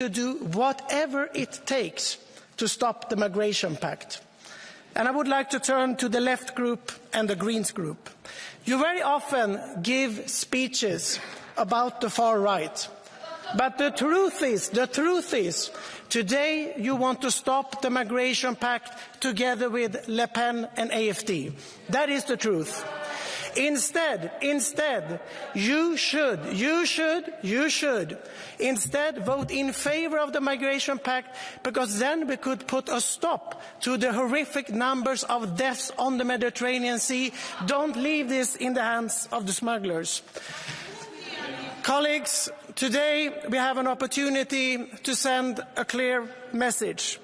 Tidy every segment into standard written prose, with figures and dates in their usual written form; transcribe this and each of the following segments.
to do whatever it takes to stop the migration pact. And I would like to turn to the left group and the Greens group. You very often give speeches about the far right. But the truth is, today you want to stop the migration pact together with Le Pen and AfD. That is the truth. Instead, you should instead vote in favor of the migration pact, because then we could put a stop to the horrific numbers of deaths on the Mediterranean Sea. Don't leave this in the hands of the smugglers. Colleagues, today we have an opportunity to send a clear message.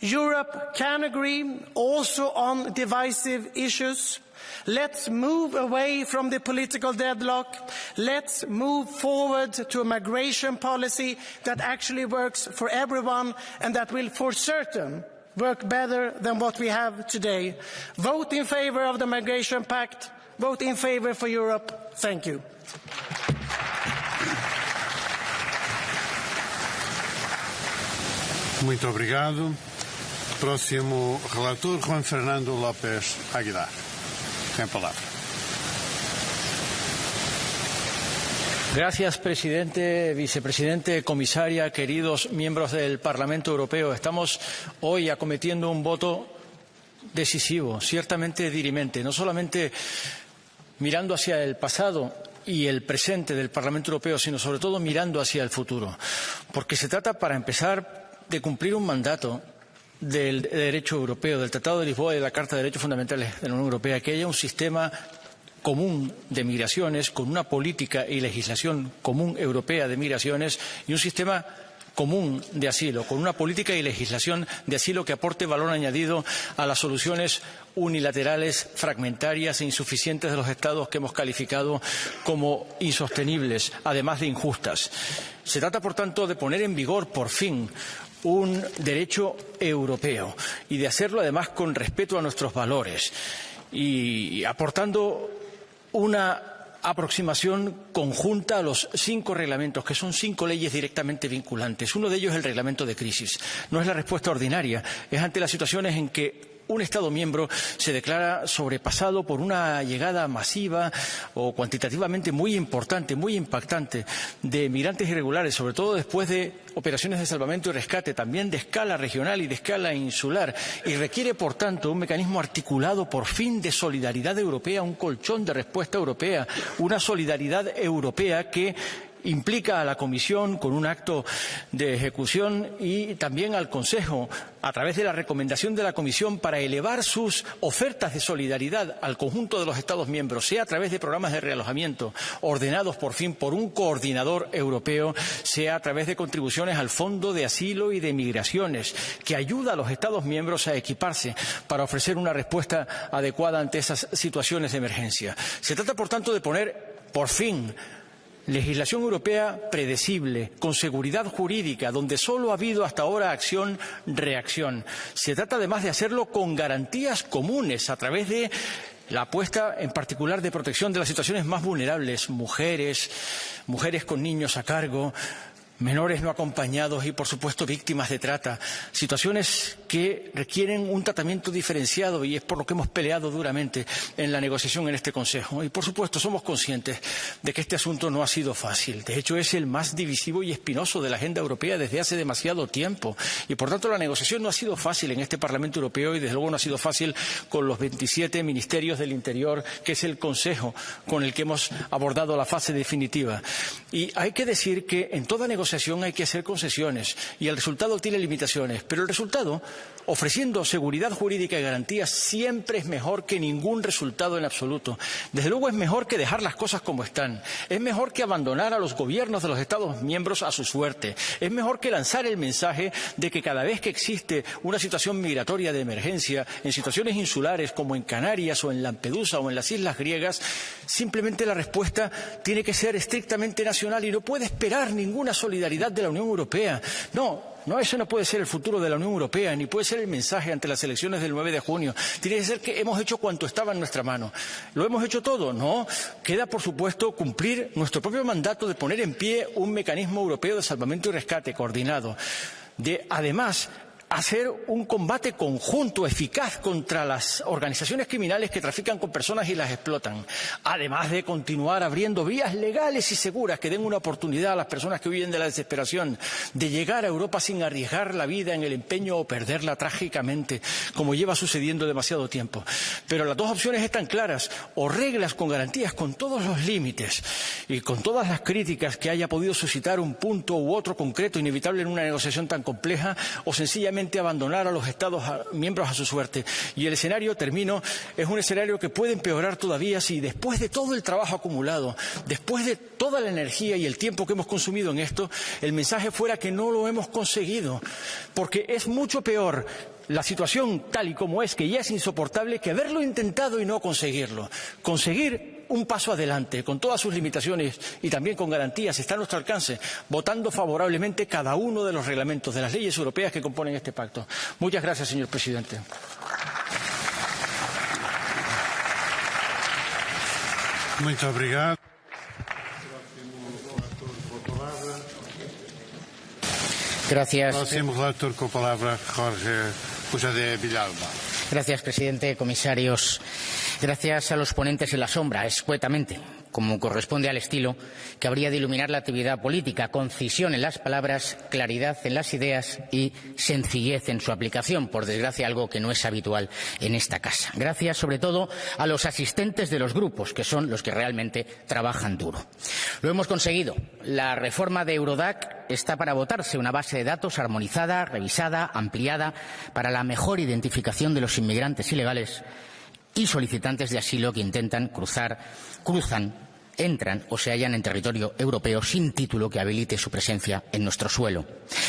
Europe can agree also on divisive issues. Let's move away from the political deadlock. Let's move forward to a migration policy that actually works for everyone and that will for certain work better than what we have today. Vote in favor of the migration pact. Vote in favor for Europe. Thank you. Muito obrigado. Próximo relator, Juan Fernando López Aguilar. Tem a palavra. Gracias, presidente, vicepresidente, comisaria, queridos miembros del Parlamento Europeo. Estamos hoy acometiendo un voto decisivo, ciertamente dirimente, no solamente mirando hacia el pasado y el presente del Parlamento Europeo, sino sobre todo mirando hacia el futuro. Porque se trata, para empezar, de cumplir un mandato del derecho europeo, del Tratado de Lisboa y de la Carta de Derechos Fundamentales de la Unión Europea, que haya un sistema común de migraciones, con una política y legislación común europea de migraciones y un sistema común de asilo, con una política y legislación de asilo que aporte valor añadido a las soluciones unilaterales, fragmentarias e insuficientes de los Estados que hemos calificado como insostenibles, además de injustas. Se trata, por tanto, de poner en vigor, por fin, un derecho europeo y de hacerlo, además, con respeto a nuestros valores y aportando una aproximación conjunta a los 5 reglamentos, que son 5 leyes directamente vinculantes. Uno de ellos es el reglamento de crisis. No es la respuesta ordinaria, es ante las situaciones en que un Estado miembro se declara sobrepasado por una llegada masiva o cuantitativamente muy importante, muy impactante, de migrantes irregulares, sobre todo después de operaciones de salvamento y rescate, también de escala regional y de escala insular, y requiere, por tanto, un mecanismo articulado, por fin, de solidaridad europea, un colchón de respuesta europea, una solidaridad europea que implica a la Comisión con un acto de ejecución y también al Consejo a través de la recomendación de la Comisión para elevar sus ofertas de solidaridad al conjunto de los Estados miembros, sea a través de programas de realojamiento ordenados por fin por un coordinador europeo, sea a través de contribuciones al Fondo de Asilo y de Migraciones, que ayuda a los Estados miembros a equiparse para ofrecer una respuesta adecuada ante esas situaciones de emergencia. Se trata, por tanto, de poner, por fin, legislación europea predecible, con seguridad jurídica, donde solo ha habido hasta ahora acción-reacción. Se trata además de hacerlo con garantías comunes a través de la apuesta en particular de protección de las situaciones más vulnerables, mujeres con niños a cargo, menores no acompañados y, por supuesto, víctimas de trata. Situaciones que requieren un tratamiento diferenciado y es por lo que hemos peleado duramente en la negociación en este Consejo. Y, por supuesto, somos conscientes de que este asunto no ha sido fácil. De hecho, es el más divisivo y espinoso de la agenda europea desde hace demasiado tiempo. Y, por tanto, la negociación no ha sido fácil en este Parlamento Europeo y, desde luego, no ha sido fácil con los 27 ministerios del Interior, que es el Consejo con el que hemos abordado la fase definitiva. Y hay que decir que en toda negociación hay que hacer concesiones y el resultado tiene limitaciones, pero el resultado, ofreciendo seguridad jurídica y garantías, siempre es mejor que ningún resultado en absoluto. Desde luego es mejor que dejar las cosas como están, es mejor que abandonar a los gobiernos de los Estados miembros a su suerte, es mejor que lanzar el mensaje de que cada vez que existe una situación migratoria de emergencia en situaciones insulares como en Canarias o en Lampedusa o en las islas griegas, simplemente la respuesta tiene que ser estrictamente nacional y no puede esperar ninguna solidaridad de la Unión Europea. No, No, eso no puede ser el futuro de la Unión Europea, ni puede ser el mensaje ante las elecciones del 9 de junio. Tiene que ser que hemos hecho cuanto estaba en nuestra mano. ¿Lo hemos hecho todo? No. Queda, por supuesto, cumplir nuestro propio mandato de poner en pie un mecanismo europeo de salvamento y rescate coordinado. Además, hacer un combate conjunto eficaz contra las organizaciones criminales que trafican con personas y las explotan, además de continuar abriendo vías legales y seguras que den una oportunidad a las personas que huyen de la desesperación de llegar a Europa sin arriesgar la vida en el empeño o perderla trágicamente, como lleva sucediendo demasiado tiempo. Pero las dos opciones están claras: o reglas con garantías con todos los límites y con todas las críticas que haya podido suscitar un punto u otro concreto inevitable en una negociación tan compleja, o sencillamente abandonar a los Estados miembros a su suerte. Y el escenario, termino, es un escenario que puede empeorar todavía si después de todo el trabajo acumulado, después de toda la energía y el tiempo que hemos consumido en esto, el mensaje fuera que no lo hemos conseguido. Porque es mucho peor la situación tal y como es, que ya es insoportable, que haberlo intentado y no conseguirlo. Conseguir un paso adelante, con todas sus limitaciones y también con garantías, está a nuestro alcance, votando favorablemente cada uno de los reglamentos, de las leyes europeas que componen este pacto. Muchas gracias, señor presidente. Muito obrigado. Gracias. Próximo relator con palabra, Jorge Puigdemont Villalba. Gracias, presidente, comisarios. Gracias a los ponentes en la sombra, escuetamente, como corresponde al estilo, que habría de iluminar la actividad política: concisión en las palabras, claridad en las ideas y sencillez en su aplicación, por desgracia algo que no es habitual en esta casa. Gracias, sobre todo, a los asistentes de los grupos, que son los que realmente trabajan duro. Lo hemos conseguido. La reforma de Eurodac está para votarse, una base de datos armonizada, revisada, ampliada, para la mejor identificación de los inmigrantes ilegales y solicitantes de asilo que intentan cruzan, entran o se hallan en territorio europeo sin título que habilite su presencia en nuestro suelo.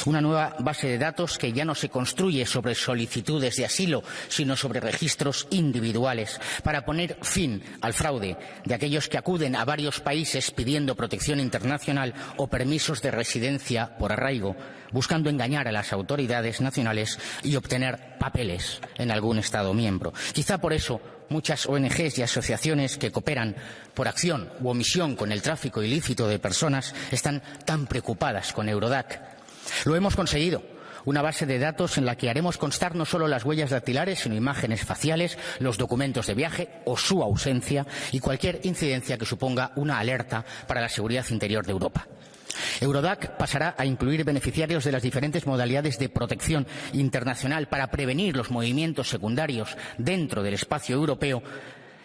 Una nueva base de datos que ya no se construye sobre solicitudes de asilo, sino sobre registros individuales, para poner fin al fraude de aquellos que acuden a varios países pidiendo protección internacional o permisos de residencia por arraigo, buscando engañar a las autoridades nacionales y obtener papeles en algún Estado miembro. Quizá por eso muchas ONGs y asociaciones que cooperan por acción u omisión con el tráfico ilícito de personas están tan preocupadas con Eurodac. Lo hemos conseguido. Una base de datos en la que haremos constar no solo las huellas dactilares, sino imágenes faciales, los documentos de viaje o su ausencia y cualquier incidencia que suponga una alerta para la seguridad interior de Europa. Eurodac pasará a incluir beneficiarios de las diferentes modalidades de protección internacional para prevenir los movimientos secundarios dentro del espacio europeo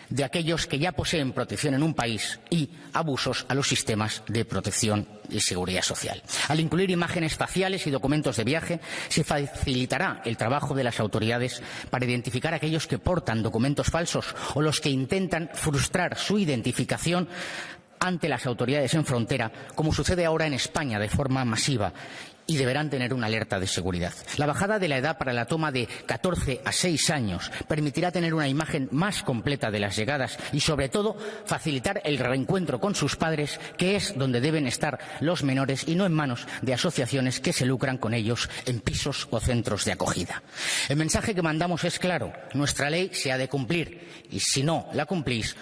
de aquellos que ya poseen protección en un país y abusos a los sistemas de protección y seguridad social. Al incluir imágenes faciales y documentos de viaje, se facilitará el trabajo de las autoridades para identificar a aquellos que portan documentos falsos o los que intentan frustrar su identificación ante las autoridades en frontera, como sucede ahora en España de forma masiva, y deberán tener una alerta de seguridad. La bajada de la edad para la toma de 14 a 6 años permitirá tener una imagen más completa de las llegadas y, sobre todo, facilitar el reencuentro con sus padres, que es donde deben estar los menores y no en manos de asociaciones que se lucran con ellos en pisos o centros de acogida. El mensaje que mandamos es claro: nuestra ley se ha de cumplir y, si no la cumplís,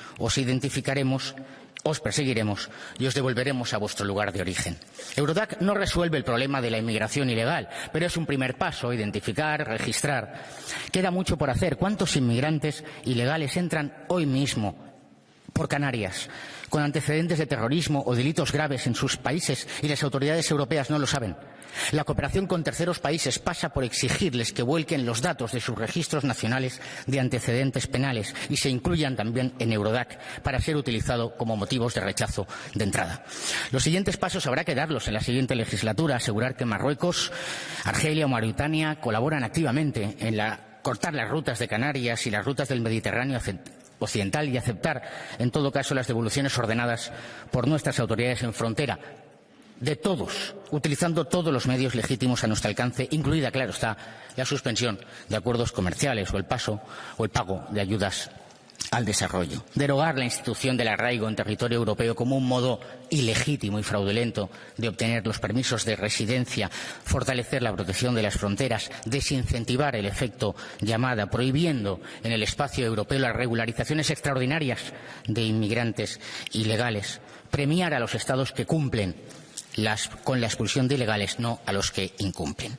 os perseguiremos y os devolveremos a vuestro lugar de origen. Eurodac no resuelve el problema de la inmigración ilegal, pero es un primer paso: identificar, registrar. Queda mucho por hacer. ¿Cuántos inmigrantes ilegales entran hoy mismo por Canarias con antecedentes de terrorismo o delitos graves en sus países y las autoridades europeas no lo saben? La cooperación con terceros países pasa por exigirles que vuelquen los datos de sus registros nacionales de antecedentes penales y se incluyan también en Eurodac para ser utilizado como motivos de rechazo de entrada. Los siguientes pasos habrá que darlos en la siguiente legislatura: asegurar que Marruecos, Argelia o Mauritania colaboran activamente en cortar las rutas de Canarias y las rutas del Mediterráneo occidental y aceptar, en todo caso, las devoluciones ordenadas por nuestras autoridades en frontera, de todos, utilizando todos los medios legítimos a nuestro alcance, incluida, claro está, la suspensión de acuerdos comerciales o el pago de ayudas al desarrollo, derogar la institución del arraigo en territorio europeo como un modo ilegítimo y fraudulento de obtener los permisos de residencia, fortalecer la protección de las fronteras, desincentivar el efecto llamada, prohibiendo en el espacio europeo las regularizaciones extraordinarias de inmigrantes ilegales, premiar a los Estados que cumplen con la expulsión de ilegales, no a los que incumplen.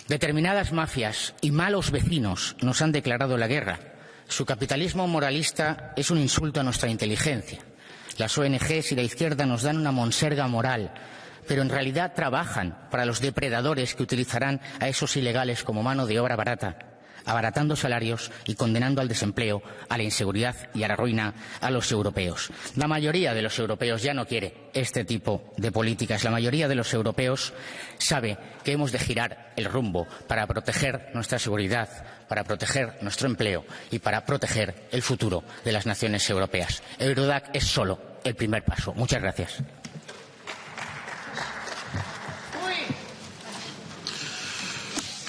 Determinadas mafias y malos vecinos nos han declarado la guerra. Su capitalismo moralista es un insulto a nuestra inteligencia. Las ONGs y la izquierda nos dan una monserga moral, pero en realidad trabajan para los depredadores que utilizarán a esos ilegales como mano de obra barata, abaratando salarios y condenando al desempleo, a la inseguridad y a la ruina a los europeos. La mayoría de los europeos ya no quiere este tipo de políticas. La mayoría de los europeos sabe que hemos de girar el rumbo para proteger nuestra seguridad, para proteger nuestro empleo y para proteger el futuro de las naciones europeas. Eurodac es solo el primer paso. Muchas gracias.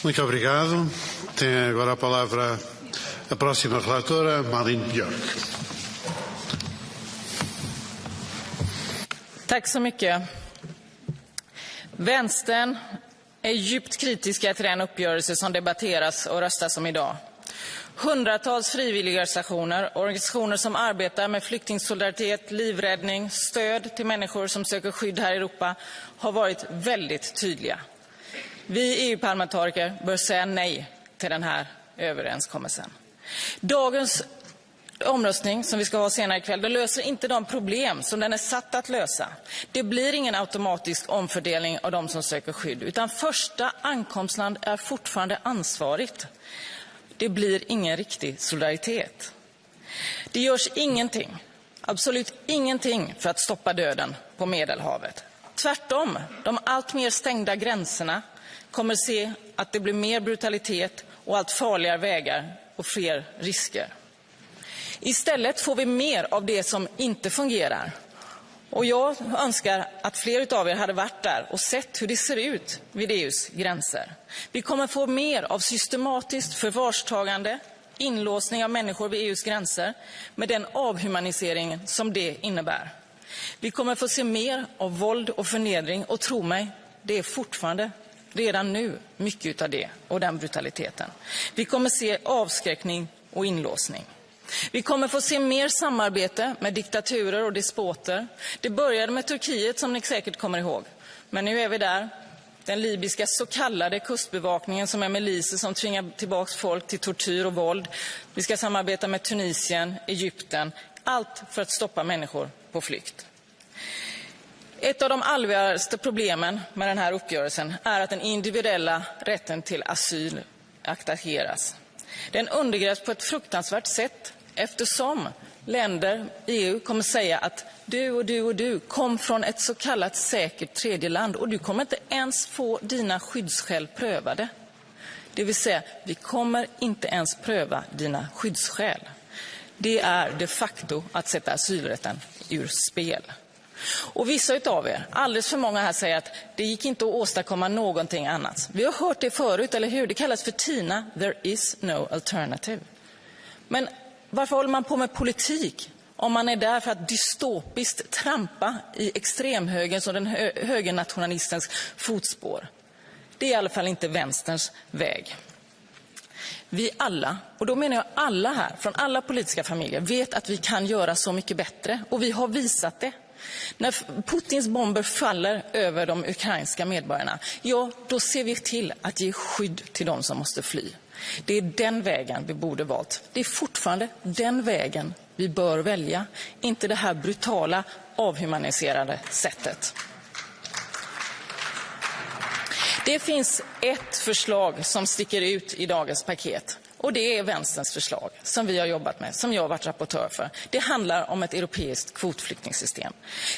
Muito obrigado. Tem agora a palavra a próxima relatora, Malin Björk. Tack så mycket. Vänstern är djupt kritiska till den uppgörelse som debatteras och röstas om idag. Hundratals frivilligorganisationer som arbetar med flyktingsolidaritet, livräddning, stöd till människor som söker skydd här i Europa har varit väldigt tydliga. Vi EU-parlamentariker bör säga nej till den här överenskommelsen. Dagens omröstning som vi ska ha senare ikväll, det löser inte de problem som den är satt att lösa. Det blir ingen automatisk omfördelning av de som söker skydd, utan första ankomstland är fortfarande ansvarigt. Det blir ingen riktig solidaritet. Det görs ingenting, absolut ingenting för att stoppa döden på Medelhavet. Tvärtom, de allt mer stängda gränserna kommer se att det blir mer brutalitet och allt farligare vägar och fler risker. Istället får vi mer av det som inte fungerar. Och jag önskar att fler av er hade varit där och sett hur det ser ut vid EUs gränser. Vi kommer få mer av systematiskt förvarstagande, inlåsning av människor vid EUs gränser med den avhumanisering som det innebär. Vi kommer få se mer av våld och förnedring, och tro mig, det är fortfarande redan nu mycket av det och den brutaliteten. Vi kommer se avskräckning och inlåsning. Vi kommer få se mer samarbete med diktaturer och despoter. Det började med Turkiet, som ni säkert kommer ihåg. Men nu är vi där. Den libyska så kallade kustbevakningen som är miliser som tvingar tillbaka folk till tortyr och våld. Vi ska samarbeta med Tunisien, Egypten. Allt för att stoppa människor på flykt. Ett av de allvarligaste problemen med den här uppgörelsen är att den individuella rätten till asyl attackeras. Den undergrävs på ett fruktansvärt sätt eftersom länder i EU kommer säga att du och du och du kom från ett så kallat säkert tredje land och du kommer inte ens få dina skyddsskäl prövade. Det vill säga, vi kommer inte ens pröva dina skyddsskäl. Det är de facto att sätta asylrätten ur spel. Och vissa utav er, alldeles för många här, säger att det gick inte att åstadkomma någonting annat. Vi har hört det förut, eller hur? Det kallas för TINA, there is no alternative. Men varför håller man på med politik om man är där för att dystopiskt trampa i extremhögerns och den högernationalistens fotspår? Det är i alla fall inte vänsterns väg. Vi alla, och då menar jag alla här, från alla politiska familjer, vet att vi kan göra så mycket bättre. Och vi har visat det. När Putins bomber faller över de ukrainska medborgarna, ja, då ser vi till att ge skydd till de som måste fly. Det är den vägen vi borde valt. Det är fortfarande den vägen vi bör välja, inte det här brutala, avhumaniserade sättet. Det finns ett förslag som sticker ut i dagens paket. Och det är vänsterns förslag som vi har jobbat med, som jag har varit rapportör för. Det handlar om ett europeiskt kvotflyktingsystem.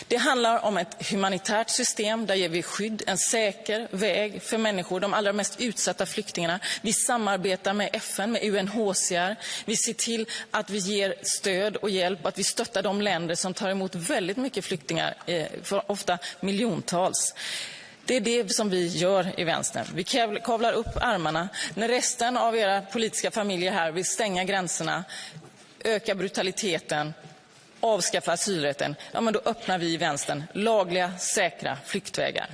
Det handlar om ett humanitärt system där ger vi skydd, en säker väg för människor, de allra mest utsatta flyktingarna. Vi samarbetar med FN, med UNHCR. Vi ser till att vi ger stöd och hjälp, att vi stöttar de länder som tar emot väldigt mycket flyktingar, för ofta miljontals. Det är det som vi gör i vänstern. Vi kavlar upp armarna när resten av era politiska familjer här vill stänga gränserna, öka brutaliteten, avskaffa asylrätten, ja men då öppnar vi i vänstern lagliga, säkra flyktvägar.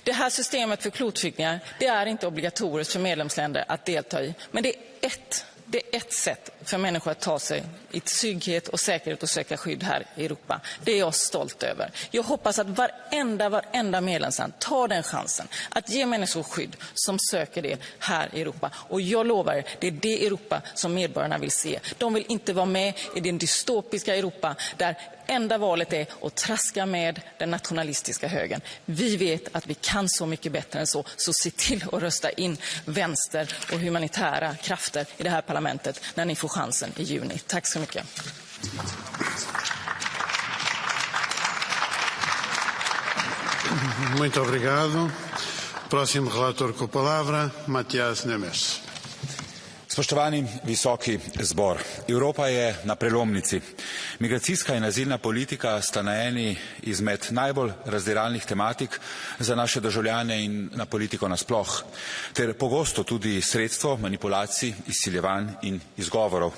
Det här systemet för kvotflyktingar, det är inte obligatoriskt för medlemsländer att delta i, men det är ett sätt för människor att ta sig i trygghet och säkerhet och söka skydd här i Europa. Det är jag stolt över. Jag hoppas att varenda medlemsland tar den chansen att ge människor skydd som söker det här i Europa. Och jag lovar er, det är det Europa som medborgarna vill se. De vill inte vara med i den dystopiska Europa där enda valet är att traska med den nationalistiska högern. Vi vet att vi kan så mycket bättre än så se till att rösta in vänster och humanitära krafter i det här parlamentet när ni får chansen i juni. Tack så mycket. Muito obrigado. Próximo relator com a palavra, Matias Nemes. Spoštovani visoki zbor, Evropa je na prelomnici. Migracijska in azilna politika sta na eni izmed najbolj razdiralnih tematik za naše državljane in na politiko nasploh, ter pogosto tudi sredstvo manipulacij, izsiljevanj in izgovorov.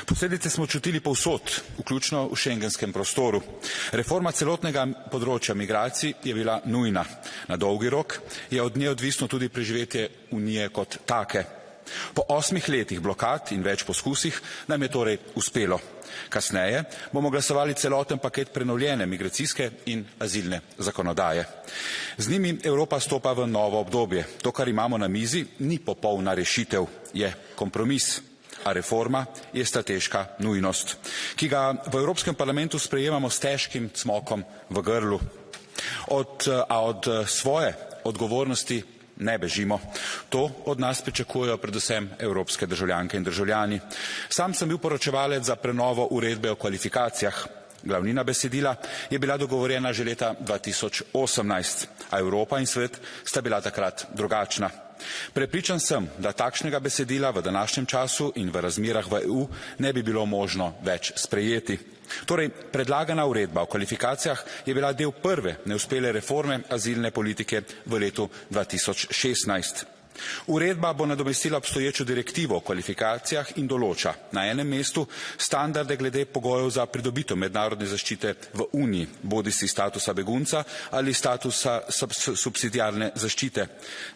Posledice smo čutili povsod, vključno v šengenskem prostoru. Reforma celotnega področja migracij je bila nujna. Na dolgi rok je od nje odvisno tudi preživetje Unije kot take. Po 8 letih blokad in več poskusih nam je torej uspelo. Kasneje bomo glasovali celoten paket prenovljene migracijske in azilne zakonodaje. Z njimi Evropa stopa v novo obdobje. To, kar imamo na mizi, ni popolna rešitev, je kompromis. A reforma je strateška nujnost, ki ga v Evropskem parlamentu sprejemamo s težkim cmokom v grlu. Od svoje odgovornosti ne bežimo. To od nas pričakujejo predvsem evropske državljanke in državljani. Sam sem bil poročevalec za prenovo uredbe o kvalifikacijah. Glavnina besedila je bila dogovorjena že leta 2018, a Evropa in svet sta bila takrat drugačna. Prepričan sem, da takšnega besedila v današnjem času in v razmerah v EU ne bi bilo možno več sprejeti. Torej, predlagana uredba o kvalifikacijah je bila del prve neuspele reforme azilne politike v letu 2016. Uredba bo nadomestila obstoječo direktivo o kvalifikacijah in določa na enem mestu standarde glede pogojev za pridobitev mednarodne zaščite v Uniji, bodisi statusa begunca ali statusa subsidiarne zaščite,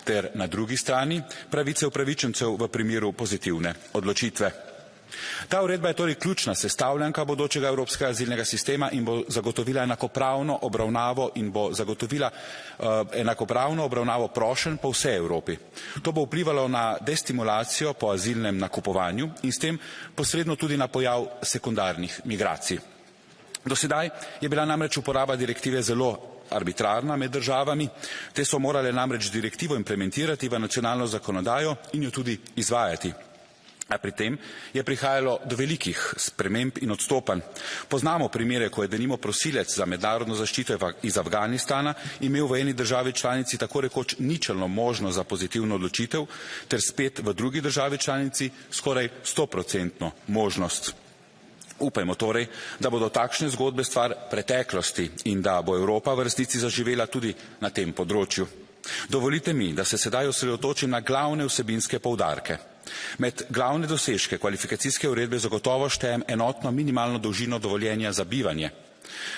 ter na drugi strani pravice upravičencev v primeru pozitivne odločitve. Ta uredba je torej ključna sestavljanka bodočega evropskega azilnega sistema in bo zagotovila enakopravno obravnavo prošenj po vsej Evropi. To bo vplivalo na destimulacijo po azilnem nakupovanju in s tem posredno tudi na pojav sekundarnih migracij. Do sedaj je bila namreč uporaba direktive zelo arbitrarna med državami, te so morale namreč direktivo implementirati v nacionalno zakonodajo in jo tudi izvajati. A pri tem je prihajalo do velikih sprememb in odstopanj. Poznamo primere, ko je denimo prosilec za mednarodno zaščito iz Afganistana imel v eni državi članici tako rekoč ničelno možnost za pozitivno odločitev, ter spet v drugi državi članici skoraj 100% možnost. Upajmo torej, da bodo takšne zgodbe stvar preteklosti in da bo Evropa v resnici zaživela tudi na tem področju. Dovolite mi, da se sedaj osredotočim na glavne vsebinske poudarke. Med glavne dosežke kvalifikacijske uredbe zagotovo štejem enotno minimalno dolžino dovoljenja za bivanje.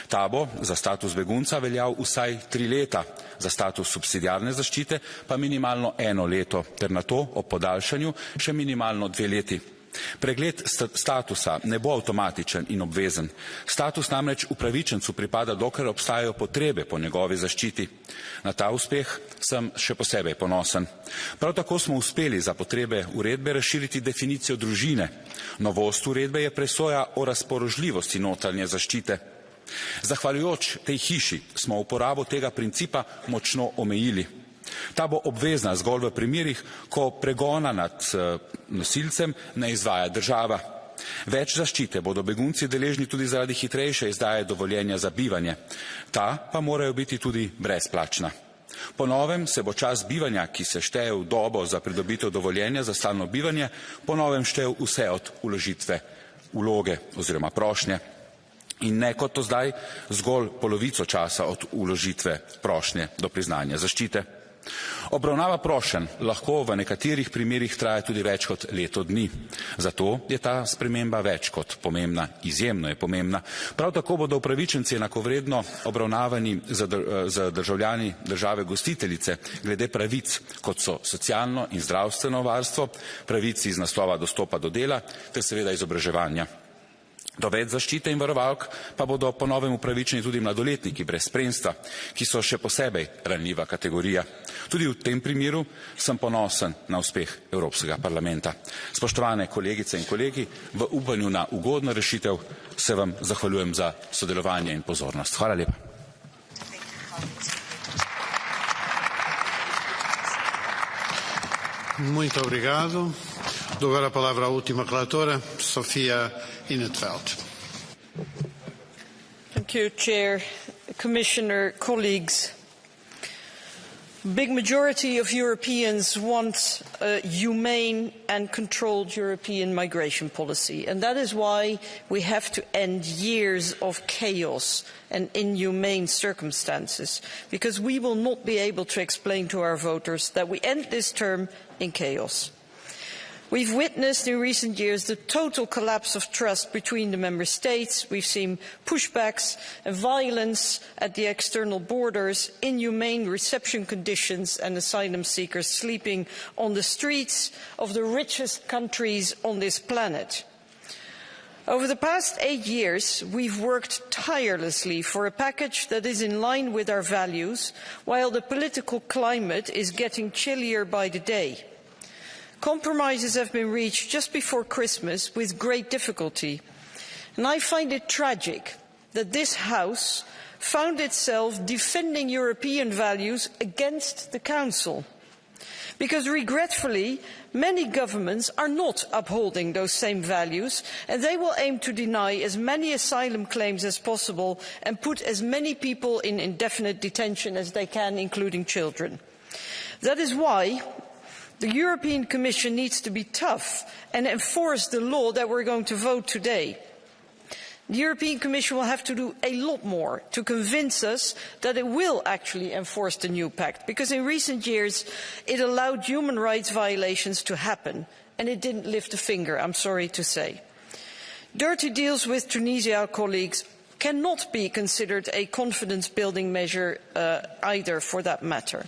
Ta bo za status begunca veljal vsaj 3 leta, za status subsidiarne zaščite pa minimalno 1 leto, ter na to ob podaljšanju še minimalno 2 leti. Pregled statusa ne bo avtomatičen in obvezen. Status namreč upravičencu pripada, dokler obstajajo potrebe po njegovi zaščiti. Na ta uspeh sem še posebej ponosen. Prav tako smo uspeli za potrebe uredbe razširiti definicijo družine. Novost uredbe je presoja o razpoložljivosti notranje zaščite. Zahvaljujoč tej hiši smo uporabo tega principa močno omejili. Ta bo obvezna zgolj v primerih, ko pregona nad nosilcem ne izvaja država. Več zaščite bodo begunci deležni tudi zaradi hitrejše izdaje dovoljenja za bivanje. Ta pa morajo biti tudi brezplačna. Po novem se bo čas bivanja, ki se šteje v dobo za pridobitev dovoljenja za stalno bivanje, po novem šteje vse od vložitve vloge oziroma prošnje. In ne kot to zdaj, zgolj polovico časa od vložitve prošnje do priznanja zaščite. Obravnava prošenj lahko v nekaterih primerih traja tudi več kot leto dni. Zato je ta sprememba več kot pomembna, izjemno je pomembna. Prav tako bodo upravičenci enakovredno obravnavani za državljani države gostiteljice glede pravic, kot so socialno in zdravstveno varstvo, pravic iz naslova dostopa do dela ter seveda izobraževanja. Do več zaščite in varovalk pa bodo po novem upravičeni tudi mladoletniki brez spremstva, ki so še posebej ranljiva kategorija. Tudi v tem primeru sem ponosen na uspeh Evropskega parlamenta. Spoštovane kolegice in kolegi, v upanju na ugodno rešitev se vam zahvaljujem za sodelovanje in pozornost. Hvala lepa. Muito obrigado. Dou agora a palavra à última relatora, Sofia Inetfeld. Thank you, Chair, Commissioner, colleagues. A big majority of Europeans want a humane and controlled European migration policy, and that is why we have to end years of chaos and inhumane circumstances, because we will not be able to explain to our voters that we end this term in chaos. We've witnessed in recent years the total collapse of trust between the member states. We've seen pushbacks and violence at the external borders, inhumane reception conditions and asylum seekers sleeping on the streets of the richest countries on this planet. Over the past 8 years, we've worked tirelessly for a package that is in line with our values, while the political climate is getting chillier by the day. Compromises have been reached just before Christmas with great difficulty. And I find it tragic that this House found itself defending European values against the Council. Because regretfully, many governments are not upholding those same values, and they will aim to deny as many asylum claims as possible and put as many people in indefinite detention as they can, including children. That is why the European Commission needs to be tough and enforce the law that we're going to vote today. The European Commission will have to do a lot more to convince us that it will actually enforce the new pact, because in recent years it allowed human rights violations to happen and it didn't lift a finger, I'm sorry to say. Dirty deals with Tunisia, colleagues, cannot be considered a confidence-building measure either, for that matter.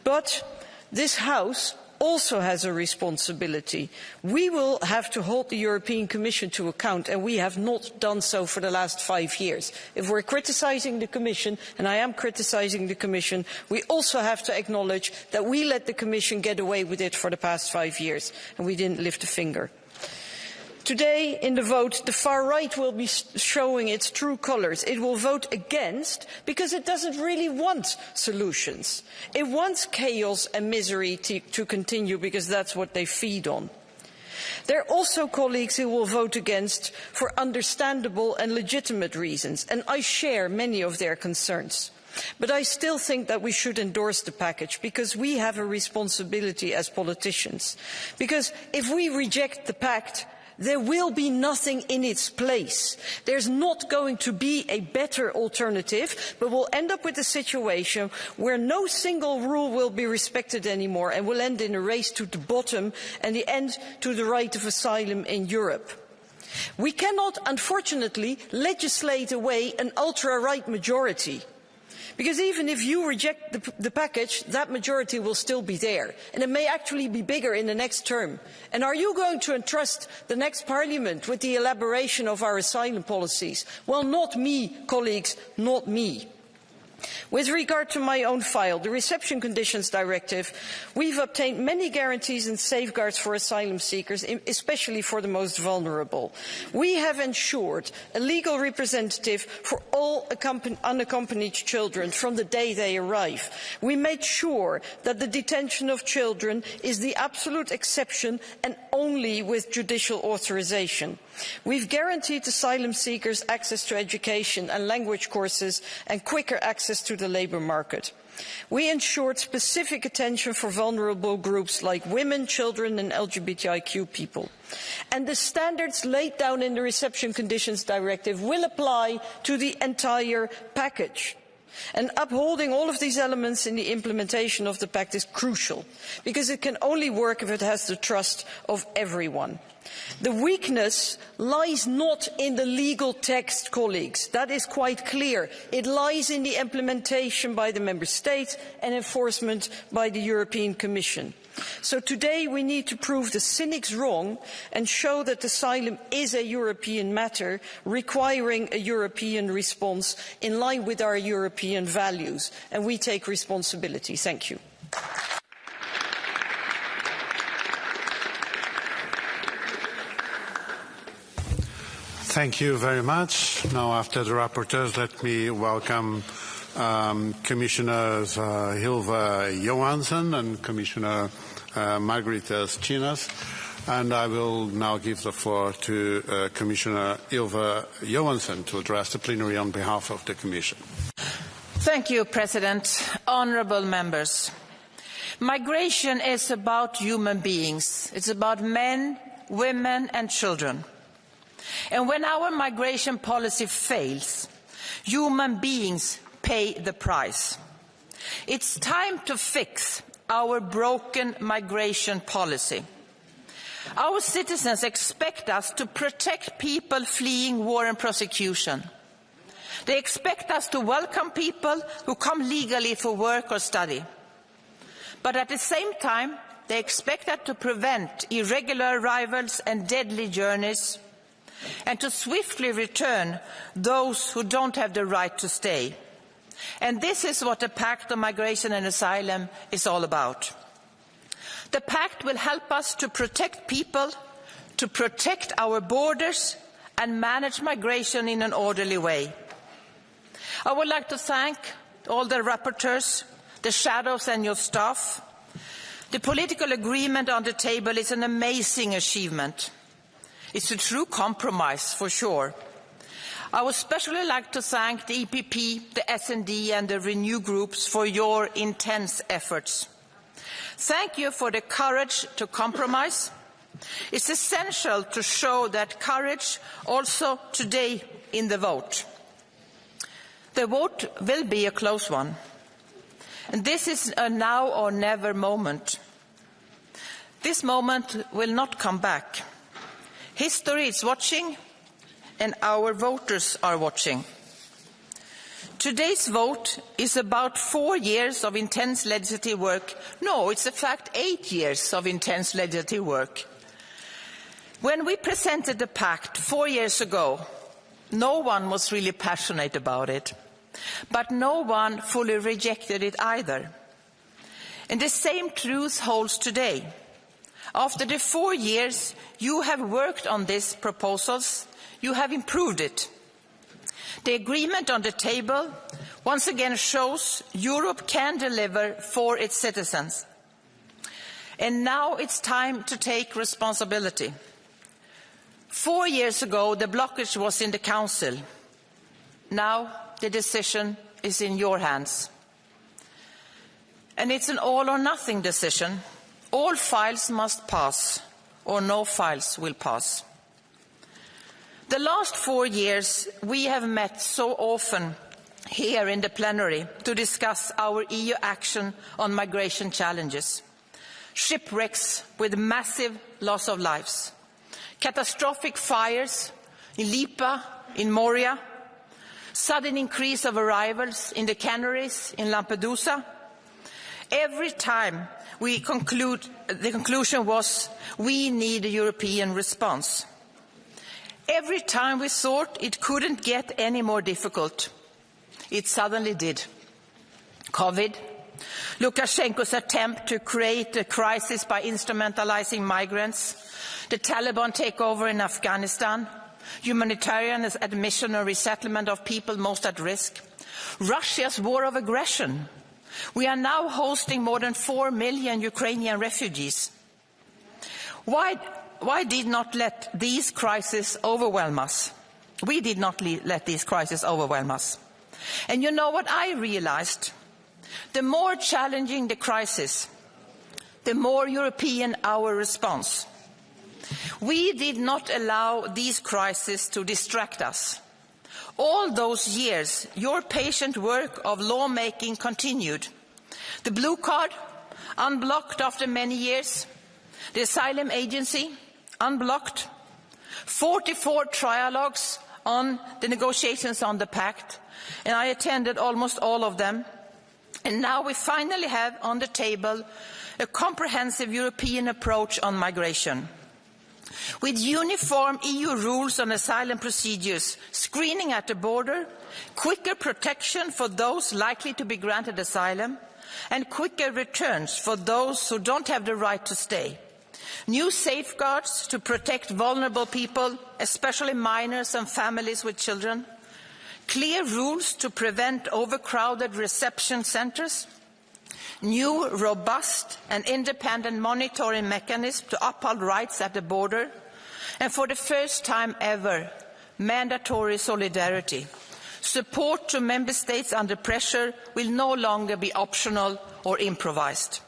But this House also has a responsibility. We will have to hold the European Commission to account, and we have not done so for the last 5 years. If we're criticising the Commission, and I am criticising the Commission, we also have to acknowledge that we let the Commission get away with it for the past 5 years, and we didn't lift a finger. Today, in the vote, the far right will be showing its true colours. It will vote against because it doesn't really want solutions. It wants chaos and misery to continue because that's what they feed on. There are also colleagues who will vote against for understandable and legitimate reasons, and I share many of their concerns. But I still think that we should endorse the package because we have a responsibility as politicians. Because if we reject the pact, there will be nothing in its place. There's not going to be a better alternative, but we'll end up with a situation where no single rule will be respected anymore, and we'll end in a race to the bottom and the end to the right of asylum in Europe. We cannot, unfortunately, legislate away an ultra-right majority. Because even if you reject the package, that majority will still be there. And it may actually be bigger in the next term. And are you going to entrust the next parliament with the elaboration of our asylum policies? Well, not me, colleagues, not me. With regard to my own file, the Reception Conditions Directive, we've obtained many guarantees and safeguards for asylum seekers, especially for the most vulnerable. We have ensured a legal representative for all unaccompanied children from the day they arrive. We made sure that the detention of children is the absolute exception and only with judicial authorization. We've guaranteed asylum seekers access to education and language courses and quicker access to the labour market. We ensured specific attention for vulnerable groups like women, children and LGBTIQ people. And the standards laid down in the Reception Conditions Directive will apply to the entire package. And upholding all of these elements in the implementation of the Pact is crucial, because it can only work if it has the trust of everyone. The weakness lies not in the legal text, colleagues. That is quite clear. It lies in the implementation by the Member States and enforcement by the European Commission. So today we need to prove the cynics wrong and show that asylum is a European matter, requiring a European response in line with our European values. And we take responsibility. Thank you. Thank you very much. Now, after the rapporteurs, let me welcome Commissioners Hilva Johansson and Commissioner Margaritis Chinas. And I will now give the floor to Commissioner Hilva Johansson to address the plenary on behalf of the Commission. Thank you, President. Honourable members. Migration is about human beings. It's about men, women and children. And when our migration policy fails, human beings pay the price. It's time to fix our broken migration policy. Our citizens expect us to protect people fleeing war and persecution. They expect us to welcome people who come legally for work or study. But at the same time, they expect us to prevent irregular arrivals and deadly journeys, and to swiftly return those who don't have the right to stay. And this is what the Pact on Migration and Asylum is all about. The Pact will help us to protect people, to protect our borders and manage migration in an orderly way. I would like to thank all the rapporteurs, the shadows and your staff. The political agreement on the table is an amazing achievement. It's a true compromise, for sure. I would especially like to thank the EPP, the S&D and the Renew groups for your intense efforts. Thank you for the courage to compromise. It's essential to show that courage also today in the vote. The vote will be a close one. And this is a now or never moment. This moment will not come back. History is watching, and our voters are watching. Today's vote is about 4 years of intense legislative work. No, it's in fact 8 years of intense legislative work. When we presented the Pact 4 years ago, no one was really passionate about it, but no one fully rejected it either. And the same truth holds today. After the 4 years you have worked on these proposals, you have improved it. The agreement on the table once again shows Europe can deliver for its citizens. And now it's time to take responsibility. 4 years ago, the blockage was in the Council. Now the decision is in your hands. And it's an all or nothing decision. All files must pass, or no files will pass. The last 4 years, we have met so often here in the plenary to discuss our EU action on migration challenges. Shipwrecks with massive loss of lives. Catastrophic fires in Lipa, in Moria. Sudden increase of arrivals in the Canaries, in Lampedusa. Every time the conclusion was, we need a European response. Every time we thought it couldn't get any more difficult, it suddenly did. COVID, Lukashenko's attempt to create a crisis by instrumentalizing migrants, the Taliban takeover in Afghanistan, humanitarian admission or resettlement of people most at risk, Russia's war of aggression. We are now hosting more than 4 million Ukrainian refugees. Why did not let these crises overwhelm us? We did not let these crises overwhelm us. And you know what I realized? The more challenging the crisis, the more European our response. We did not allow these crises to distract us. All those years, your patient work of lawmaking continued. The blue card, unblocked after many years. The Asylum Agency, unblocked. 44 trialogues on the negotiations on the Pact, and I attended almost all of them. And now we finally have on the table a comprehensive European approach on migration. With uniform EU rules on asylum procedures, screening at the border, quicker protection for those likely to be granted asylum, and quicker returns for those who don't have the right to stay. New safeguards to protect vulnerable people, especially minors and families with children. Clear rules to prevent overcrowded reception centres. New, robust and independent monitoring mechanisms to uphold rights at the border. And for the first time ever, mandatory solidarity. Support to member states under pressure will no longer be optional or improvised.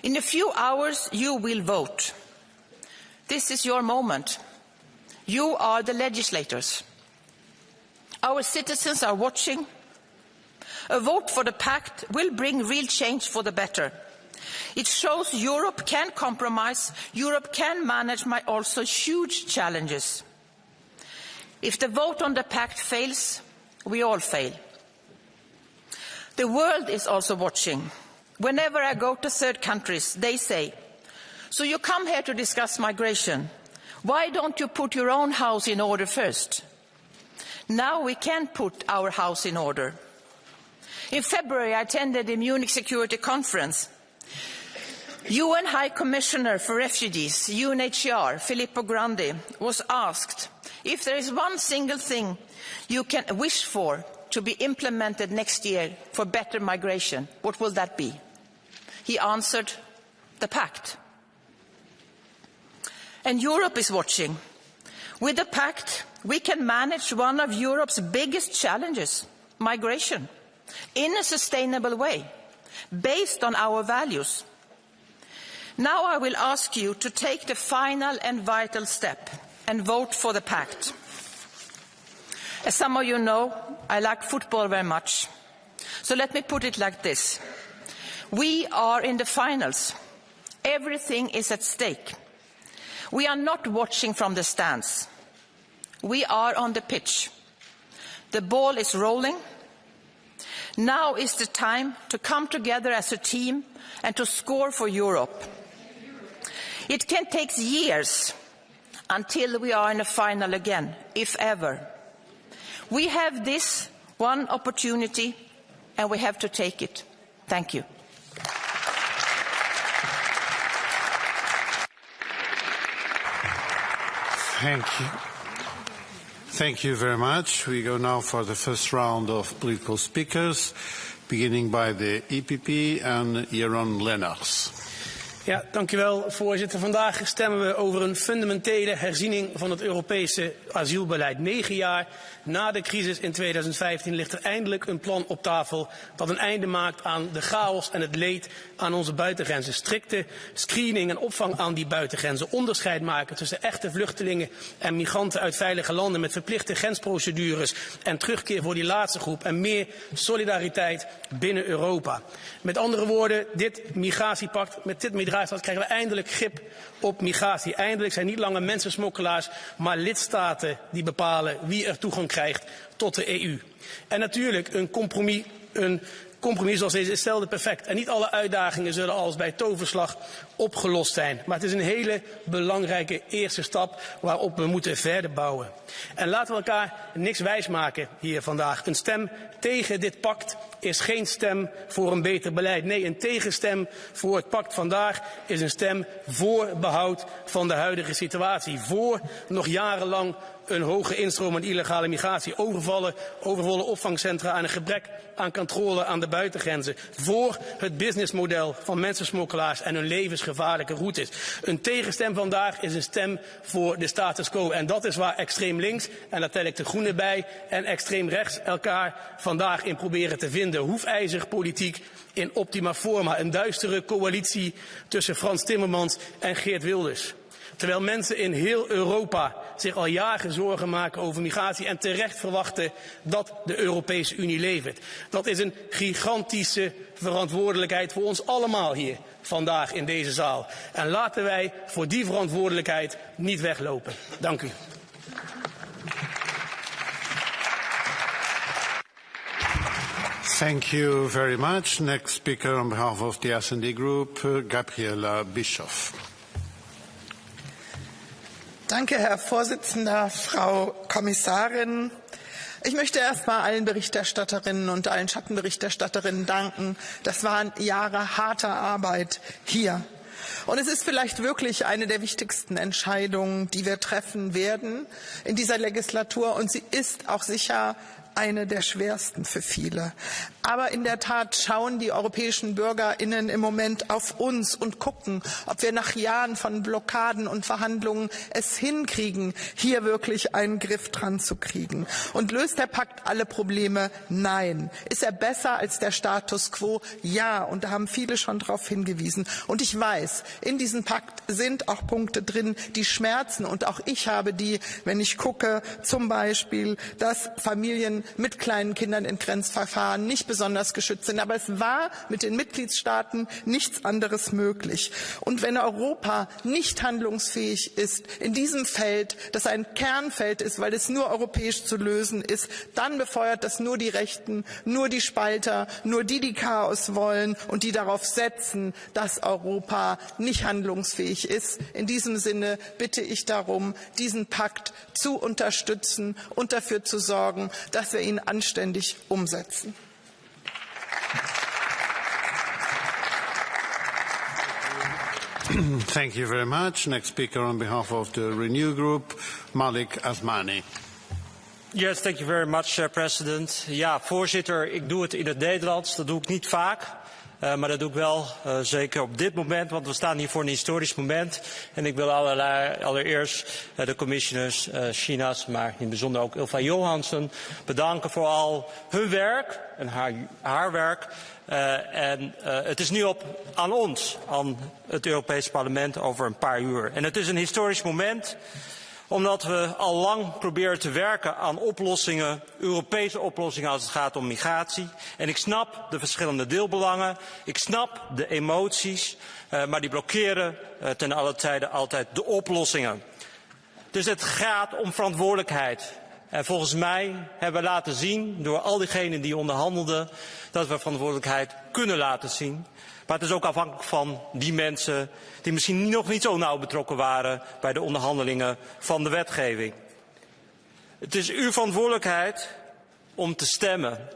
In a few hours, you will vote. This is your moment. You are the legislators. Our citizens are watching. A vote for the Pact will bring real change for the better. It shows Europe can compromise, Europe can manage also huge challenges. If the vote on the Pact fails, we all fail. The world is also watching. Whenever I go to third countries, they say, "So you come here to discuss migration. Why don't you put your own house in order first?" Now we can put our house in order. In February, I attended the Munich Security Conference. UN High Commissioner for Refugees, UNHCR, Filippo Grandi, was asked if there is one single thing you can wish for to be implemented next year for better migration, what will that be? He answered, the Pact. And Europe is watching. With the Pact, we can manage one of Europe's biggest challenges, migration, in a sustainable way, based on our values. Now I will ask you to take the final and vital step and vote for the Pact. As some of you know, I like football very much. So let me put it like this. We are in the finals. Everything is at stake. We are not watching from the stands. We are on the pitch. The ball is rolling. Now is the time to come together as a team and to score for Europe. It can take years until we are in a final again, if ever. We have this one opportunity and we have to take it. Thank you. Thank you. Thank you very much. We go now for the first round of political speakers, beginning by the EPP and Jeroen Lenners. Ja, dank u wel, voorzitter. Vandaag stemmen we over een fundamentele herziening van het Europese asielbeleid. 9 jaar na de crisis in 2015 ligt er eindelijk een plan op tafel dat een einde maakt aan de chaos en het leed aan onze buitengrenzen. Strikte screening en opvang aan die buitengrenzen. Onderscheid maken tussen echte vluchtelingen en migranten uit veilige landen met verplichte grensprocedures en terugkeer voor die laatste groep en meer solidariteit binnen Europa. Met andere woorden, dit migratiepact, met dit migratie krijgen we eindelijk grip op migratie. Eindelijk zijn niet langer mensensmokkelaars, maar lidstaten die bepalen wie er toegang krijgt tot de EU. En natuurlijk, een compromis zoals deze is zelden perfect. En niet alle uitdagingen zullen als bij toverslag opgelost zijn. Maar het is een hele belangrijke eerste stap waarop we moeten verder bouwen. En laten we elkaar niks wijsmaken hier vandaag. Een stem tegen dit pact is geen stem voor een beter beleid. Nee, een tegenstem voor het pact vandaag is een stem voor behoud van de huidige situatie. Voor nog jarenlang een hoge instroom aan illegale migratie, overvolle opvangcentra en een gebrek aan controle aan de buitengrenzen. Voor het businessmodel van mensensmokkelaars en hun levensgevaarlijke routes. Een tegenstem vandaag is een stem voor de status quo. En dat is waar extreem links, en daar tel ik de Groenen bij, en extreem rechts elkaar vandaag in proberen te vinden. Hoefijzer politiek in optima forma. Een duistere coalitie tussen Frans Timmermans en Geert Wilders. Terwijl mensen in heel Europa zich al jaren zorgen maken over migratie en terecht verwachten dat de Europese Unie levert. Dat is een gigantische verantwoordelijkheid voor ons allemaal hier vandaag in deze zaal. En laten wij voor die verantwoordelijkheid niet weglopen. Dank u. Thank you very much. Next speaker on behalf of the S&D Group, Gabriela Bischoff. Danke, Herr Vorsitzender, Frau Kommissarin. Ich möchte erst mal allen Berichterstatterinnen und allen Schattenberichterstatterinnen danken. Das waren Jahre harter Arbeit hier. Und es ist vielleicht wirklich eine der wichtigsten Entscheidungen, die wir treffen werden in dieser Legislatur. Und sie ist auch sicher eine der schwersten für viele. Aber in der Tat schauen die europäischen BürgerInnen im Moment auf uns und gucken, ob wir nach Jahren von Blockaden und Verhandlungen es hinkriegen, hier wirklich einen Griff dran zu kriegen. Und löst der Pakt alle Probleme? Nein. Ist er besser als der Status quo? Ja. Und da haben viele schon darauf hingewiesen. Und ich weiß, in diesem Pakt sind auch Punkte drin, die schmerzen. Und auch ich habe die, wenn ich gucke, zum Beispiel, dass Familien mit kleinen Kindern in Grenzverfahren nicht besonders geschützt sind. Aber es war mit den Mitgliedstaaten nichts anderes möglich. Und wenn Europa nicht handlungsfähig ist in diesem Feld, das ein Kernfeld ist, weil es nur europäisch zu lösen ist, dann befeuert das nur die Rechten, nur die Spalter, nur die Chaos wollen und die darauf setzen, dass Europa nicht handlungsfähig ist. In diesem Sinne bitte ich darum, diesen Pakt zu unterstützen und dafür zu sorgen, dass wir ihn anständig umsetzen. Thank you very much. Next speaker on behalf of the Renew Group, Malik Asmani. Yes, thank you very much, President. Ja, voorzitter, ik doe het in het Nederlands. Dat doe ik niet vaak. Maar dat doe ik wel, zeker op dit moment, want we staan hier voor een historisch moment. En ik wil allereerst de commissioners China's, maar in het bijzonder ook Ylva Johansson, bedanken voor al hun werk en haar werk. Het is nu aan ons, aan het Europees Parlement, over een paar uur. En het is een historisch moment, omdat we al lang proberen te werken aan oplossingen, Europese oplossingen als het gaat om migratie. En ik snap de verschillende deelbelangen, ik snap de emoties, maar die blokkeren ten alle tijde altijd de oplossingen. Dus het gaat om verantwoordelijkheid. En volgens mij hebben we laten zien, door al diegenen die onderhandelden, dat we verantwoordelijkheid kunnen laten zien. Maar het is ook afhankelijk van die mensen die misschien nog niet zo nauw betrokken waren bij de onderhandelingen van de wetgeving. Het is uw verantwoordelijkheid om te stemmen.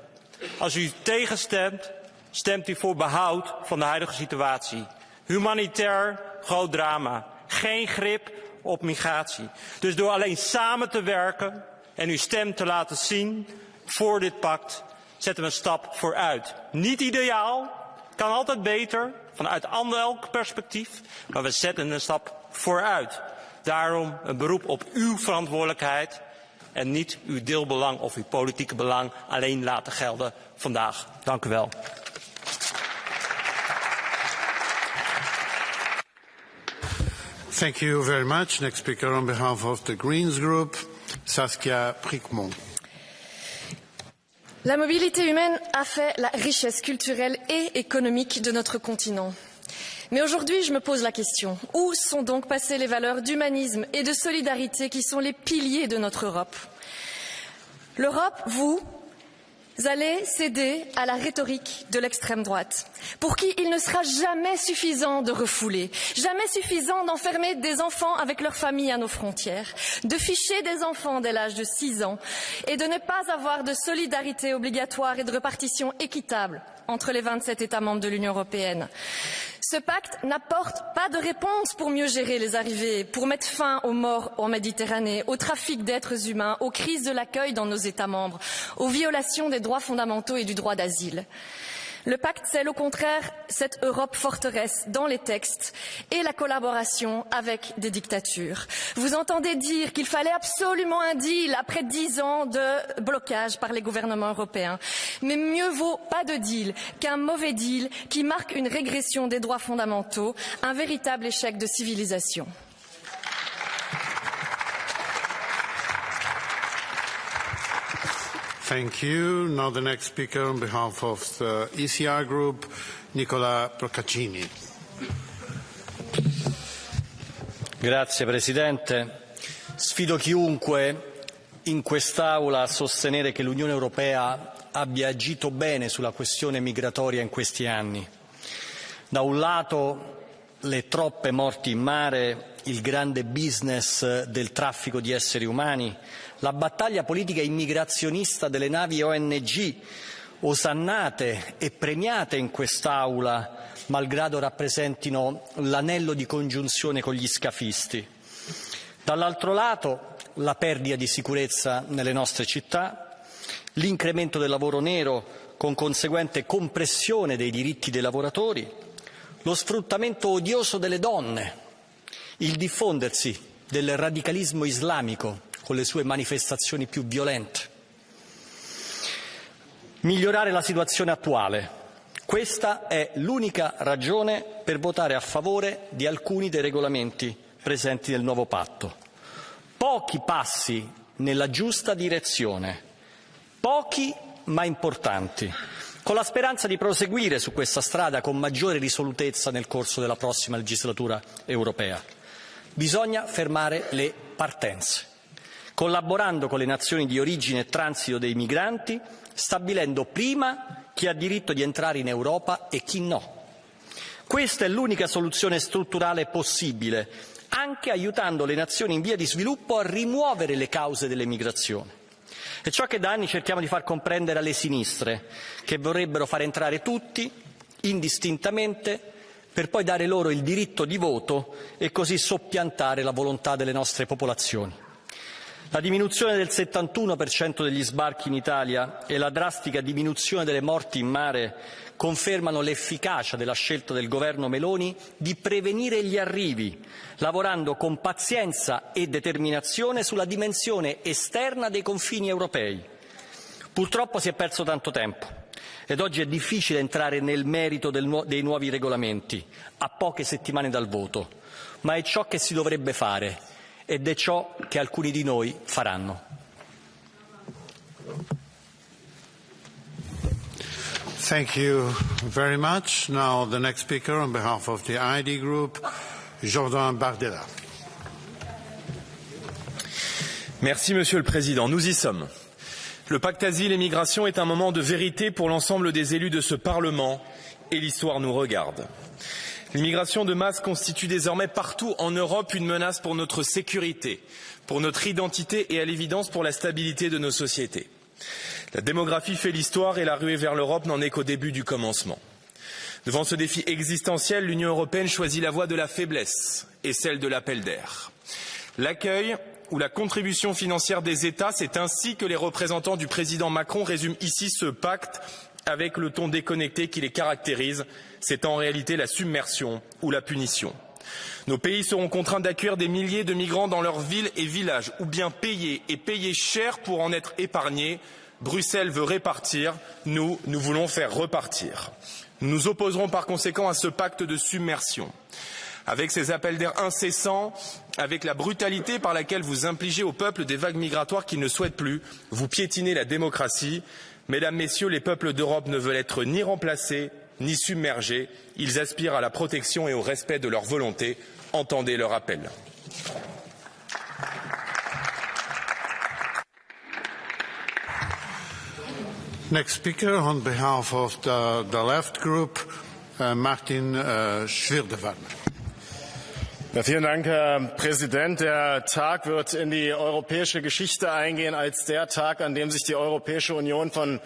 Als u tegenstemt, stemt u voor behoud van de huidige situatie. Humanitair groot drama. Geen grip op migratie. Dus door alleen samen te werken en uw stem te laten zien voor dit pact, zetten we een stap vooruit. Niet ideaal. Kan altijd beter, vanuit elk perspectief, maar we zetten een stap vooruit. Daarom een beroep op uw verantwoordelijkheid en niet uw deelbelang of uw politieke belang alleen laten gelden vandaag. Dank u wel. Thank you very much. Next speaker on behalf of the Greens Group, Saskia Prickmont. La mobilité humaine a fait la richesse culturelle et économique de notre continent. Mais aujourd'hui, je me pose la question, où sont donc passées les valeurs d'humanisme et de solidarité qui sont les piliers de notre Europe? L'Europe, vous allez céder à la rhétorique de l'extrême droite, pour qui il ne sera jamais suffisant de refouler, jamais suffisant d'enfermer des enfants avec leurs familles à nos frontières, de ficher des enfants dès l'âge de 6 ans et de ne pas avoir de solidarité obligatoire et de répartition équitable entre les 27 États membres de l'Union européenne. Ce pacte n'apporte pas de réponse pour mieux gérer les arrivées, pour mettre fin aux morts en Méditerranée, au trafic d'êtres humains, aux crises de l'accueil dans nos États membres, aux violations des droits fondamentaux et du droit d'asile. Le pacte scelle au contraire cette Europe forteresse dans les textes et la collaboration avec des dictatures. Vous entendez dire qu'il fallait absolument un deal après 10 ans de blocage par les gouvernements européens. Mais mieux vaut pas de deal qu'un mauvais deal qui marque une régression des droits fondamentaux, un véritable échec de civilisation. Thank you. Now the next speaker on behalf of the ECR Group, Nicola Procaccini. Grazie Presidente. Sfido chiunque in quest'Aula a sostenere che l'Unione Europea abbia agito bene sulla questione migratoria in questi anni. Da un lato le troppe morti in mare, il grande business del traffico di esseri umani, la battaglia politica immigrazionista delle navi ONG, osannate e premiate in quest'Aula, malgrado rappresentino l'anello di congiunzione con gli scafisti. Dall'altro lato la perdita di sicurezza nelle nostre città, l'incremento del lavoro nero con conseguente compressione dei diritti dei lavoratori, lo sfruttamento odioso delle donne, il diffondersi del radicalismo islamico con le sue manifestazioni più violente. Migliorare la situazione attuale. Questa è l'unica ragione per votare a favore di alcuni dei regolamenti presenti nel nuovo patto. Pochi passi nella giusta direzione, pochi ma importanti, con la speranza di proseguire su questa strada con maggiore risolutezza nel corso della prossima legislatura europea. Bisogna fermare le partenze, collaborando con le nazioni di origine e transito dei migranti, stabilendo prima chi ha diritto di entrare in Europa e chi no. Questa è l'unica soluzione strutturale possibile, anche aiutando le nazioni in via di sviluppo a rimuovere le cause delle migrazioni. È ciò che da anni cerchiamo di far comprendere alle sinistre, che vorrebbero far entrare tutti, indistintamente, per poi dare loro il diritto di voto e così soppiantare la volontà delle nostre popolazioni. La diminuzione del 71% degli sbarchi in Italia e la drastica diminuzione delle morti in mare confermano l'efficacia della scelta del governo Meloni di prevenire gli arrivi, lavorando con pazienza e determinazione sulla dimensione esterna dei confini europei. Purtroppo si è perso tanto tempo ed oggi è difficile entrare nel merito dei nuovi regolamenti, a poche settimane dal voto, ma è ciò che si dovrebbe fare ed è ciò che alcuni di noi faranno. Thank you very much. Now the next speaker on behalf of the ID Group, Jordan Bardella. Merci Monsieur le Président. Nous y sommes. Le pacte asile et migration est un moment de vérité pour l'ensemble des élus de ce Parlement et l'histoire nous regarde. L'immigration de masse constitue désormais partout en Europe une menace pour notre sécurité, pour notre identité et à l'évidence pour la stabilité de nos sociétés. La démographie fait l'histoire et la ruée vers l'Europe n'en est qu'au début du commencement. Devant ce défi existentiel, l'Union européenne choisit la voie de la faiblesse et celle de l'appel d'air. L'accueil ou la contribution financière des États, c'est ainsi que les représentants du président Macron résument ici ce pacte avec le ton déconnecté qui les caractérise. C'est en réalité la submersion ou la punition. Nos pays seront contraints d'accueillir des milliers de migrants dans leurs villes et villages, ou bien payer et payer cher pour en être épargnés. Bruxelles veut répartir, nous voulons faire repartir. Nous nous opposerons par conséquent à ce pacte de submersion. Avec ces appels d'air incessants, avec la brutalité par laquelle vous infligez au peuple des vagues migratoires qu'il ne souhaite plus, vous piétinez la démocratie. Mesdames, Messieurs, les peuples d'Europe ne veulent être ni remplacés, ni submergés. Ils aspirent à la protection et au respect de leur volonté. Entendez leur appel. Next speaker on behalf of the Left Group, Martin Schwirdewan. Ja, vielen Dank, Herr Präsident. Der Tag wird in die europäische Geschichte eingehen als der Tag, an dem sich die Europäische Union von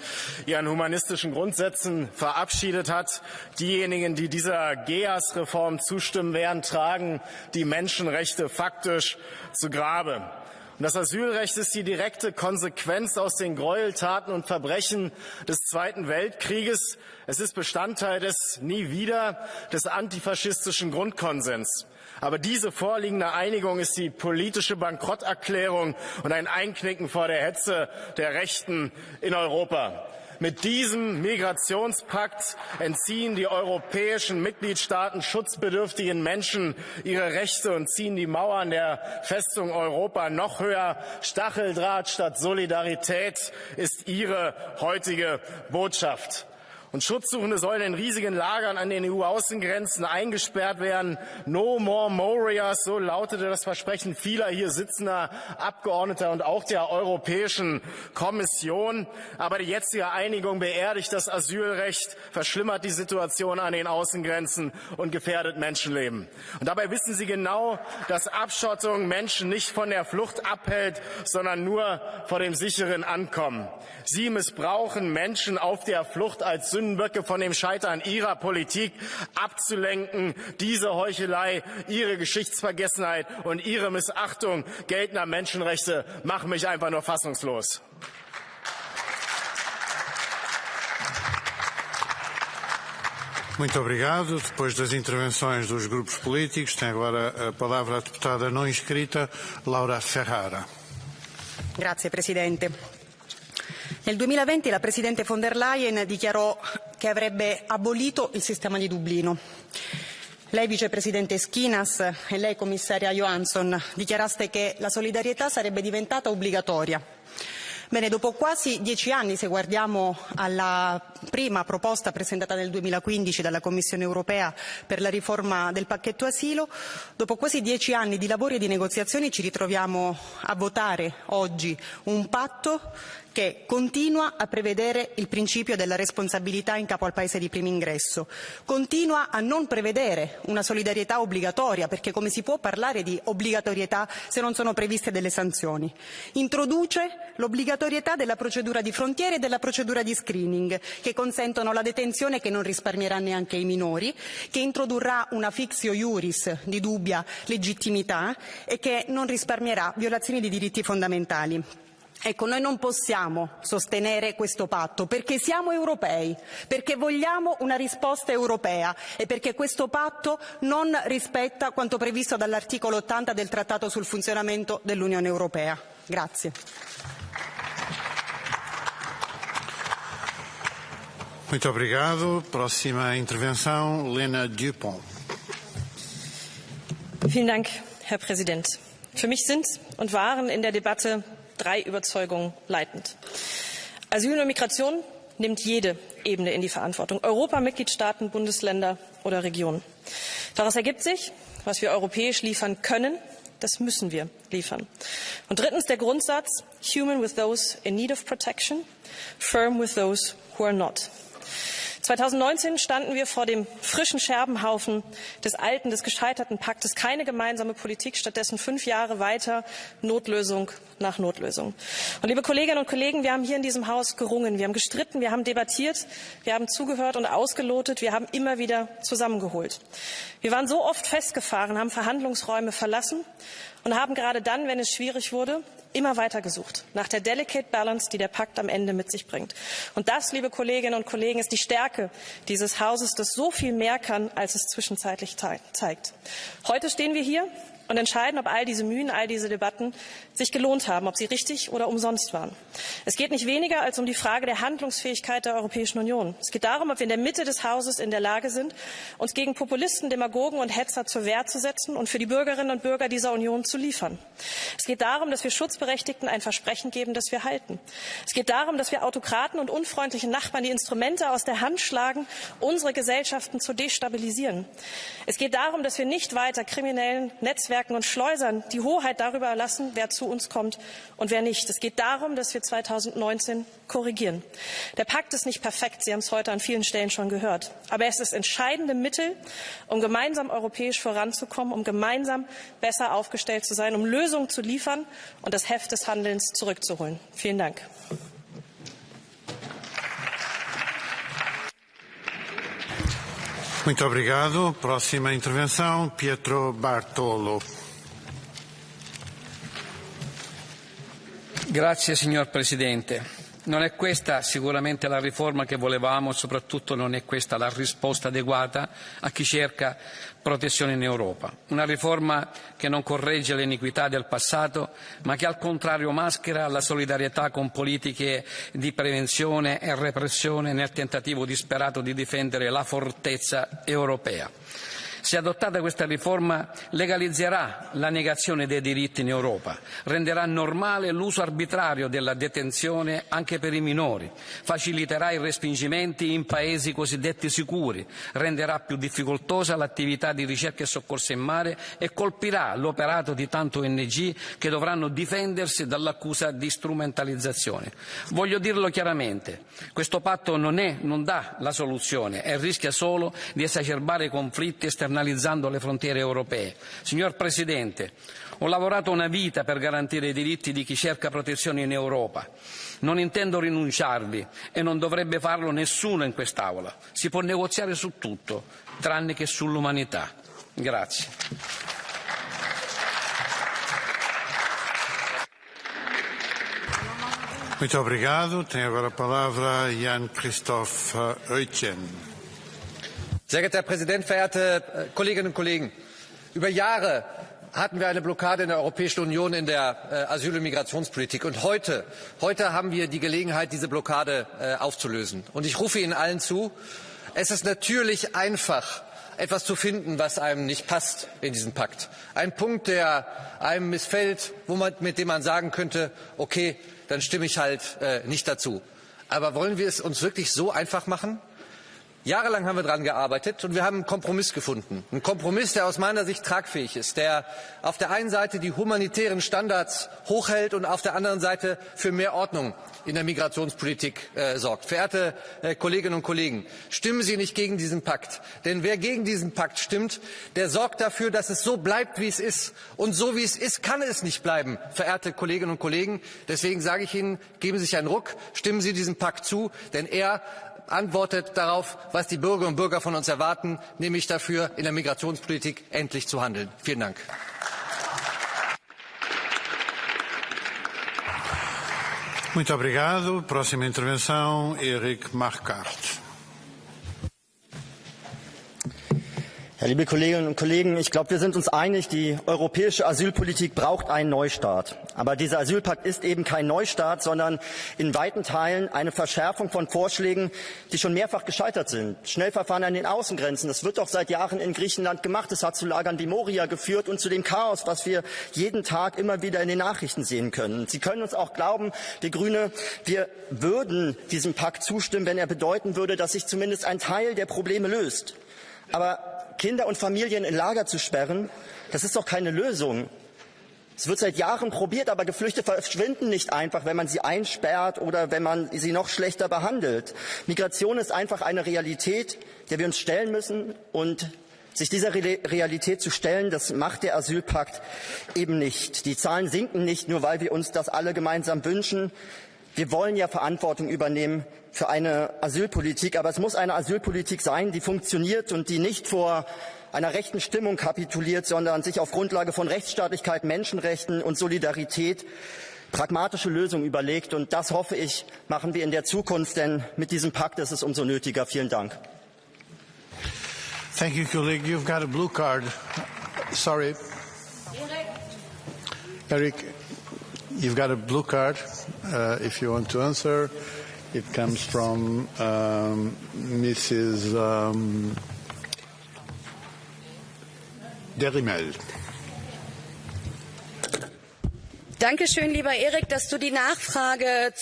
ihren humanistischen Grundsätzen verabschiedet hat. Diejenigen, die dieser GEAS-Reform zustimmen werden, tragen die Menschenrechte faktisch zu Grabe. Und das Asylrecht ist die direkte Konsequenz aus den Gräueltaten und Verbrechen des Zweiten Weltkrieges. Es ist Bestandteil des Nie wieder des antifaschistischen Grundkonsens. Aber diese vorliegende Einigung ist die politische Bankrotterklärung und ein Einknicken vor der Hetze der Rechten in Europa. Mit diesem Migrationspakt entziehen die europäischen Mitgliedstaaten schutzbedürftigen Menschen ihre Rechte und ziehen die Mauern der Festung Europa noch höher. Stacheldraht statt Solidarität ist Ihre heutige Botschaft. Und Schutzsuchende sollen in riesigen Lagern an den EU-Außengrenzen eingesperrt werden. No more Morias, so lautete das Versprechen vieler hier sitzender Abgeordneter und auch der Europäischen Kommission. Aber die jetzige Einigung beerdigt das Asylrecht, verschlimmert die Situation an den Außengrenzen und gefährdet Menschenleben. Und dabei wissen Sie genau, dass Abschottung Menschen nicht von der Flucht abhält, sondern nur vor dem sicheren Ankommen. Sie missbrauchen Menschen auf der Flucht als Sündenböcke von dem Scheitern Ihrer Politik abzulenken. Diese Heuchelei, Ihre Geschichtsvergessenheit und Ihre Missachtung geltender Menschenrechte machen mich einfach nur fassungslos. Muito obrigado. Depois das intervenções dos grupos políticos, tem agora a palavra a deputada não inscrita, Laura Ferrara. Grazie Presidente. Nel 2020 la Presidente von der Leyen dichiarò che avrebbe abolito il sistema di Dublino. Lei, Vicepresidente Schinas, e lei, Commissaria Johansson, dichiaraste che la solidarietà sarebbe diventata obbligatoria. Bene, dopo quasi 10 anni, se guardiamo alla prima proposta presentata nel 2015 dalla Commissione europea per la riforma del pacchetto asilo, dopo quasi 10 anni di lavori e di negoziazioni ci ritroviamo a votare oggi un patto che continua a prevedere il principio della responsabilità in capo al Paese di primo ingresso, continua a non prevedere una solidarietà obbligatoria, perché come si può parlare di obbligatorietà se non sono previste delle sanzioni, introduce l'obbligatorietà della procedura di frontiera e della procedura di screening, che consentono la detenzione che non risparmierà neanche i minori, che introdurrà una fictio iuris di dubbia legittimità e che non risparmierà violazioni di diritti fondamentali. Ecco, noi non possiamo sostenere questo patto perché siamo europei, perché vogliamo una risposta europea e perché questo patto non rispetta quanto previsto dall'articolo 80 del Trattato sul funzionamento dell'Unione Europea. Grazie. Muito obrigado. Próxima intervenção, Lena Dupont. Vielen Dank, Herr Präsident. Für mich sind und waren in der Debatte 3 Überzeugungen leitend. Asyl und Migration nimmt jede Ebene in die Verantwortung. Europa, Mitgliedstaaten, Bundesländer oder Regionen. Daraus ergibt sich, was wir europäisch liefern können, das müssen wir liefern. Und drittens der Grundsatz, human with those in need of protection, firm with those who are not. 2019 standen wir vor dem frischen Scherbenhaufen des alten, des gescheiterten Paktes. Keine gemeinsame Politik, stattdessen 5 Jahre weiter Notlösung nach Notlösung. Und liebe Kolleginnen und Kollegen, wir haben hier in diesem Haus gerungen, wir haben gestritten, wir haben debattiert, wir haben zugehört und ausgelotet, wir haben immer wieder zusammengeholt. Wir waren so oft festgefahren, haben Verhandlungsräume verlassen und haben gerade dann, wenn es schwierig wurde, immer weiter gesucht nach der delicate balance, die der Pakt am Ende mit sich bringt. Und das, liebe Kolleginnen und Kollegen, ist die Stärke dieses Hauses, das so viel mehr kann, als es zwischenzeitlich zeigt. Heute stehen wir hier und entscheiden, ob all diese Mühen, all diese Debatten sich gelohnt haben, ob sie richtig oder umsonst waren. Es geht nicht weniger als um die Frage der Handlungsfähigkeit der Europäischen Union. Es geht darum, ob wir in der Mitte des Hauses in der Lage sind, uns gegen Populisten, Demagogen und Hetzer zur Wehr zu setzen und für die Bürgerinnen und Bürger dieser Union zu liefern. Es geht darum, dass wir Schutzberechtigten ein Versprechen geben, das wir halten. Es geht darum, dass wir Autokraten und unfreundlichen Nachbarn die Instrumente aus der Hand schlagen, unsere Gesellschaften zu destabilisieren. Es geht darum, dass wir nicht weiter kriminellen Netzwerken und Schleusern die Hoheit darüber erlassen, wer zu uns kommt und wer nicht. Es geht darum, dass wir 2019 korrigieren. Der Pakt ist nicht perfekt, Sie haben es heute an vielen Stellen schon gehört. Aber es ist das entscheidende Mittel, um gemeinsam europäisch voranzukommen, um gemeinsam besser aufgestellt zu sein, um Lösungen zu liefern und das Heft des Handelns zurückzuholen. Vielen Dank. Muito obrigado. Próxima intervenção, Pietro Bartolo. Grazie signor Presidente. Non è questa sicuramente la riforma che volevamo, soprattutto non è questa la risposta adeguata a chi cerca protezione in Europa. Una riforma che non corregge le iniquità del passato, ma che al contrario maschera la solidarietà con politiche di prevenzione e repressione nel tentativo disperato di difendere la fortezza europea. Se adottata questa riforma legalizzerà la negazione dei diritti in Europa, renderà normale l'uso arbitrario della detenzione anche per i minori, faciliterà i respingimenti in paesi cosiddetti sicuri, renderà più difficoltosa l'attività di ricerca e soccorso in mare e colpirà l'operato di tante ONG che dovranno difendersi dall'accusa di strumentalizzazione. Voglio dirlo chiaramente, questo patto non dà la soluzione e rischia solo di esacerbare i conflitti esternalizzando le frontiere europee. Signor Presidente, ho lavorato una vita per garantire i diritti di chi cerca protezione in Europa. Non intendo rinunciarvi e non dovrebbe farlo nessuno in quest'Aula. Si può negoziare su tutto, tranne che sull'umanità. Grazie. Muito obrigado. Tem agora a palavra Jan Christoph Oetjen. Sehr geehrter Herr Präsident, verehrte Kolleginnen und Kollegen! Über Jahre hatten wir eine Blockade in der Europäischen Union in der Asyl- und Migrationspolitik. Und heute haben wir die Gelegenheit, diese Blockade aufzulösen. Und ich rufe Ihnen allen zu, es ist natürlich einfach, etwas zu finden, was einem nicht passt in diesem Pakt. Ein Punkt, der einem missfällt, mit dem man sagen könnte, okay, dann stimme ich halt nicht dazu. Aber wollen wir es uns wirklich so einfach machen? Jahrelang haben wir daran gearbeitet und wir haben einen Kompromiss gefunden. Ein Kompromiss, der aus meiner Sicht tragfähig ist, der auf der einen Seite die humanitären Standards hochhält und auf der anderen Seite für mehr Ordnung in der Migrationspolitik sorgt. Verehrte Kolleginnen und Kollegen, stimmen Sie nicht gegen diesen Pakt. Denn wer gegen diesen Pakt stimmt, der sorgt dafür, dass es so bleibt, wie es ist. Und so wie es ist, kann es nicht bleiben, verehrte Kolleginnen und Kollegen. Deswegen sage ich Ihnen, geben Sie sich einen Ruck, stimmen Sie diesem Pakt zu, denn er antwortet darauf, was die Bürgerinnen und Bürger von uns erwarten, nämlich dafür, in der Migrationspolitik endlich zu handeln. Vielen Dank. Muito obrigado. Próxima intervenção, Erik Marquardt. Ja, liebe Kolleginnen und Kollegen, ich glaube, wir sind uns einig, die europäische Asylpolitik braucht einen Neustart. Aber dieser Asylpakt ist eben kein Neustart, sondern in weiten Teilen eine Verschärfung von Vorschlägen, die schon mehrfach gescheitert sind. Schnellverfahren an den Außengrenzen, das wird doch seit Jahren in Griechenland gemacht. Es hat zu Lagern wie Moria geführt und zu dem Chaos, was wir jeden Tag immer wieder in den Nachrichten sehen können. Sie können uns auch glauben, wir Grüne, wir würden diesem Pakt zustimmen, wenn er bedeuten würde, dass sich zumindest ein Teil der Probleme löst. Aber Kinder und Familien in Lager zu sperren, das ist doch keine Lösung. Es wird seit Jahren probiert, aber Geflüchtete verschwinden nicht einfach, wenn man sie einsperrt oder wenn man sie noch schlechter behandelt. Migration ist einfach eine Realität, der wir uns stellen müssen. Und sich dieser Realität zu stellen, das macht der Asylpakt eben nicht. Die Zahlen sinken nicht, nur weil wir uns das alle gemeinsam wünschen. Wir wollen ja Verantwortung übernehmen für eine Asylpolitik, aber es muss eine Asylpolitik sein, die funktioniert und die nicht vor einer rechten Stimmung kapituliert, sondern sich auf Grundlage von Rechtsstaatlichkeit, Menschenrechten und Solidarität pragmatische Lösungen überlegt. Und das, hoffe ich, machen wir in der Zukunft, denn mit diesem Pakt ist es umso nötiger. Vielen Dank. Thank you, colleague. You've got a blue card. Sorry. Eric, you've got a blue card. If you want to answer, it comes from Mrs. Derimel. Dankeschön, lieber Erik, dass du die Nachfrage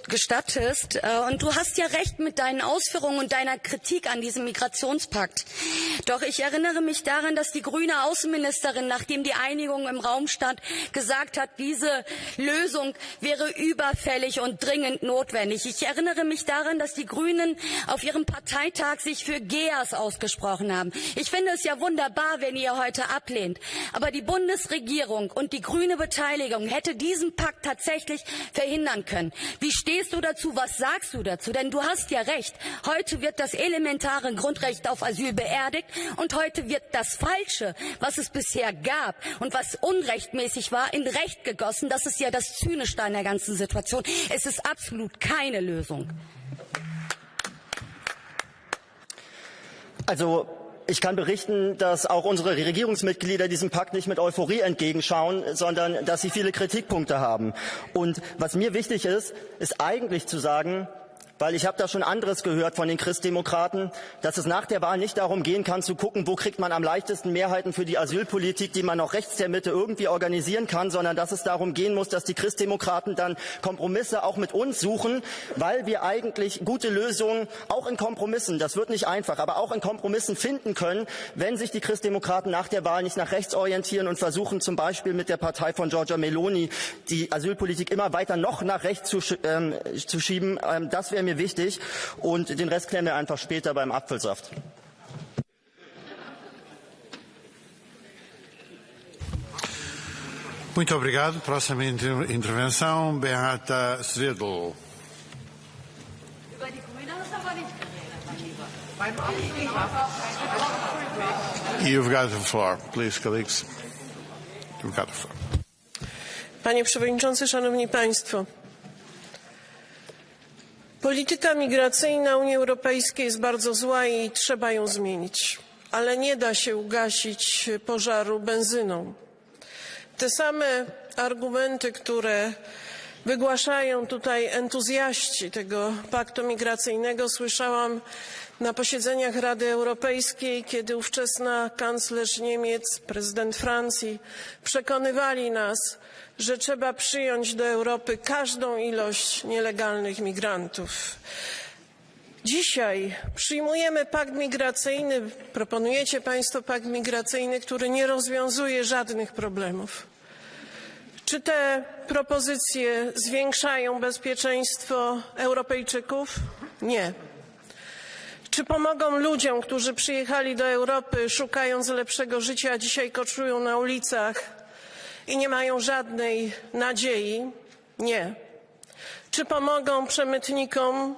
gestattest. Und du hast ja recht mit deinen Ausführungen und deiner Kritik an diesem Migrationspakt. Doch ich erinnere mich daran, dass die grüne Außenministerin, nachdem die Einigung im Raum stand, gesagt hat, diese Lösung wäre überfällig und dringend notwendig. Ich erinnere mich daran, dass die Grünen auf ihrem Parteitag sich für GEAS ausgesprochen haben. Ich finde es ja wunderbar, wenn ihr heute ablehnt. Aber die Bundesregierung und die grüne Beteiligung Regelung hätte diesen Pakt tatsächlich verhindern können. Wie stehst du dazu? Was sagst du dazu? Denn du hast ja recht. Heute wird das elementare Grundrecht auf Asyl beerdigt und heute wird das Falsche, was es bisher gab und was unrechtmäßig war, in Recht gegossen. Das ist ja das Zynische an der ganzen Situation. Es ist absolut keine Lösung. Also ich kann berichten, dass auch unsere Regierungsmitglieder diesem Pakt nicht mit Euphorie entgegenschauen, sondern dass sie viele Kritikpunkte haben. Und was mir wichtig ist, ist eigentlich zu sagen, weil ich habe da schon anderes gehört von den Christdemokraten, dass es nach der Wahl nicht darum gehen kann, zu gucken, wo kriegt man am leichtesten Mehrheiten für die Asylpolitik, die man auch rechts der Mitte irgendwie organisieren kann, sondern dass es darum gehen muss, dass die Christdemokraten dann Kompromisse auch mit uns suchen, weil wir eigentlich gute Lösungen auch in Kompromissen, das wird nicht einfach, aber auch in Kompromissen finden können, wenn sich die Christdemokraten nach der Wahl nicht nach rechts orientieren und versuchen, zum Beispiel mit der Partei von Giorgia Meloni die Asylpolitik immer weiter noch nach rechts zu schieben. Das wäre mir wichtig und den Rest klären wir einfach später beim Apfelsaft. Muito obrigado. Próxima intervenção, Beata Svedl. You've got the floor, please, colleagues. You've got the floor. Panie Przewodniczący, Szanowni Państwo. Polityka migracyjna Unii Europejskiej jest bardzo zła i trzeba ją zmienić, ale nie da się ugasić pożaru benzyną. Te same argumenty, które wygłaszają tutaj entuzjaści tego paktu migracyjnego, słyszałam na posiedzeniach Rady Europejskiej, kiedy ówczesna kanclerz Niemiec, prezydent Francji przekonywali nas, że trzeba przyjąć do Europy każdą ilość nielegalnych migrantów. Dzisiaj przyjmujemy pakt migracyjny, proponujecie Państwo pakt migracyjny, który nie rozwiązuje żadnych problemów. Czy te propozycje zwiększają bezpieczeństwo Europejczyków? Nie. Czy pomogą ludziom, którzy przyjechali do Europy szukając lepszego życia, a dzisiaj koczują na ulicach i nie mają żadnej nadziei? Nie. Czy pomogą przemytnikom?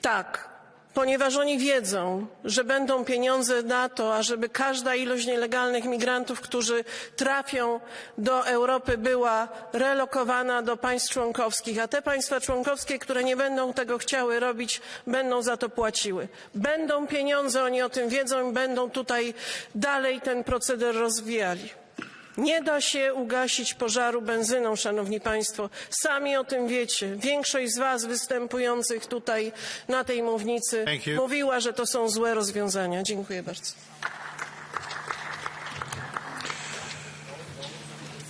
Tak, ponieważ oni wiedzą, że będą pieniądze na to, ażeby każda ilość nielegalnych migrantów, którzy trafią do Europy, była relokowana do państw członkowskich, a te państwa członkowskie, które nie będą tego chciały robić, będą za to płaciły. Będą pieniądze, oni o tym wiedzą i będą tutaj dalej ten proceder rozwijali. Nie da się ugasić pożaru benzyną, Szanowni Państwo. Sami o tym wiecie. Większość z Was występujących tutaj na tej mównicy mówiła, że to są złe rozwiązania. Dziękuję bardzo.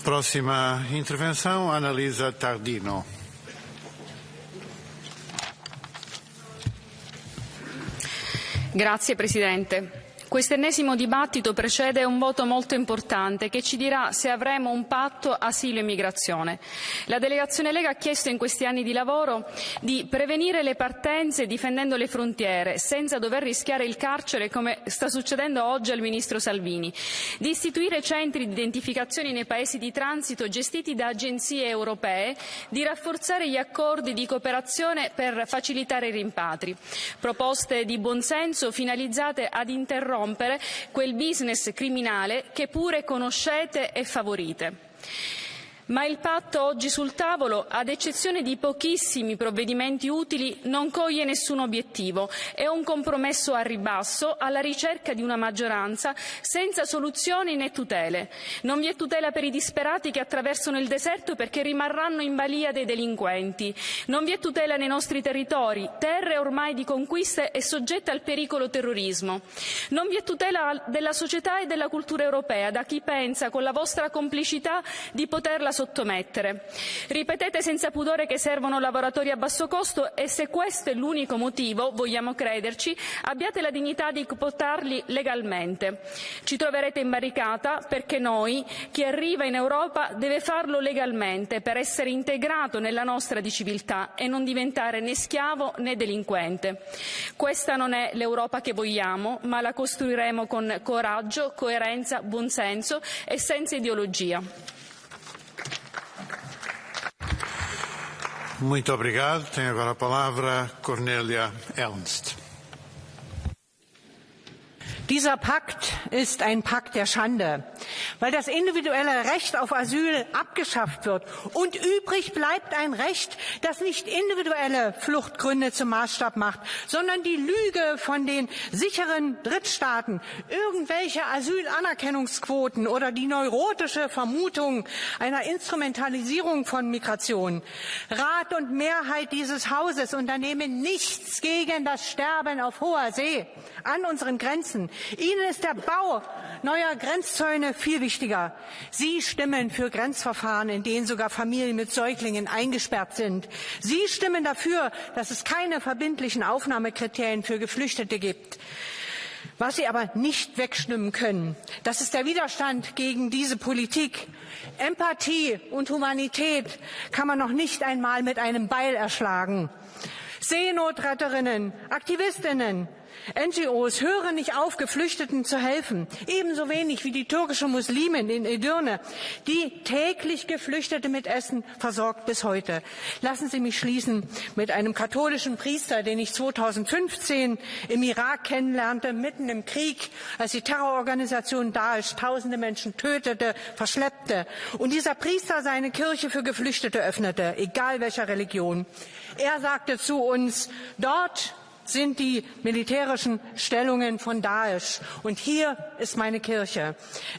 Próxima intervenção, Analisa Tardino. Grazie Presidente. Questo ennesimo dibattito precede un voto molto importante che ci dirà se avremo un patto asilo e migrazione. La delegazione Lega ha chiesto in questi anni di lavoro di prevenire le partenze difendendo le frontiere senza dover rischiare il carcere come sta succedendo oggi al Ministro Salvini, di istituire centri di identificazione nei paesi di transito gestiti da agenzie europee, di rafforzare gli accordi di cooperazione per facilitare i rimpatri. Proposte di buonsenso finalizzate ad interrompere quel business criminale che pure conoscete e favorite. Ma il patto oggi sul tavolo, ad eccezione di pochissimi provvedimenti utili, non coglie nessun obiettivo. È un compromesso a ribasso, alla ricerca di una maggioranza, senza soluzioni né tutele. Non vi è tutela per i disperati che attraversano il deserto perché rimarranno in balia dei delinquenti. Non vi è tutela nei nostri territori, terre ormai di conquiste e soggette al pericolo terrorismo. Non vi è tutela della società e della cultura europea, da chi pensa, con la vostra complicità, di poterla sottomettere. Ripetete senza pudore che servono lavoratori a basso costo e se questo è l'unico motivo, vogliamo crederci, abbiate la dignità di portarli legalmente. Ci troverete in barricata perché noi, chi arriva in Europa, deve farlo legalmente per essere integrato nella nostra di civiltà e non diventare né schiavo né delinquente. Questa non è l'Europa che vogliamo, ma la costruiremo con coraggio, coerenza, buonsenso e senza ideologia. Muito obrigado. Tem agora a palavra Cornelia Ernst. Dieser Pakt ist ein Pakt der Schande, weil das individuelle Recht auf Asyl abgeschafft wird und übrig bleibt ein Recht, das nicht individuelle Fluchtgründe zum Maßstab macht, sondern die Lüge von den sicheren Drittstaaten, irgendwelche Asylanerkennungsquoten oder die neurotische Vermutung einer Instrumentalisierung von Migration. Rat und Mehrheit dieses Hauses unternehmen nichts gegen das Sterben auf hoher See an unseren Grenzen. Ihnen ist der Bau neuer Grenzzäune viel wichtiger. Sie stimmen für Grenzverfahren, in denen sogar Familien mit Säuglingen eingesperrt sind. Sie stimmen dafür, dass es keine verbindlichen Aufnahmekriterien für Geflüchtete gibt. Was Sie aber nicht wegstimmen können, das ist der Widerstand gegen diese Politik. Empathie und Humanität kann man noch nicht einmal mit einem Beil erschlagen. Seenotretterinnen, Aktivistinnen, NGOs hören nicht auf, Geflüchteten zu helfen. Ebenso wenig wie die türkische Muslimin in Edirne, die täglich Geflüchtete mit Essen versorgt bis heute. Lassen Sie mich schließen mit einem katholischen Priester, den ich 2015 im Irak kennenlernte, mitten im Krieg, als die Terrororganisation Daesh tausende Menschen tötete, verschleppte. Und dieser Priester seine Kirche für Geflüchtete öffnete, egal welcher Religion. Er sagte zu uns, dort sind die militärischen Stellungen von Daesh. Und hier ist meine Kirche.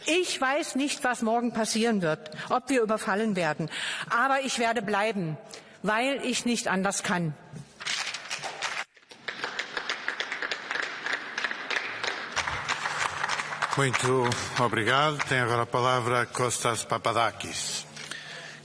Ich weiß nicht, was morgen passieren wird, ob wir überfallen werden. Aber ich werde bleiben, weil ich nicht anders kann. Muito obrigado. Tem agora a palavra Kostas Papadakis.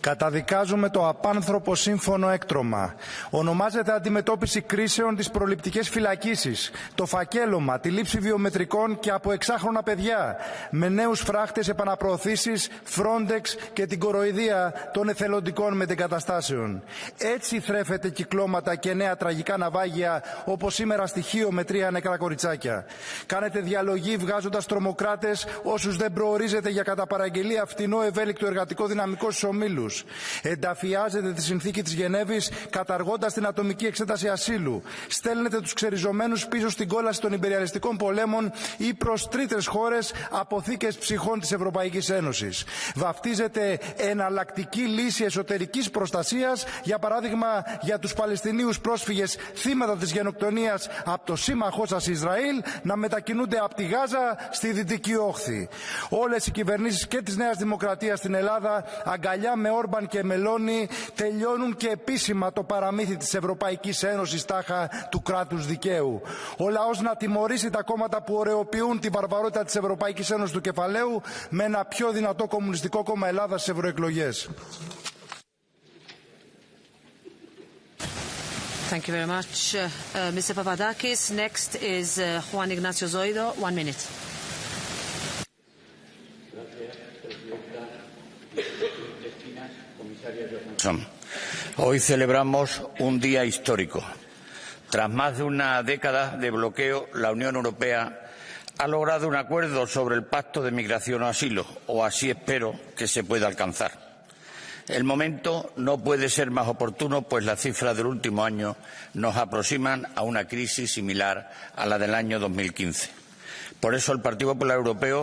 Καταδικάζουμε το απάνθρωπο σύμφωνο έκτρωμα. Ονομάζεται αντιμετώπιση κρίσεων τις προληπτικές φυλακίσεις, το φακέλωμα, τη λήψη βιομετρικών και από εξάχρονα παιδιά, με νέους φράχτες επαναπροωθήσεις, Frontex και την κοροϊδία των εθελοντικών μετεγκαταστάσεων. Έτσι θρέφεται κυκλώματα και νέα τραγικά ναυάγια, όπως σήμερα στοιχείο με 3 νεκρά κοριτσάκια. Κάνετε διαλογή βγάζοντας τρομοκράτες όσους δεν προορίζετε για κατά παραγγελία φτηνό ευέλικτο εργατικό δυναμικό στους ομίλους. Ενταφιάζετε τη συνθήκη της Γενέβης καταργώντας την ατομική εξέταση ασύλου. Στέλνετε τους ξεριζωμένους πίσω στην κόλαση των ιμπεριαλιστικών πολέμων ή προς τρίτες χώρες αποθήκες ψυχών της Ευρωπαϊκής Ένωσης. Βαφτίζετε εναλλακτική λύση εσωτερικής προστασίας, για παράδειγμα για τους Παλαιστινίους πρόσφυγες θύματα της γενοκτονίας από το σύμμαχό σας Ισραήλ να μετακινούνται από τη Γάζα στη Δυτική Όχθη. Όλες οι κυβερνήσεις και της Νέας Δημοκρατίας στην Ελλάδα, αγκαλιά με Όρμπαν και Μελώνη, τελειώνουν και επίσημα το παραμύθι της Ευρωπαϊκής Ένωσης τάχα του κράτους δικαίου. Ο λαός να τιμωρήσει τα κόμματα που ωρεοποιούν την βαρβαρότητα της Ευρωπαϊκής Ένωσης του κεφαλαίου με ένα πιο δυνατό κομμουνιστικό κόμμα Ελλάδας στις ευρωεκλογές. Thank you very much, Mr. Papadakis. Next is Juan Ignacio Zoido. 1 minute. Hoy celebramos un día histórico. Tras más de una década de bloqueo, la Unión Europea ha logrado un acuerdo sobre el Pacto de Migración o Asilo, o así espero que se pueda alcanzar. El momento no puede ser más oportuno, pues las cifras del último año nos aproximan a una crisis similar a la del año 2015. Por eso el Partido Popular Europeo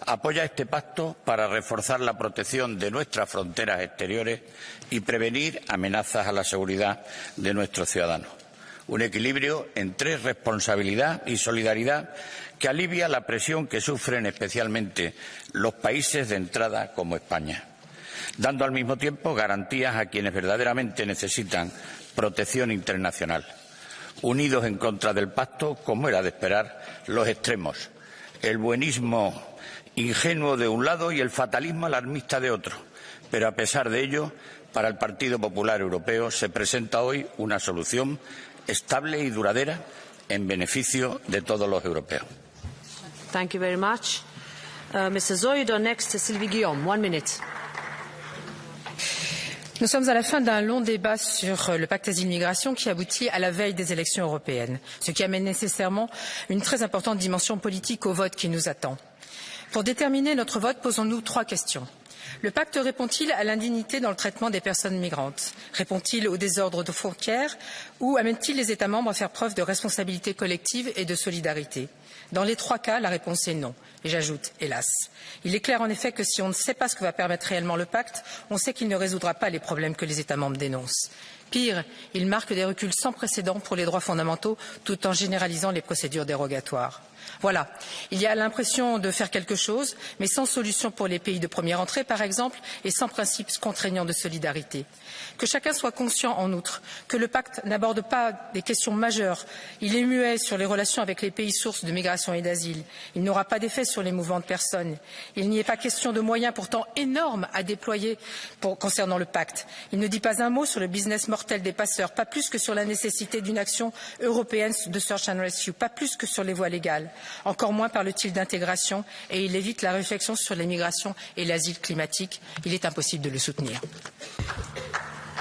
apoya este pacto para reforzar la protección de nuestras fronteras exteriores y prevenir amenazas a la seguridad de nuestros ciudadanos. Un equilibrio entre responsabilidad y solidaridad que alivia la presión que sufren especialmente los países de entrada como España, dando al mismo tiempo garantías a quienes verdaderamente necesitan protección internacional, unidos en contra del pacto, como era de esperar, los extremos, el buenismo ingenuo de un lado y el fatalismo alarmista de otro. Pero a pesar de ello, para el Partido Popular Europeo se presenta hoy una solución estable y duradera en beneficio de todos los europeos. Thank you very much. Mr. Zoido, next is Sylvie Guillaume. 1 minute. Nous sommes à la fin d'un long débat sur le pacte asile-migration qui aboutit à la veille des élections européennes, ce qui amène nécessairement une très importante dimension politique au vote qui nous attend. Pour déterminer notre vote, posons-nous 3 questions. Le pacte répond-il à l'indignité dans le traitement des personnes migrantes? Répond-il au désordre de frontières ou amène-t-il les États membres à faire preuve de responsabilité collective et de solidarité? Dans les trois cas, la réponse est non. Et j'ajoute, hélas. Il est clair en effet que si on ne sait pas ce que va permettre réellement le pacte, on sait qu'il ne résoudra pas les problèmes que les États membres dénoncent. Pire, il marque des reculs sans précédent pour les droits fondamentaux tout en généralisant les procédures dérogatoires. Voilà, il y a l'impression de faire quelque chose, mais sans solution pour les pays de première entrée, par exemple, et sans principe contraignant de solidarité. Que chacun soit conscient, en outre, que le pacte n'aborde pas des questions majeures. Il est muet sur les relations avec les pays sources de migration et d'asile. Il n'aura pas d'effet sur les mouvements de personnes. Il n'y est pas question de moyens pourtant énormes à déployer concernant le pacte. Il ne dit pas un mot sur le business mortel des passeurs, pas plus que sur la nécessité d'une action européenne de search and rescue, pas plus que sur les voies légales. Encore moins parle-t-il d'intégration et il évite la réflexion sur l'immigration et l'asile climatique. Il est impossible de le soutenir.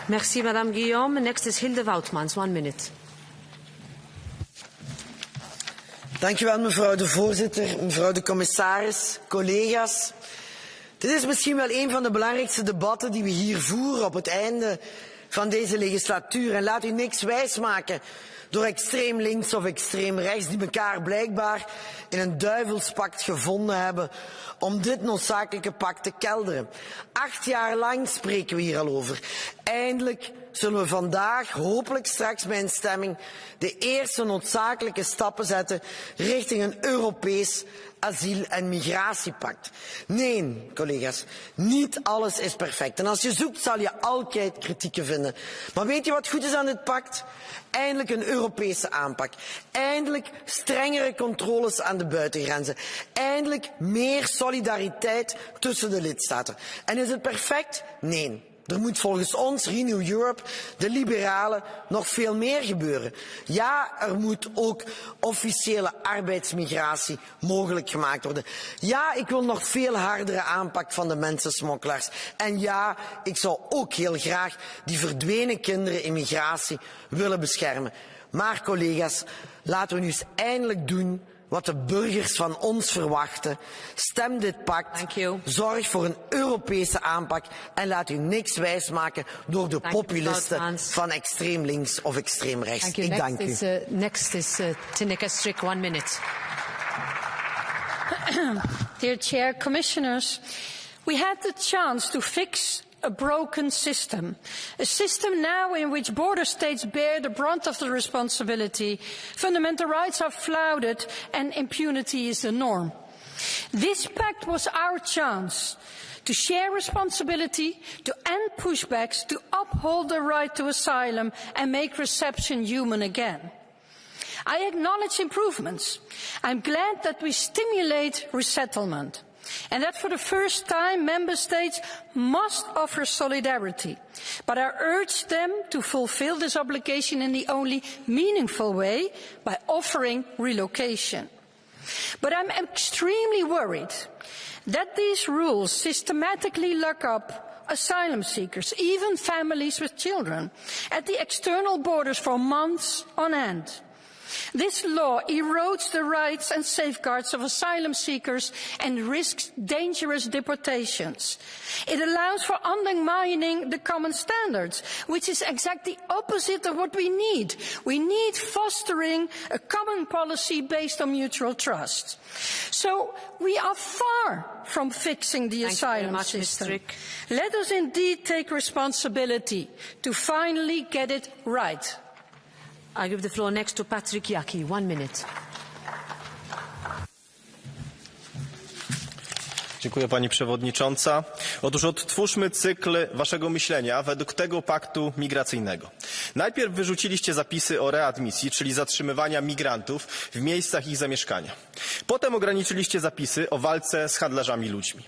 Merci, Madame Guillaume. Next is Hilde Woutmans. 1 minute. Dank u wel, mevrouw de voorzitter, mevrouw de commissaris, collega's. Dit is misschien wel een van de belangrijkste debatten die we hier voeren op het einde van deze legislatuur. En laat u niks wijsmaken door extreem links of extreem rechts, die elkaar blijkbaar in een duivelspact gevonden hebben om dit noodzakelijke pact te kelderen. 8 jaar lang spreken we hier al over. Eindelijk zullen we vandaag, hopelijk straks bij een stemming, de eerste noodzakelijke stappen zetten richting een Europees asiel- en migratiepact. Nee, collega's, niet alles is perfect. En als je zoekt, zal je altijd kritieken vinden. Maar weet je wat goed is aan dit pact? Eindelijk een Europese aanpak. Eindelijk strengere controles aan de buitengrenzen. Eindelijk meer solidariteit tussen de lidstaten. En is het perfect? Nee. Er moet volgens ons, Renew Europe, de liberalen, nog veel meer gebeuren. Ja, er moet ook officiële arbeidsmigratie mogelijk gemaakt worden. Ja, ik wil nog veel hardere aanpak van de mensensmokkelaars. En ja, ik zou ook heel graag die verdwenen kinderen in migratie willen beschermen. Maar collega's, laten we nu eens eindelijk doen wat de burgers van ons verwachten. Stem dit pact. Zorg voor een Europese aanpak en laat u niks wijsmaken door de populisten van extreem links of extreem rechts. Ik dank u. Next is Tineke Strik, 1 minute. Dear Chair, Commissioners, we had the chance to fix a broken system. A system now in which border states bear the brunt of the responsibility. Fundamental rights are flouted and impunity is the norm. This pact was our chance to share responsibility, to end pushbacks, to uphold the right to asylum and make reception human again. I acknowledge improvements. I'm glad that we stimulate resettlement. And that for the first time, member states must offer solidarity. But I urge them to fulfill this obligation in the only meaningful way, by offering relocation. But I'm extremely worried that these rules systematically lock up asylum seekers, even families with children, at the external borders for months on end. This law erodes the rights and safeguards of asylum seekers and risks dangerous deportations. It allows for undermining the common standards, which is exactly the opposite of what we need. We need fostering a common policy based on mutual trust. So we are far from fixing the asylum system. Let us indeed take responsibility to finally get it right. I give the floor next to Patrick Jaki. 1 minute. Dziękuję Pani Przewodnicząca. Otóż odtwórzmy cykl Waszego myślenia według tego paktu migracyjnego. Najpierw wyrzuciliście zapisy o readmisji, czyli zatrzymywania migrantów w miejscach ich zamieszkania. Potem ograniczyliście zapisy o walce z handlarzami ludźmi.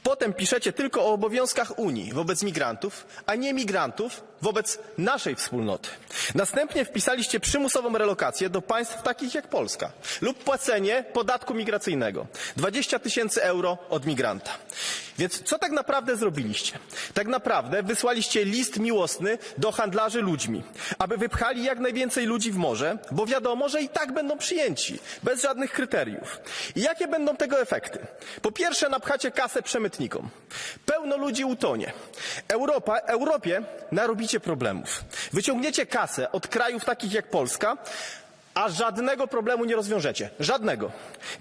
Potem piszecie tylko o obowiązkach Unii wobec migrantów, a nie migrantów wobec naszej wspólnoty. Następnie wpisaliście przymusową relokację do państw takich jak Polska lub płacenie podatku migracyjnego 20 000 euro od migranta. Więc co tak naprawdę zrobiliście? Tak naprawdę wysłaliście list miłosny do handlarzy ludźmi, aby wypchali jak najwięcej ludzi w morze, bo wiadomo, że i tak będą przyjęci, bez żadnych kryteriów. I jakie będą tego efekty? Po pierwsze, napchacie kasę przemytnikom. Pełno ludzi utonie. Europie narobicie problemów. Wyciągniecie kasę od krajów takich jak Polska, a żadnego problemu nie rozwiążecie. Żadnego.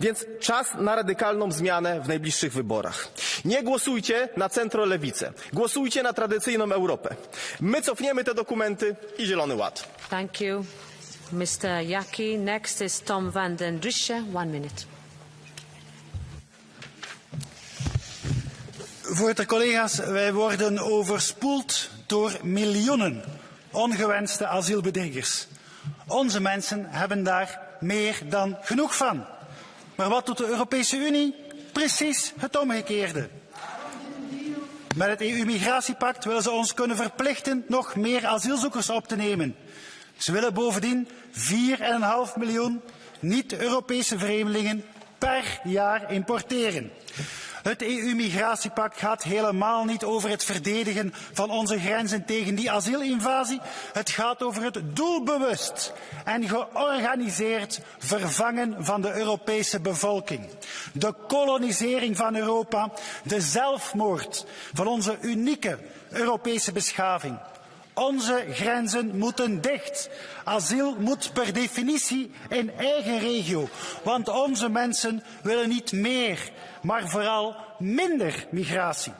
Więc czas na radykalną zmianę w najbliższych wyborach. Nie głosujcie na centrolewicę. Głosujcie na tradycyjną Europę. My cofniemy te dokumenty i Zielony Ład. Thank you, Mr. Jaki. Next is Tom van den Driessen. 1 minute. Voorzitter, collega's, wij worden overspoeld door miljoenen ongewenste asielbedriegers. Onze mensen hebben daar meer dan genoeg van. Maar wat doet de Europese Unie? Precies het omgekeerde. Met het EU-migratiepact willen ze ons kunnen verplichten nog meer asielzoekers op te nemen. Ze willen bovendien 4,5 miljoen niet-Europese vreemdelingen per jaar importeren. Het EU-migratiepact gaat helemaal niet over het verdedigen van onze grenzen tegen die asielinvasie. Het gaat over het doelbewust en georganiseerd vervangen van de Europese bevolking. De kolonisering van Europa, de zelfmoord van onze unieke Europese beschaving. Onze grenzen moeten dicht. Asiel moet per definitie in eigen regio, want onze mensen willen niet meer, maar vooral minder migratie.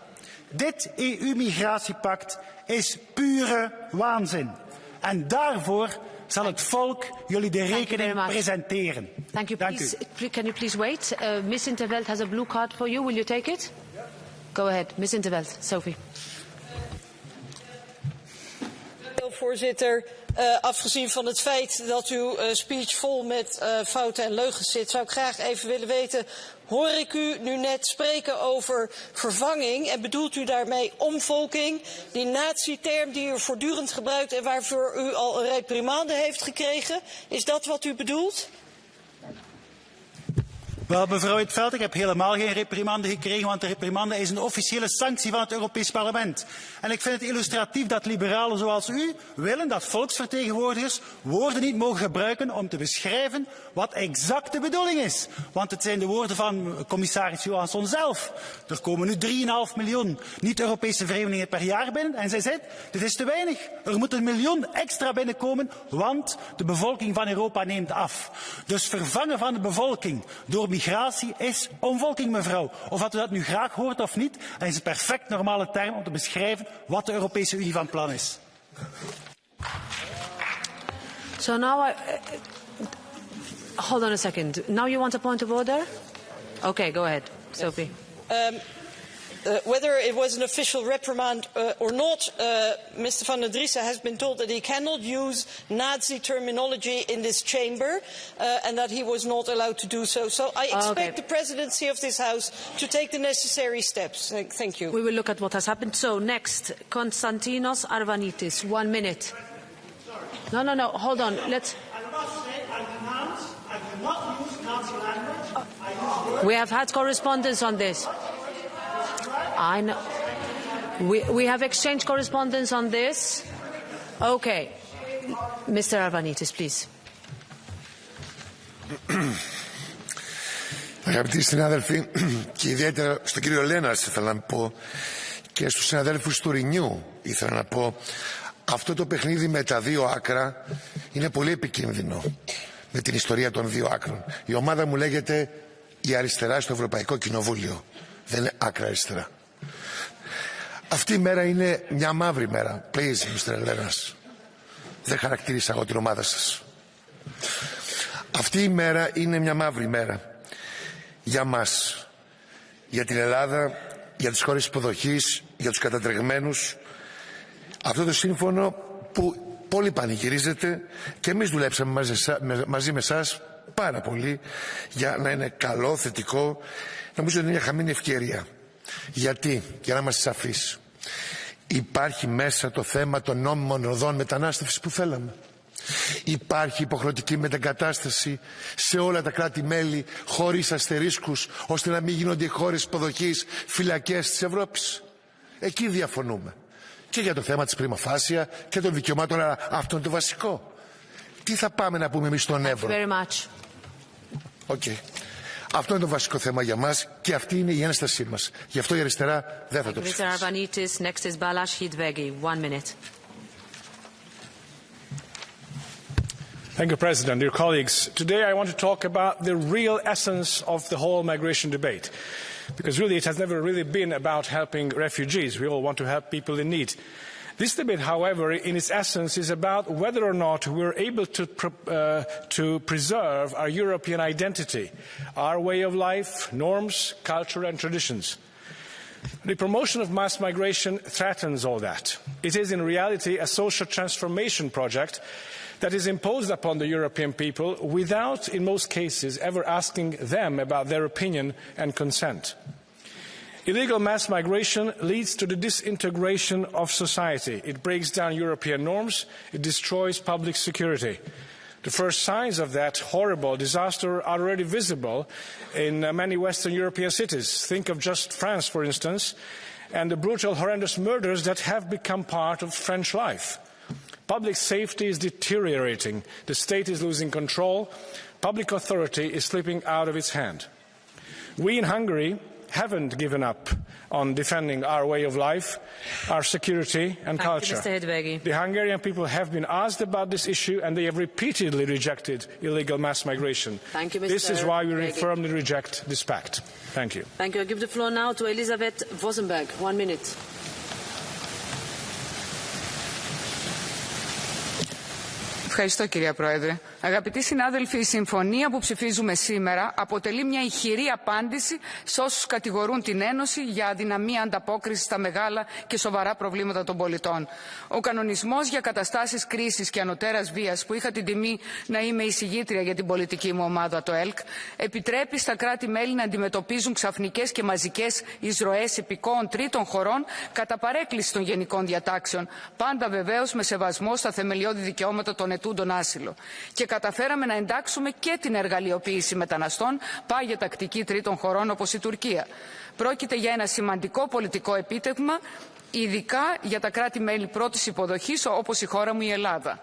Dit EU-migratiepact is pure waanzin. En daarvoor zal het volk jullie de rekening presenteren. Thank you. Can you please wait? Ms. Interveld has a blue card for you. Will you take it? Go ahead. Ms. Interveld. Sophie. Voorzitter, afgezien van het feit dat uw speech vol met fouten en leugens zit, zou ik graag even willen weten, hoor ik u nu net spreken over vervanging en bedoelt u daarmee omvolking, die nazi-term die u voortdurend gebruikt en waarvoor u al een reprimande heeft gekregen? Is dat wat u bedoelt? Wel, mevrouw in 't Veld, ik heb helemaal geen reprimande gekregen, want de reprimande is een officiële sanctie van het Europees Parlement. En ik vind het illustratief dat liberalen zoals u willen dat volksvertegenwoordigers woorden niet mogen gebruiken om te beschrijven wat exact de bedoeling is. Want het zijn de woorden van commissaris Johansson zelf. Er komen nu 3,5 miljoen niet-Europese vreemdelingen per jaar binnen. En zij zegt, dit is te weinig. Er moet 1 miljoen extra binnenkomen, want de bevolking van Europa neemt af. Dus vervangen van de bevolking door migratie is omvolking, mevrouw. Of dat u dat nu graag hoort of niet, dat is een perfect normale term om te beschrijven wat de Europese Unie van plan is. So now hold on a second. Now you want a point of order? Okay, go ahead, Sophie. Whether it was an official reprimand or not, Mr. van der Driessen has been told that he cannot use Nazi terminology in this chamber and that he was not allowed to do so. So I expect the presidency of this House to take the necessary steps. Thank you. We will look at what has happened. So next, Konstantinos Arvanitis, 1 minute. No, hold on. Let's. We have had correspondence on this. I know. We have exchanged correspondence on this. Okay. Mr. Arvanitis, please. Αγαπητοί συνάδελφοι, και ιδιαίτερα στον κύριο Λέναρς ήθελα να πω και στους συναδέλφους του Ρινιού ήθελα να πω, αυτό το παιχνίδι με τα δύο άκρα είναι πολύ επικίνδυνο με την ιστορία των δύο άκρων. Η ομάδα μου λέγεται η αριστερά στο Ευρωπαϊκό Κοινοβούλιο. Δεν είναι άκρα αριστερά. Αυτή η μέρα είναι μια μαύρη μέρα. Please, Mr. Λέναρς. Δεν χαρακτήρισα εγώ την ομάδα σας. Αυτή η μέρα είναι μια μαύρη μέρα για μας, για την Ελλάδα, για τις χώρες υποδοχής, για τους κατατρεγμένους. Αυτό το σύμφωνο που πολύ πανηγυρίζεται και εμείς δουλέψαμε μαζί με εσάς πάρα πολύ για να είναι καλό, θετικό. Νομίζω ότι είναι μια χαμένη ευκαιρία. Γιατί, για να είμαστε σαφείς, υπάρχει μέσα το θέμα των νόμιμων οδών μετανάστευσης που θέλαμε. Υπάρχει υποχρεωτική μετεγκατάσταση σε όλα τα κράτη-μέλη χωρίς αστερίσκους, ώστε να μην γίνονται οι χώρες υποδοχής φυλακές της Ευρώπης. Εκεί διαφωνούμε. Και για το θέμα της πρima facie και των δικαιωμάτων, αλλά αυτό είναι το βασικό. Τι θα πάμε να πούμε εμείς στον Εύρο? Okay. Αυτό είναι το βασικό θέμα για μας και αυτή είναι η ένστασή μας. Γι' αυτό η αριστερά δεν θα το ψηφίσει. Thank you, President. Dear colleagues, today I want to talk about the real essence of the whole migration debate. Because really it has never really been about helping refugees. We all want to help people in need. This debate, however, in its essence is about whether or not we're able to preserve our European identity, our way of life, norms, culture and traditions. The promotion of mass migration threatens all that. It is in reality a social transformation project that is imposed upon the European people without, in most cases, ever asking them about their opinion and consent. Illegal mass migration leads to the disintegration of society. It breaks down European norms. It destroys public security. The first signs of that horrible disaster are already visible in many Western European cities. Think of just France, for instance, and the brutal, horrendous murders that have become part of French life. Public safety is deteriorating. The state is losing control. Public authority is slipping out of its hand. We in Hungary haven't given up on defending our way of life, our security and culture. The Hungarian people have been asked about this issue and they have repeatedly rejected illegal mass migration. This is why we firmly reject this pact. Thank you. Thank you. I give the floor now to Elisabeth Vosenberg. 1 minute. Ευχαριστώ, κυρία Πρόεδρε. Αγαπητοί συνάδελφοι, η συμφωνία που ψηφίζουμε σήμερα αποτελεί μια ηχηρή απάντηση σε όσους κατηγορούν την Ένωση για αδυναμία ανταπόκρισης στα μεγάλα και σοβαρά προβλήματα των πολιτών. Ο κανονισμός για καταστάσεις κρίσης και ανωτέρας βίας, που είχα την τιμή να είμαι εισηγήτρια για την πολιτική μου ομάδα, το ΕΛΚ, επιτρέπει στα κράτη-μέλη να αντιμετωπίζουν ξαφνικές και μαζικές εισρωές υπηκόων τρίτων χωρών κατά παρέκκληση των γενικών διατάξεων, πάντα βεβαίως με σεβασμό στα θεμελιώδη δικαιώματα των ετούντων άσυλο. Και καταφέραμε να εντάξουμε και την εργαλειοποίηση μεταναστών, πάγια τακτική τρίτων χωρών όπως η Τουρκία. Πρόκειται για ένα σημαντικό πολιτικό επίτευγμα, ειδικά για τα κράτη-μέλη πρώτης υποδοχής όπως η χώρα μου η Ελλάδα.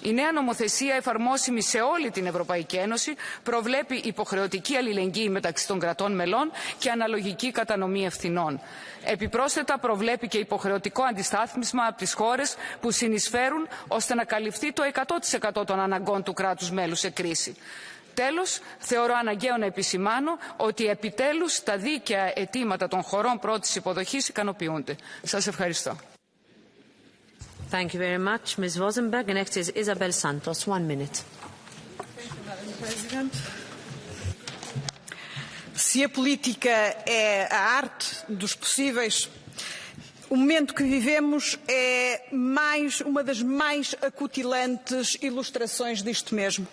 Η νέα νομοθεσία, εφαρμόσιμη σε όλη την Ευρωπαϊκή Ένωση, προβλέπει υποχρεωτική αλληλεγγύη μεταξύ των κρατών μελών και αναλογική κατανομή ευθυνών. Επιπρόσθετα, προβλέπει και υποχρεωτικό αντιστάθμισμα από τις χώρες που συνεισφέρουν ώστε να καλυφθεί το 100% των αναγκών του κράτους μέλους σε κρίση. Τέλος, θεωρώ αναγκαίο να επισημάνω ότι επιτέλους τα δίκαια αιτήματα των χωρών πρώτης υποδοχής ικανοποιούνται. Σας ευχαριστώ. Thank you very much, Ms. Vosenberg. The next is Isabel Santos. 1 minute. Thank you, Madam President. Se a política é a arte dos possíveis, o momento que vivemos é uma das mais acutilantes ilustrações disto mesmo.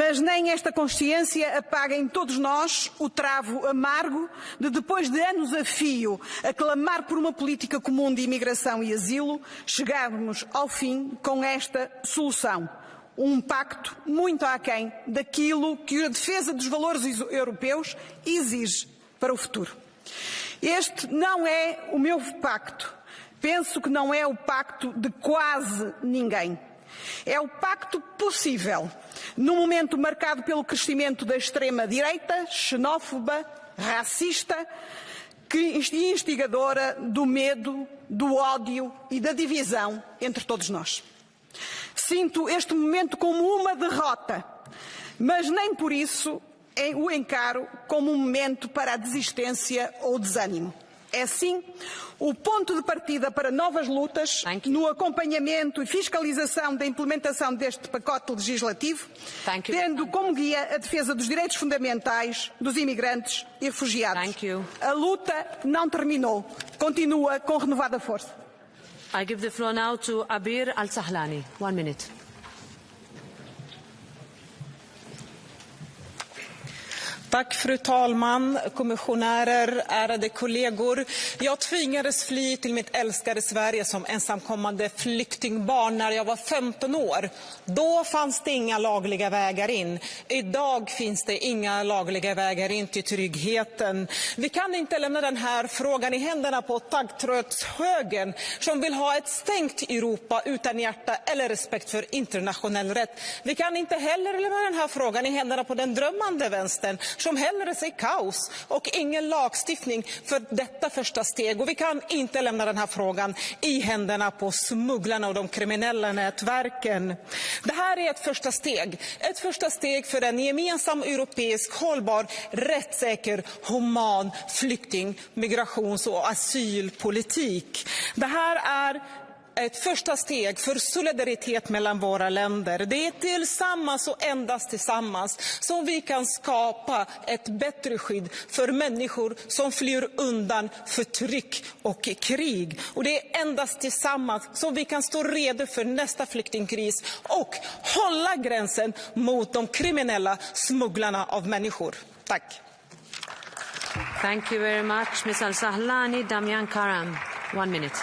Mas nem esta consciência apaga em todos nós o travo amargo de, depois de anos a fio, a clamar por uma política comum de imigração e asilo, chegarmos ao fim com esta solução. Um pacto muito aquém daquilo que a defesa dos valores europeus exige para o futuro. Este não é o meu pacto. Penso que não é o pacto de quase ninguém. É o pacto possível, num momento marcado pelo crescimento da extrema-direita, xenófoba, racista e instigadora do medo, do ódio e da divisão entre todos nós. Sinto este momento como uma derrota, mas nem por isso o encaro como um momento para a desistência ou desânimo. É sim o ponto de partida para novas lutas no acompanhamento e fiscalização da implementação deste pacote legislativo, tendo como guia a defesa dos direitos fundamentais dos imigrantes e refugiados. A luta não terminou, continua com renovada força. I give the floor now to Abir Al-Sahlani. 1 minute. Tack fru talman, kommissionärer, ärade kollegor. Jag tvingades fly till mitt älskade Sverige som ensamkommande flyktingbarn när jag var 15 år. Då fanns det inga lagliga vägar in. Idag finns det inga lagliga vägar in till tryggheten. Vi kan inte lämna den här frågan i händerna på taggtrådshögern som vill ha ett stängt Europa utan hjärta eller respekt för internationell rätt. Vi kan inte heller lämna den här frågan i händerna på den drömmande vänstern som hellre ser kaos och ingen lagstiftning för detta första steg. Och vi kan inte lämna den här frågan i händerna på smugglarna och de kriminella nätverken. Det här är ett första steg för en gemensam europeisk hållbar, rättssäker, human flykting-, migrations- och asylpolitik. Det här är ett första steg för solidaritet mellan våra länder. Det är tillsammans och endast tillsammans som vi kan skapa ett bättre skydd för människor som flyr undan förtryck och krig. Och det är endast tillsammans som vi kan stå redo för nästa flyktingkris och hålla gränsen mot de kriminella smugglarna av människor. Tack. Thank you very much. Ms. Al-Sahlani, Damian Karam. 1 minute.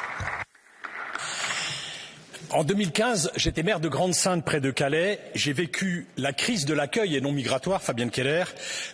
En 2015, j'étais maire de Grande-Sainte près de Calais. J'ai vécu la crise de l'accueil et non migratoire, Fabienne Keller,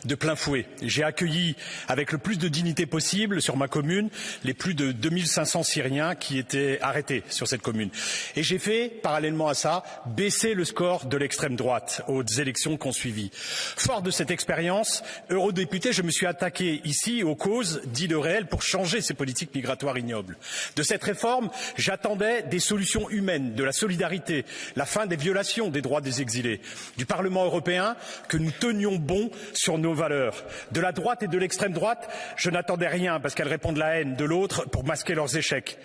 de plein fouet. J'ai accueilli avec le plus de dignité possible sur ma commune les plus de 2500 Syriens qui étaient arrêtés sur cette commune. Et j'ai fait, parallèlement à ça, baisser le score de l'extrême droite aux élections qu'on suivit. Fort de cette expérience, eurodéputé, je me suis attaqué ici aux causes dites le réel pour changer ces politiques migratoires ignobles. De cette réforme, j'attendais des solutions humaines, de la solidarité, la fin des violations des droits des exilés, du Parlement européen que nous tenions bon sur nos valeurs. De la droite et de l'extrême droite, je n'attendais rien parce qu'elles répondent la haine de l'autre pour masquer leurs échecs.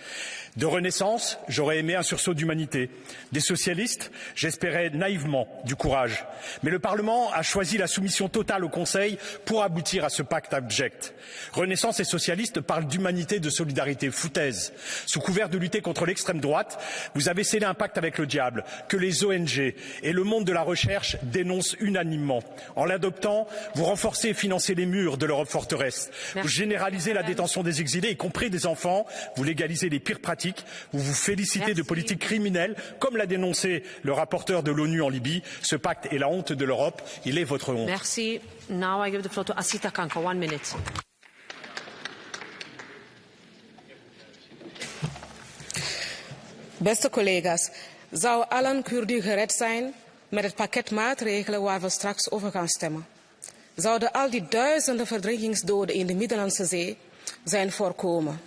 De Renaissance, j'aurais aimé un sursaut d'humanité. Des socialistes, j'espérais naïvement du courage. Mais le Parlement a choisi la soumission totale au Conseil pour aboutir à ce pacte abject. Renaissance et socialistes parlent d'humanité, de solidarité, foutaise. Sous couvert de lutter contre l'extrême droite, vous avez scellé un pacte avec le diable que les ONG et le monde de la recherche dénoncent unanimement. En l'adoptant, vous renforcez et financez les murs de l'Europe forteresse. Vous généralisez la détention des exilés, y compris des enfants. Vous légalisez les pires pratiques. Vous vous félicitez de politiques criminelles, comme l'a dénoncé le rapporteur de l'ONU en Libye. Ce pacte est la honte de l'Europe. Il est votre honte. Merci. Now I give the floor to Asita Kanko. 1 minute. Beste collega's, zou Alan Kurdi gered zijn met het pakket maatregelen waar we straks over gaan stemmen? Zouden al die duizenden verdrinkingsdoden in de Middellandse Zee zijn voorkomen?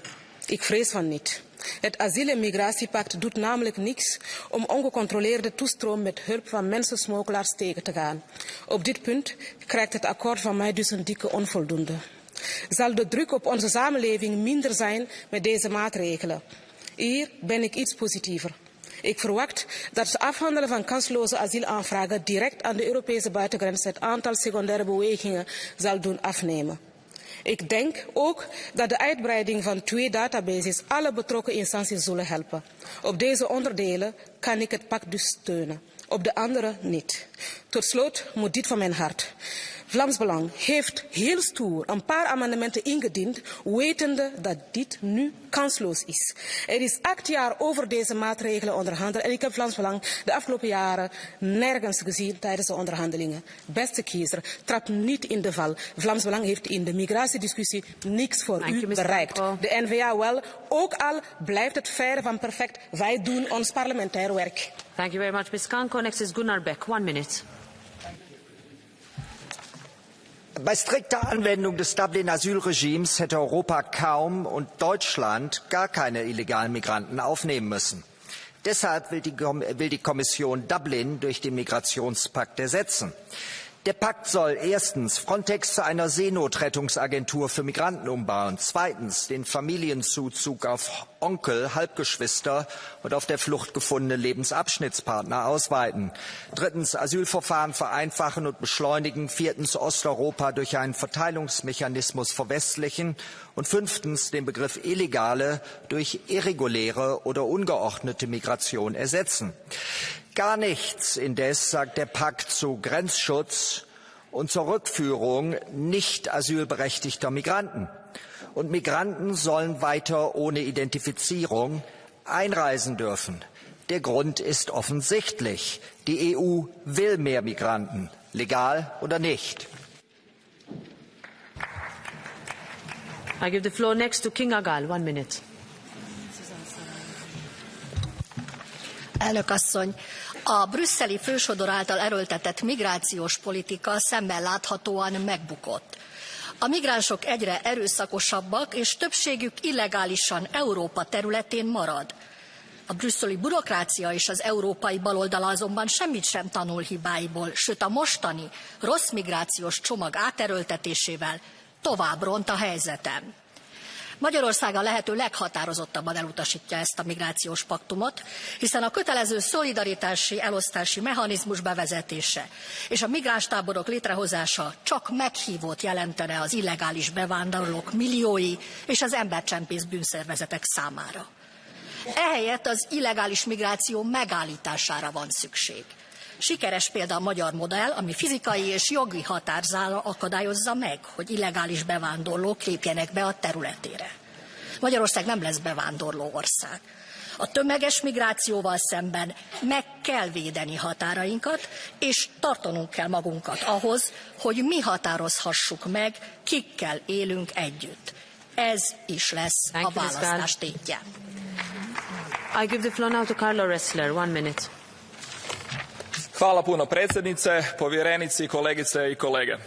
Ik vrees van niet. Het asiel- en migratiepact doet namelijk niks om ongecontroleerde toestroom met hulp van mensensmokkelaars tegen te gaan. Op dit punt krijgt het akkoord van mij dus een dikke onvoldoende. Zal de druk op onze samenleving minder zijn met deze maatregelen? Hier ben ik iets positiever. Ik verwacht dat het afhandelen van kansloze asielaanvragen direct aan de Europese buitengrens het aantal secundaire bewegingen zal doen afnemen. Ik denk ook dat de uitbreiding van 2 databases alle betrokken instanties zullen helpen. Op deze onderdelen kan ik het pact dus steunen, op de andere niet. Tot slot moet dit van mijn hart. Vlaams Belang heeft heel stoer een paar amendementen ingediend, wetende dat dit nu kansloos is. Er is 8 jaar over deze maatregelen onderhandeld en ik heb Vlaams Belang de afgelopen jaren nergens gezien tijdens de onderhandelingen. Beste kiezer, trap niet in de val. Vlaams Belang heeft in de migratiediscussie niks voor u bereikt. De N-VA wel, ook al blijft het verre van perfect. Wij doen ons parlementair werk. Thank you very much, Ms. Kanko. Next is Gunnar Beck. 1 minute. Bei strikter Anwendung des Dublin-Asylregimes hätte Europa kaum und Deutschland gar keine illegalen Migranten aufnehmen müssen. Deshalb will die Kommission Dublin durch den Migrationspakt ersetzen. Der Pakt soll erstens Frontex zu einer Seenotrettungsagentur für Migranten umbauen, zweitens den Familienzuzug auf Onkel, Halbgeschwister und auf der Flucht gefundene Lebensabschnittspartner ausweiten, drittens Asylverfahren vereinfachen und beschleunigen, viertens Osteuropa durch einen Verteilungsmechanismus verwestlichen und fünftens den Begriff illegale durch irreguläre oder ungeordnete Migration ersetzen. Gar nichts indes sagt der Pakt zu Grenzschutz und zur Rückführung nicht asylberechtigter Migranten. Und Migranten sollen weiter ohne Identifizierung einreisen dürfen. Der Grund ist offensichtlich. Die EU will mehr Migranten, legal oder nicht. I give the floor next to Kinga Gál, 1 minute. Elnök asszony, a brüsszeli fősodor által erőltetett migrációs politika szemmel láthatóan megbukott. A migránsok egyre erőszakosabbak, és többségük illegálisan Európa területén marad. A brüsszeli bürokrácia és az európai baloldal azonban semmit sem tanul hibáiból, sőt a mostani rossz migrációs csomag áterőltetésével tovább ront a helyzeten. Magyarország a lehető leghatározottabban elutasítja ezt a migrációs paktumot, hiszen a kötelező szolidaritási elosztási mechanizmus bevezetése és a migránstáborok létrehozása csak meghívót jelentene az illegális bevándorlók milliói és az embercsempész bűnszervezetek számára. Ehelyett az illegális migráció megállítására van szükség. Sikeres példa a magyar modell, ami fizikai és jogi határzála akadályozza meg, hogy illegális bevándorlók lépjenek be a területére. Magyarország nem lesz bevándorló ország. A tömeges migrációval szemben meg kell védeni határainkat, és tartanunk kell magunkat ahhoz, hogy mi határozhassuk meg, kikkel élünk együtt. Ez is lesz a választás tétje. I give the floor now to Carlo Ressler, 1 minute. Hvala puno predsjednice, povjerenici, kolegice i kolege.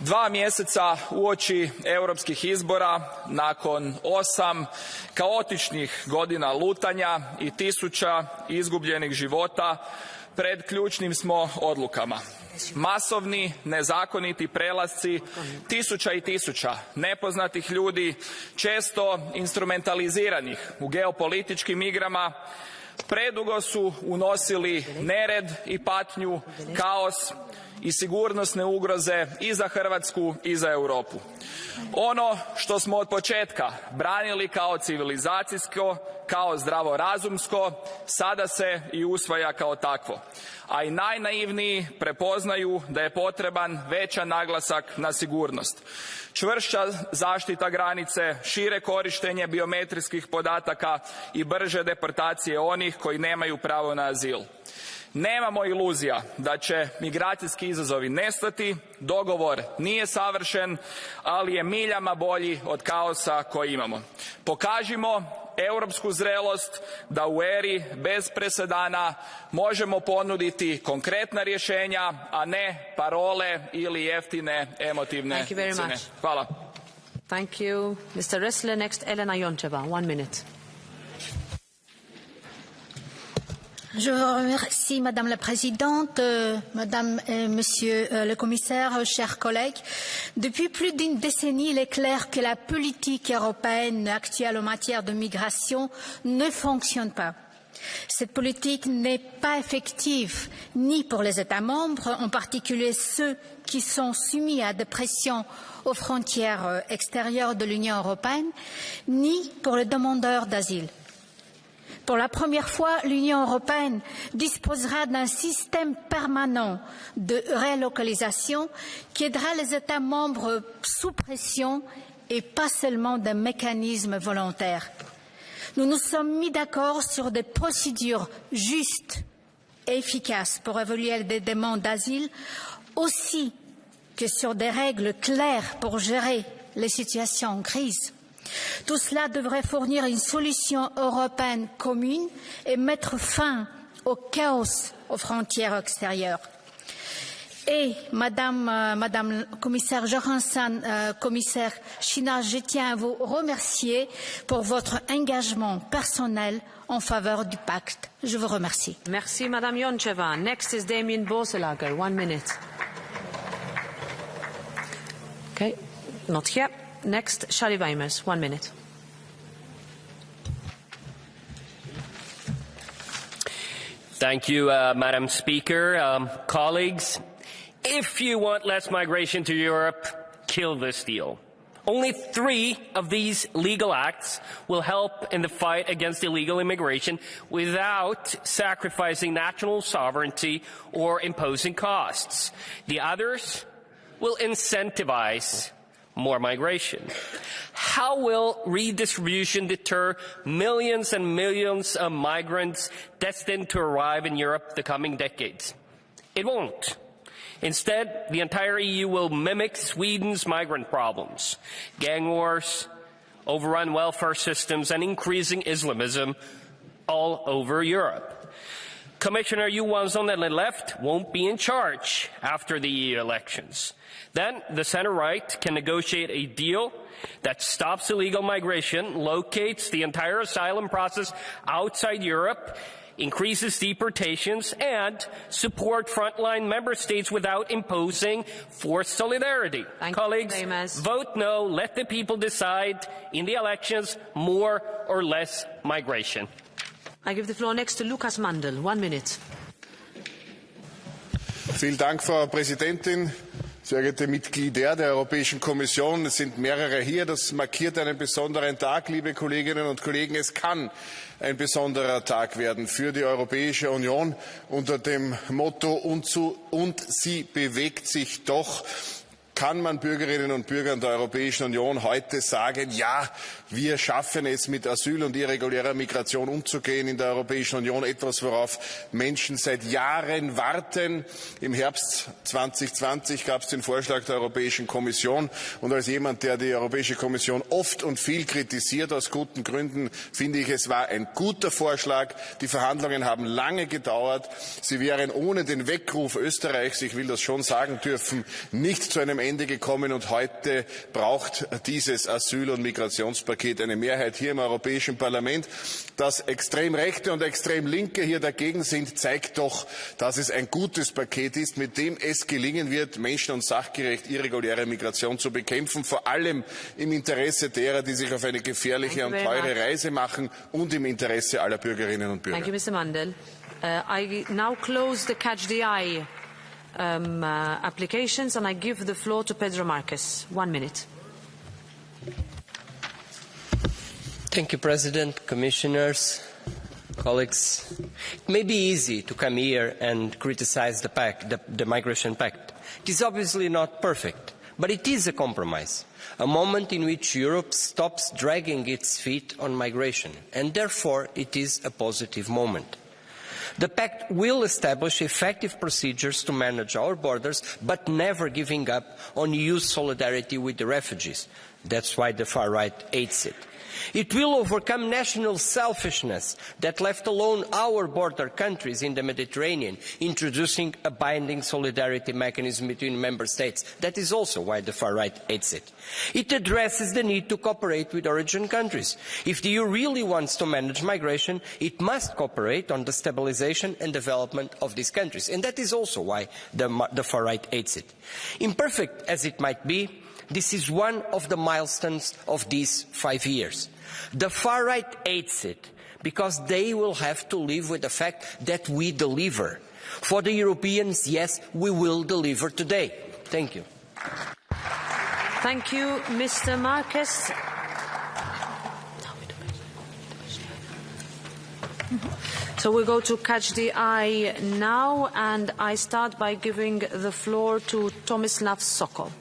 2 mjeseca uoči europskih izbora, nakon 8 kaotičnih godina lutanja i 1000 izgubljenih života, pred ključnim smo odlukama. Masovni, nezakoniti prelasci, 1000 i 1000 nepoznatih ljudi, često instrumentaliziranih u geopolitičkim igrama, predugo su unosili nered i patnju, kaos i sigurnosne ugroze i za Hrvatsku i za Europu. Ono što smo od početka branili kao civilizacijsko, kao zdravorazumsko, sada se i usvaja kao takvo. A i najnaivniji prepoznaju da je potreban većan naglasak na sigurnost. Čvršća zaštita granice, šire korištenje biometrijskih podataka i brže deportacije onih koji nemaju pravo na azil. Nemamo iluzija da će migracijski izazovi nestati, dogovor nije savršen, ali je miljama bolji od kaosa koji imamo. Pokažimo europsku zrelost da u eri bez presedana možemo ponuditi konkretna rješenja, a ne parole ili jeftine emotivne cene. Hvala. Thank you. Mr. Ressler, next Elena Joncheva, 1 minute. Je vous remercie, Madame la Présidente, Madame et Monsieur le Commissaire, chers collègues. Depuis plus d'une décennie, il est clair que la politique européenne actuelle en matière de migration ne fonctionne pas. Cette politique n'est pas effective ni pour les États membres, en particulier ceux qui sont soumis à des pressions aux frontières extérieures de l'Union européenne, ni pour les demandeurs d'asile. Pour la première fois, l'Union européenne disposera d'un système permanent de relocalisation qui aidera les États membres sous pression et pas seulement d'un mécanisme volontaire. Nous nous sommes mis d'accord sur des procédures justes et efficaces pour évaluer des demandes d'asile, aussi que sur des règles claires pour gérer les situations en crise. Tout cela devrait fournir une solution européenne commune et mettre fin au chaos aux frontières extérieures. Et Madame Commissaire Johansson, Commissaire China, je tiens à vous remercier pour votre engagement personnel en faveur du pacte. Je vous remercie. Merci Madame Joncheva. Next is Damien Boselager, 1 minute. Okay, not here. Next, Shari Weimers, 1 minute. Thank you, Madam Speaker. Colleagues, if you want less migration to Europe, kill this deal. Only 3 of these legal acts will help in the fight against illegal immigration without sacrificing national sovereignty or imposing costs. The others will incentivize more migration. How will redistribution deter millions and millions of migrants destined to arrive in Europe the coming decades? It won't. Instead, the entire EU will mimic Sweden's migrant problems: gang wars, overrun welfare systems, and increasing Islamism all over Europe. Commissioner Johansson and the left won't be in charge after the EU elections. Then the center-right can negotiate a deal that stops illegal migration, locates the entire asylum process outside Europe, increases deportations, and support frontline member states without imposing forced solidarity. Colleagues, vote no, let the people decide in the elections, more or less migration. I give the floor next to Lukas Mandl. 1 minute. Vielen Dank, Frau Präsidentin. Sehr geehrte Mitglieder der Europäischen Kommission, es sind mehrere hier. Das markiert einen besonderen Tag, liebe Kolleginnen und Kollegen. Es kann ein besonderer Tag werden für die Europäische Union unter dem Motto und sie bewegt sich doch. Kann man Bürgerinnen und Bürgern der Europäischen Union heute sagen, ja, wir schaffen es, mit Asyl und irregulärer Migration umzugehen in der Europäischen Union, etwas, worauf Menschen seit Jahren warten. Im Herbst 2020 gab es den Vorschlag der Europäischen Kommission, und als jemand, der die Europäische Kommission oft und viel kritisiert, aus guten Gründen, finde ich, es war ein guter Vorschlag. Die Verhandlungen haben lange gedauert. Sie wären ohne den Weckruf Österreichs, ich will das schon sagen dürfen, nicht zu einem Ende gekommen, und heute braucht dieses Asyl- und Migrationspaket eine Mehrheit hier im Europäischen Parlament. Dass extrem Rechte und extrem Linke hier dagegen sind, zeigt doch, dass es ein gutes Paket ist, mit dem es gelingen wird, menschen- und sachgerecht irreguläre Migration zu bekämpfen, vor allem im Interesse derer, die sich auf eine gefährliche und teure Reise machen, und im Interesse aller Bürgerinnen und Bürger. Thank you, Mr. Mandl. I now close the Catch the Eye applications, and I give the floor to Pedro Marques. 1 minute. Thank you, President, Commissioners, colleagues. It may be easy to come here and criticize the Pact, the Migration Pact. It is obviously not perfect, but it is a compromise, a moment in which Europe stops dragging its feet on migration, and therefore it is a positive moment. The Pact will establish effective procedures to manage our borders, but never giving up on EU solidarity with the refugees. That's why the far right hates it. It will overcome national selfishness that left alone our border countries in the Mediterranean, introducing a binding solidarity mechanism between member states. That is also why the far right hates it. It addresses the need to cooperate with origin countries. If the EU really wants to manage migration, it must cooperate on the stabilisation and development of these countries. And that is also why the far right hates it. Imperfect as it might be, this is one of the milestones of these 5 years. The far right hates it because they will have to live with the fact that we deliver. For the Europeans, yes, we will deliver today. Thank you. Thank you, Mr. Marques. So we go to Catch the Eye now, and I start by giving the floor to Tomislav Sokol.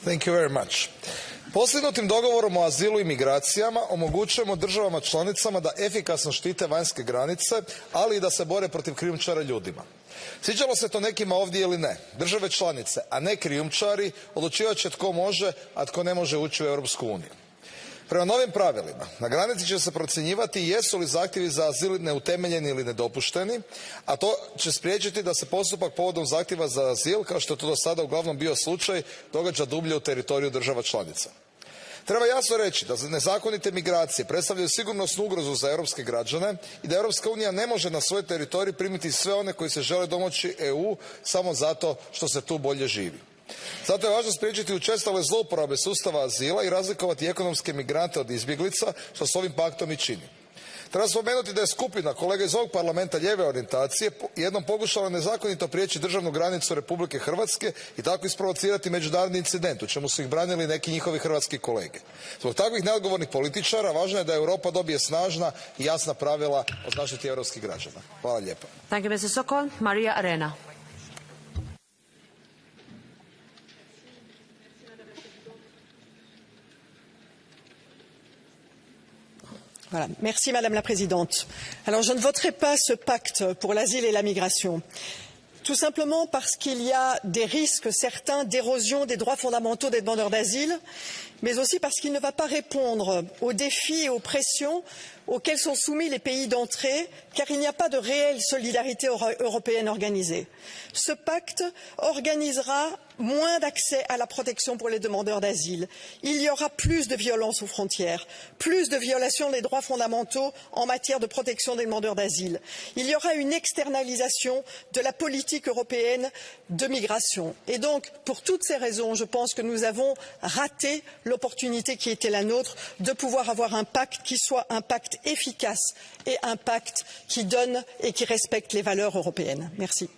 Thank you very much. Postignutim dogovorom o azilu i migracijama omogućujemo državama članicama da efikasno štite vanjske granice, ali i da se bore protiv krijumčara ljudima. Sviđalo se to nekima ovdje ili ne, države članice, a ne krijumčari, odlučivat će tko može, a tko ne može ući u Europsku uniju. Prema novim pravilima, na granici će se procjenjivati jesu li zahtjevi za azil neutemeljeni ili nedopušteni, a to će spriječiti da se postupak povodom zahtjeva za azil, kao što je to do sada uglavnom bio slučaj, događa dublje u teritoriju država članica. Treba jasno reći da nezakonite migracije predstavljaju sigurnosnu ugrozu za europske građane i da Europska unija ne može na svoj teritorij primiti sve one koji se žele domoći EU samo zato što se tu bolje živi. Zato je važno spriječiti učestale zlouporabe sustava azila i razlikovati ekonomske migrante od izbjeglica, što s ovim paktom i čini. Treba spomenuti da je skupina kolega iz ovog parlamenta lijeve orijentacije jednom pokušala nezakonito prijeći državnu granicu Republike Hrvatske i tako isprovocirati međunarodni incident, u čemu su ih branili neki njihovi hrvatski kolege. Zbog takvih neodgovornih političara važno je da Europa dobije snažna i jasna pravila o zaštiti europskih građana. Hvala lijepa. Thank you, Mr. Sokol. Maria Arena. Voilà. Merci Madame la Présidente. Alors je ne voterai pas ce pacte pour l'asile et la migration. Tout simplement parce qu'il y a des risques certains d'érosion des droits fondamentaux des demandeurs d'asile, mais aussi parce qu'il ne va pas répondre aux défis et aux pressions auxquels sont soumis les pays d'entrée, car il n'y a pas de réelle solidarité européenne organisée. Ce pacte organisera moins d'accès à la protection pour les demandeurs d'asile. Il y aura plus de violence aux frontières, plus de violations des droits fondamentaux en matière de protection des demandeurs d'asile. Il y aura une externalisation de la politique européenne de migration. Et donc, pour toutes ces raisons, je pense que nous avons raté l'opportunité qui était la nôtre de pouvoir avoir un pacte qui soit un pacte efficace et un pacte qui donne et qui respecte les valeurs européennes. Merci.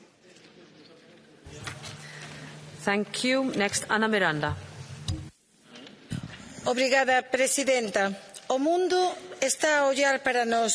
Thank you. Next, Ana Miranda. Obrigada, Presidenta. O mundo está a ollar para nós,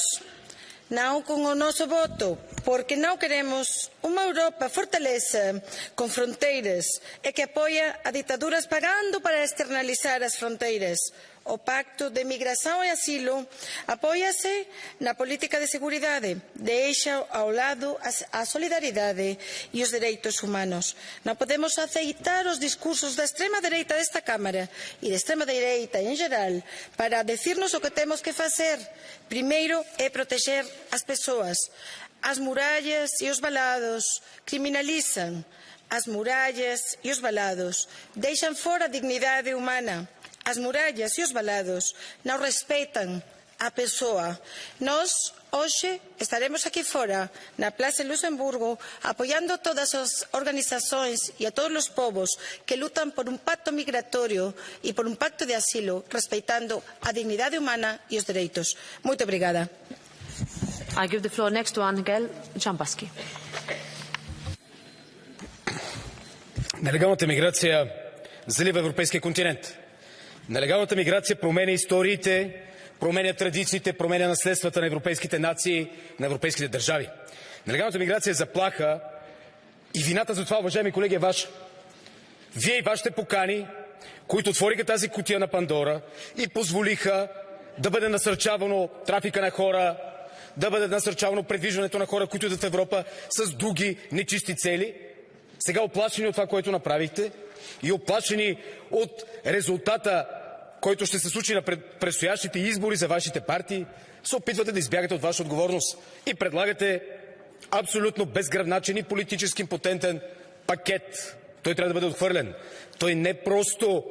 não con o noso voto, porque não queremos unha Europa fortaleza, con fronteiras, e que apoia a ditaduras pagando para externalizar as fronteiras. O Pacto de Migração e Asilo apóiase na política de seguridade, deixa ao lado a solidariedade e os dereitos humanos. Non podemos aceitar os discursos da extrema dereita desta Cámara e da extrema dereita en geral para decirnos o que temos que facer. Primeiro é protexer as persoas. As murallas e os valados criminalizan. As murallas e os valados deixan fora a dignidade humana. As murallas e os valados non respeitan a persoa. Nós, hoxe, estaremos aquí fora, na Plaza de Luxemburgo, apoiando todas as organizacións e a todos os povos que lutan por un pacto migratorio e por un pacto de asilo, respeitando a dignidade humana e os dereitos. Moito obrigada. I give the floor next to Angel Jambaski. Нелегалната миграция залива европейския континент. Нелегалната миграция променя историите, променя традициите, променя наследствата на европейските нации, на европейските държави. Нелегалната миграция е заплаха и вината за това, уважаеми колеги, е ваша. Вие и вашите покани, които отвориха тази кутия на Пандора и позволиха да бъде насърчавано трафика на хора, да бъде насърчавано предвижването на хора, които идват в Европа с други нечисти цели. Сега оплашени от това, което направихте, и оплашени от резултата, който ще се случи на предстоящите избори за вашите партии, се опитвате да избягате от ваша отговорност и предлагате абсолютно безгръбначен и политически импотентен пакет. Той трябва да бъде отхвърлен. Той не просто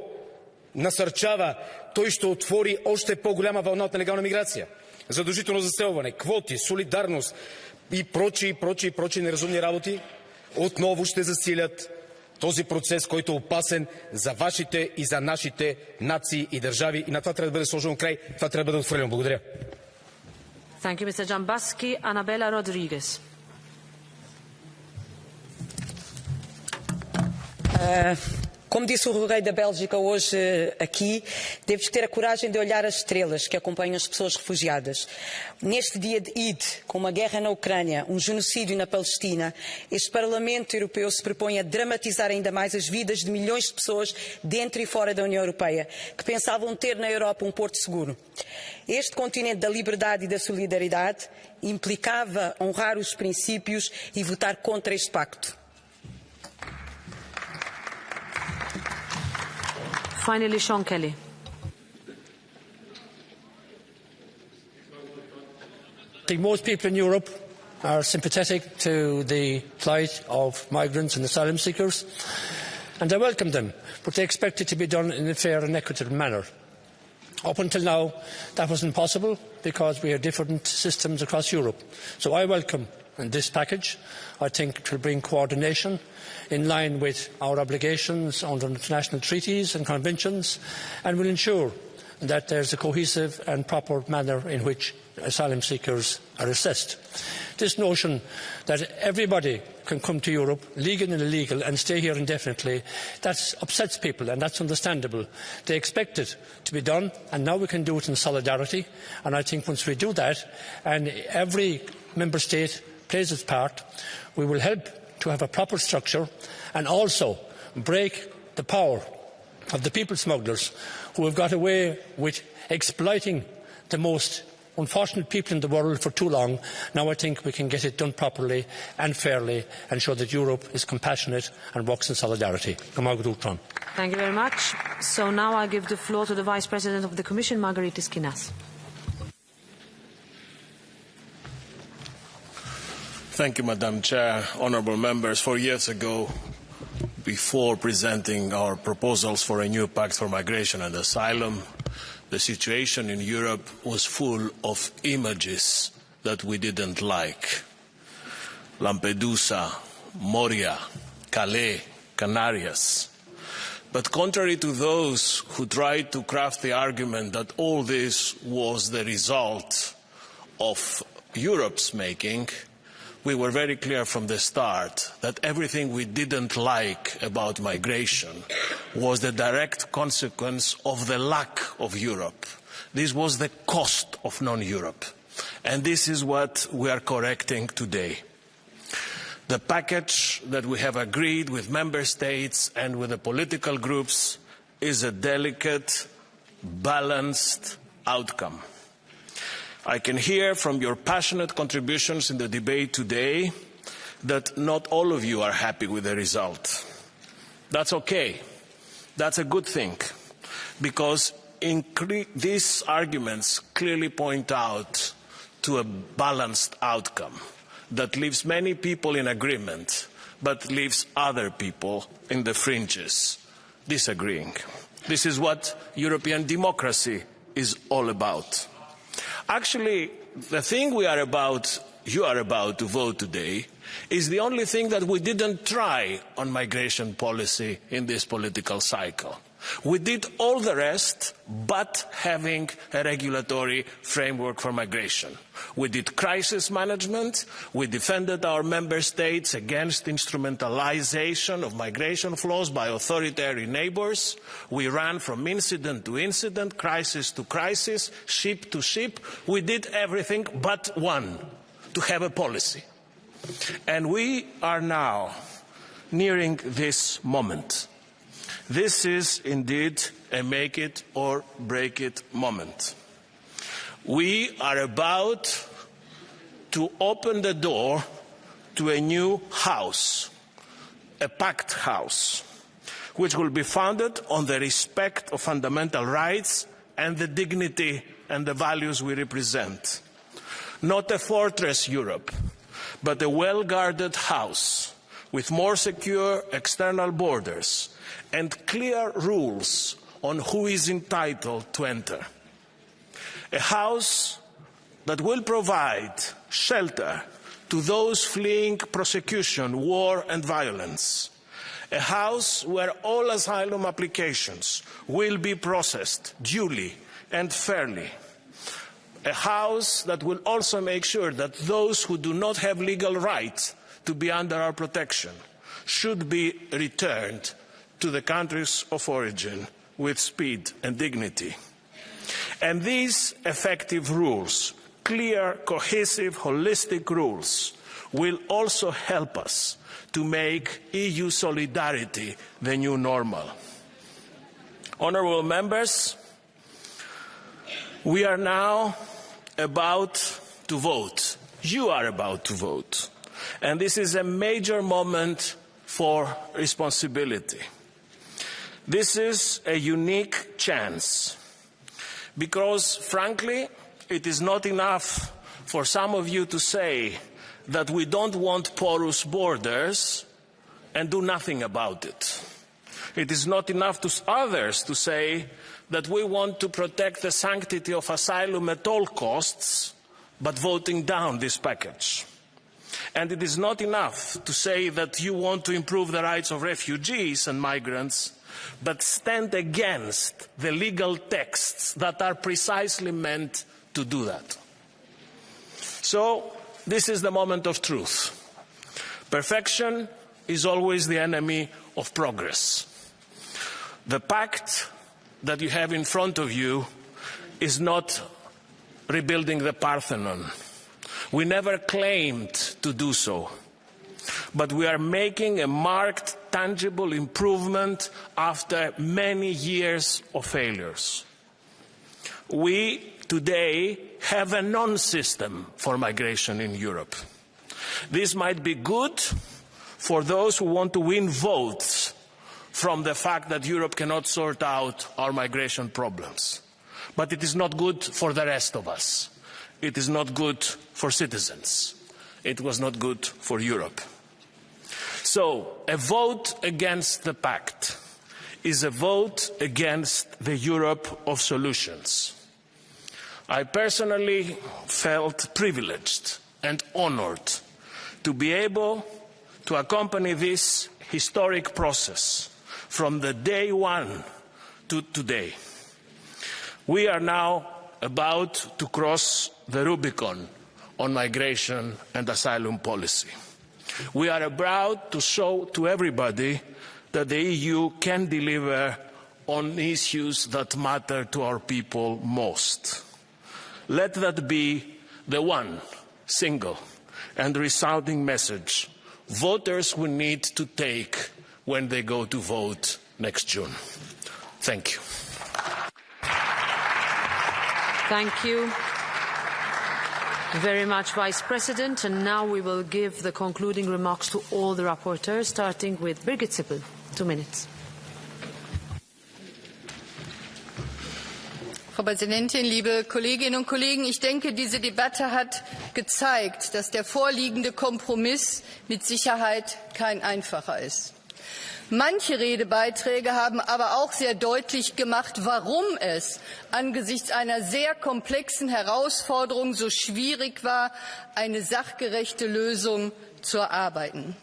насърчава, той ще отвори още по-голяма вълна от нелегална миграция. Задължително заселване, квоти, солидарност и прочи неразумни работи отново ще засилят този процес, който е опасен за вашите и за нашите нации и държави. И на това трябва да бъде сложено край. Това трябва да бъде отхвърлено. Благодаря. Thank you, Mr. Jambaski. Anabela Rodrigues. Como disse o rei da Bélgica hoje aqui, temos que ter a coragem de olhar as estrelas que acompanham as pessoas refugiadas. Neste dia de Eid, com uma guerra na Ucrânia, um genocídio na Palestina, este Parlamento Europeu se propõe a dramatizar ainda mais as vidas de milhões de pessoas dentro e fora da União Europeia, que pensavam ter na Europa um porto seguro. Este continente da liberdade e da solidariedade implicava honrar os princípios e votar contra este pacto. Finally, Sean Kelly. I think most people in Europe are sympathetic to the plight of migrants and asylum seekers, and I welcome them, but they expect it to be done in a fair and equitable manner. Up until now, that wasn't possible because we have different systems across Europe. So I welcome this package. I think it will bring coordination in line with our obligations under international treaties and conventions, and will ensure that there's a cohesive and proper manner in which asylum seekers are assessed. This notion that everybody can come to Europe, legal and illegal, and stay here indefinitely, that upsets people, and that's understandable. They expect it to be done, and now we can do it in solidarity. And I think once we do that, and every member state plays its part, we will help to have a proper structure and also break the power of the people smugglers who have got away with exploiting the most unfortunate people in the world for too long. Now I think we can get it done properly and fairly and show that Europe is compassionate and works in solidarity. Thank you very much. So now I give the floor to the Vice President of the Commission, Margarita Skinas. Thank you, Madam Chair. Honourable members, 4 years ago, before presenting our proposals for a new pact for migration and asylum, the situation in Europe was full of images that we didn't like. Lampedusa, Moria, Calais, Canarias. But contrary to those who tried to craft the argument that all this was the result of Europe's making, we were very clear from the start that everything we didn't like about migration was the direct consequence of the lack of Europe. This was the cost of non-Europe. And this is what we are correcting today. The package that we have agreed with member states and with the political groups is a delicate, balanced outcome. I can hear from your passionate contributions in the debate today that not all of you are happy with the result. That's okay. That's a good thing, because these arguments clearly point out to a balanced outcome that leaves many people in agreement, but leaves other people in the fringes disagreeing. This is what European democracy is all about. Actually, the thing you are about to vote today is the only thing that we didn't try on migration policy in this political cycle. We did all the rest but having a regulatory framework for migration. We did crisis management, we defended our member states against instrumentalization of migration flows by authoritarian neighbours, we ran from incident to incident, crisis to crisis, ship to ship. We did everything but one, to have a policy. And we are now nearing this moment. This is indeed a make it or break it moment. We are about to open the door to a new house, a packed house, which will be founded on the respect of fundamental rights and the dignity and the values we represent. Not a fortress Europe, but a well-guarded house with more secure external borders and clear rules on who is entitled to enter. A house that will provide shelter to those fleeing persecution, war and violence. A house where all asylum applications will be processed duly and fairly. A house that will also make sure that those who do not have legal right to be under our protection should be returned to the countries of origin with speed and dignity. And these effective rules, clear, cohesive, holistic rules, will also help us to make EU solidarity the new normal. Honourable members, we are now about to vote. You are about to vote. And this is a major moment for responsibility. This is a unique chance because, frankly, it is not enough for some of you to say that we don't want porous borders and do nothing about it. It is not enough to others to say that we want to protect the sanctity of asylum at all costs, but voting down this package. And it is not enough to say that you want to improve the rights of refugees and migrants, but stand against the legal texts that are precisely meant to do that. So, this is the moment of truth. Perfection is always the enemy of progress. The pact that you have in front of you is not rebuilding the Parthenon. We never claimed to do so. But we are making a marked, tangible improvement after many years of failures. We today have a non-system for migration in Europe. This might be good for those who want to win votes from the fact that Europe cannot sort out our migration problems. But it is not good for the rest of us. It is not good for citizens. It was not good for Europe. So, a vote against the Pact is a vote against the Europe of solutions. I personally felt privileged and honored to be able to accompany this historic process from the day one to today. We are now about to cross the Rubicon on migration and asylum policy. We are about to show to everybody that the EU can deliver on issues that matter to our people most. Let that be the one, single, and resounding message voters will need to take when they go to vote next June. Thank you. Thank you very much, Vice President. And now we will give the concluding remarks to all the rapporteurs, starting with Birgit Sippel. 2 minutes. Frau Präsidentin, liebe Kolleginnen und Kollegen! Ich denke, diese Debatte hat gezeigt, dass der vorliegende Kompromiss mit Sicherheit kein einfacher ist. Manche Redebeiträge haben aber auch sehr deutlich gemacht, warum es angesichts einer sehr komplexen Herausforderung so schwierig war, eine sachgerechte Lösung zu erarbeiten.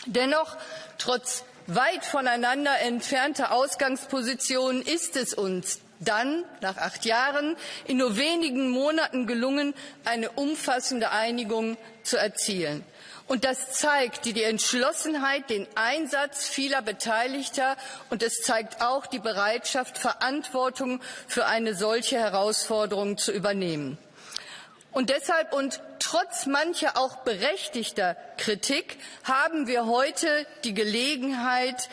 Dennoch, trotz weit voneinander entfernter Ausgangspositionen ist es uns dann, nach 8 Jahren, in nur wenigen Monaten gelungen, eine umfassende Einigung zu erzielen. Und das zeigt die Entschlossenheit, den Einsatz vieler Beteiligter, und es zeigt auch die Bereitschaft, Verantwortung für eine solche Herausforderung zu übernehmen. Und deshalb und trotz mancher auch berechtigter Kritik haben wir heute die Gelegenheit,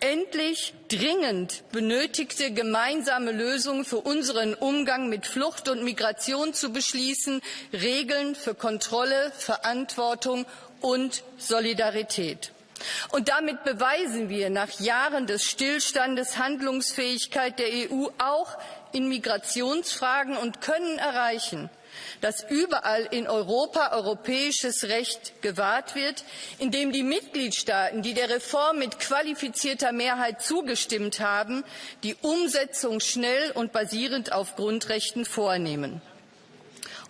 endlich dringend benötigte gemeinsame Lösungen für unseren Umgang mit Flucht und Migration zu beschließen, Regeln für Kontrolle, Verantwortung und Solidarität. Und damit beweisen wir nach Jahren des Stillstandes Handlungsfähigkeit der EU auch in Migrationsfragen und können erreichen, dass überall in Europa europäisches Recht gewahrt wird, indem die Mitgliedstaaten, die der Reform mit qualifizierter Mehrheit zugestimmt haben, die Umsetzung schnell und basierend auf Grundrechten vornehmen.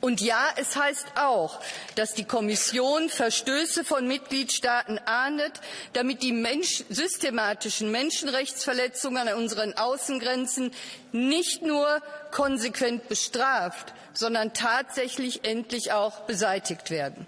Und ja, es heißt auch, dass die Kommission Verstöße von Mitgliedstaaten ahndet, damit die systematischen Menschenrechtsverletzungen an unseren Außengrenzen nicht nur konsequent bestraft, sondern tatsächlich endlich auch beseitigt werden.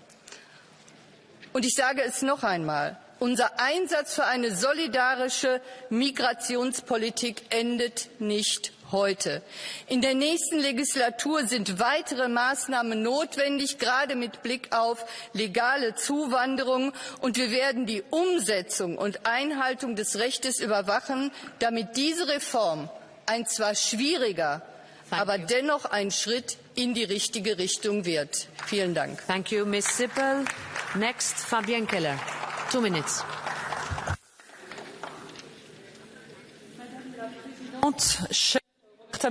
Und ich sage es noch einmal, unser Einsatz für eine solidarische Migrationspolitik endet nicht heute. In der nächsten Legislatur sind weitere Maßnahmen notwendig, gerade mit Blick auf legale Zuwanderung. Und wir werden die Umsetzung und Einhaltung des Rechtes überwachen, damit diese Reform ein zwar schwieriger, aber dennoch ein Schritt in die richtige Richtung wird. Vielen Dank. Thank you, Ms. Sippel. Next, Fabienne Keller. 2 minutes. Cher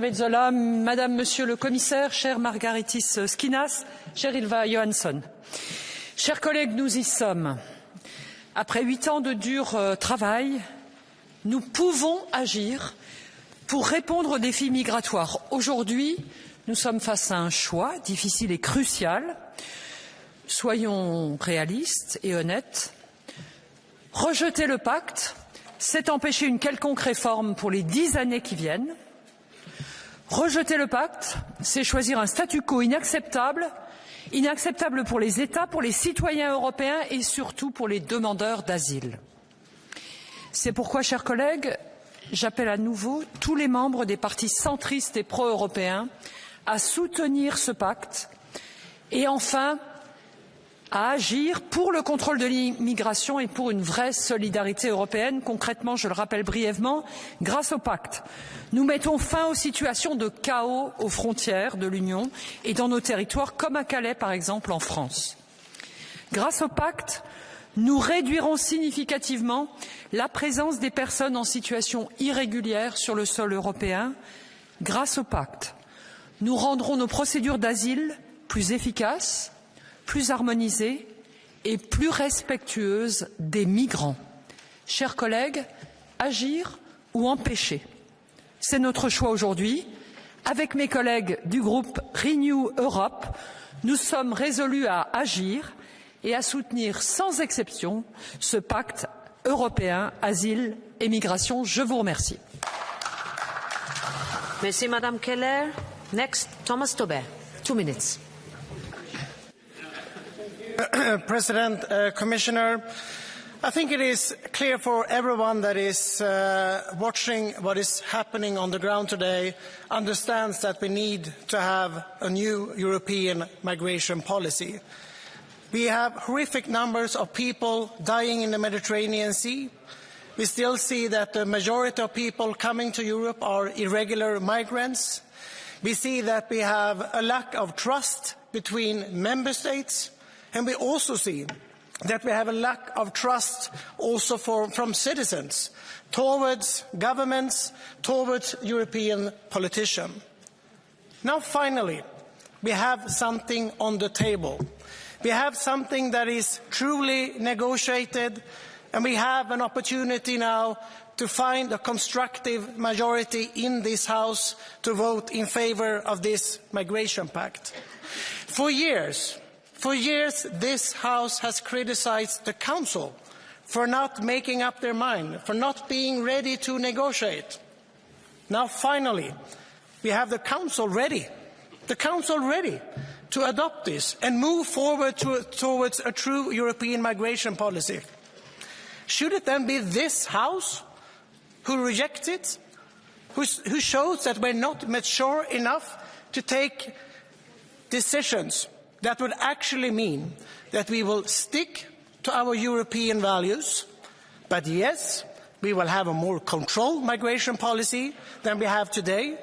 Metsola, Madame, Monsieur le Commissaire, cher Margaritis Skinas, cher Ylva Johansson. Chers collègues, nous y sommes. Après 8 ans de dur travail, nous pouvons agir pour répondre aux défis migratoires. Aujourd'hui, nous sommes face à un choix difficile et crucial. Soyons réalistes et honnêtes. Rejeter le pacte, c'est empêcher une quelconque réforme pour les 10 années qui viennent. Rejeter le pacte, c'est choisir un statu quo inacceptable, inacceptable pour les États, pour les citoyens européens et surtout pour les demandeurs d'asile. C'est pourquoi, chers collègues, j'appelle à nouveau tous les membres des partis centristes et pro-européens à soutenir ce pacte et enfin à agir pour le contrôle de l'immigration et pour une vraie solidarité européenne. Concrètement, je le rappelle brièvement, grâce au pacte, nous mettons fin aux situations de chaos aux frontières de l'Union et dans nos territoires, comme à Calais par exemple en France. Grâce au pacte, nous réduirons significativement la présence des personnes en situation irrégulière sur le sol européen. Grâce au pacte, nous rendrons nos procédures d'asile plus efficaces, plus harmonisées et plus respectueuses des migrants. Chers collègues, agir ou empêcher, c'est notre choix aujourd'hui. Avec mes collègues du groupe Renew Europe, nous sommes résolus à agir et à soutenir sans exception ce pacte européen asile et migration. Je vous remercie. Merci, Madame Keller. Next, Thomas Tobé. 2 minutes. President, Commissioner, I think it is clear for everyone that is watching what is happening on the ground today, understands that we need to have a new European migration policy. We have horrific numbers of people dying in the Mediterranean Sea. We still see that the majority of people coming to Europe are irregular migrants. We see that we have a lack of trust between member states. And we also see that we have a lack of trust also from citizens towards governments, towards European politicians. Now finally, we have something on the table. We have something that is truly negotiated, and we have an opportunity now to find a constructive majority in this House to vote in favour of this migration pact. For years, this House has criticised the Council for not making up their mind, for not being ready to negotiate. Now, finally, we have the Council ready to adopt this and move forward towards a true European migration policy. Should it then be this House who rejects it, who shows that we're not mature enough to take decisions that would actually mean that we will stick to our European values, but yes, we will have a more controlled migration policy than we have today,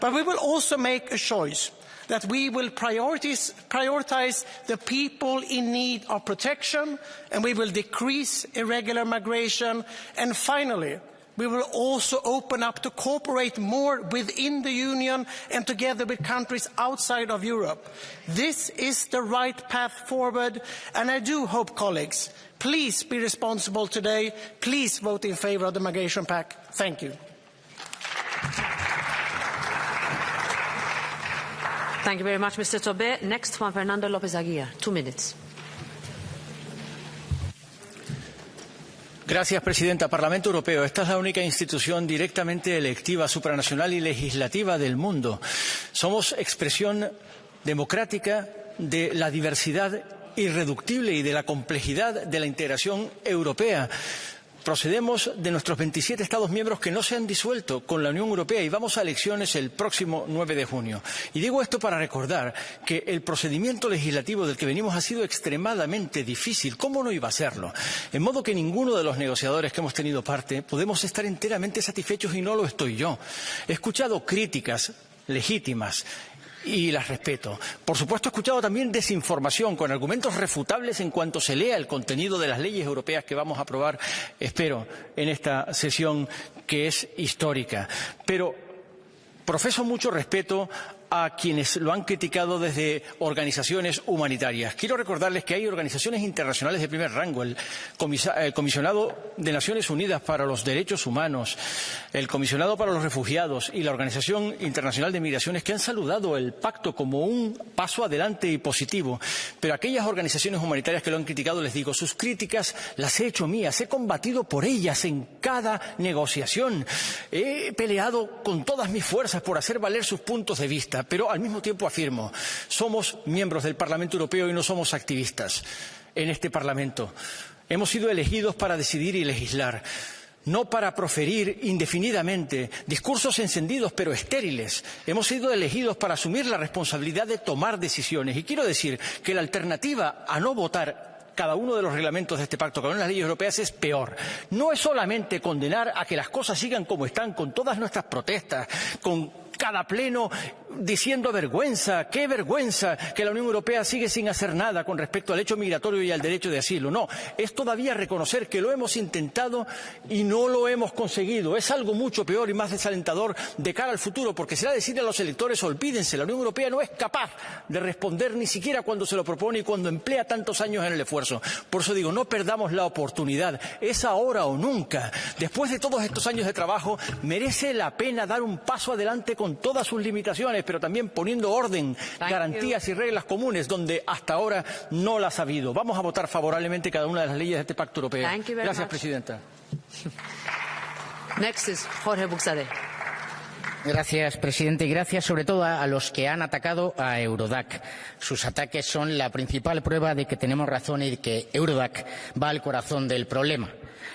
but we will also make a choice that we will prioritise the people in need of protection, and we will decrease irregular migration, and finally, we will also open up to cooperate more within the Union and together with countries outside of Europe. This is the right path forward, and I do hope, colleagues, please be responsible today. Please vote in favour of the Migration Pact. Thank you. Thank you very much, Mr. Tobé. Next, Juan Fernando López Aguilar. 2 minutes. Gracias, Presidenta. Parlamento Europeo. Esta es la única institución directamente electiva, supranacional y legislativa del mundo. Somos expresión democrática de la diversidad irreductible y de la complejidad de la integración europea. Procedemos de nuestros 27 Estados miembros que no se han disuelto con la Unión Europea y vamos a elecciones el próximo 9 de junio. Y digo esto para recordar que el procedimiento legislativo del que venimos ha sido extremadamente difícil. ¿Cómo no iba a serlo? En modo que ninguno de los negociadores que hemos tenido parte podemos estar enteramente satisfechos y no lo estoy yo. He escuchado críticas legítimas y las respeto. Por supuesto, he escuchado también desinformación con argumentos refutables en cuanto se lea el contenido de las leyes europeas que vamos a aprobar, espero, en esta sesión que es histórica. Pero profeso mucho respeto a quienes lo han criticado desde organizaciones humanitarias. Quiero recordarles que hay organizaciones internacionales de primer rango, el Comisionado de Naciones Unidas para los Derechos Humanos, el Comisionado para los Refugiados y la Organización Internacional de Migraciones, que han saludado el pacto como un paso adelante y positivo. Pero aquellas organizaciones humanitarias que lo han criticado, les digo, sus críticas las he hecho mías, he combatido por ellas en cada negociación, he peleado con todas mis fuerzas por hacer valer sus puntos de vista, pero al mismo tiempo afirmo, somos miembros del Parlamento Europeo y no somos activistas en este Parlamento. Hemos sido elegidos para decidir y legislar, no para proferir indefinidamente discursos encendidos pero estériles. Hemos sido elegidos para asumir la responsabilidad de tomar decisiones. Y quiero decir que la alternativa a no votar cada uno de los reglamentos de este pacto, cada una de las leyes europeas, es peor. No es solamente condenar a que las cosas sigan como están, con todas nuestras protestas, con cada pleno diciendo vergüenza, qué vergüenza que la Unión Europea sigue sin hacer nada con respecto al hecho migratorio y al derecho de asilo. No, es todavía reconocer que lo hemos intentado y no lo hemos conseguido. Es algo mucho peor y más desalentador de cara al futuro, porque será decirle a los electores, olvídense, la Unión Europea no es capaz de responder ni siquiera cuando se lo propone y cuando emplea tantos años en el esfuerzo. Por eso digo, no perdamos la oportunidad, es ahora o nunca. Después de todos estos años de trabajo, merece la pena dar un paso adelante con todas sus limitaciones, pero también poniendo orden, garantías y reglas comunes donde hasta ahora no las ha habido. Vamos a votar favorablemente cada una de las leyes de este pacto europeo. Gracias, presidenta. Next is Jorge Buxade. Gracias, presidente, y gracias sobre todo a los que han atacado a Eurodac. Sus ataques son la principal prueba de que tenemos razón y de que Eurodac va al corazón del problema.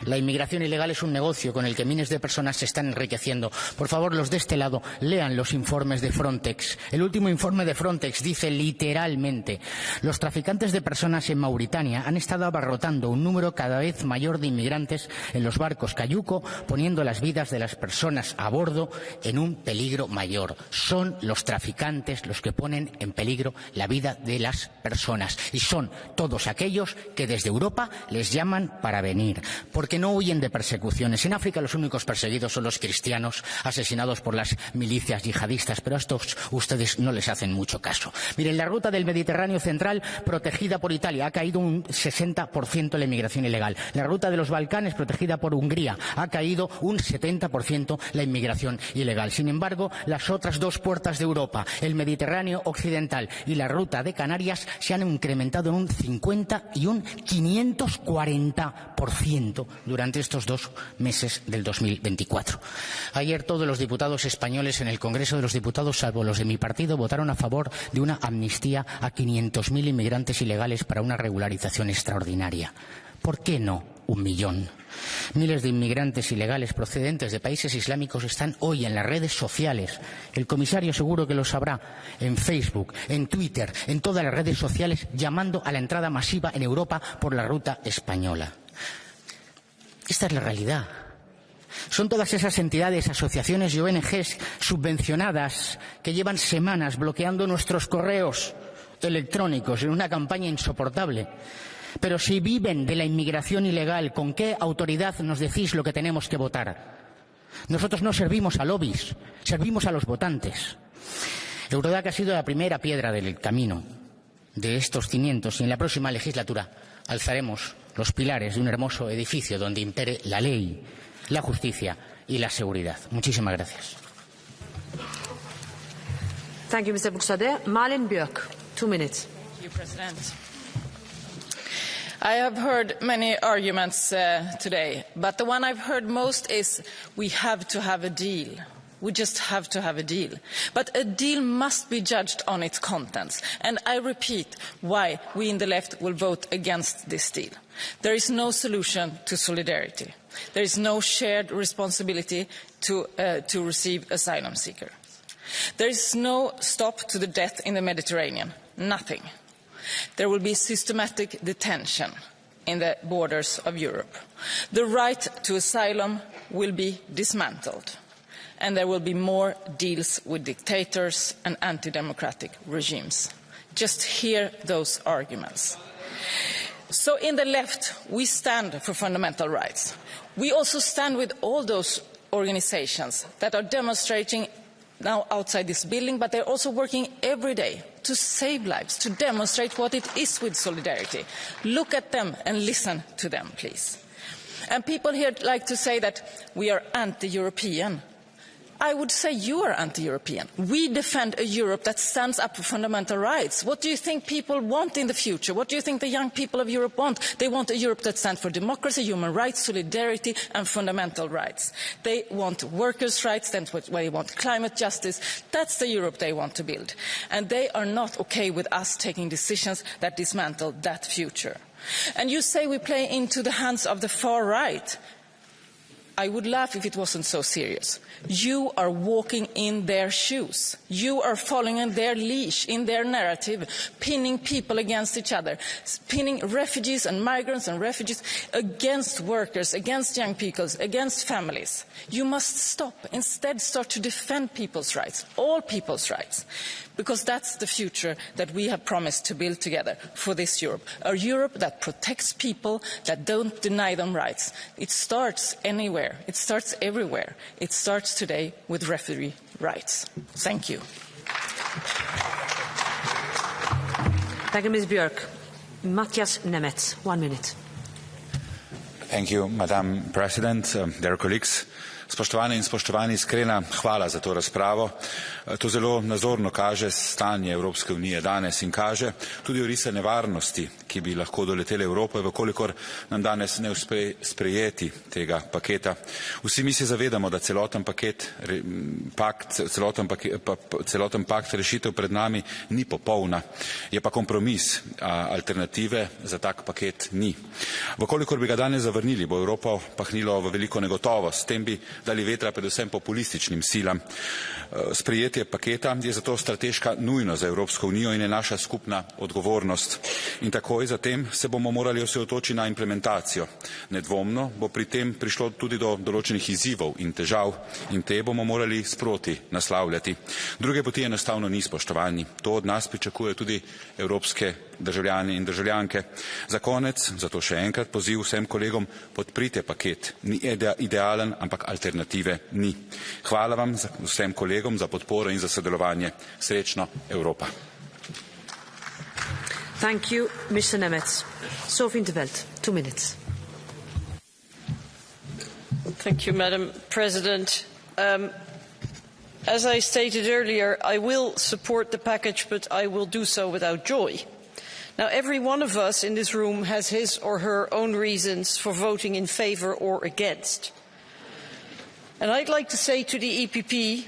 La inmigración ilegal es un negocio con el que miles de personas se están enriqueciendo. Por favor, los de este lado, lean los informes de Frontex. El último informe de Frontex dice literalmente: los traficantes de personas en Mauritania han estado abarrotando un número cada vez mayor de inmigrantes en los barcos cayuco, poniendo las vidas de las personas a bordo en un peligro mayor. Son los traficantes los que ponen en peligro la vida de las personas. Y son todos aquellos que desde Europa les llaman para venir. Porque no huyen de persecuciones. En África los únicos perseguidos son los cristianos asesinados por las milicias yihadistas, pero a estos ustedes no les hacen mucho caso. Miren, la ruta del Mediterráneo central, protegida por Italia, ha caído un 60% la inmigración ilegal. La ruta de los Balcanes, protegida por Hungría, ha caído un 70% la inmigración ilegal. Sin embargo, las otras dos puertas de Europa, el Mediterráneo occidental y la ruta de Canarias, se han incrementado en un 50 y un 540% durante estos 2 meses del 2024. Ayer todos los diputados españoles en el Congreso de los Diputados, salvo los de mi partido, votaron a favor de una amnistía a 500.000 inmigrantes ilegales para una regularización extraordinaria. ¿Por qué no 1 millón? Miles de inmigrantes ilegales procedentes de países islámicos están hoy en las redes sociales. El comisario seguro que lo sabrá, en Facebook, en Twitter, en todas las redes sociales, llamando a la entrada masiva en Europa por la ruta española. Esta es la realidad. Son todas esas entidades, asociaciones y ONGs subvencionadas que llevan semanas bloqueando nuestros correos electrónicos en una campaña insoportable. Pero si viven de la inmigración ilegal, ¿con qué autoridad nos decís lo que tenemos que votar? Nosotros no servimos a lobbies, servimos a los votantes. Eurodac ha sido la primera piedra del camino de estos cimientos y en la próxima legislatura alzaremos los pilares de un hermoso edificio donde impere la ley, la justicia y la seguridad. Muchísimas gracias. Thank you, Mr. Buxade. Malin Björk, 2 minutes. Thank you, President. I have heard many arguments today, but the one I've heard most is we have to have a deal. We just have to have a deal. But a deal must be judged on its contents. And I repeat why we in the left will vote against this deal. There is no solution to solidarity. There is no shared responsibility to receive asylum seekers. There is no stop to the death in the Mediterranean. Nothing. There will be systematic detention in the borders of Europe. The right to asylum will be dismantled. And there will be more deals with dictators and anti-democratic regimes. Just hear those arguments. So in the left, we stand for fundamental rights. We also stand with all those organizations that are demonstrating now outside this building, but they're also working every day to save lives, to demonstrate what it is with solidarity. Look at them and listen to them, please. And people here like to say that we are anti-European. I would say you are anti-European. We defend a Europe that stands up for fundamental rights. What do you think people want in the future? What do you think the young people of Europe want? They want a Europe that stands for democracy, human rights, solidarity and fundamental rights. They want workers' rights, that's what they want, climate justice. That's the Europe they want to build. And they are not okay with us taking decisions that dismantle that future. And you say we play into the hands of the far right. I would laugh if it wasn't so serious. You are walking in their shoes. You are following in their leash, in their narrative, pinning people against each other, pinning refugees and migrants and refugees against workers, against young people, against families. You must stop. Instead, start to defend people's rights, all people's rights, because that's the future that we have promised to build together for this Europe. A Europe that protects people, that don't deny them rights. It starts anywhere. It starts everywhere. It starts today with refugee rights. Thank you. Thank you, Ms. Björk. Matthias Nemetz, 1 minute. Thank you, Madam President, dear colleagues. Spoštovane in spoštovani, iskrena hvala za to razpravo. To zelo nazorno kaže stanje Evropske unije danes in kaže tudi orise nevarnosti, ki bi lahko doletele Evropo, vkolikor nam danes ne uspe sprejeti tega paketa. Vsi mi se zavedamo, da celoten pakt rešitev pred nami ni popolna, je pa kompromis, alternative za tak paket ni. Vkolikor bi ga danes zavrnili, bo Evropo pahnilo v veliko negotovost, s tem bi dali vetra predvsem populističnim silam. Sprejetje paketa je zato strateška nujnost za Evropsko unijo in je naša skupna odgovornost. In takoj zatem se bomo morali osredotočiti na implementacijo. Nedvomno bo pri tem prišlo tudi do določenih izzivov in težav in te bomo morali sproti naslavljati. Druge poti enostavno ni, spoštovani. To od nas pričakuje tudi evropske državljani in državljanke. Za konec, zato še enkrat poziv vsem kolegom, podprite paket. Ni idealen, ampak alternative ni. Hvala vam vsem kolegom za podporo in za sodelovanje. Srečno, Evropa. Thank you, Mr. Nemetz. Sophie in 't Veld, 2 minutes. Thank you, Madam President. As I stated earlier, I will support the package, but I will do so without joy. Now, every one of us in this room has his or her own reasons for voting in favour or against. And I'd like to say to the EPP,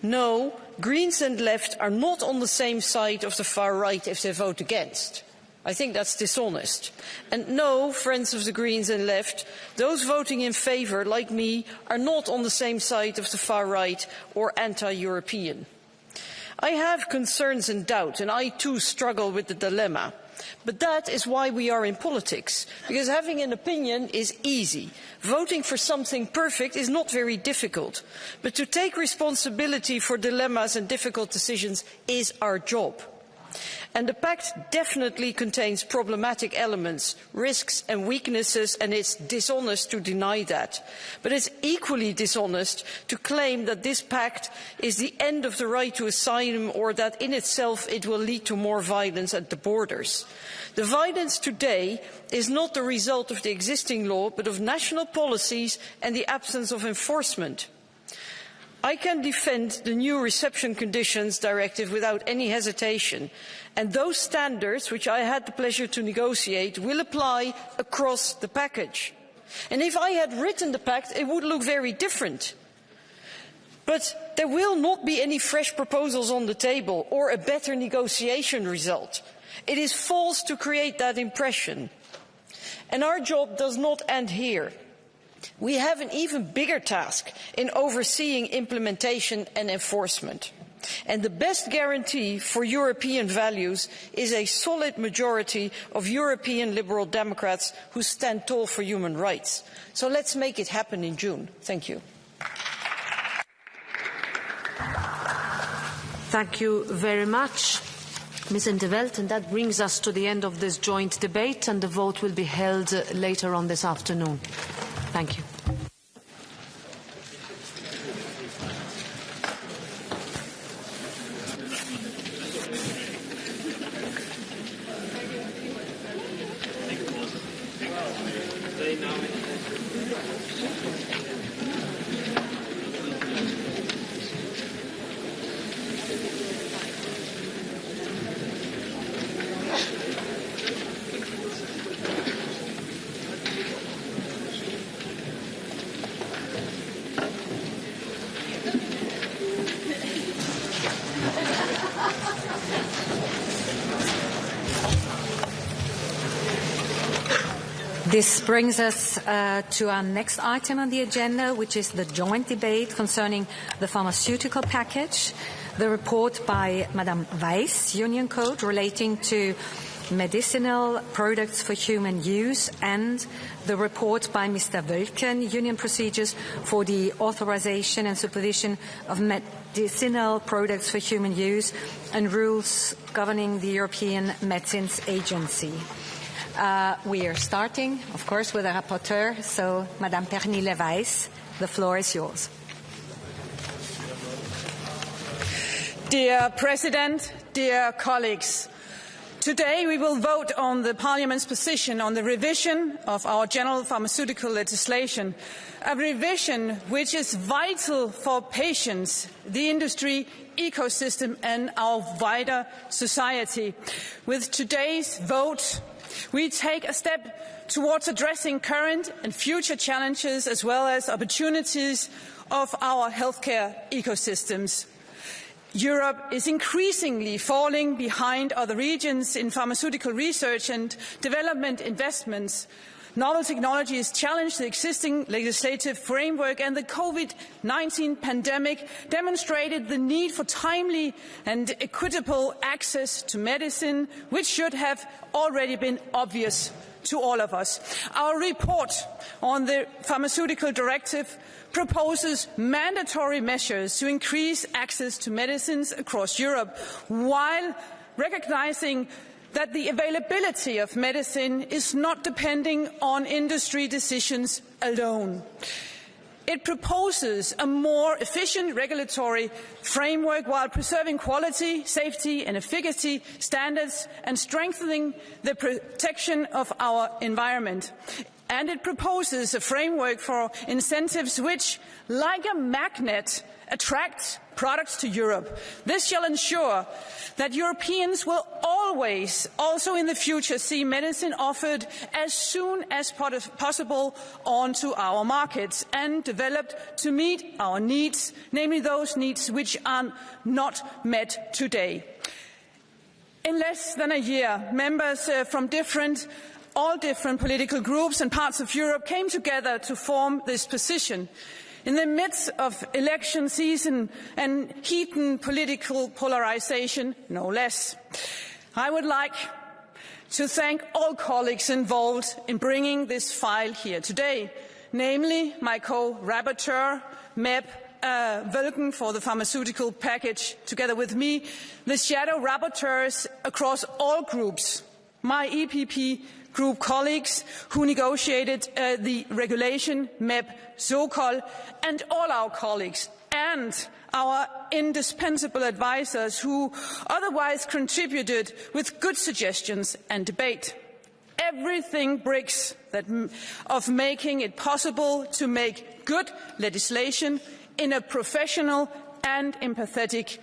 no, Greens and Left are not on the same side of the far right if they vote against. I think that's dishonest. And no, friends of the Greens and Left, those voting in favour, like me, are not on the same side of the far right or anti-European. I have concerns and doubt, and I too struggle with the dilemma. But that is why we are in politics, because having an opinion is easy. Voting for something perfect is not very difficult. But to take responsibility for dilemmas and difficult decisions is our job. And the Pact definitely contains problematic elements, risks and weaknesses, and it's dishonest to deny that. But it's equally dishonest to claim that this Pact is the end of the right to asylum or that in itself it will lead to more violence at the borders. The violence today is not the result of the existing law, but of national policies and the absence of enforcement. I can defend the new reception conditions directive without any hesitation, and those standards, which I had the pleasure to negotiate, will apply across the package. And if I had written the pact, it would look very different. But there will not be any fresh proposals on the table or a better negotiation result. It is false to create that impression. And our job does not end here. We have an even bigger task in overseeing implementation and enforcement. And the best guarantee for European values is a solid majority of European Liberal Democrats who stand tall for human rights. So let's make it happen in June. Thank you. Thank you very much, Ms. in 't Veld, and that brings us to the end of this joint debate, and the vote will be held later on this afternoon. Thank you. This brings us to our next item on the agenda, which is the joint debate concerning the pharmaceutical package, the report by Madame Weiss, Union Code, relating to medicinal products for human use, and the report by Mr. Wölken, Union Procedures for the authorization and supervision of medicinal products for human use and rules governing the European Medicines Agency. We are starting, of course, with the rapporteur, so Madame Pernille Weiss, the floor is yours. Dear President, dear colleagues, today we will vote on the Parliament's position on the revision of our general pharmaceutical legislation, a revision which is vital for patients, the industry, ecosystem and our wider society. With today's vote, we take a step towards addressing current and future challenges as well as opportunities of our healthcare ecosystems. Europe is increasingly falling behind other regions in pharmaceutical research and development investments. Novel technologies challenge the existing legislative framework, and the COVID-19 pandemic demonstrated the need for timely and equitable access to medicine, which should have already been obvious to all of us. Our report on the Pharmaceutical Directive proposes mandatory measures to increase access to medicines across Europe, while recognizing that the availability of medicine is not depending on industry decisions alone. It proposes a more efficient regulatory framework while preserving quality, safety and efficacy standards and strengthening the protection of our environment. And it proposes a framework for incentives which, like a magnet, attract products to Europe. This shall ensure that Europeans will always, also in the future, see medicine offered as soon as possible onto our markets and developed to meet our needs, namely those needs which are not met today. In less than a year, members from all different political groups and parts of Europe came together to form this position. In the midst of election season and heated political polarization, no less, I would like to thank all colleagues involved in bringing this file here today, namely my co-rapporteur, MEP Wölken for the pharmaceutical package, together with me, the shadow rapporteurs across all groups, my EPP group colleagues who negotiated the regulation, MEP Sokol, and all our colleagues and our indispensable advisers who otherwise contributed with good suggestions and debate. Everything bricks of making it possible to make good legislation in a professional and empathetic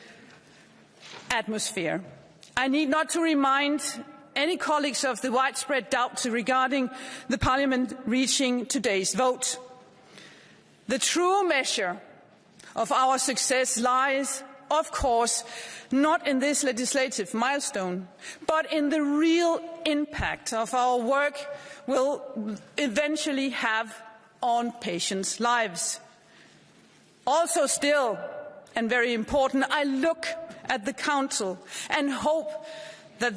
atmosphere. I need not to remind any colleagues of the widespread doubts regarding the Parliament reaching today's vote. The true measure of our success lies, of course, not in this legislative milestone, but in the real impact of our work will eventually have on patients' lives. Also still, and very important, I look at the Council and hope that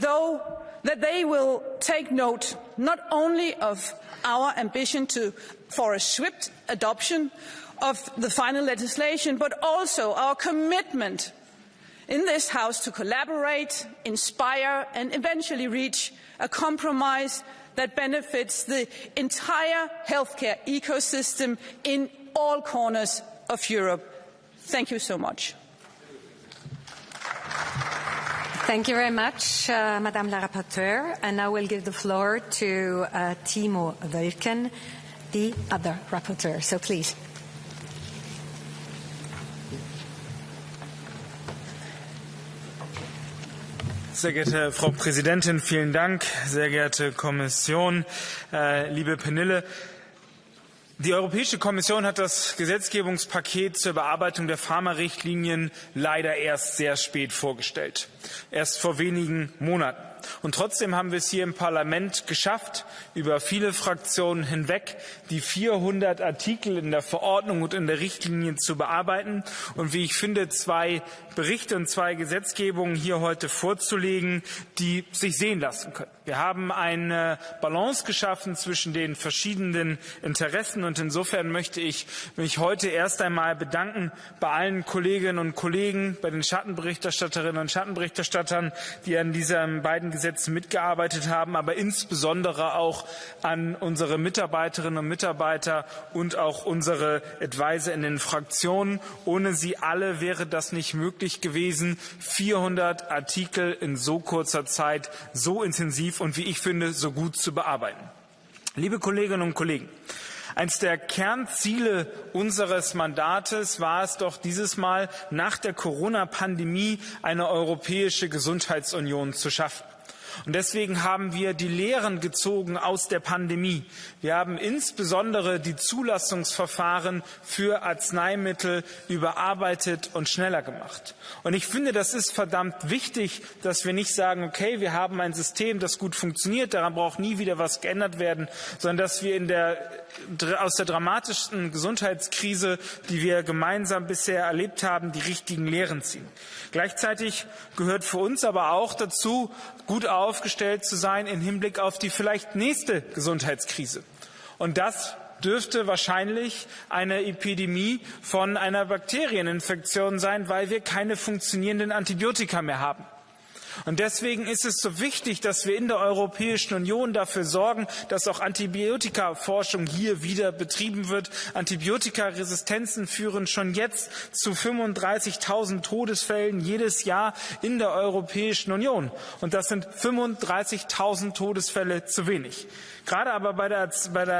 they will take note not only of our ambition for a swift adoption of the final legislation, but also our commitment in this House to collaborate, inspire and eventually reach a compromise that benefits the entire healthcare ecosystem in all corners of Europe. Thank you so much. Thank you very much, Madame la Rapporteure. And now we'll give the floor to Timo Wölken, the other rapporteur. So please. Sehr geehrte Frau Präsidentin, vielen Dank. Sehr geehrte Kommission, liebe Pernille. Die Europäische Kommission hat das Gesetzgebungspaket zur Überarbeitung der Pharmarichtlinien leider erst sehr spät vorgestellt. Erst vor wenigen Monaten. Und trotzdem haben wir es hier im Parlament geschafft, über viele Fraktionen hinweg die 400 Artikel in der Verordnung und in der Richtlinie zu bearbeiten und, wie ich finde, 2 Berichte und 2 Gesetzgebungen hier heute vorzulegen, die sich sehen lassen können. Wir haben eine Balance geschaffen zwischen den verschiedenen Interessen und insofern möchte ich mich heute erst einmal bedanken bei allen Kolleginnen und Kollegen, bei den Schattenberichterstatterinnen und Schattenberichterstattern, die an diesen beiden Gesetzen mitgearbeitet haben, aber insbesondere auch an unsere Mitarbeiterinnen und Mitarbeiter und auch unsere Advisor in den Fraktionen. Ohne sie alle wäre das nicht möglich gewesen, 400 Artikel in so kurzer Zeit so intensiv und, wie ich finde, so gut zu bearbeiten. Liebe Kolleginnen und Kollegen, eines der Kernziele unseres Mandates war es doch dieses Mal, nach der Corona-Pandemie eine europäische Gesundheitsunion zu schaffen. Und deswegen haben wir die Lehren gezogen aus der Pandemie. Wir haben insbesondere die Zulassungsverfahren für Arzneimittel überarbeitet und schneller gemacht. Und ich finde, das ist verdammt wichtig, dass wir nicht sagen, okay, wir haben ein System, das gut funktioniert, daran braucht nie wieder was geändert werden, sondern dass wir aus der dramatischsten Gesundheitskrise, die wir gemeinsam bisher erlebt haben, die richtigen Lehren ziehen. Gleichzeitig gehört für uns aber auch dazu, gut aufgestellt zu sein im Hinblick auf die vielleicht nächste Gesundheitskrise. Und das dürfte wahrscheinlich eine Epidemie von einer Bakterieninfektion sein, weil wir keine funktionierenden Antibiotika mehr haben. Und deswegen ist es so wichtig, dass wir in der Europäischen Union dafür sorgen, dass auch Antibiotikaforschung hier wieder betrieben wird. Antibiotikaresistenzen führen schon jetzt zu 35.000 Todesfällen jedes Jahr in der Europäischen Union. Und das sind 35.000 Todesfälle zu wenig. Gerade aber bei der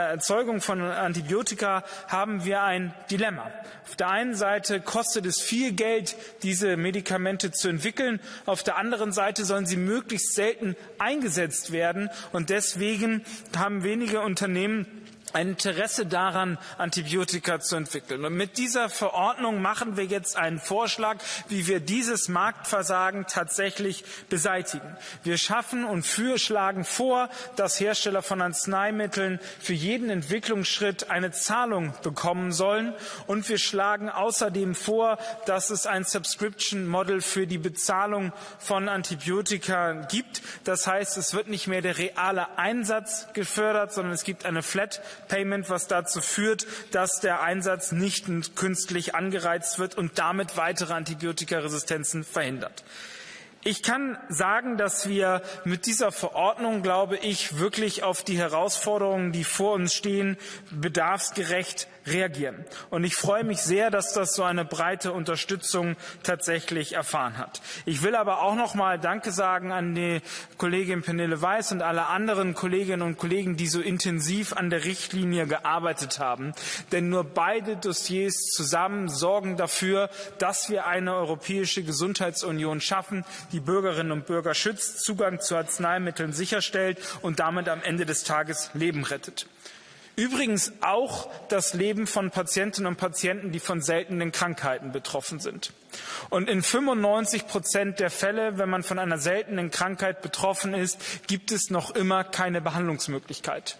Erzeugung von Antibiotika haben wir ein Dilemma. Auf der einen Seite kostet es viel Geld, diese Medikamente zu entwickeln. Auf der anderen Seite sollen sie möglichst selten eingesetzt werden. Und deswegen haben wenige Unternehmen ein Interesse daran, Antibiotika zu entwickeln. Und mit dieser Verordnung machen wir jetzt einen Vorschlag, wie wir dieses Marktversagen tatsächlich beseitigen. Wir schaffen und schlagen vor, dass Hersteller von Arzneimitteln für jeden Entwicklungsschritt eine Zahlung bekommen sollen. Und wir schlagen außerdem vor, dass es ein Subscription Model für die Bezahlung von Antibiotika gibt. Das heißt, es wird nicht mehr der reale Einsatz gefördert, sondern es gibt eine Flat Payment, was dazu führt, dass der Einsatz nicht künstlich angereizt wird und damit weitere Antibiotikaresistenzen verhindert. Ich kann sagen, dass wir mit dieser Verordnung, glaube ich, wirklich auf die Herausforderungen, die vor uns stehen, bedarfsgerecht reagieren. Und ich freue mich sehr, dass das so eine breite Unterstützung tatsächlich erfahren hat. Ich will aber auch noch mal Danke sagen an die Kollegin Pernille Weiss und alle anderen Kolleginnen und Kollegen, die so intensiv an der Richtlinie gearbeitet haben. Denn nur beide Dossiers zusammen sorgen dafür, dass wir eine europäische Gesundheitsunion schaffen, die Bürgerinnen und Bürger schützt, Zugang zu Arzneimitteln sicherstellt und damit am Ende des Tages Leben rettet. Übrigens auch das Leben von Patientinnen und Patienten, die von seltenen Krankheiten betroffen sind. Und in 95% der Fälle, wenn man von einer seltenen Krankheit betroffen ist, gibt es noch immer keine Behandlungsmöglichkeit.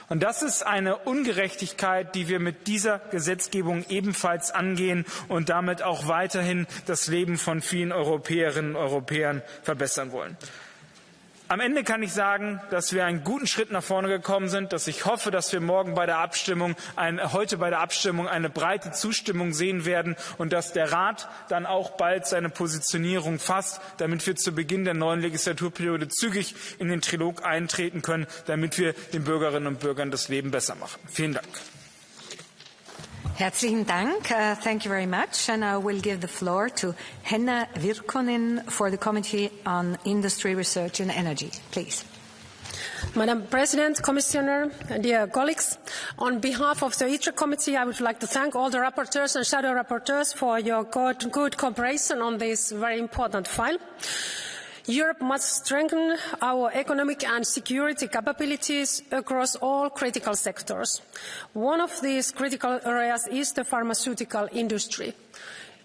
Und das ist eine Ungerechtigkeit, die wir mit dieser Gesetzgebung ebenfalls angehen und damit auch weiterhin das Leben von vielen Europäerinnen und Europäern verbessern wollen. Am Ende kann ich sagen, dass wir einen guten Schritt nach vorne gekommen sind, dass ich hoffe, dass wir heute bei der Abstimmung eine breite Zustimmung sehen werden und dass der Rat dann auch bald seine Positionierung fasst, damit wir zu Beginn der neuen Legislaturperiode zügig in den Trilog eintreten können, damit wir den Bürgerinnen und Bürgern das Leben besser machen. Vielen Dank. Herzlichen Dank. Thank you very much. And I will give the floor to Henna Virkkunen for the Committee on Industry, Research and Energy. Please. Madam President, Commissioner, dear colleagues, on behalf of the ITRE Committee, I would like to thank all the rapporteurs and shadow rapporteurs for your good cooperation on this very important file. Europe must strengthen our economic and security capabilities across all critical sectors. One of these critical areas is the pharmaceutical industry.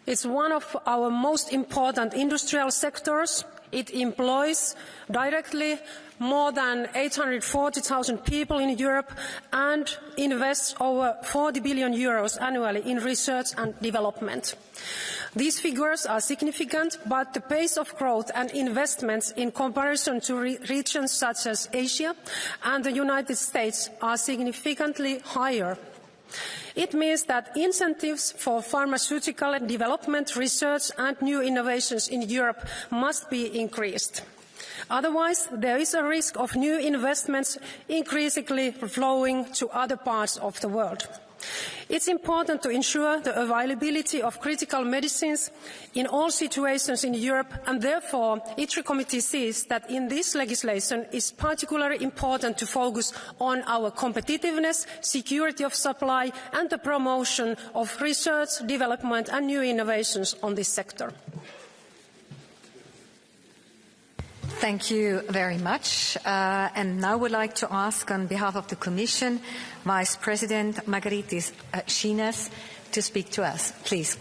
It's one of our most important industrial sectors. It employs directly more than 840,000 people in Europe and invests over 40 billion euros annually in research and development. These figures are significant, but the pace of growth and investments in comparison to regions such as Asia and the United States are significantly higher. It means that incentives for pharmaceutical development, research and new innovations in Europe must be increased. Otherwise, there is a risk of new investments increasingly flowing to other parts of the world. It's important to ensure the availability of critical medicines in all situations in Europe, and therefore ITRE committee sees that in this legislation it is particularly important to focus on our competitiveness, security of supply and the promotion of research, development and new innovations on this sector. Thank you very much. And now I would like to ask, on behalf of the Commission, Vice President Margaritis Schinas to speak to us. Please.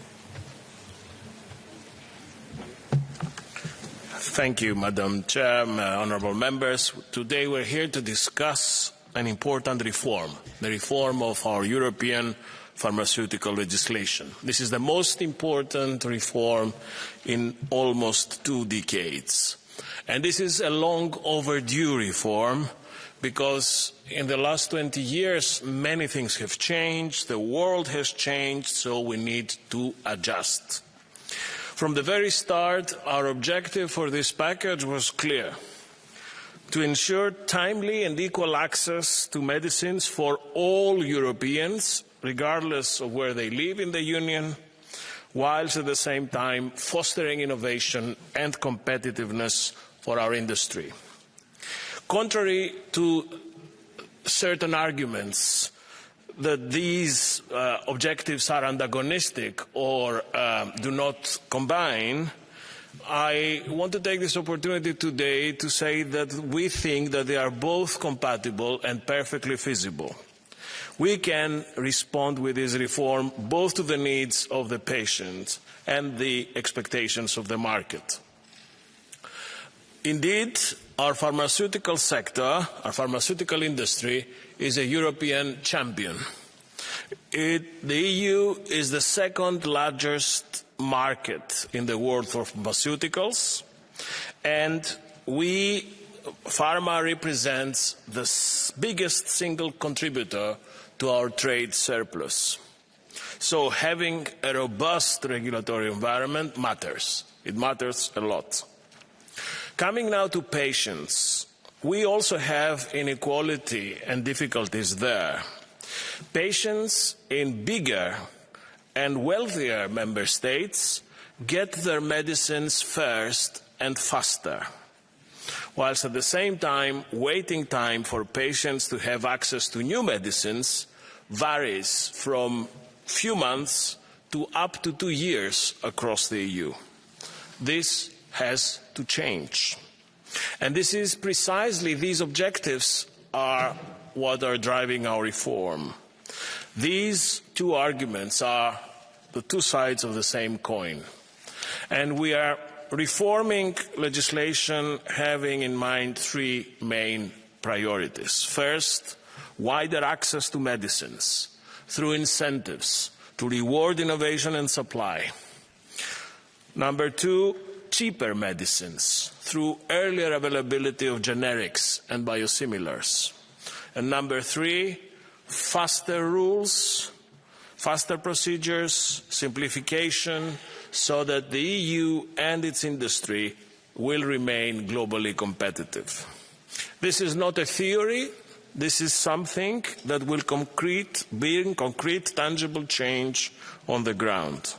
Thank you, Madam Chair, honourable members. Today we're here to discuss an important reform, the reform of our European pharmaceutical legislation. This is the most important reform in almost 2 decades. And this is a long overdue reform because in the last 20 years many things have changed, the world has changed, so we need to adjust. From the very start, our objective for this package was clear: to ensure timely and equal access to medicines for all Europeans, regardless of where they live in the Union, whilst at the same time fostering innovation and competitiveness for our industry. Contrary to certain arguments that these objectives are antagonistic or do not combine, I want to take this opportunity today to say that we think that they are both compatible and perfectly feasible. We can respond with this reform both to the needs of the patient and the expectations of the market. Indeed, our pharmaceutical sector, our pharmaceutical industry, is a European champion. The EU is the second largest market in the world for pharmaceuticals, and pharma represents the biggest single contributor to our trade surplus. So having a robust regulatory environment matters. It matters a lot. Coming now to patients, we also have inequality and difficulties there. Patients in bigger and wealthier member states get their medicines first and faster, whilst at the same time, waiting time for patients to have access to new medicines varies from few months to up to 2 years across the EU. This has to change. And this is precisely these objectives are what are driving our reform. These two arguments are the two sides of the same coin. And we are reforming legislation having in mind 3 main priorities. First, wider access to medicines through incentives to reward innovation and supply. Number 2, cheaper medicines through earlier availability of generics and biosimilars. And number 3, faster rules, faster procedures, simplification, so that the EU and its industry will remain globally competitive. This is not a theory. This is something that will bring concrete, tangible change on the ground.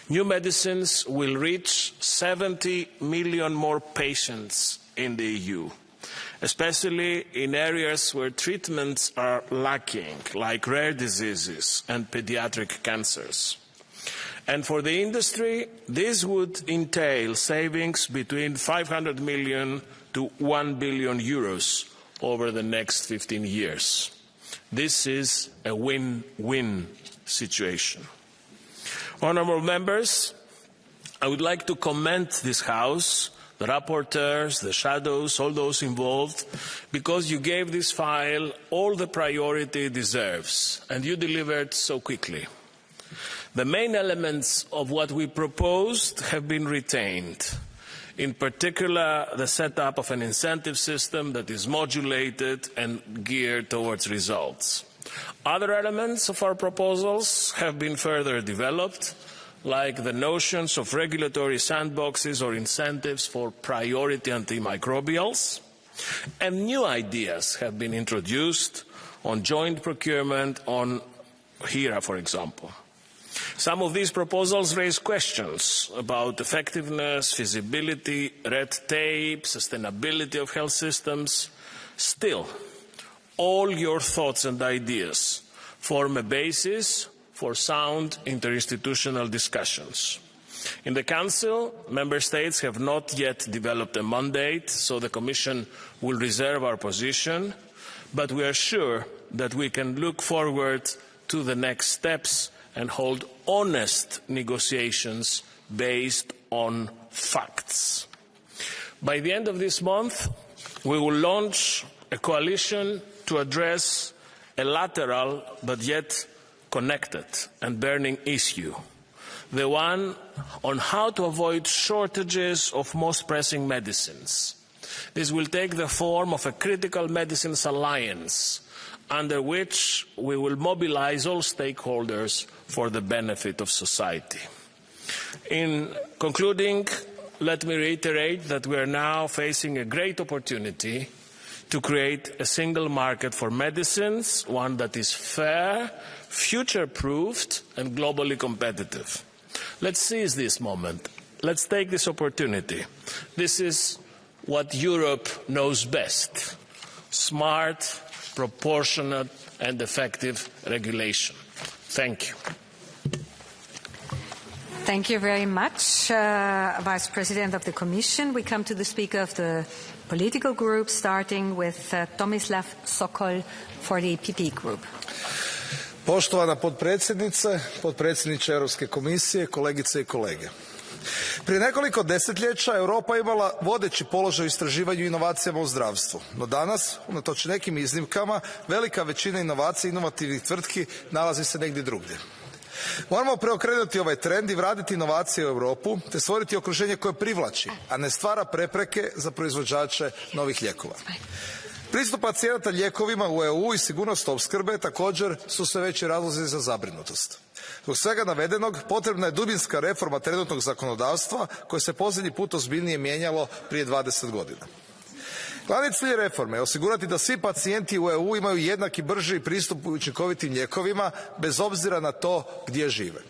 New medicines will reach 70 million more patients in the EU, especially in areas where treatments are lacking, like rare diseases and pediatric cancers. And for the industry, this would entail savings between 500 million to 1 billion euros over the next 15 years. This is a win-win situation. Honourable members, I would like to commend this House, the rapporteurs, the shadows, all those involved, because you gave this file all the priority it deserves, and you delivered so quickly. The main elements of what we proposed have been retained. In particular, the setup of an incentive system that is modulated and geared towards results. Other elements of our proposals have been further developed, like the notions of regulatory sandboxes or incentives for priority antimicrobials, and new ideas have been introduced on joint procurement on HERA, for example. Some of these proposals raise questions about effectiveness, feasibility, red tape, sustainability of health systems. Still, all your thoughts and ideas form a basis for sound interinstitutional discussions. In the Council, Member States have not yet developed a mandate, so the Commission will reserve our position, but we are sure that we can look forward to the next steps and hold honest negotiations based on facts. By the end of this month, we will launch a coalition to address a lateral but yet connected and burning issue, the one on how to avoid shortages of most pressing medicines. This will take the form of a critical medicines alliance, under which we will mobilize all stakeholders for the benefit of society. In concluding, let me reiterate that we are now facing a great opportunity to create a single market for medicines, one that is fair, future-proofed and globally competitive. Let's seize this moment. Let's take this opportunity. This is what Europe knows best: smart, proportionate and effective regulation. Thank you. Thank you very much, Vice President of the Commission. We come to the Speaker of the political group, starting with Tomislav Sokol for the EPP Group. Poštovana potpredsjednice, potpredsjedniče Europske komisije, kolegice i kolege. Prije nekoliko desetljeća Europa je imala vodeći položaj u istraživanju i inovacijama u zdravstvu, no danas, unatoč nekim iznimkama, velika većina inovacija i inovativnih tvrtki nalazi se negdje drugdje. Moramo preokrenuti ovaj trend i vratiti inovacije u Europu, te stvoriti okruženje koje privlači, a ne stvara prepreke za proizvođače novih lijekova. Pristup pacijenata lijekovima u EU i sigurnost opskrbe također su sve veći razlozi za zabrinutost. Zbog svega navedenog potrebna je dubinska reforma trenutnog zakonodavstva koje se posljednji put ozbiljnije mijenjalo prije 20 godina. Glavni cilj reforme je osigurati da svi pacijenti u EU imaju jednaki, brži pristup učinkovitim lijekovima bez obzira na to gdje žive.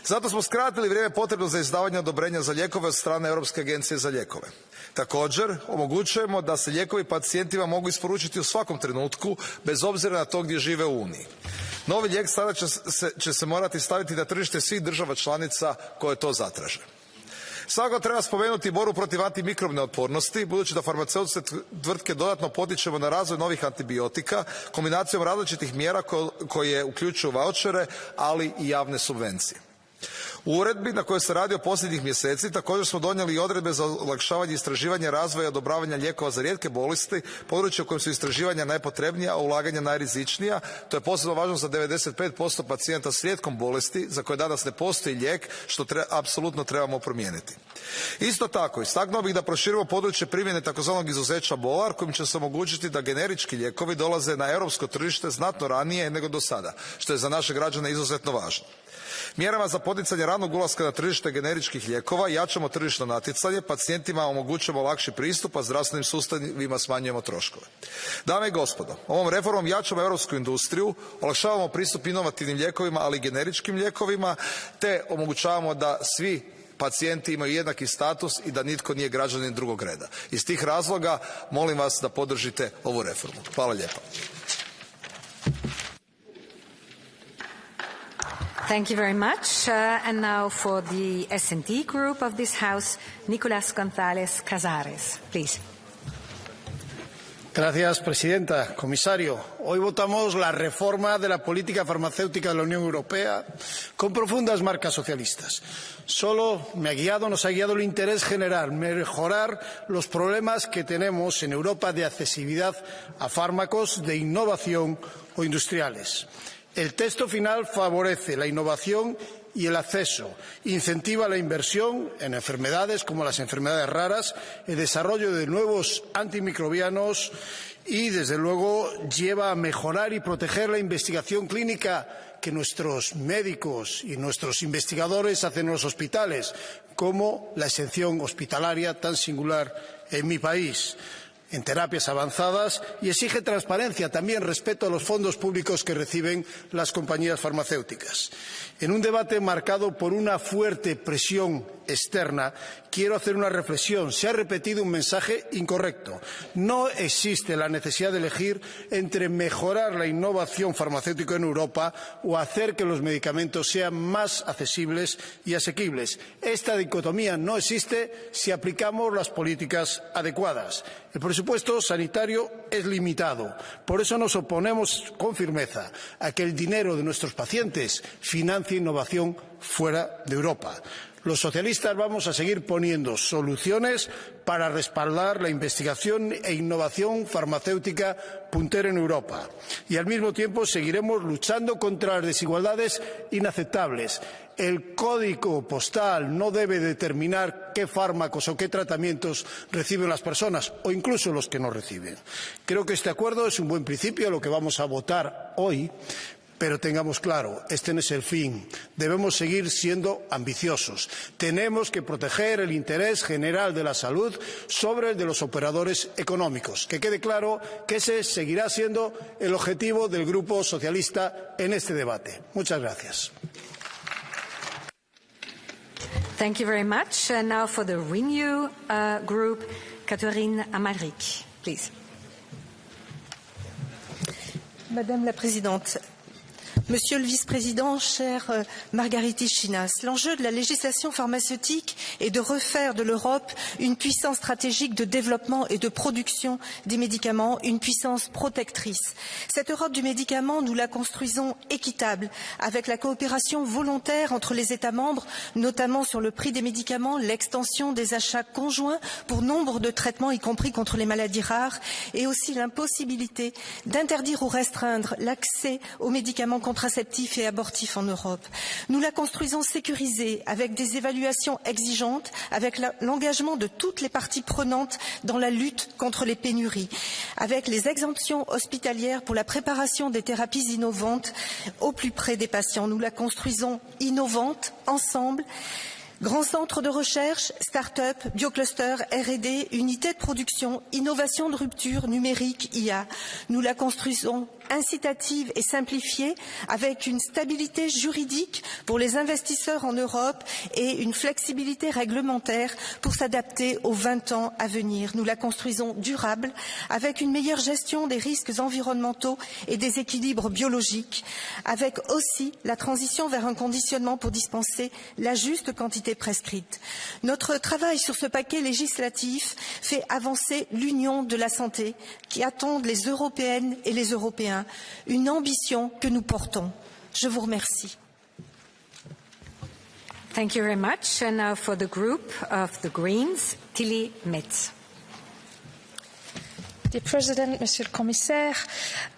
Zato smo skratili vrijeme potrebno za izdavanje odobrenja za lijekove od strane Europske agencije za lijekove. Također, omogućujemo da se lijekovi pacijentima mogu isporučiti u svakom trenutku, bez obzira na to gdje žive u Uniji. Novi lijek sada će se morati staviti na tržište svih država članica koje to zatraže. Svakako treba spomenuti borbu protiv antimikrobne otpornosti, budući da farmaceutske tvrtke dodatno potičemo na razvoj novih antibiotika, kombinacijom različitih mjera koje uključuju vaučere, ali i javne subvencije. U uredbi na kojoj se radi o posljednjih mjeseci također smo donijeli i odredbe za olakšavanje istraživanja, razvoja i odobravanja lijekova za rijetke bolesti, područje u kojem su istraživanja najpotrebnija, a ulaganja najrizičnija. To je posebno važno za 95% pacijenata s rijetkom bolesti za koje danas ne postoji lijek, što apsolutno trebamo promijeniti. Isto tako, istaknuo bih da proširimo područje primjene takozvanog izuzeća bolar, kojim će se omogućiti da generički lijekovi dolaze na europsko tržište znatno ranije nego do sada, što je za naše građane izuzetno važno. Mjerama za poticanje ranog ulaska na tržište generičkih lijekova jačamo tržišno natjecanje, pacijentima omogućujemo lakši pristup, a zdravstvenim sustavima smanjujemo troškove. Dame i gospodo, ovom reformom jačamo europsku industriju, olakšavamo pristup inovativnim lijekovima, ali i generičkim lijekovima, te omogućavamo da svi pacijenti imaju jednaki status i da nitko nije građanin drugog reda. Iz tih razloga molim vas da podržite ovu reformu. Hvala lijepa. Thank you very much. And now for the S&D group of this House, Nicolas González Casares, please. Gracias, presidenta. Comisario, hoy votamos la reforma de la política farmacéutica de la Unión Europea con profundas marcas socialistas. Solo nos ha guiado el interés general, mejorar los problemas que tenemos en Europa de accesibilidad a fármacos, de innovación o industriales. El texto final favorece la innovación y el acceso, incentiva la inversión en enfermedades como las enfermedades raras, el desarrollo de nuevos antimicrobianos y, desde luego, lleva a mejorar y proteger la investigación clínica que nuestros médicos y nuestros investigadores hacen en los hospitales, como la exención hospitalaria tan singular en mi país, en terapias avanzadas, y exige transparencia, también respeto a los fondos públicos que reciben las compañías farmacéuticas. En un debate marcado por una fuerte presión externa, quiero hacer una reflexión. Se ha repetido un mensaje incorrecto. No existe la necesidad de elegir entre mejorar la innovación farmacéutica en Europa o hacer que los medicamentos sean más accesibles y asequibles. Esta dicotomía no existe si aplicamos las políticas adecuadas. El presupuesto sanitario es limitado. Por eso nos oponemos con firmeza a que el dinero de nuestros pacientes financie innovación fuera de Europa. Los socialistas vamos a seguir poniendo soluciones para respaldar la investigación e innovación farmacéutica puntera en Europa. Y al mismo tiempo seguiremos luchando contra las desigualdades inaceptables. El código postal no debe determinar qué fármacos o qué tratamientos reciben las personas o incluso los que no reciben. Creo que este acuerdo es un buen principio, lo que vamos a votar hoy. Pero tengamos claro, este no es el fin. Debemos seguir siendo ambiciosos. Tenemos que proteger el interés general de la salud sobre el de los operadores económicos. Que quede claro que ese seguirá siendo el objetivo del Grupo Socialista en este debate. Muchas gracias. Thank you very much. And now for the Renew Group, Catherine Amaric, please. Madame la Présidente, Monsieur le Vice-président, cher Margaritis Schinas, l'enjeu de la législation pharmaceutique est de refaire de l'Europe une puissance stratégique de développement et de production des médicaments, une puissance protectrice. Cette Europe du médicament, nous la construisons équitable, avec la coopération volontaire entre les États membres, notamment sur le prix des médicaments, l'extension des achats conjoints pour nombre de traitements, y compris contre les maladies rares, et aussi l'impossibilité d'interdire ou restreindre l'accès aux médicaments contraceptifs et abortifs en Europe. Nous la construisons sécurisée avec des évaluations exigeantes, avec l'engagement de toutes les parties prenantes dans la lutte contre les pénuries, avec les exemptions hospitalières pour la préparation des thérapies innovantes au plus près des patients. Nous la construisons innovante, ensemble. Grands centres de recherche, start-up, biocluster, R&D, unités de production, innovation de rupture, numérique, IA. Nous la construisons incitative et simplifiée avec une stabilité juridique pour les investisseurs en Europe et une flexibilité réglementaire pour s'adapter aux 20 ans à venir. Nous la construisons durable avec une meilleure gestion des risques environnementaux et des équilibres biologiques, avec aussi la transition vers un conditionnement pour dispenser la juste quantité prescrite. Notre travail sur ce paquet législatif fait avancer l'union de la santé qui attendent les Européennes et les Européens. Une ambition que nous portons. Je vous remercie. Thank you very much. And now for the group of the Greens, Tilly Metz. Monsieur le Président, Monsieur le Commissaire,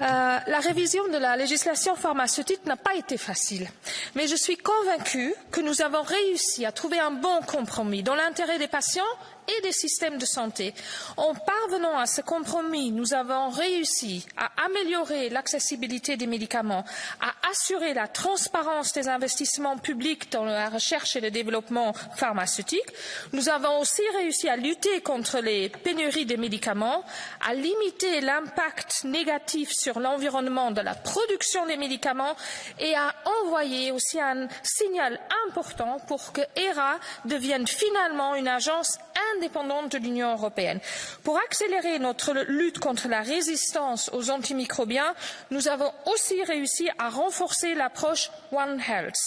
la révision de la législation pharmaceutique n'a pas été facile, mais je suis convaincue que nous avons réussi à trouver un bon compromis dans l'intérêt des patients et des systèmes de santé. En parvenant à ce compromis, nous avons réussi à améliorer l'accessibilité des médicaments, à assurer la transparence des investissements publics dans la recherche et le développement pharmaceutique. Nous avons aussi réussi à lutter contre les pénuries de médicaments, à limiter l'impact négatif sur l'environnement de la production des médicaments et à envoyer aussi un signal important pour que ERA devienne finalement une agence indépendante de l'Union européenne. Pour accélérer notre lutte contre la résistance aux antimicrobiens, nous avons aussi réussi à renforcer l'approche One Health,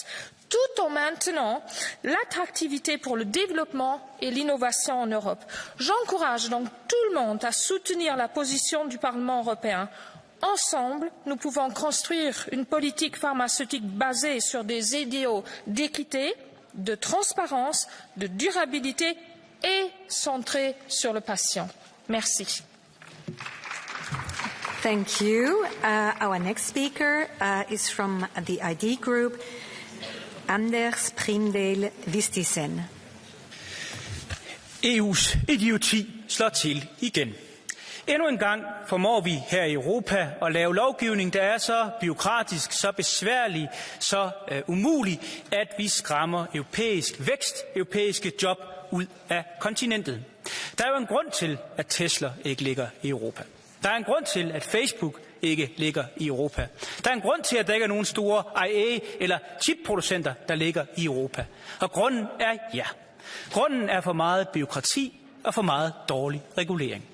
tout en maintenant l'attractivité pour le développement et l'innovation en Europe. J'encourage donc tout le monde à soutenir la position du Parlement européen. Ensemble, nous pouvons construire une politique pharmaceutique basée sur des idéaux d'équité, de transparence, de durabilité et centrée sur le patient. Merci. Thank you. Our next speaker is from the ID group, Anders Primdal Vistisen. EU's idioti slår til igen. Endnu en gang formår vi her i Europa at lave lovgivning, der er så bureaukratisk, så besværlig, så umulig, at vi skræmmer europæisk vækst, europæiske job ud af kontinentet. Der er jo en grund til, at Tesla ikke ligger i Europa. Der er en grund til, at Facebook ikke ligger i Europa. Der er en grund til, at der ikke er nogen store IA- eller chipproducenter, der ligger i Europa. Og grunden er ja. Grunden er for meget bureaukrati og for meget dårlig regulering.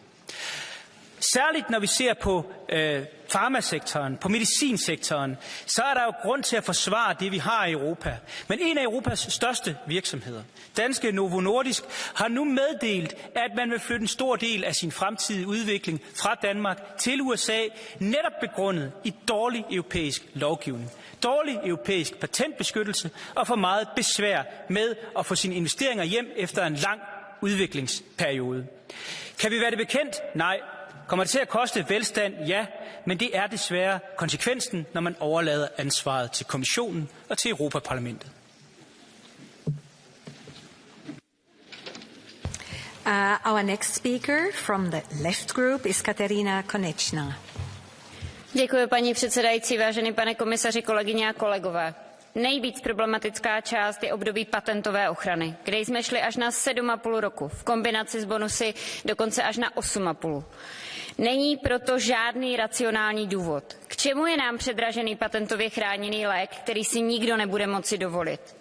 Særligt når vi ser på farmasektoren, på medicinsektoren, så er der jo grund til at forsvare det, vi har i Europa. Men en af Europas største virksomheder, danske Novo Nordisk, har nu meddelt, at man vil flytte en stor del af sin fremtidige udvikling fra Danmark til USA, netop begrundet i dårlig europæisk lovgivning, dårlig europæisk patentbeskyttelse og for meget besvær med at få sine investeringer hjem efter en lang udviklingsperiode. Kan vi være det bekendt? Nej. Kommer det til at koste velstand? Ja, men det er desværre konsekvensen, når man overlader ansvaret til kommissionen og til Europaparlamentet. Our next speaker from the left group is Katerina Konečná. Děkuji, paní předsedající, vážený pane komisaři, kolegyně a kolegové. Nejvíc problematická část je období patentové ochrany, kde jsme šli až na 7,5 roku, v kombinaci s bonusy dokonce až na 8,5. Není proto žádný racionální důvod. K čemu je nám předražený patentově chráněný lék, který si nikdo nebude moci dovolit?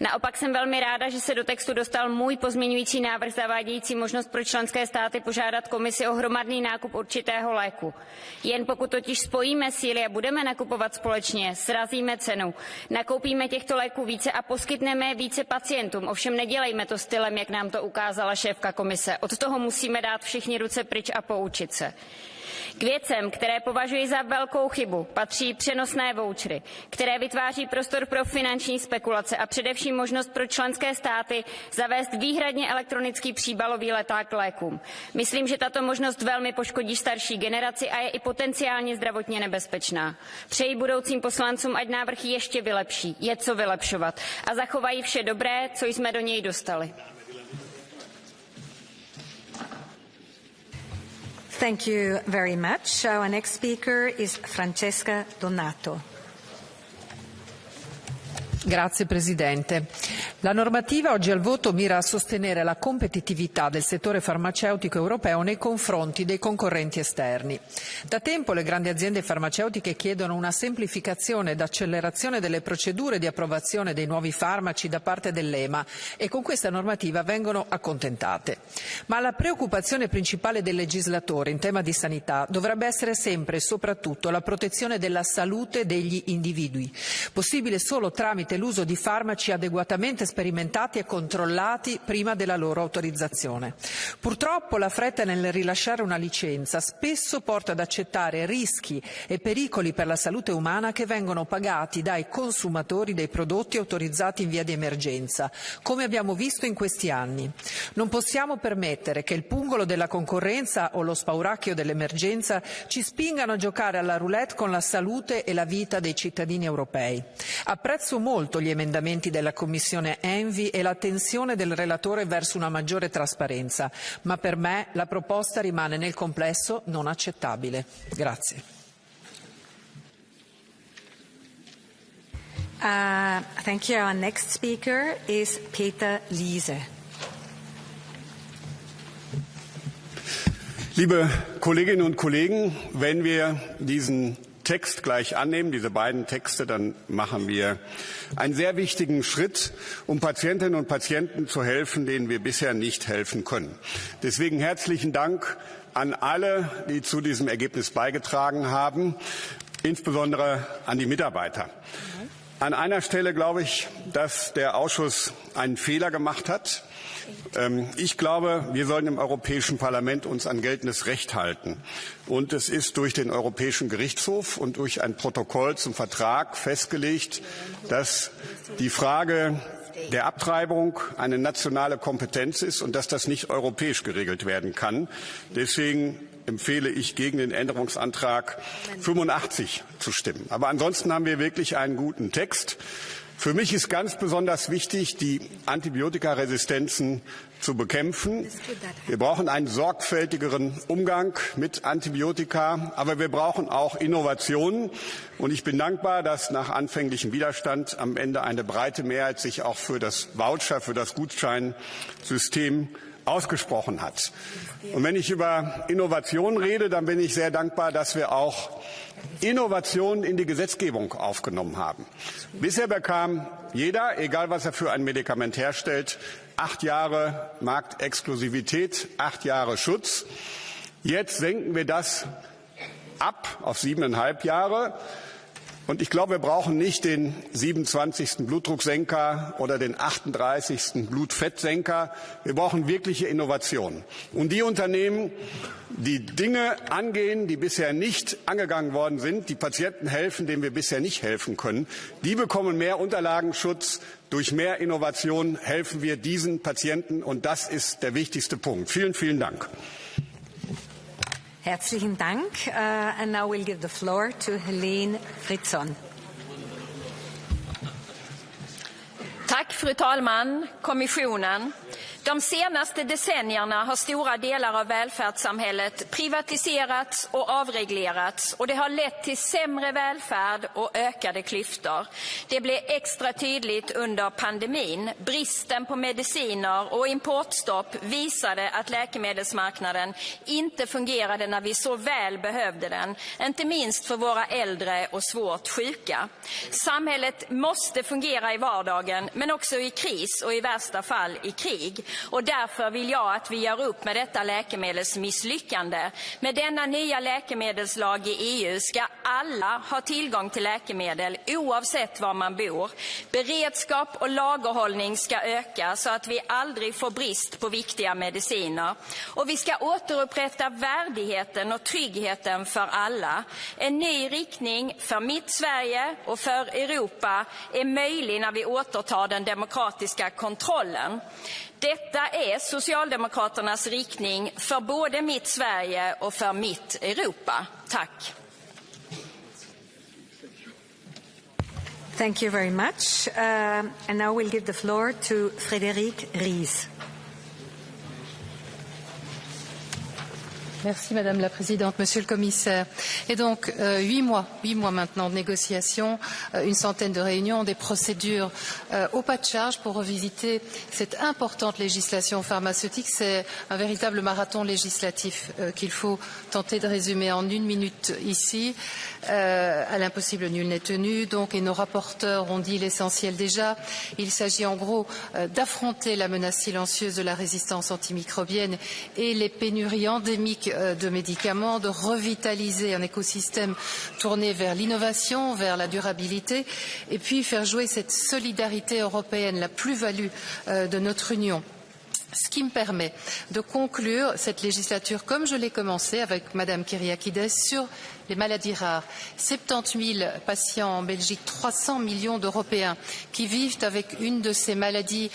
Naopak jsem velmi ráda, že se do textu dostal můj pozměňující návrh zavádějící možnost pro členské státy požádat komisi o hromadný nákup určitého léku. Jen pokud totiž spojíme síly a budeme nakupovat společně, srazíme cenu, nakoupíme těchto léků více a poskytneme více pacientům. Ovšem nedělejme to stylem, jak nám to ukázala šéfka komise. Od toho musíme dát všichni ruce pryč a poučit se. K věcem, které považuji za velkou chybu, patří přenosné vouchery, které vytváří prostor pro finanční spekulace a především možnost pro členské státy zavést výhradně elektronický příbalový leták k lékům. Myslím, že tato možnost velmi poškodí starší generaci a je i potenciálně zdravotně nebezpečná. Přeji budoucím poslancům, ať návrh ještě vylepší, je co vylepšovat a zachovají vše dobré, co jsme do něj dostali. Thank you very much. Our next speaker is Francesca Donato. Grazie Presidente. La normativa oggi al voto mira a sostenere la competitività del settore farmaceutico europeo nei confronti dei concorrenti esterni. Da tempo le grandi aziende farmaceutiche chiedono una semplificazione ed accelerazione delle procedure di approvazione dei nuovi farmaci da parte dell'EMA e con questa normativa vengono accontentate. Ma la preoccupazione principale del legislatore in tema di sanità dovrebbe essere sempre e soprattutto la protezione della salute degli individui, possibile solo tramite l'uso di farmaci adeguatamente sperimentati e controllati prima della loro autorizzazione. Purtroppo la fretta nel rilasciare una licenza spesso porta ad accettare rischi e pericoli per la salute umana che vengono pagati dai consumatori dei prodotti autorizzati in via di emergenza, come abbiamo visto in questi anni. Non possiamo permettere che il pungolo della concorrenza o lo spauracchio dell'emergenza ci spingano a giocare alla roulette con la salute e la vita dei cittadini europei. Apprezzo molto gli emendamenti della Commissione ENVI e l'attenzione del relatore verso una maggiore trasparenza, ma per me la proposta rimane nel complesso non accettabile. Grazie. Thank you. Our next speaker is Peter Liese. Liebe Kolleginnen und Kollegen, wenn wir diesen Text gleich annehmen, diese beiden Texte, dann machen wir einen sehr wichtigen Schritt, um Patientinnen und Patienten zu helfen, denen wir bisher nicht helfen können. Deswegen herzlichen Dank an alle, die zu diesem Ergebnis beigetragen haben, insbesondere an die Mitarbeiter. An einer Stelle glaube ich, dass der Ausschuss einen Fehler gemacht hat. Ich glaube, wir sollten im Europäischen Parlament uns an geltendes Recht halten. Und es ist durch den Europäischen Gerichtshof und durch ein Protokoll zum Vertrag festgelegt, dass die Frage der Abtreibung eine nationale Kompetenz ist und dass das nicht europäisch geregelt werden kann. Deswegen empfehle ich, gegen den Änderungsantrag 85 zu stimmen. Aber ansonsten haben wir wirklich einen guten Text. Für mich ist ganz besonders wichtig, die Antibiotikaresistenzen zu bekämpfen. Wir brauchen einen sorgfältigeren Umgang mit Antibiotika, aber wir brauchen auch Innovationen. Und ich bin dankbar, dass nach anfänglichem Widerstand am Ende eine breite Mehrheit sich auch für das Voucher, für das Gutscheinsystem ausgesprochen hat. Und wenn ich über Innovation rede, dann bin ich sehr dankbar, dass wir auch Innovationen in die Gesetzgebung aufgenommen haben. Bisher bekam jeder, egal was er für ein Medikament herstellt, 8 Jahre Marktexklusivität, 8 Jahre Schutz. Jetzt senken wir das ab auf 7,5 Jahre. Und ich glaube, wir brauchen nicht den 27. Blutdrucksenker oder den 38. Blutfettsenker. Wir brauchen wirkliche Innovationen. Und die Unternehmen, die Dinge angehen, die bisher nicht angegangen worden sind, die Patienten helfen, denen wir bisher nicht helfen können, die bekommen mehr Unterlagenschutz. Durch mehr Innovation helfen wir diesen Patienten. Und das ist der wichtigste Punkt. Vielen, vielen Dank. Herzlichen Dank. And now we'll give the floor to Helene Fritzon. Tack fru talman, kommissionen. De senaste decennierna har stora delar av välfärdssamhället privatiserats och avreglerats och det har lett till sämre välfärd och ökade klyftor. Det blev extra tydligt under pandemin. Bristen på mediciner och importstopp visade att läkemedelsmarknaden inte fungerade när vi så väl behövde den, inte minst för våra äldre och svårt sjuka. Samhället måste fungera i vardagen men också i kris och i värsta fall i krig. Och därför vill jag att vi gör upp med detta läkemedelsmisslyckande. Med denna nya läkemedelslag i EU ska alla ha tillgång till läkemedel oavsett var man bor. Beredskap och lagerhållning ska öka så att vi aldrig får brist på viktiga mediciner. Och vi ska återupprätta värdigheten och tryggheten för alla. En ny riktning för mitt Sverige och för Europa är möjlig när vi återtar den demokratiska kontrollen. Detta är Socialdemokraternas riktning för både mitt Sverige och för mitt Europa. Tack. Thank you very much. And now we'll give the floor to Frédéric Ries. Merci Madame la Présidente, Monsieur le Commissaire. Et donc, 8 mois maintenant de négociations, une centaine de réunions, des procédures au pas de charge pour revisiter cette importante législation pharmaceutique. C'est un véritable marathon législatif qu'il faut tenter de résumer en 1 minute ici. À l'impossible, nul n'est tenu. Donc, et nos rapporteurs ont dit l'essentiel déjà. Il s'agit en gros d'affronter la menace silencieuse de la résistance antimicrobienne et les pénuries endémiques de médicaments, de revitaliser un écosystème tourné vers l'innovation, vers la durabilité, et puis faire jouer cette solidarité européenne, la plus-value de notre Union. Ce qui me permet de conclure cette législature comme je l'ai commencé avec Madame Kyriakides sur les maladies rares. 70 000 patients en Belgique, 300 millions d'Européens qui vivent avec une de ces maladies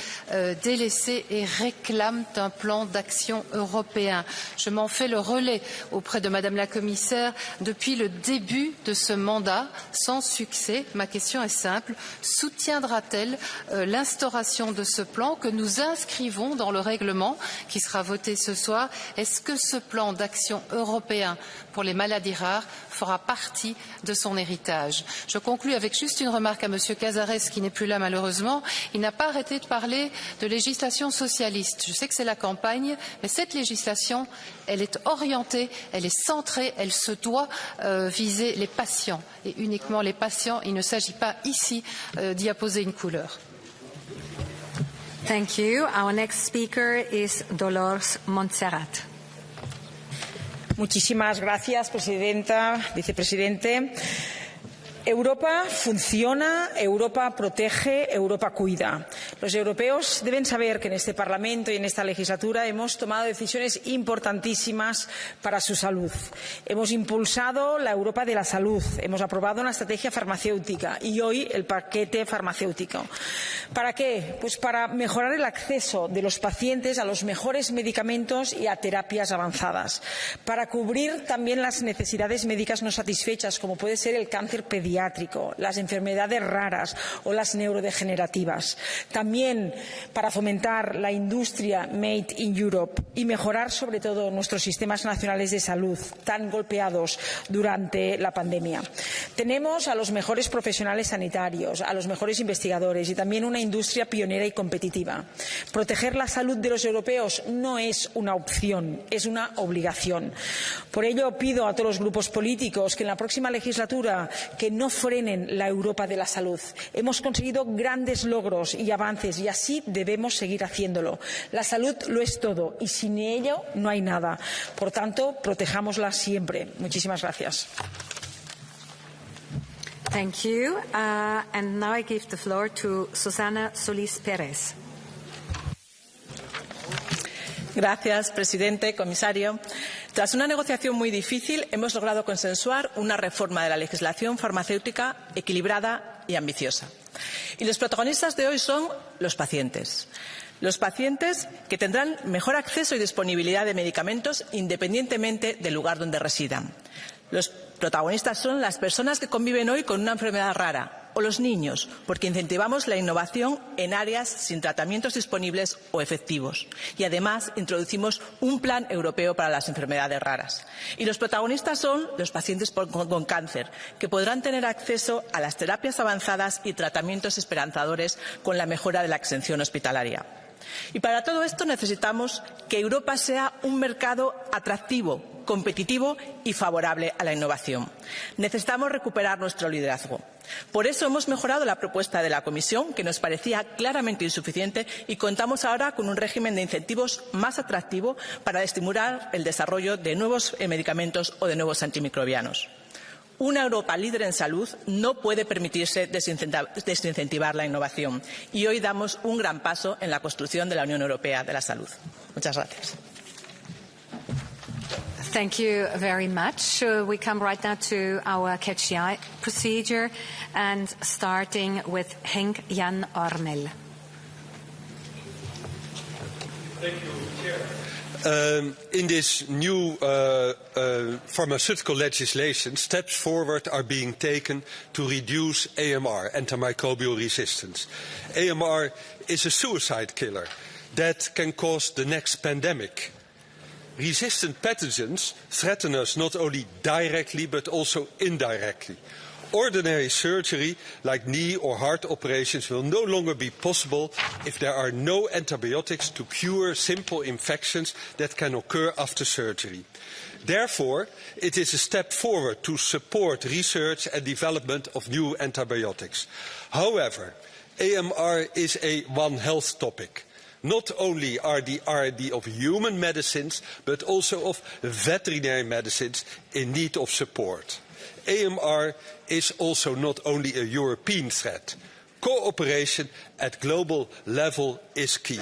délaissées et réclament un plan d'action européen. Je m'en fais le relais auprès de Madame la Commissaire depuis le début de ce mandat, sans succès. Ma question est simple. Soutiendra-t-elle l'instauration de ce plan que nous inscrivons dans le règlement qui sera voté ce soir, est-ce que ce plan d'action européen pour les maladies rares fera partie de son héritage? Je conclus avec juste une remarque à M. Cazares, qui n'est plus là malheureusement. Il n'a pas arrêté de parler de législation socialiste. Je sais que c'est la campagne, mais cette législation, elle est orientée, elle est centrée, elle se doit viser les patients et uniquement les patients. Il ne s'agit pas ici d'y apposer une couleur. Thank you. Our next speaker is Dolores Montserrat. Muchísimas gracias, presidenta, vicepresidente. Europa funciona, Europa protege, Europa cuida. Los europeos deben saber que en este Parlamento y en esta legislatura hemos tomado decisiones importantísimas para su salud. Hemos impulsado la Europa de la salud, hemos aprobado una estrategia farmacéutica y hoy el paquete farmacéutico. ¿Para qué? Pues para mejorar el acceso de los pacientes a los mejores medicamentos y a terapias avanzadas. Para cubrir también las necesidades médicas no satisfechas, como puede ser el cáncer pediátrico, las enfermedades raras o las neurodegenerativas. También para fomentar la industria Made in Europe y mejorar sobre todo nuestros sistemas nacionales de salud tan golpeados durante la pandemia. Tenemos a los mejores profesionales sanitarios, a los mejores investigadores y también una industria pionera y competitiva. Proteger la salud de los europeos no es una opción, es una obligación. Por ello pido a todos los grupos políticos que en la próxima legislatura que no frenen la Europa de la salud. Hemos conseguido grandes logros y avances y así debemos seguir haciéndolo. La salud lo es todo y sin ello no hay nada. Por tanto, protejámosla siempre. Muchísimas gracias. Thank you. And now I give the floor to Susana Solís Pérez. Gracias, presidente, comisario. Tras una negociación muy difícil, hemos logrado consensuar una reforma de la legislación farmacéutica equilibrada y ambiciosa. Y los protagonistas de hoy son los pacientes. Los pacientes que tendrán mejor acceso y disponibilidad de medicamentos independientemente del lugar donde residan. Los protagonistas son las personas que conviven hoy con una enfermedad rara o los niños, porque incentivamos la innovación en áreas sin tratamientos disponibles o efectivos. Y además introducimos un plan europeo para las enfermedades raras. Y los protagonistas son los pacientes con cáncer, que podrán tener acceso a las terapias avanzadas y tratamientos esperanzadores con la mejora de la exención hospitalaria. Y para todo esto necesitamos que Europa sea un mercado atractivo, competitivo y favorable a la innovación. Necesitamos recuperar nuestro liderazgo. Por eso hemos mejorado la propuesta de la Comisión, que nos parecía claramente insuficiente, y contamos ahora con un régimen de incentivos más atractivo para estimular el desarrollo de nuevos medicamentos o de nuevos antimicrobianos. Una Europa líder en salud no puede permitirse desincentivar la innovación y hoy damos un gran paso en la construcción de la Unión Europea de la Salud. Muchas gracias. Thank you very much. We come right now to our catch the eye procedure and starting with Henk Jan Ornel. Thank you, Chair. In this new pharmaceutical legislation, steps forward are being taken to reduce AMR, antimicrobial resistance. AMR is a suicide killer that can cause the next pandemic. Resistant pathogens threaten us not only directly but also indirectly. Ordinary surgery, like knee or heart operations, will no longer be possible if there are no antibiotics to cure simple infections that can occur after surgery. Therefore, it is a step forward to support research and development of new antibiotics. However, AMR is a One Health topic. Not only are the R&D of human medicines, but also of veterinary medicines in need of support. AMR is also not only a European threat. Cooperation at global level is key.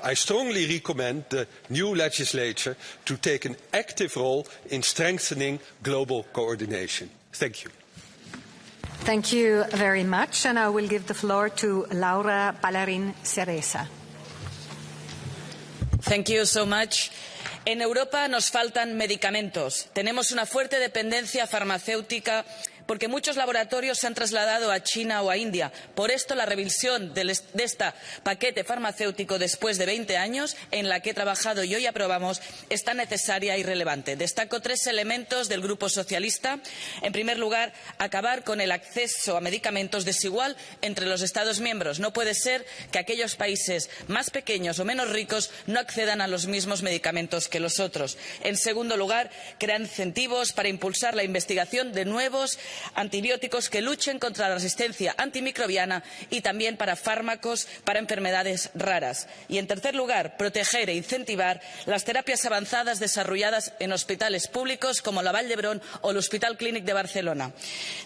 I strongly recommend the new legislature to take an active role in strengthening global coordination. Thank you. Thank you very much. And I will give the floor to Laura Pallarin Ceresa. Thank you so much. En Europa nos faltan medicamentos. Tenemos una fuerte dependencia farmacéutica porque muchos laboratorios se han trasladado a China o a India. Por esto, la revisión de este paquete farmacéutico después de 20 años, en la que he trabajado y hoy aprobamos, es tan necesaria y relevante. Destaco 3 elementos del Grupo Socialista. En primer lugar, acabar con el acceso a medicamentos desigual entre los Estados miembros. No puede ser que aquellos países más pequeños o menos ricos no accedan a los mismos medicamentos que los otros. En segundo lugar, crear incentivos para impulsar la investigación de nuevos antibióticos que luchen contra la resistencia antimicrobiana y también para fármacos para enfermedades raras. Y en tercer lugar, proteger e incentivar las terapias avanzadas desarrolladas en hospitales públicos como la Vall d'Hebron o el Hospital Clínic de Barcelona.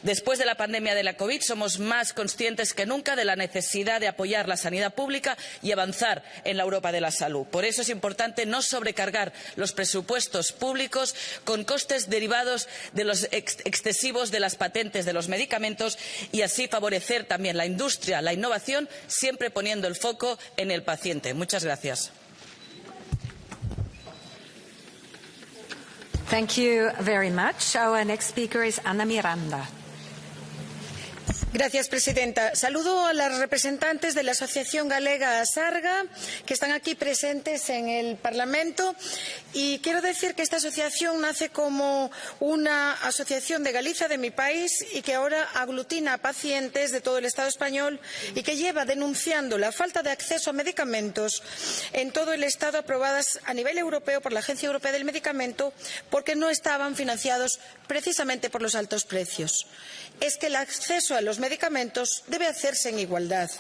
Después de la pandemia de la COVID somos más conscientes que nunca de la necesidad de apoyar la sanidad pública y avanzar en la Europa de la salud. Por eso es importante no sobrecargar los presupuestos públicos con costes derivados de los excesivos de las patentes de los medicamentos y así favorecer también la industria, la innovación, siempre poniendo el foco en el paciente. Muchas gracias. Thank you very much. Our next speaker is Ana Miranda. Gracias, presidenta. Saludo a las representantes de la Asociación Galega Sarga, que están aquí presentes en el Parlamento. Y quiero decir que esta asociación nace como una asociación de Galicia, de mi país, y que ahora aglutina a pacientes de todo el Estado español y que lleva denunciando la falta de acceso a medicamentos en todo el Estado aprobadas a nivel europeo por la Agencia Europea del Medicamento porque no estaban financiados precisamente por los altos precios. Es que el acceso a los medicamentos debe hacerse en igualdad.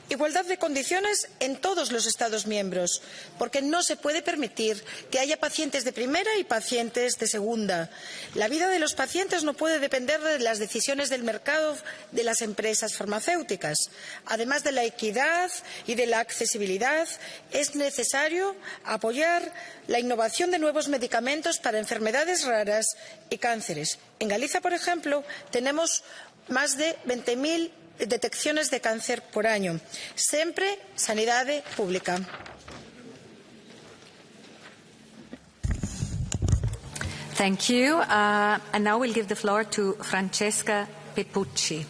Igualdad de condiciones en todos los Estados miembros, porque no se puede permitir que haya pacientes de primera y pacientes de segunda. La vida de los pacientes no puede depender de las decisiones del mercado de las empresas farmacéuticas. Además de la equidad y de la accesibilidad, es necesario apoyar la innovación de nuevos medicamentos para enfermedades raras y cánceres. En Galicia, por ejemplo, tenemos más de 20.000 detecciones de cáncer por año. Sempre sanidade pública. Thank you. And now we'll give the floor to Francesca Pepucci.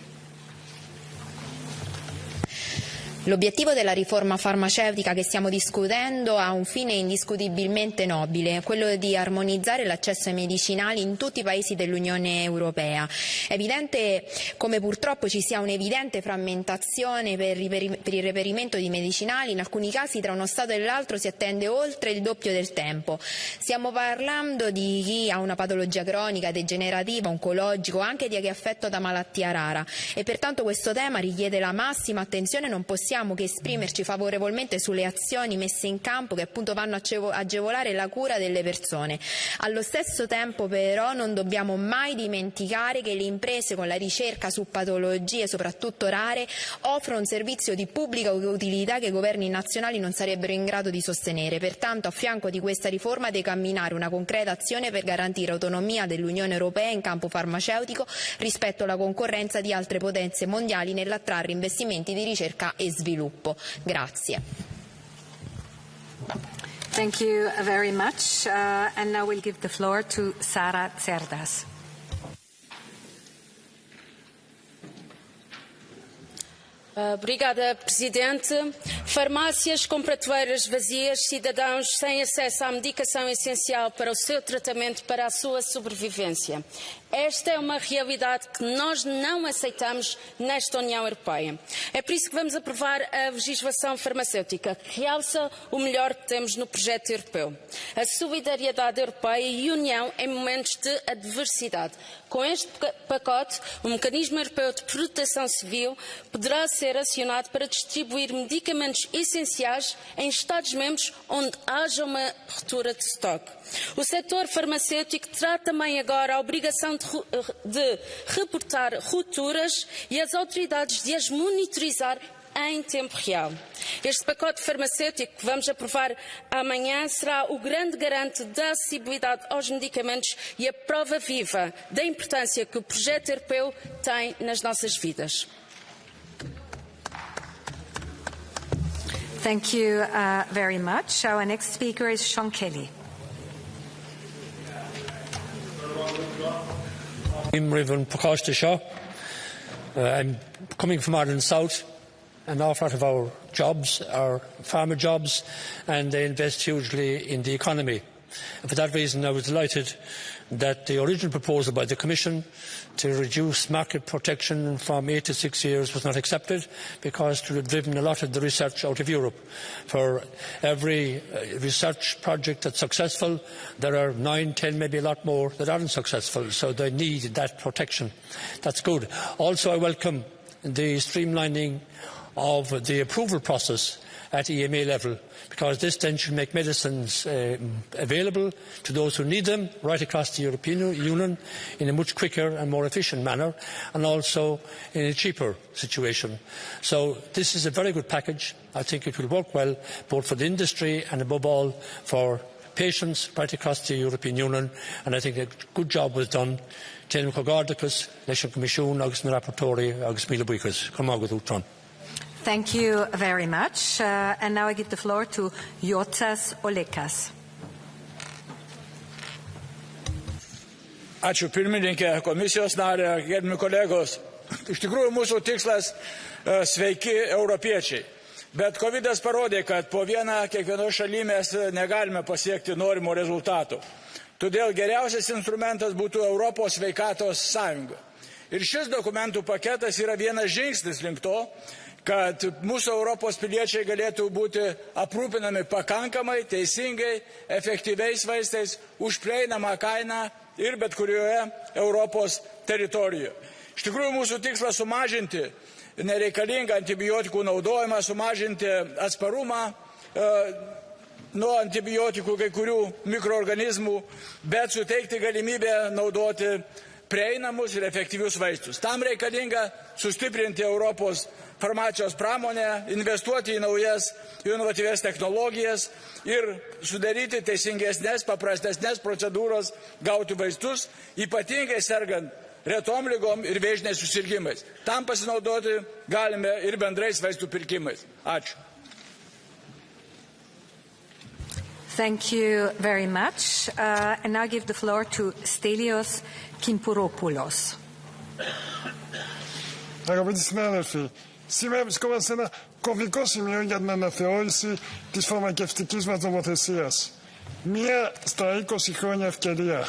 L'obiettivo della riforma farmaceutica che stiamo discutendo ha un fine indiscutibilmente nobile, quello di armonizzare l'accesso ai medicinali in tutti i paesi dell'Unione Europea. È evidente come purtroppo ci sia un'evidente frammentazione per il reperimento di medicinali, in alcuni casi tra uno Stato e l'altro si attende oltre il doppio del tempo. Stiamo parlando di chi ha una patologia cronica, degenerativa, oncologica o anche di chi è affetto da malattia rara e pertanto questo tema richiede la massima attenzione. Non possiamo che esprimerci favorevolmente sulle azioni messe in campo che appunto vanno a agevolare la cura delle persone. Allo stesso tempo però non dobbiamo mai dimenticare che le imprese con la ricerca su patologie soprattutto rare offrono un servizio di pubblica utilità che i governi nazionali non sarebbero in grado di sostenere. Pertanto a fianco di questa riforma deve camminare una concreta azione per garantire autonomia dell'Unione Europea in campo farmaceutico rispetto alla concorrenza di altre potenze mondiali nell'attrarre investimenti di ricerca e sviluppo. Grazie. Thank you very much. And now we'll give the floor to Sara Cerdas. Obrigada, Presidente. Farmácias com prateleiras vazias, cidadãos sem acesso à medicação essencial para o seu tratamento, para a sua sobrevivência. Esta é uma realidade que nós não aceitamos nesta União Europeia. É por isso que vamos aprovar a legislação farmacêutica, que realça o melhor que temos no projeto europeu. A solidariedade europeia e a união em momentos de adversidade. Com este pacote, o Mecanismo Europeu de Proteção Civil poderá ser acionado para distribuir medicamentos essenciais em Estados-membros onde haja uma ruptura de estoque. O setor farmacêutico terá também agora a obrigação de reportar rupturas e as autoridades de as monitorizar em tempo real. Este pacote farmacêutico que vamos aprovar amanhã será o grande garante da acessibilidade aos medicamentos e a prova viva da importância que o projeto europeu tem nas nossas vidas. Thank you very much. Our next speaker is Sean Kelly. I'm coming from Ireland South. An awful lot of our jobs are farmer jobs, and they invest hugely in the economy. And for that reason, I was delighted that the original proposal by the Commission to reduce market protection from 8 to 6 years was not accepted, because it would have driven a lot of the research out of Europe. For every research project that's successful, there are 9, 10, maybe a lot more that aren't successful, so they need that protection. That's good. Also, I welcome the streamlining of the approval process at EMA level, because this then should make medicines available to those who need them right across the European Union in a much quicker and more efficient manner, and also in a cheaper situation. So this is a very good package. I think it will work well both for the industry and above all for patients right across the European Union, and I think a good job was done. Téann Cogardacus, Leis an Comisiún agus na rapportóri agus míle buchas. Comagad útran. Thank you very much. And now I give the floor to Jotas Olekas. Ačiū pirmininkė, komisijos narė, gerbiami kolegos. Iš tikrųjų, mūsų tikslas sveiki europiečiai. Bet COVID-as parodė, kad po vieną kiekvienoje šalyje mes negalime pasiekti norimo rezultato. Todėl geriausias instrumentas būtų Europos sveikatos sąjunga. Ir šis dokumentų paketas yra vienas žingsnis link to, kad mūsų Europos piliečiai galėtų būti aprūpinami pakankamai, teisingai, efektyviais vaistais už prieinamą kainą ir bet kurioje Europos teritorijoje. Iš tikrųjų, mūsų tikslas sumažinti nereikalingą antibiotikų naudojimą, sumažinti atsparumą nuo antibiotikų kai kurių mikroorganizmų, bet suteikti galimybę naudoti prieinamus ir efektyvius vaistus. Tam reikalinga sustiprinti Europos farmacijos pramonę, investuoti į naujas inovatyvias technologijas ir sudaryti teisingesnės, paprastesnės procedūros gauti vaistus, ypatingai sergant retom ligom ir vėžiniais susirgimais. Tam pasinaudoti galime ir bendrais vaistų pirkimais. Ačiū. Thank you very much. And now I give the floor to Stelios Kimpouropoulos. Αγαπητοί συνάδελφοι, σήμερα βρισκόμαστε σε ένα κομβικό σημείο για την αναθεώρηση της φαρμακευτικής μας νομοθεσίας. Μία στα 20 χρόνια ευκαιρία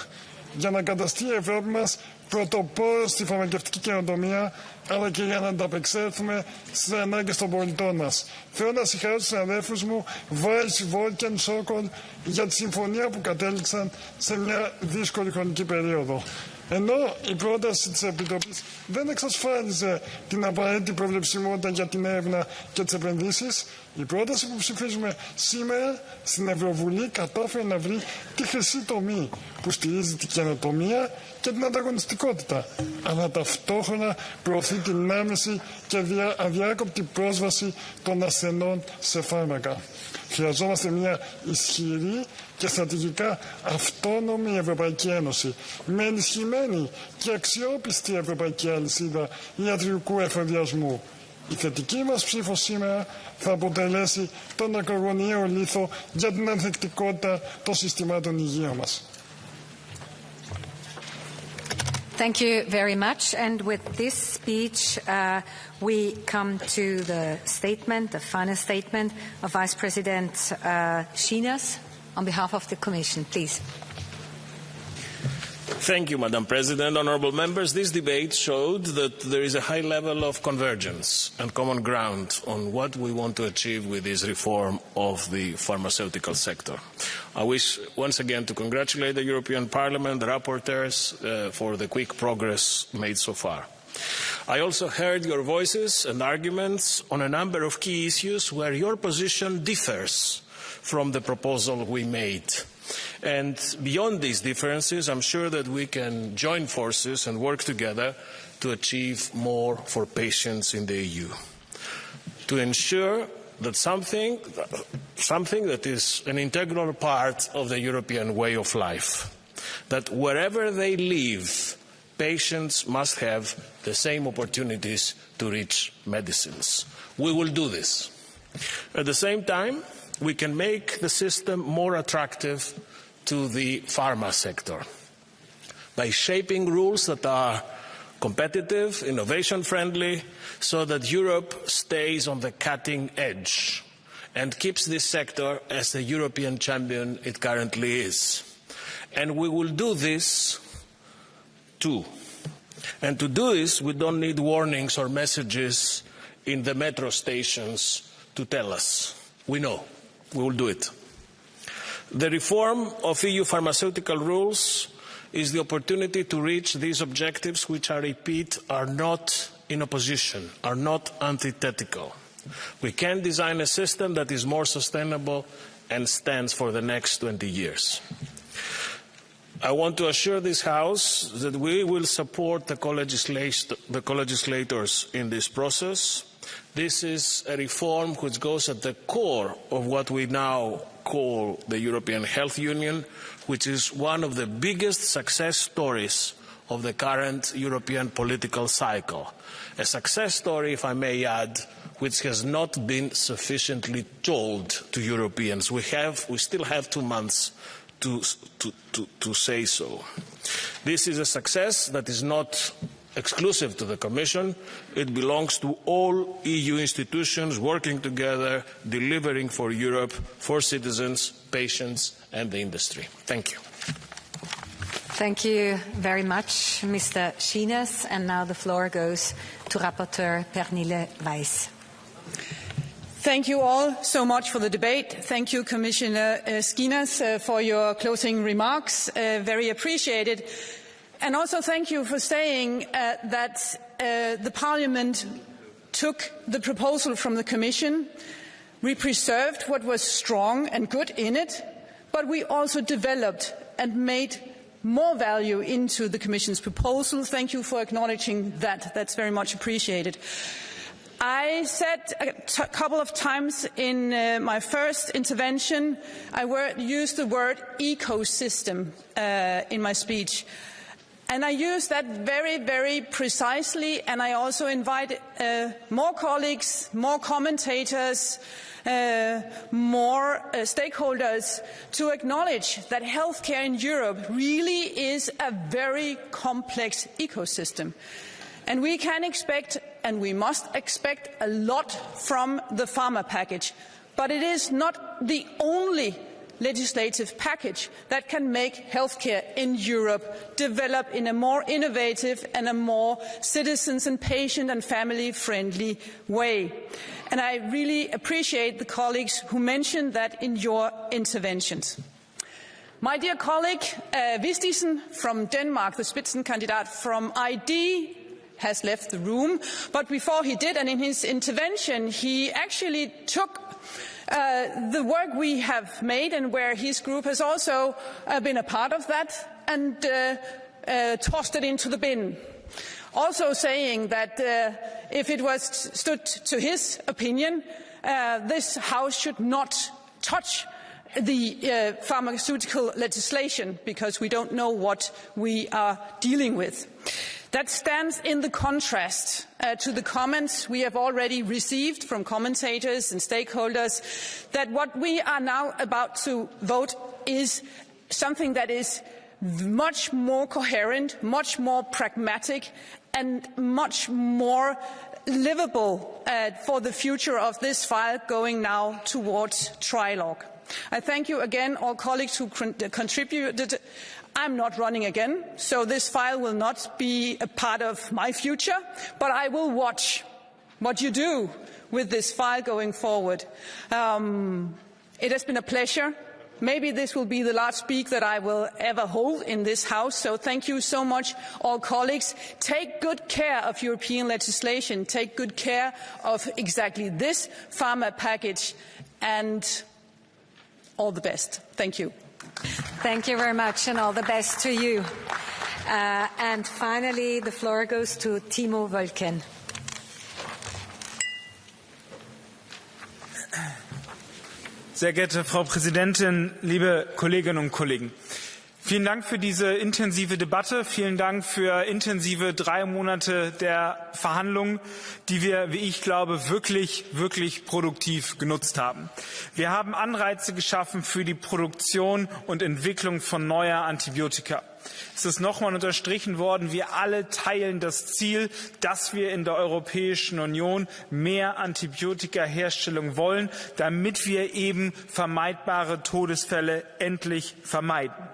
για να καταστεί η Ευρώπη μας πρωτοπόρος στη φαρμακευτική καινοτομία, αλλά και για να ανταπεξέλθουμε στις ανάγκες των πολιτών μας. Θέλω να συγχαρώ τους συναδέλφους μου, Βάις, Βόλκεν, Σόκολ, για τη συμφωνία που κατέληξαν σε μια δύσκολη χρονική περίοδο. Ενώ η πρόταση της Επιτροπής δεν εξασφάλιζε την απαραίτητη προβλεψιμότητα για την έρευνα και τις επενδύσεις, η πρόταση που ψηφίζουμε σήμερα στην Ευρωβουλή κατάφερε να βρει τη χρυσή τομή που στηρίζει την καινοτομία και την ανταγωνιστικότητα, αλλά ταυτόχρονα προωθεί την άμεση και αδιάκοπτη πρόσβαση των ασθενών σε φάρμακα. Χρειαζόμαστε μια ισχυρή και στρατηγικά αυτόνομη Ευρωπαϊκή Ένωση, με ενισχυμένη και αξιόπιστη ευρωπαϊκή αλυσίδα ιατρικού εφοδιασμού. Η θετική μας ψήφος σήμερα θα αποτελέσει τον ακρογωνιαίο λίθο για την ανθεκτικότητα των συστημάτων υγείας μας. Thank you very much. And with this speech, we come to the statement, the final statement of Vice President Shinas on behalf of the Commission. Please. Thank you, Madam President. Honourable members, this debate showed that there is a high level of convergence and common ground on what we want to achieve with this reform of the pharmaceutical sector. I wish once again to congratulate the European Parliament, the rapporteurs, for the quick progress made so far. I also heard your voices and arguments on a number of key issues where your position differs from the proposal we made. And beyond these differences, I'm sure that we can join forces and work together to achieve more for patients in the EU. To ensure that something that is an integral part of the European way of life, that wherever they live, patients must have the same opportunities to reach medicines. We will do this. At the same time, we can make the system more attractive to the pharma sector. by shaping rules that are competitive, innovation-friendly, so that Europe stays on the cutting edge and keeps this sector as the European champion it currently is. And we will do this too. And to do this, we don't need warnings or messages in the metro stations to tell us. We know. We will do it. The reform of EU pharmaceutical rules is the opportunity to reach these objectives, which, I repeat, are not in opposition, are not antithetical. We can design a system that is more sustainable and stands for the next 20 years. I want to assure this House that we will support the co-legislators in this process. This is a reform which goes at the core of what we now call the European Health Union, which is one of the biggest success stories of the current European political cycle. A success story, if I may add, which has not been sufficiently told to Europeans. We still have 2 months to say so. This is a success that is not exclusive to the Commission. It belongs to all EU institutions working together, delivering for Europe, for citizens, patients and the industry. Thank you. Thank you very much, Mr. Schinas. And now the floor goes to Rapporteur Pernille Weiss. Thank you all so much for the debate. Thank you, Commissioner Schinas, for your closing remarks. Very appreciated. And also thank you for saying that the Parliament took the proposal from the Commission. We preserved what was strong and good in it, but we also developed and made more value into the Commission's proposal. Thank you for acknowledging that. That's very much appreciated. I said a couple of times in my first intervention, I used the word ecosystem in my speech. And I use that very, very precisely, and I also invite more colleagues, more commentators, more stakeholders to acknowledge that healthcare in Europe really is a very complex ecosystem. And we can expect, and we must expect, a lot from the pharma package. But it is not the only legislative package that can make healthcare in Europe develop in a more innovative and a more citizens and patient and family friendly way. And I really appreciate the colleagues who mentioned that in your interventions. My dear colleague Vistisen from Denmark, the Spitzenkandidat from ID, has left the room, but before he did, and in his intervention, he actually took the work we have made, and where his group has also been a part of that, and tossed it into the bin. Also saying that if it was stood to his opinion, this House should not touch the pharmaceutical legislation because we don't know what we are dealing with. That stands in the contrast to the comments we have already received from commentators and stakeholders that what we are now about to vote is something that is much more coherent, much more pragmatic and much more livable for the future of this file going now towards trilogue. I thank you again, all colleagues who contributed. I'm not running again, so this file will not be a part of my future, but I will watch what you do with this file going forward. It has been a pleasure. Maybe this will be the last speak that I will ever hold in this House, so thank you so much, all colleagues. Take good care of European legislation. Take good care of exactly this pharma package, and all the best. Thank you. Thank you very much, and all the best to you. And finally, the floor goes to Timo Wölken. Sehr geehrte Frau Präsidentin, liebe Kolleginnen und Kollegen! Vielen Dank für diese intensive Debatte. Vielen Dank für intensive 3 Monate der Verhandlungen, die wir, wie ich glaube, wirklich produktiv genutzt haben. Wir haben Anreize geschaffen für die Produktion und Entwicklung von neuer Antibiotika. Es ist nochmal unterstrichen worden, wir alle teilen das Ziel, dass wir in der Europäischen Union mehr Antibiotikaherstellung wollen, damit wir eben vermeidbare Todesfälle endlich vermeiden.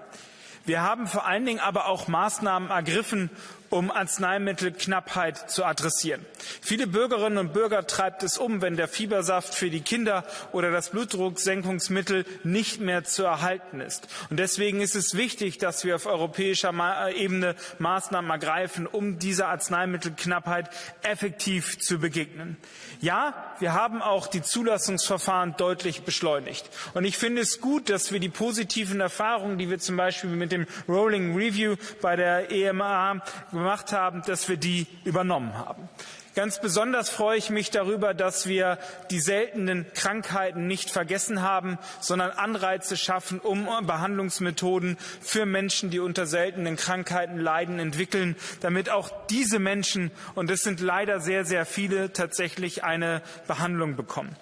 Wir haben vor allen Dingen aber auch Maßnahmen ergriffen, um Arzneimittelknappheit zu adressieren. Viele Bürgerinnen und Bürger treibt es wenn der Fiebersaft für die Kinder oder das Blutdrucksenkungsmittel nicht mehr zu erhalten ist. Und deswegen ist es wichtig, dass wir auf europäischer Ebene Maßnahmen ergreifen, um dieser Arzneimittelknappheit effektiv zu begegnen. Ja, wir haben auch die Zulassungsverfahren deutlich beschleunigt. Und ich finde es gut, dass wir die positiven Erfahrungen, die wir zum Beispiel mit dem Rolling Review bei der EMA gemacht haben, dass wir die übernommen haben. Ganz besonders freue ich mich darüber, dass wir die seltenen Krankheiten nicht vergessen haben, sondern Anreize schaffen, um Behandlungsmethoden für Menschen, die unter seltenen Krankheiten leiden, entwickeln, damit auch diese Menschen, und es sind leider sehr, sehr viele, tatsächlich eine Behandlung bekommen.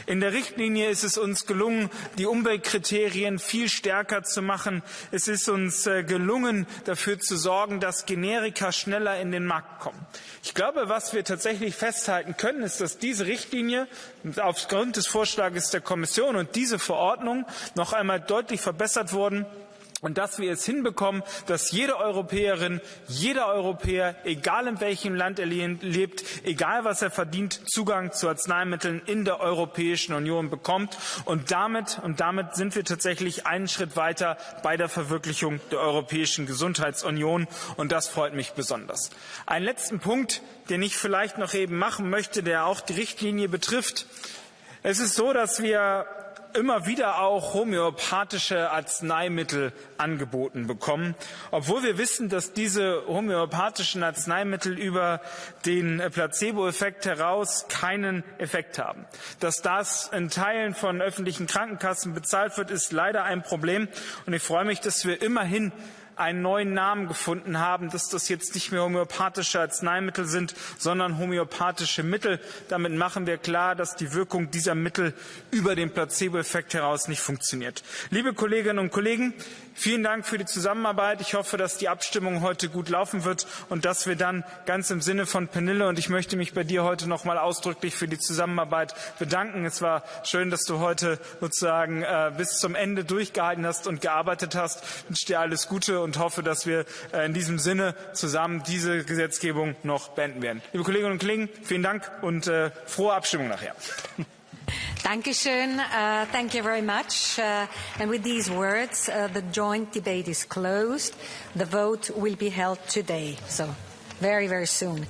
In der Richtlinie ist es uns gelungen, die Umweltkriterien viel stärker zu machen. Es ist uns gelungen, dafür zu sorgen, dass Generika schneller in den Markt kommen. Ich glaube, was wir tatsächlich festhalten können, ist, dass diese Richtlinie aufgrund des Vorschlags der Kommission und diese Verordnung noch einmal deutlich verbessert wurden. Und dass wir es hinbekommen, dass jede Europäerin, jeder Europäer, egal in welchem Land er lebt, egal was er verdient, Zugang zu Arzneimitteln in der Europäischen Union bekommt. Und damit sind wir tatsächlich einen Schritt weiter bei der Verwirklichung der Europäischen Gesundheitsunion. Und das freut mich besonders. Einen letzten Punkt, den ich vielleicht noch eben machen möchte, der auch die Richtlinie betrifft. Es ist so, dass wir immer wieder auch homöopathische Arzneimittel angeboten bekommen, obwohl wir wissen, dass diese homöopathischen Arzneimittel über den Placebo-Effekt heraus keinen Effekt haben. Dass das in Teilen von öffentlichen Krankenkassen bezahlt wird, ist leider ein Problem. Und ich freue mich, dass wir immerhin einen neuen Namen gefunden haben, dass das jetzt nicht mehr homöopathische Arzneimittel sind, sondern homöopathische Mittel. Damit machen wir klar, dass die Wirkung dieser Mittel über den Placebo-Effekt heraus nicht funktioniert. Liebe Kolleginnen und Kollegen, vielen Dank für die Zusammenarbeit. Ich hoffe, dass die Abstimmung heute gut laufen wird und dass wir dann ganz im Sinne von Pernille, und ich möchte mich bei dir heute noch mal ausdrücklich für die Zusammenarbeit bedanken. Es war schön, dass du heute sozusagen bis zum Ende durchgehalten hast und gearbeitet hast. Ich wünsche dir alles Gute und hoffe, dass wir in diesem Sinne zusammen diese Gesetzgebung noch beenden werden. Liebe Kolleginnen und Kollegen, vielen Dank und frohe Abstimmung nachher. Dankeschön. Thank you very much. And with these words, the joint debate is closed. The vote will be held today, so very, very soon.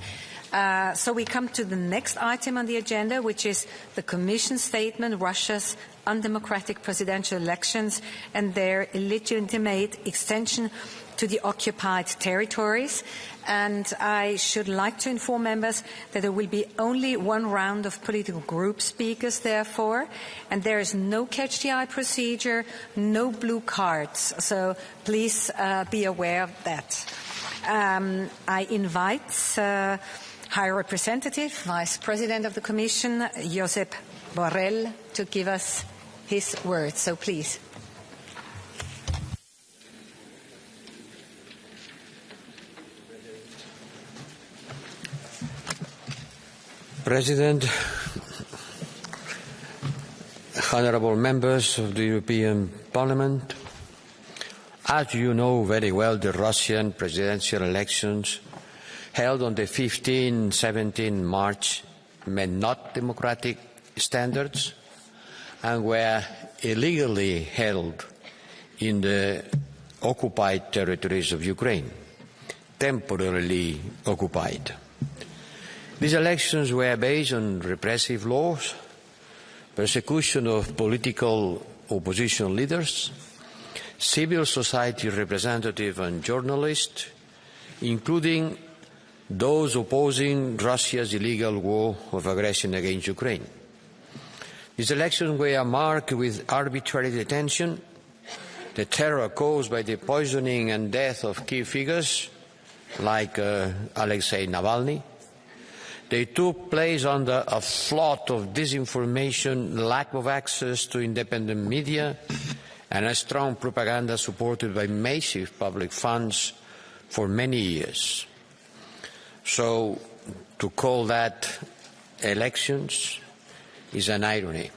So we come to the next item on the agenda, which is the Commission statement, Russia's undemocratic presidential elections and their illegitimate extension to the occupied territories. And I should like to inform members that there will be only one round of political group speakers, therefore, and there is no catch-the-eye procedure, no blue cards. So please be aware of that. I invite High Representative, Vice President of the Commission, Josep Borrell, to give us his words. So please. President, honourable members of the European Parliament, as you know very well, the Russian presidential elections held on the 15-17 March met not democratic standards and were illegally held in the occupied territories of Ukraine, temporarily occupied. These elections were based on repressive laws, persecution of political opposition leaders, civil society representatives and journalists, including those opposing Russia's illegal war of aggression against Ukraine. These elections were marked with arbitrary detention, the terror caused by the poisoning and death of key figures like Alexei Navalny. They took place under a flood of disinformation, lack of access to independent media, and a strong propaganda supported by massive public funds for many years. So to call that elections is an irony.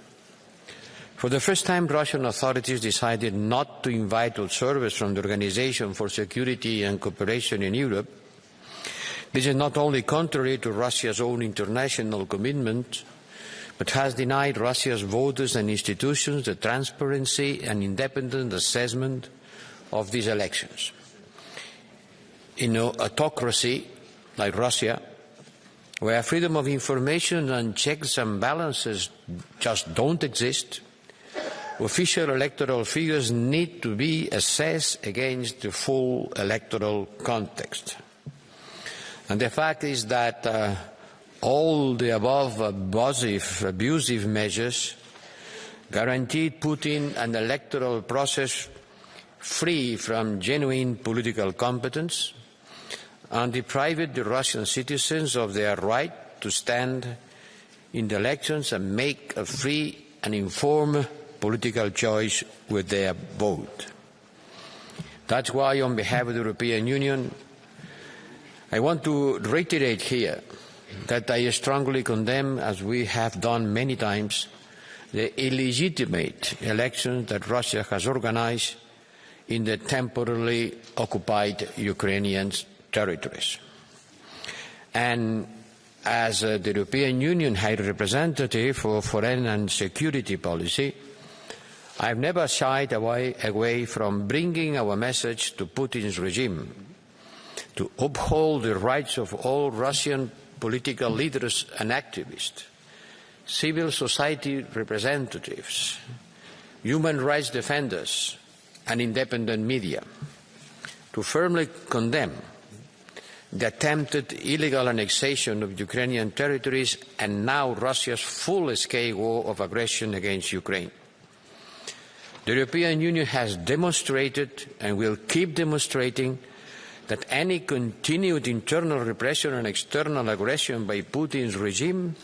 For the first time, Russian authorities decided not to invite observers from the Organization for Security and Cooperation in Europe. This is not only contrary to Russia's own international commitment, but has denied Russia's voters and institutions the transparency and independent assessment of these elections. In an autocracy like Russia, where freedom of information and checks and balances just don't exist, official electoral figures need to be assessed against the full electoral context. And the fact is that all the above abusive measures guaranteed Putin an electoral process free from genuine political competence and deprived the Russian citizens of their right to stand in the elections and make a free and informed political choice with their vote. That's why, on behalf of the European Union, I want to reiterate here that I strongly condemn, as we have done many times, the illegitimate elections that Russia has organized in the temporarily occupied Ukrainian territories. And as the European Union High Representative for Foreign and Security Policy, I have never shied away from bringing our message to Putin's regime to uphold the rights of all Russian political leaders and activists, civil society representatives, human rights defenders, and independent media, to firmly condemn the attempted illegal annexation of Ukrainian territories and now Russia's full-scale war of aggression against Ukraine. The European Union has demonstrated and will keep demonstrating that any continued internal repression and external aggression by Putin's regime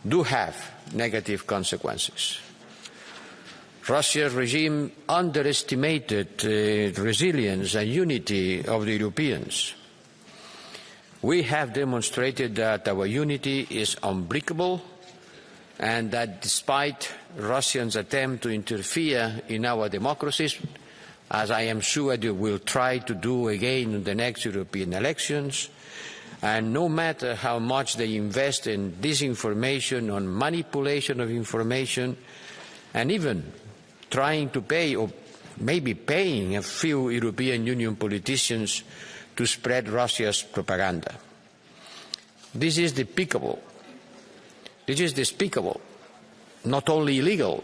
do have negative consequences. Russia's regime underestimated the resilience and unity of the Europeans. We have demonstrated that our unity is unbreakable and that despite Russians' attempt to interfere in our democracies, as I am sure they will try to do again in the next European elections, and no matter how much they invest in disinformation, on manipulation of information, and even trying to pay or maybe paying a few European Union politicians to spread Russia's propaganda. This is despicable. This is despicable, not only illegal,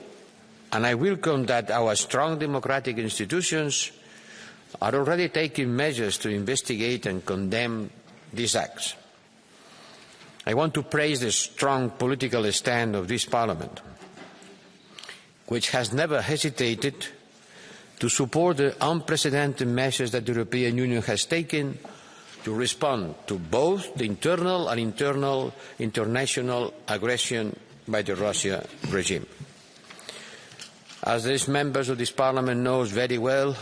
and I welcome that our strong democratic institutions are already taking measures to investigate and condemn these acts. I want to praise the strong political stand of this Parliament, which has never hesitated to support the unprecedented measures that the European Union has taken to respond to both the internal and international aggression by the Russian regime. As these members of this Parliament knows very well,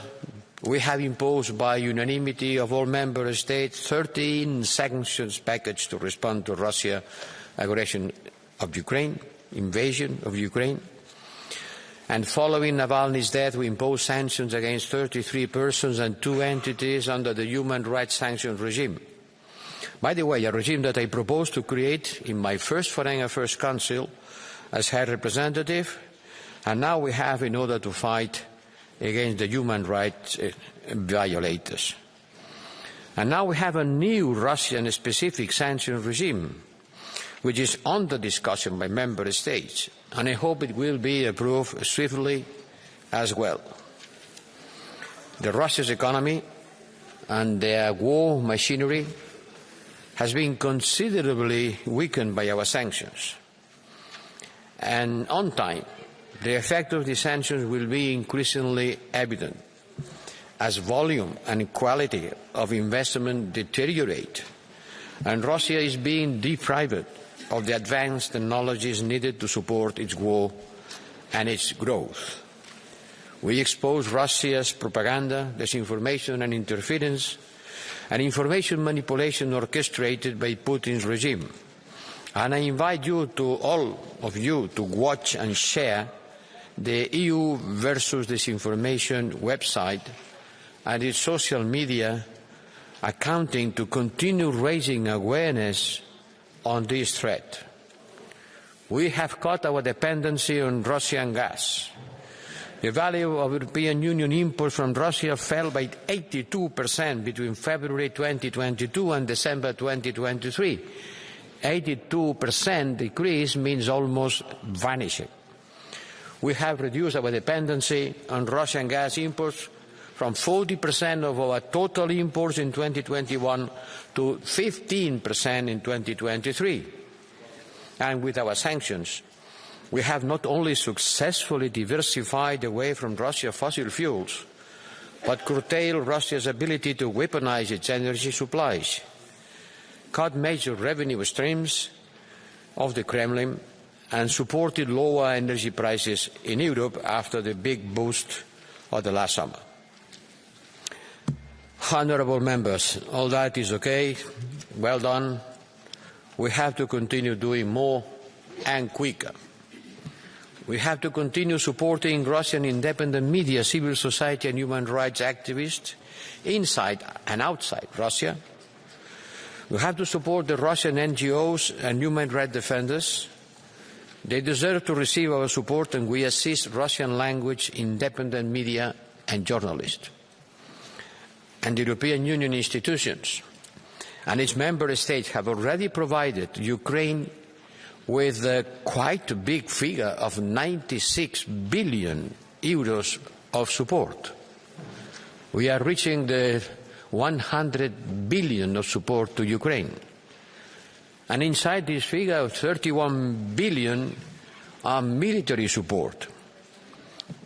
we have imposed by unanimity of all member states 13 sanctions package to respond to Russia's aggression of Ukraine, invasion of Ukraine. And following Navalny's death, we imposed sanctions against 33 persons and 2 entities under the human rights sanction regime. By the way, a regime that I proposed to create in my first Foreign Affairs Council as High Representative, and now we have in order to fight against the human rights violators. And now we have a new Russian-specific sanction regime, which is under discussion by member states, and I hope it will be approved swiftly as well. The Russia's economy and their war machinery has been considerably weakened by our sanctions. And on time, the effect of these sanctions will be increasingly evident as volume and quality of investment deteriorate, and Russia is being deprived of the advanced technologies needed to support its war and its growth. We expose Russia's propaganda, disinformation and interference, and information manipulation orchestrated by Putin's regime. And I invite you to, all of you, to watch and share the EU versus Disinformation website and its social media accounting to continue raising awareness on this threat. We have cut our dependency on Russian gas. The value of European Union imports from Russia fell by 82% between February 2022 and December 2023. 82% decrease means almost vanishing. We have reduced our dependency on Russian gas imports from 40% of our total imports in 2021 to 15% in 2023. And with our sanctions, we have not only successfully diversified away from Russia's fossil fuels, but curtailed Russia's ability to weaponize its energy supplies, cut major revenue streams of the Kremlin, and supported lower energy prices in Europe after the big boost of the last summer. Honourable members, all that is okay, well done. We have to continue doing more and quicker. We have to continue supporting Russian independent media, civil society and human rights activists inside and outside Russia. We have to support the Russian NGOs and human rights defenders. They deserve to receive our support, and we assist Russian language independent media and journalists. And the European Union institutions and its member states have already provided Ukraine with a quite big figure of 96 billion euros of support. We are reaching the 100 billion of support to Ukraine. And inside this figure of 31 billion are military support.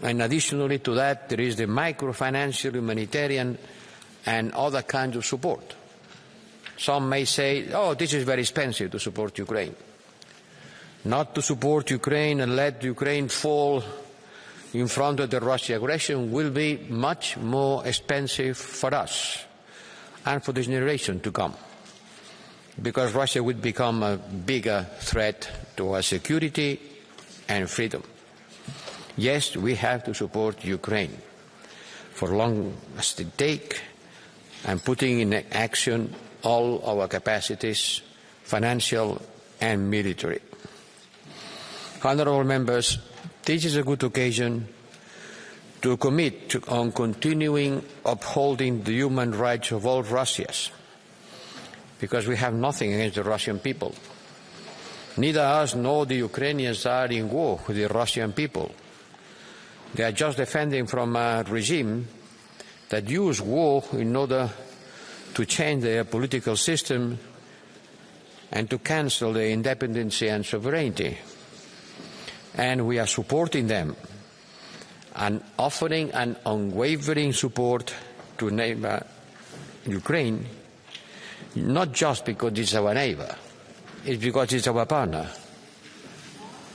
And additionally to that, there is the microfinancial, humanitarian and other kinds of support. Some may say, oh, this is very expensive to support Ukraine. Not to support Ukraine and let Ukraine fall in front of the Russian aggression will be much more expensive for us and for the generation to come, because Russia would become a bigger threat to our security and freedom. Yes, we have to support Ukraine for long as it takes, and putting in action all our capacities, financial and military. Honourable members, this is a good occasion to commit on continuing upholding the human rights of all Russians, because we have nothing against the Russian people. Neither us nor the Ukrainians are in war with the Russian people. They are just defending from a regime that used war in order to change their political system and to cancel their independence and sovereignty. And we are supporting them and offering an unwavering support to neighbor Ukraine, not just because it's our neighbor, it's because it's our partner.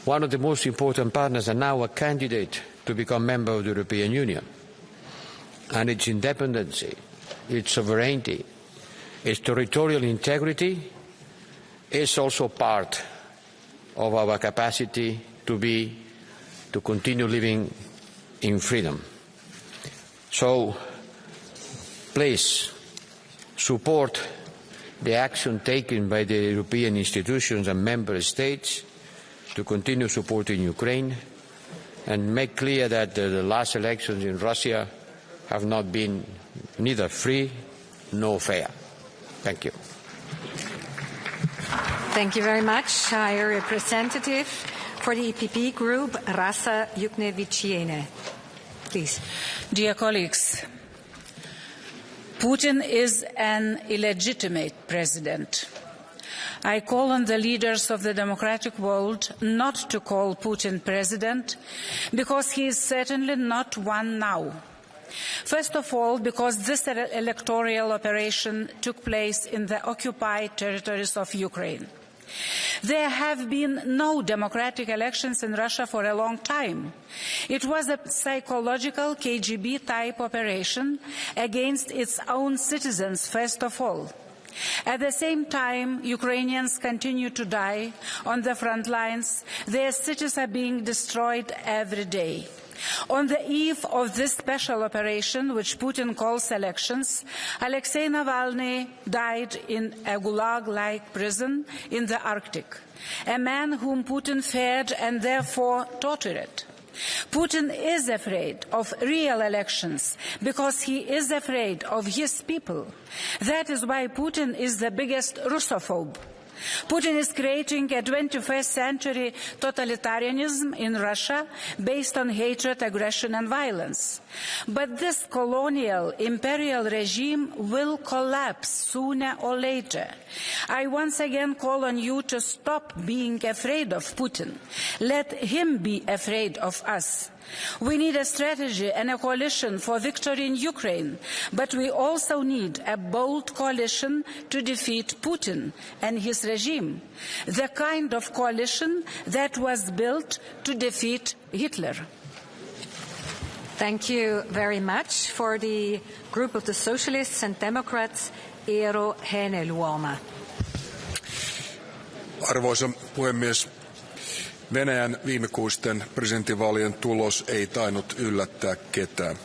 One of the most important partners, and now a candidate to become member of the European Union. And its independence, its sovereignty, its territorial integrity is also part of our capacity to continue living in freedom. So please support the action taken by the European institutions and member states to continue supporting Ukraine, and make clear that the last elections in Russia have not been neither free nor fair. Thank you. Thank you very much, High Representative. For the EPP Group, Rasa Yuknevichiene. Please. Dear colleagues, Putin is an illegitimate president. I call on the leaders of the democratic world not to call Putin president, because he is certainly not one now. First of all, because this electoral operation took place in the occupied territories of Ukraine. There have been no democratic elections in Russia for a long time. It was a psychological KGB-type operation against its own citizens, first of all. At the same time, Ukrainians continue to die on the front lines. Their cities are being destroyed every day. On the eve of this special operation, which Putin calls elections, Alexei Navalny died in a gulag-like prison in the Arctic, a man whom Putin feared and therefore tortured. Putin is afraid of real elections because he is afraid of his people. That is why Putin is the biggest Russophobe. Putin is creating a 21st century totalitarianism in Russia based on hatred, aggression and violence. But this colonial imperial regime will collapse sooner or later. I once again call on you to stop being afraid of Putin. Let him be afraid of us. We need a strategy and a coalition for victory in Ukraine, but we also need a bold coalition to defeat Putin and his regime, the kind of coalition that was built to defeat Hitler. Thank you very much. For the group of the Socialists and Democrats, Eero Heinäluoma. Arvoisa puhemies, Venäjän viimekuisten presidentinvaalien tulos ei tainnut yllättää ketään.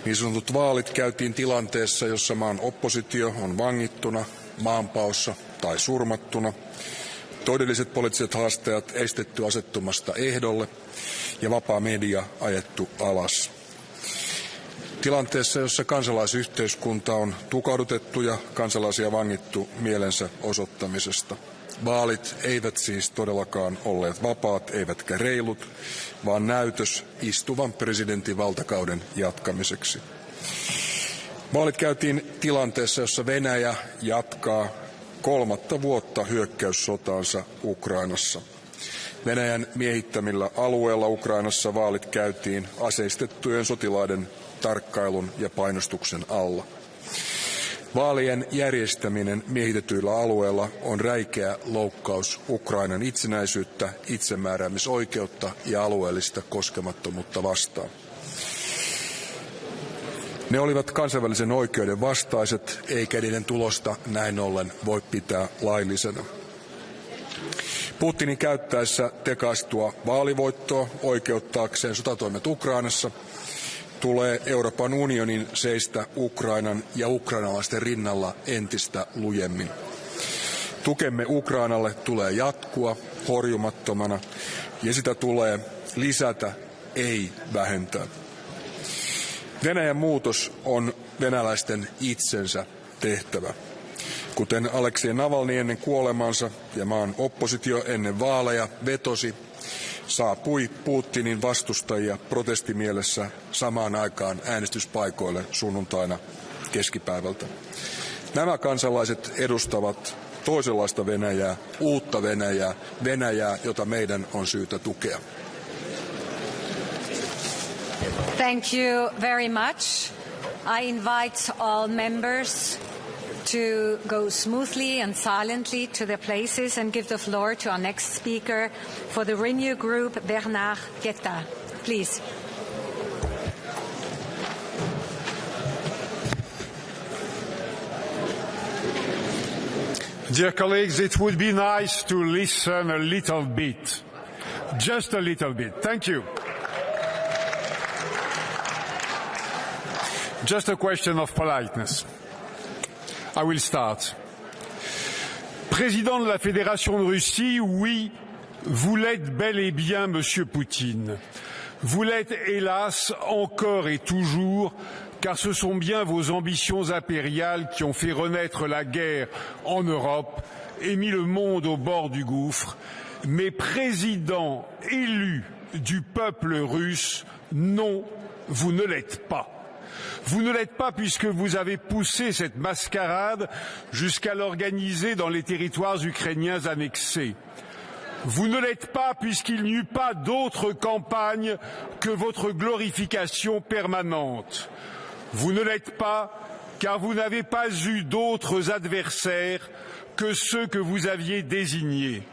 Niin sanotut vaalit käytiin tilanteessa, jossa maan oppositio on vangittuna, maanpaossa tai surmattuna, todelliset poliittiset haastajat estetty asettumasta ehdolle ja vapaa media ajettu alas. Tilanteessa, jossa kansalaisyhteiskunta on tukahdutettu ja kansalaisia vangittu mielensä osoittamisesta. Vaalit eivät siis todellakaan olleet vapaat eivätkä reilut, vaan näytös istuvan presidentin valtakauden jatkamiseksi. Vaalit käytiin tilanteessa, jossa Venäjä jatkaa 3. vuotta hyökkäyssotaansa Ukrainassa. Venäjän miehittämillä alueilla Ukrainassa vaalit käytiin aseistettujen sotilaiden tarkkailun ja painostuksen alla. Vaalien järjestäminen miehitetyillä alueilla on räikeä loukkaus Ukrainan itsenäisyyttä, itsemääräämisoikeutta ja alueellista koskemattomuutta vastaan. Ne olivat kansainvälisen oikeuden vastaiset, eikä niiden tulosta näin ollen voi pitää laillisena. Putinin käyttäessä tekaistua vaalivoittoa oikeuttaakseen sotatoimet Ukrainassa tulee Euroopan unionin seistä Ukrainan ja ukrainalaisten rinnalla entistä lujemmin. Tukemme Ukrainalle tulee jatkua horjumattomana ja sitä tulee lisätä, ei vähentää. Venäjän muutos on venäläisten itsensä tehtävä. Kuten Aleksei Navalny ennen kuolemaansa ja maan oppositio ennen vaaleja vetosi, saapui Putinin vastustajia protestimielessä samaan aikaan äänestyspaikoille sunnuntaina keskipäivältä. Nämä kansalaiset edustavat toisenlaista Venäjää, uutta Venäjää, Venäjää, jota meidän on syytä tukea. Thank you very much. I invite all members to go smoothly and silently to their places and give the floor to our next speaker for the Renew Group, Bernard Guetta. Please. Dear colleagues, it would be nice to listen a little bit. Just a little bit. Thank you. Just a question of politeness. I will start. Président de la Fédération de Russie, oui, vous l'êtes bel et bien, Monsieur Poutine. Vous l'êtes, hélas, encore et toujours, car ce sont bien vos ambitions impériales qui ont fait renaître la guerre en Europe et mis le monde au bord du gouffre. Mais président élu du peuple russe, non, vous ne l'êtes pas. Vous ne l'êtes pas puisque vous avez poussé cette mascarade jusqu'à l'organiser dans les territoires ukrainiens annexés. Vous ne l'êtes pas puisqu'il n'y eut pas d'autre campagne que votre glorification permanente. Vous ne l'êtes pas car vous n'avez pas eu d'autres adversaires que ceux que vous aviez désignés.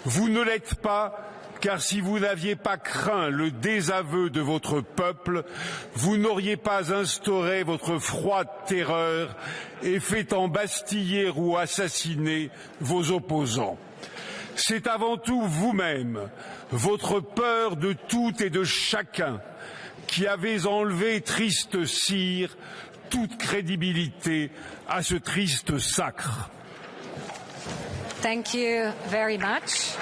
Vous ne l'êtes pas, car si vous n'aviez pas craint le désaveu de votre peuple, vous n'auriez pas instauré votre froide terreur et fait embastiller ou assassiner vos opposants. C'est avant tout vous-même, votre peur de tout et de chacun, qui avez enlevé, triste sire, toute crédibilité à ce triste sacre. Thank you very much.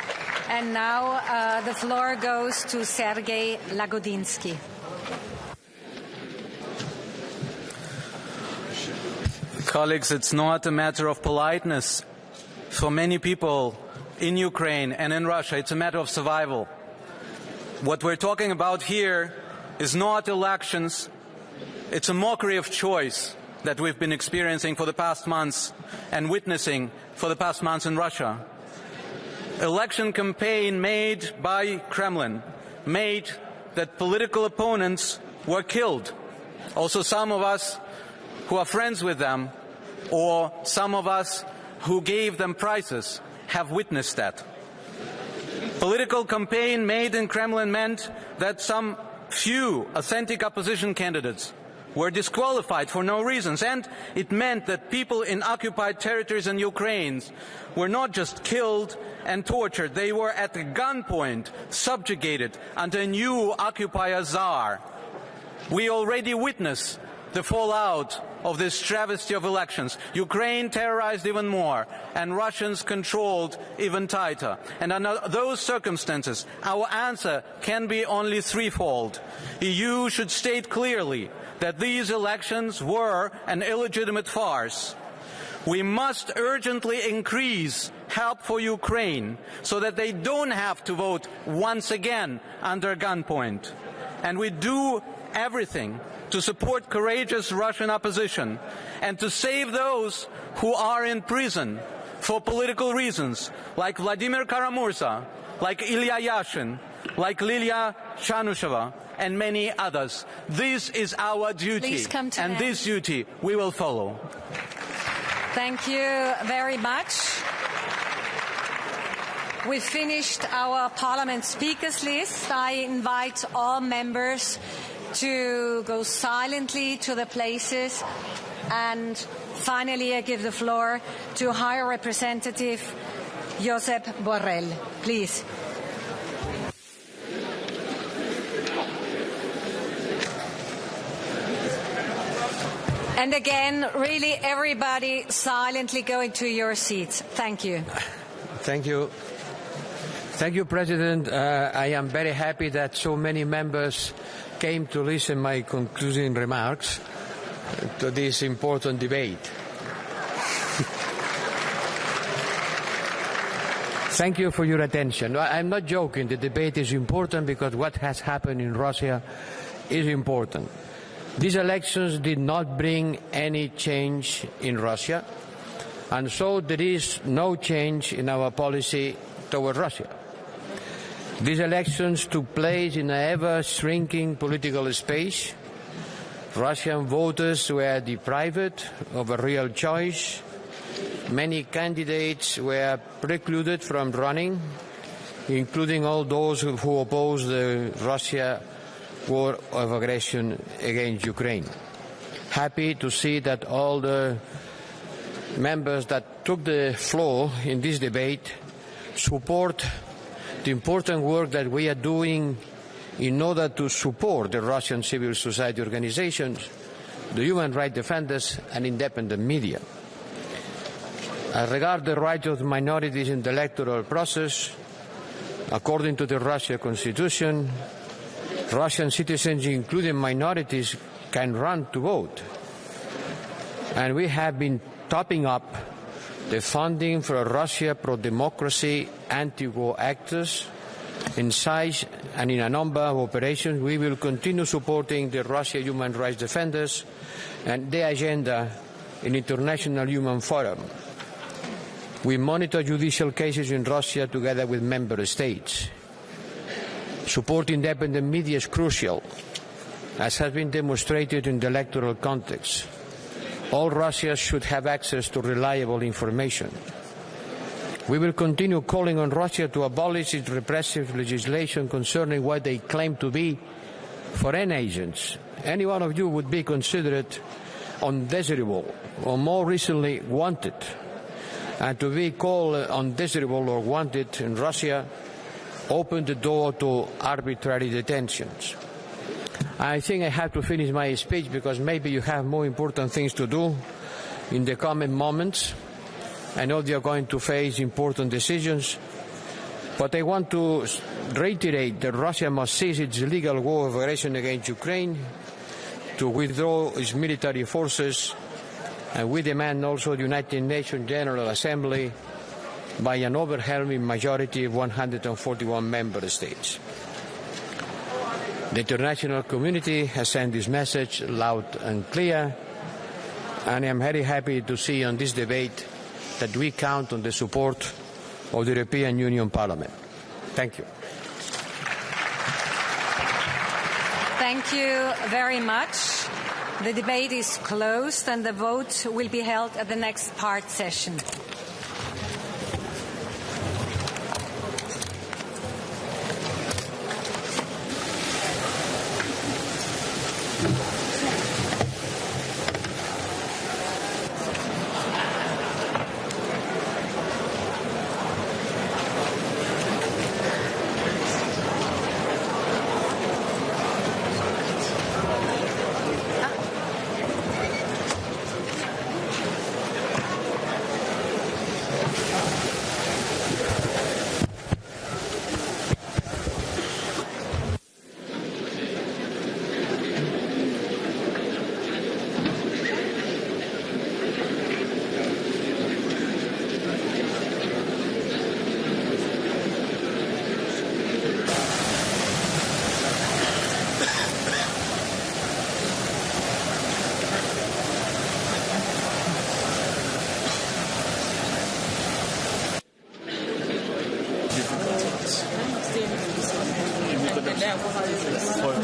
And now the floor goes to Sergei Lagodinsky. Colleagues, it's not a matter of politeness. For many people in Ukraine and in Russia, it's a matter of survival. What we're talking about here is not elections. It's a mockery of choice that we've been experiencing for the past months and witnessing for the past months in Russia. Election campaign made by Kremlin made that political opponents were killed. Also some of us who are friends with them or some of us who gave them prizes have witnessed that. Political campaign made in Kremlin meant that some few authentic opposition candidates were disqualified for no reasons, and it meant that people in occupied territories in Ukraine were not just killed and tortured, they were at gunpoint subjugated under a new occupier czar. We already witnessed the fallout of this travesty of elections. Ukraine terrorized even more, and Russians controlled even tighter. And under those circumstances, our answer can be only threefold. EU should state clearly that these elections were an illegitimate farce. We must urgently increase help for Ukraine so that they don't have to vote once again under gunpoint. And we do everything to support courageous Russian opposition and to save those who are in prison for political reasons, like Vladimir Kara-Murza, like Ilya Yashin, like Lilia Chanusheva, and many others. This is our duty, and this duty we will follow. Thank you very much. We've finished our Parliament speakers list. I invite all members to go silently to the places, and finally I give the floor to High Representative Josep Borrell. Please. And again, really everybody silently go into your seats. Thank you. Thank you. Thank you, President. I am very happy that so many members came to listen to my concluding remarks to this important debate. Thank you for your attention. I'm not joking. The debate is important because what has happened in Russia is important. These elections did not bring any change in Russia, and so there is no change in our policy toward Russia. These elections took place in an ever-shrinking political space. Russian voters were deprived of a real choice. Many candidates were precluded from running, including all those who opposed the Russia war of aggression against Ukraine. Happy to see that all the members that took the floor in this debate support the important work that we are doing in order to support the Russian civil society organizations, the human rights defenders, and independent media. As regards the rights of minorities in the electoral process, according to the Russian Constitution, Russian citizens, including minorities, can run to vote. And we have been topping up the funding for Russia pro-democracy anti-war actors in size and in a number of operations. We will continue supporting the Russia human rights defenders and their agenda in international human forum. We monitor judicial cases in Russia together with member states. Support independent media is crucial, as has been demonstrated in the electoral context. All Russians should have access to reliable information. We will continue calling on Russia to abolish its repressive legislation concerning what they claim to be foreign agents. Any one of you would be considered undesirable or more recently wanted. And to be called undesirable or wanted in Russia opened the door to arbitrary detentions. I think I have to finish my speech because maybe you have more important things to do in the coming moments. I know they are going to face important decisions, but I want to reiterate that Russia must cease its illegal war of aggression against Ukraine, to withdraw its military forces, and we demand also the United Nations General Assembly by an overwhelming majority of 141 member states. The international community has sent this message loud and clear, and I am very happy to see on this debate that we count on the support of the European Union Parliament. Thank you. Thank you very much. The debate is closed and the vote will be held at the next part session.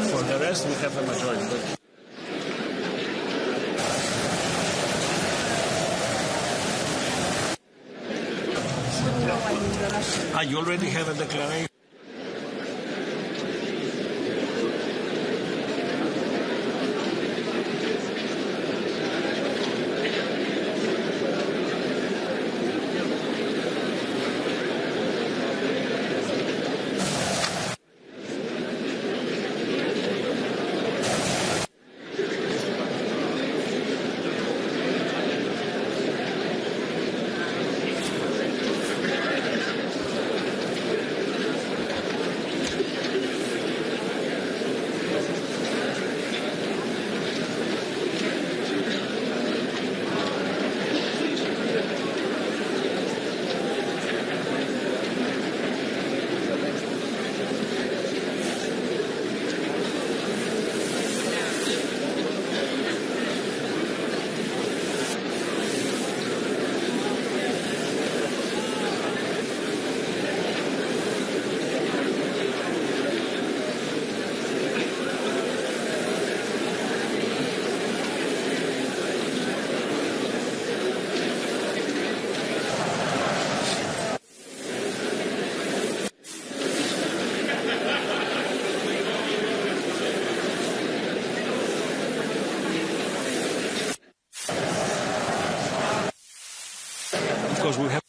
For the rest, we have a majority. You already have a declaration. Because we have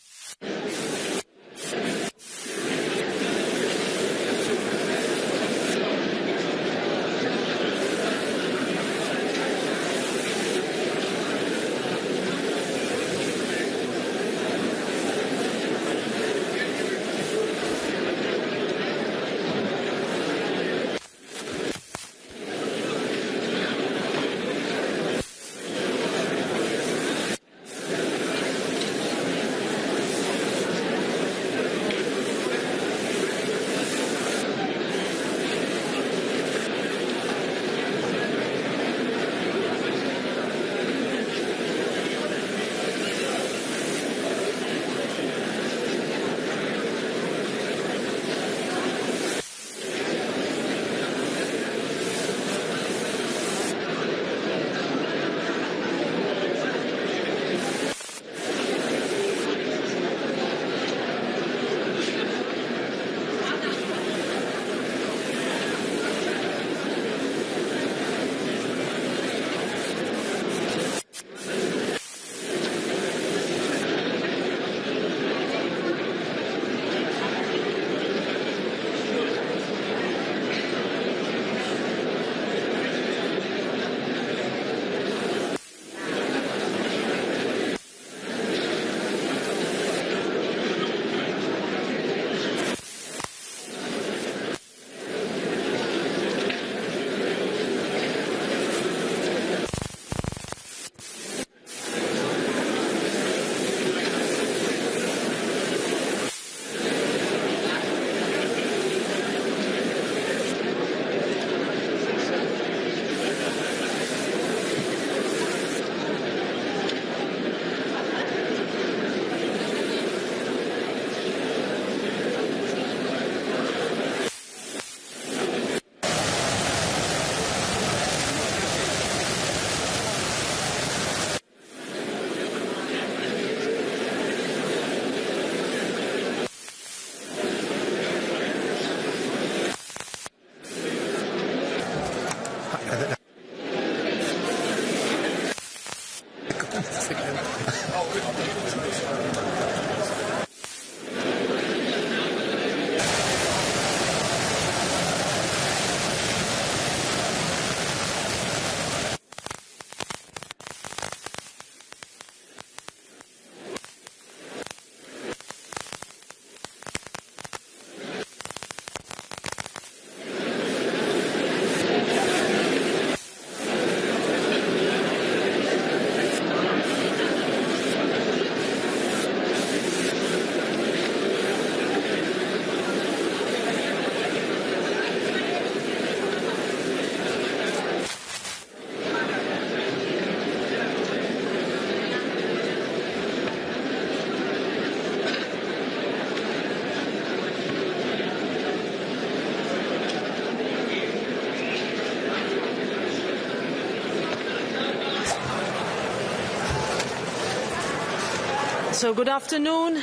So good afternoon.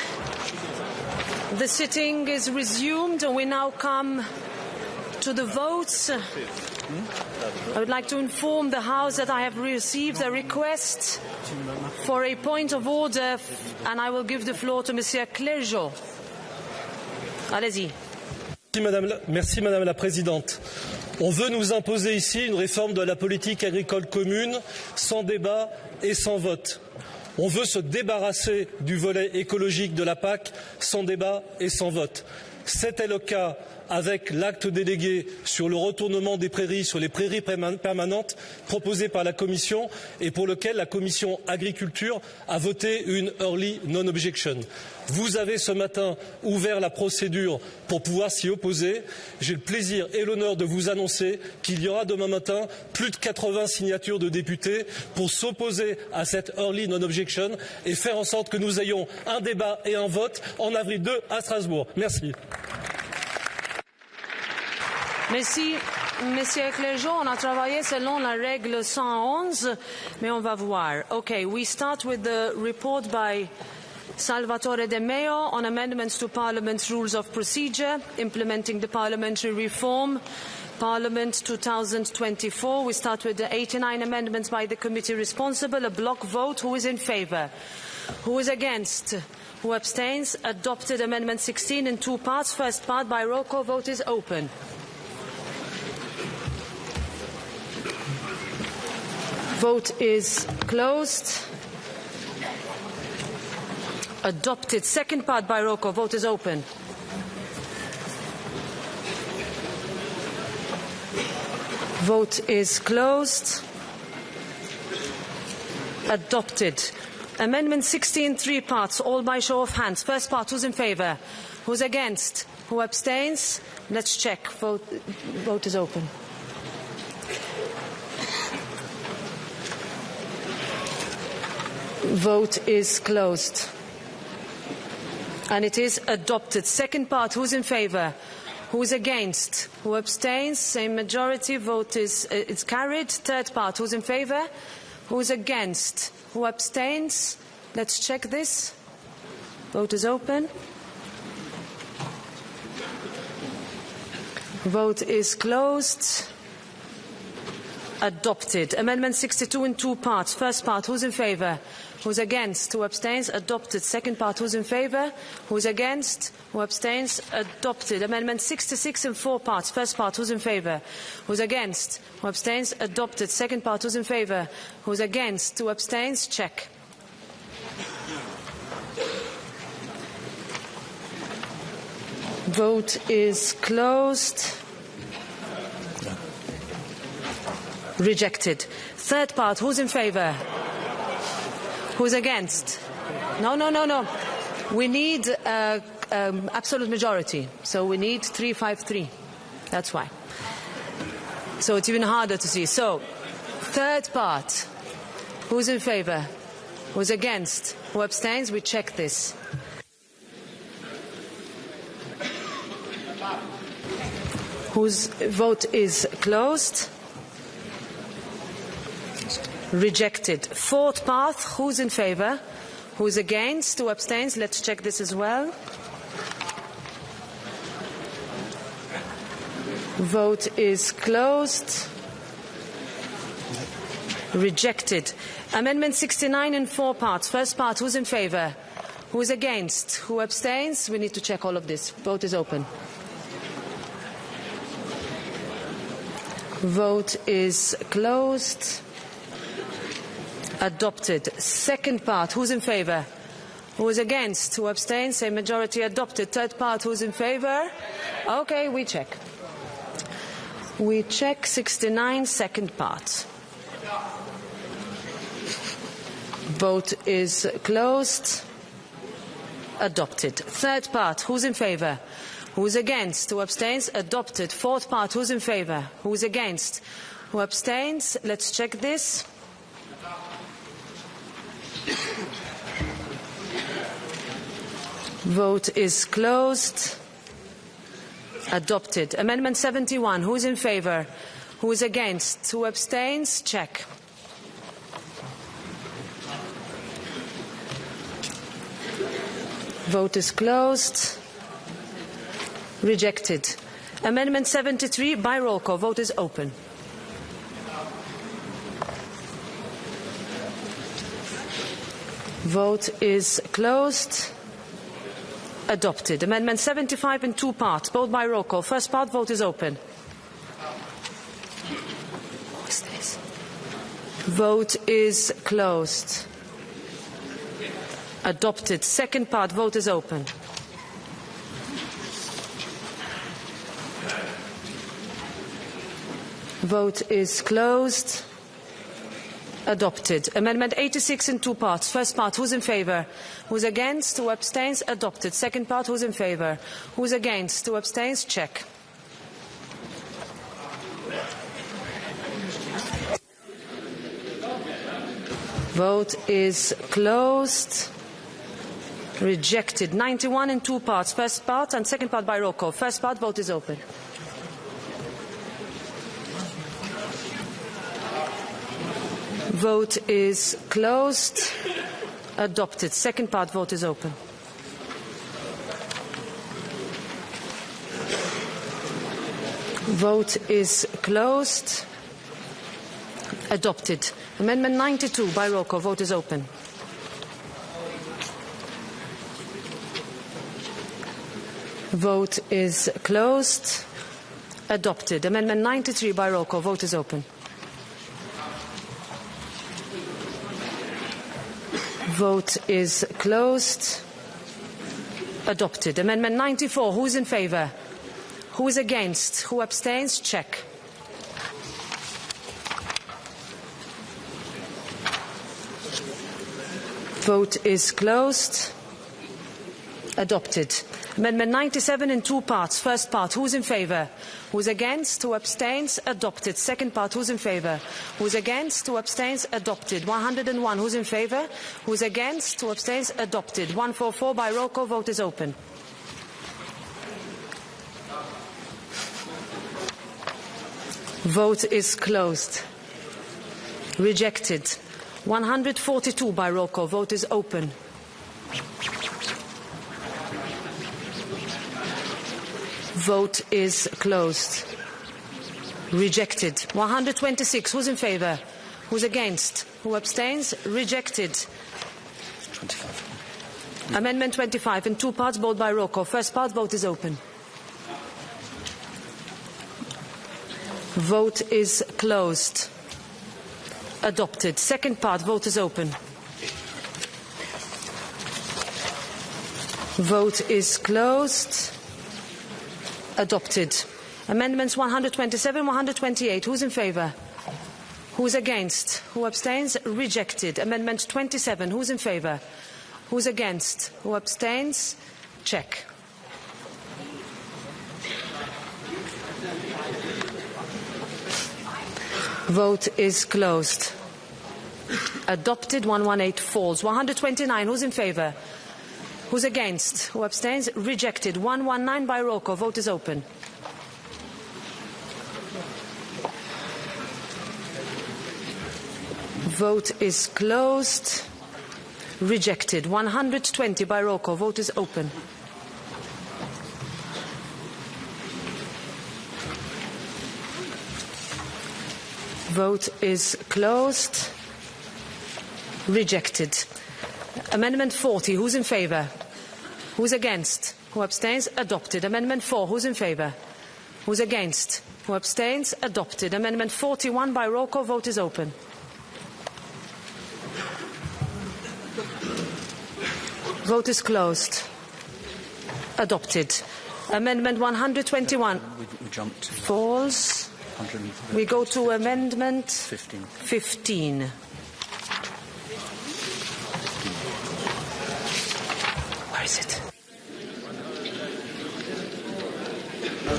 The sitting is resumed and we now come to the votes. I would like to inform the House that I have received a request for a point of order and I will give the floor to Monsieur Clergeau. Allez-y. Merci Madame la Présidente. On veut nous imposer ici une réforme de la politique agricole commune sans débat et sans vote. On veut se débarrasser du volet écologique de la PAC sans débat et sans vote. C'était le cas avec l'acte délégué sur le retournement des prairies, sur les prairies permanentes proposé par la Commission et pour lequel la Commission agriculture a voté une early non-objection. Vous avez ce matin ouvert la procédure pour pouvoir s'y opposer. J'ai le plaisir et l'honneur de vous annoncer qu'il y aura demain matin plus de 80 signatures de députés pour s'opposer à cette early non-objection et faire en sorte que nous ayons un débat et un vote en avril 2 à Strasbourg. Merci. Merci, Monsieur Clergeau. On a travaillé selon la règle 111, mais on va voir. Okay, we start with the report by Salvatore De Meo on amendments to Parliament's Rules of Procedure, implementing the parliamentary reform, Parliament 2024. We start with the 89 amendments by the committee responsible. A block vote. Who is in favour? Who is against? Who abstains? Adopted. Amendment 16 in two parts. First part by roll call. Vote is open. Vote is closed. Adopted. Second part by roll call. Vote is open. Vote is closed. Adopted. Amendment 16, three parts, all by show of hands. First part, who's in favour? Who's against? Who abstains? Let's check. Vote is open. Vote is closed. And it is adopted. Second part, who's in favour? Who's against? Who abstains? Same majority. Vote is it's carried. Third part, who's in favour? Who's against? Who abstains? Let's check this. Vote is open. Vote is closed. Adopted. Amendment 62 in two parts. First part, who's in favour? Who's against? Who abstains? Adopted. Second part, who's in favour? Who's against? Who abstains? Adopted. Amendment 66 in four parts. First part, who's in favour? Who's against? Who abstains? Adopted. Second part, who's in favour? Who's against? Who abstains? Check. Vote is closed. Rejected. Third part, who's in favour? Who's against? No. We need absolute majority. So we need 353. That's why. So it's even harder to see. So, third part. Who's in favour? Who's against? Who abstains? We check this. Whose vote is closed? Rejected. Fourth part, who's in favour? Who's against? Who abstains? Let's check this as well. Vote is closed. Rejected. Amendment 69 in four parts. First part, who's in favour? Who's against? Who abstains? We need to check all of this. Vote is open. Vote is closed. Adopted. Second part, who's in favour? Who is against? Who abstains? Same majority. Adopted. Third part, who's in favour? Okay, we check. We check 69, second part. Vote is closed. Adopted. Third part, who's in favour? Who's against? Who abstains? Adopted. Fourth part, who's in favour? Who's against? Who abstains? Let's check this. Vote is closed. Adopted. Amendment 71. Who is in favour? Who is against? Who abstains? Check. Vote is closed. Rejected. Amendment 73 by roll call. Vote is open. Vote is closed. Adopted. Amendment 75 in two parts, both by roll call. First part, vote is open. Vote is closed. Adopted. Second part, vote is open. Vote is closed. Adopted. Amendment 86 in two parts. First part, who's in favour? Who's against? Who abstains? Adopted. Second part, who's in favour? Who's against? Who abstains? Check. Vote is closed. Rejected. 91 in two parts. First part and second part by roll call. First part, vote is open. Vote is closed. Adopted. Second part, vote is open. Vote is closed. Adopted. Amendment 92 by roll call. Vote is open. Vote is closed. Adopted. Amendment 93 by roll call. Vote is open. Vote is closed. Adopted. Amendment 94. Who is in favour? Who is against? Who abstains? Check. Vote is closed. Adopted. Amendment 97 in two parts. First part, who's in favour? Who's against? Who abstains? Adopted. Second part, who's in favour? Who's against? Who abstains? Adopted. 101, who's in favour? Who's against? Who abstains? Adopted. 144 by roll call. Vote is open. Vote is closed. Rejected. 142 by roll call. Vote is open. Vote is closed. Rejected. 126. Who's in favour? Who's against? Who abstains? Rejected. 25. Amendment 25 in two parts, both by roll call. First part, vote is open. Vote is closed. Adopted. Second part, vote is open. Vote is closed. Adopted. Amendments 127, 128. Who's in favour? Who's against? Who abstains? Rejected. Amendment 27. Who's in favour? Who's against? Who abstains? Check. Vote is closed. Adopted. 118 falls. 129. Who's in favour? Who's against? Who abstains? Rejected. 119 by roll call. Vote is open. Vote is closed. Rejected. 120 by roll call. Vote is open. Vote is closed. Rejected. Amendment 40. Who's in favour? Who's against? Who abstains? Adopted. Amendment 4. Who's in favour? Who's against? Who abstains? Adopted. Amendment 41 by roll call. Vote is open. Vote is closed. Adopted. Amendment 121 falls. We go to Amendment 15. Where is it?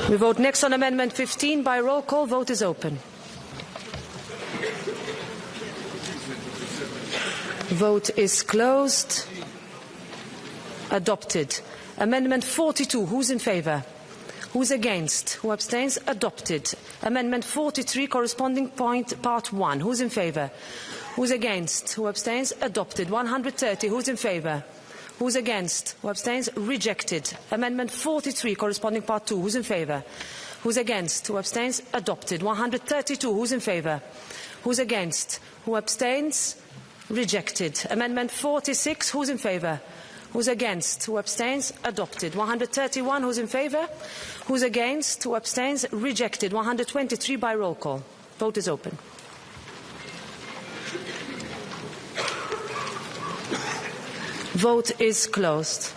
We vote next on Amendment 15 by roll call. Vote is open. Vote is closed. Adopted. Amendment 42. Who's in favour? Who's against? Who abstains? Adopted. Amendment 43, corresponding point, part 1. Who's in favour? Who's against? Who abstains? Adopted. 130. Who's in favour? Who's against? Who abstains? Rejected. Amendment 43, corresponding part 2. Who's in favour? Who's against? Who abstains? Adopted. 132. Who's in favour? Who's against? Who abstains? Rejected. Amendment 46. Who's in favour? Who's against? Who abstains? Adopted. 131. Who's in favour? Who's against? Who abstains? Rejected. 123 by roll call. Vote is open. Vote is closed.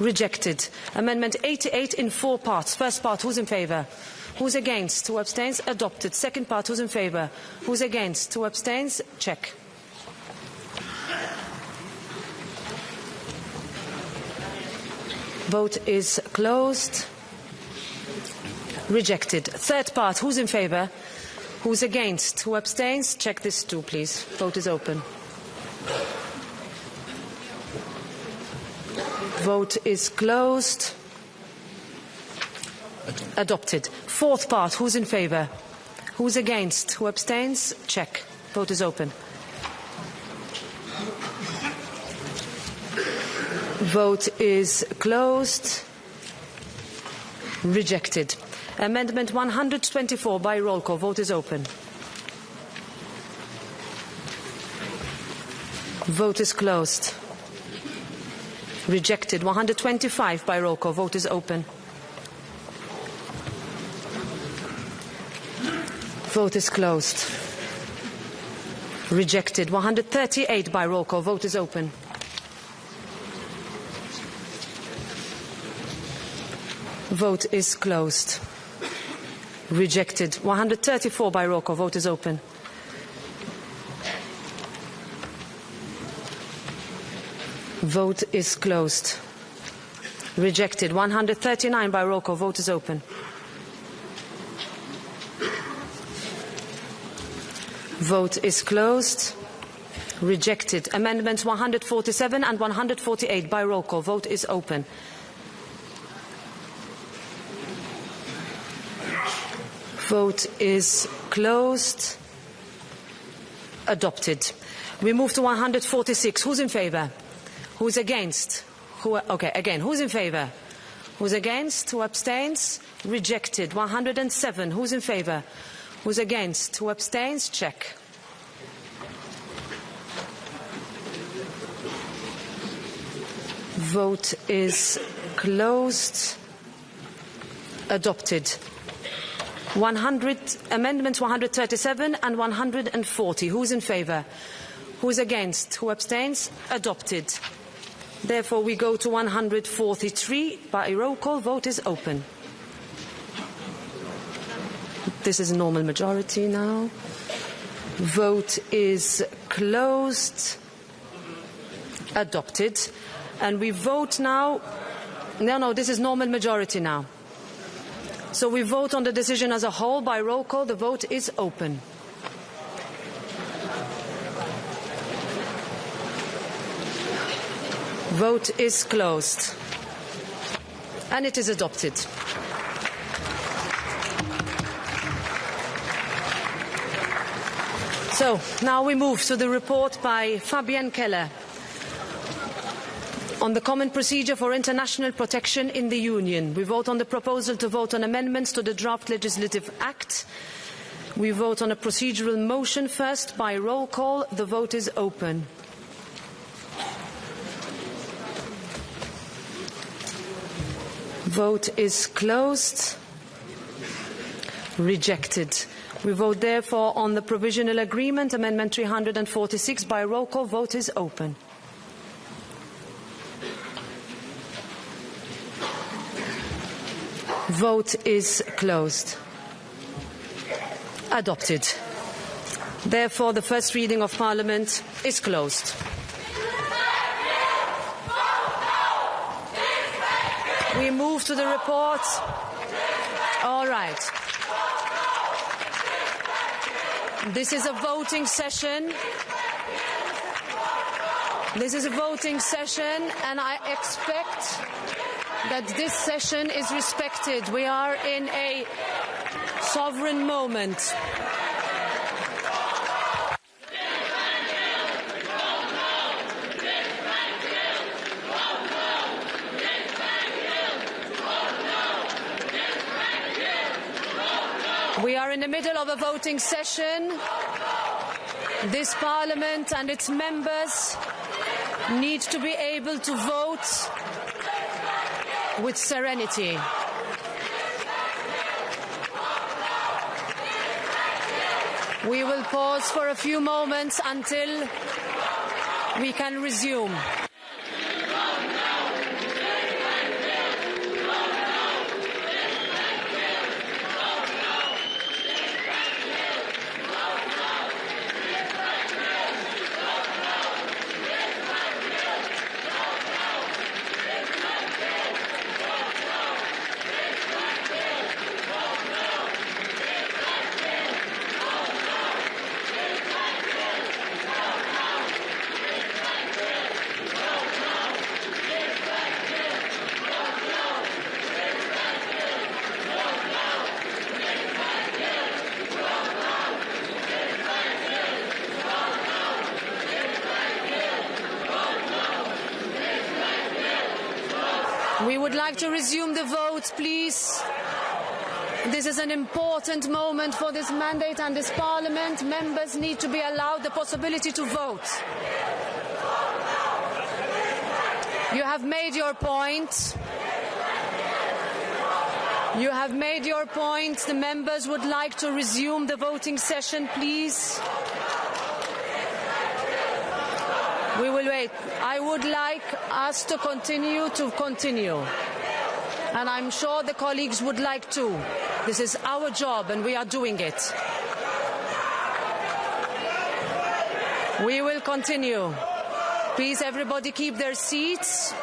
Rejected. Amendment 88 in 4 parts. First part, who's in favour? Who's against? Who abstains? Adopted. Second part, who's in favour? Who's against? Who abstains? Check. Vote is closed. Rejected. Third part, who's in favour? Who's against? Who abstains? Check this too, please. Vote is open. Vote is closed. Adopted. Fourth part, who's in favour? Who's against? Who abstains? Check. Vote is open. Vote is closed. Rejected. Amendment 124 by roll call. Vote is open. Vote is closed. Rejected. 125 by roll call. Vote is open. Vote is closed. Rejected. 138 by roll call. Vote is open. Vote is closed. Rejected. 134 by roll call. Vote is open. Vote is closed. Rejected. 139 by roll call. Vote is open. Vote is closed. Rejected. Amendments 147 and 148 by roll call. Vote is open. Vote is closed. Adopted. We move to 146. Who's in favour? Who's against? Who's in favour? Who's against? Who abstains? Rejected. 107. Who's in favour? Who's against? Who abstains? Check. Vote is closed. Adopted. Amendments 137 and 140. Who's in favour? Who's against? Who abstains? Adopted. Therefore, we go to 143 by roll call. Vote is open. This is a normal majority now. Vote is closed. Adopted. And we vote now. No, this is normal majority now. So we vote on the decision as a whole by roll call. The vote is open. Vote is closed. And it is adopted. So now we move to the report by Fabienne Keller on the common procedure for international protection in the Union. We vote on the proposal to vote on amendments to the draft legislative act. We vote on a procedural motion first by roll call. The vote is open. Vote is closed. Rejected. We vote therefore on the provisional agreement, amendment 346 by roll call. Vote is open. Vote is closed. Adopted. Therefore, the first reading of Parliament is closed. We move to the report. All right. This is a voting session. This is a voting session, and I expect that this session is respected. We are in a sovereign moment. We are in the middle of a voting session. This Parliament and its members need to be able to vote with serenity. We will pause for a few moments until we can resume. We would like to resume the vote, please. This is an important moment for this mandate and this Parliament. Members need to be allowed the possibility to vote. You have made your point. You have made your point. The members would like to resume the voting session, please. We will wait. I would like us to continue. And I'm sure the colleagues would like to. This is our job and we are doing it. We will continue. Please, everybody keep their seats.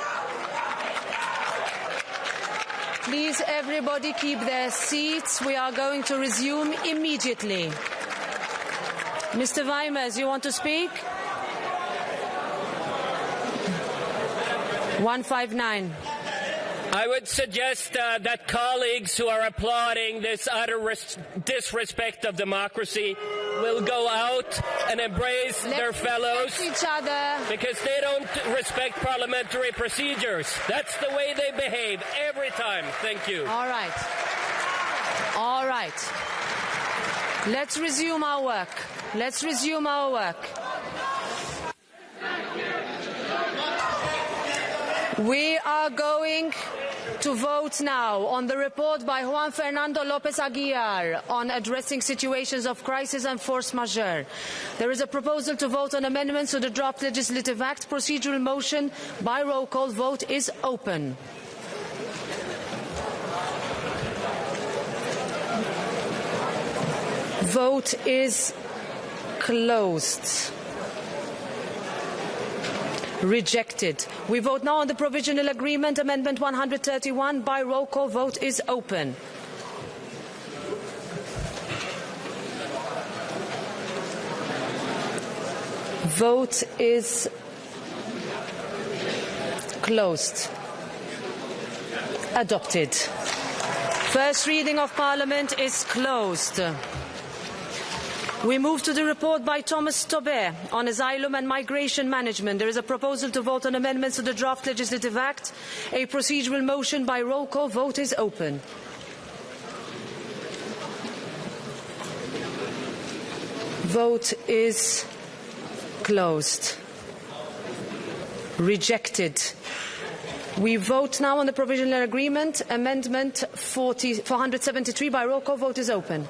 Please, everybody keep their seats. We are going to resume immediately. Mr. Weimers, you want to speak? 159. I would suggest that colleagues who are applauding this utter disrespect of democracy will go out and embrace their fellows each other, because they don't respect parliamentary procedures. That's the way they behave every time. Thank you. All right. All right. Let's resume our work. Let's resume our work. We are going to vote now on the report by Juan Fernando López Aguilar on addressing situations of crisis and force majeure. There is a proposal to vote on amendments to the draft legislative act. Procedural motion by roll call vote is open. Vote is closed. Rejected. We vote now on the provisional agreement, amendment 131 by roll call. Vote is open. Vote is closed. Adopted. First reading of Parliament is closed. We move to the report by Thomas Tobé on asylum and migration management. There is a proposal to vote on amendments to the draft legislative act. A procedural motion by roll call. Vote is open. Vote is closed. Rejected. We vote now on the provisional agreement, amendment 473 by roll call. Vote is open.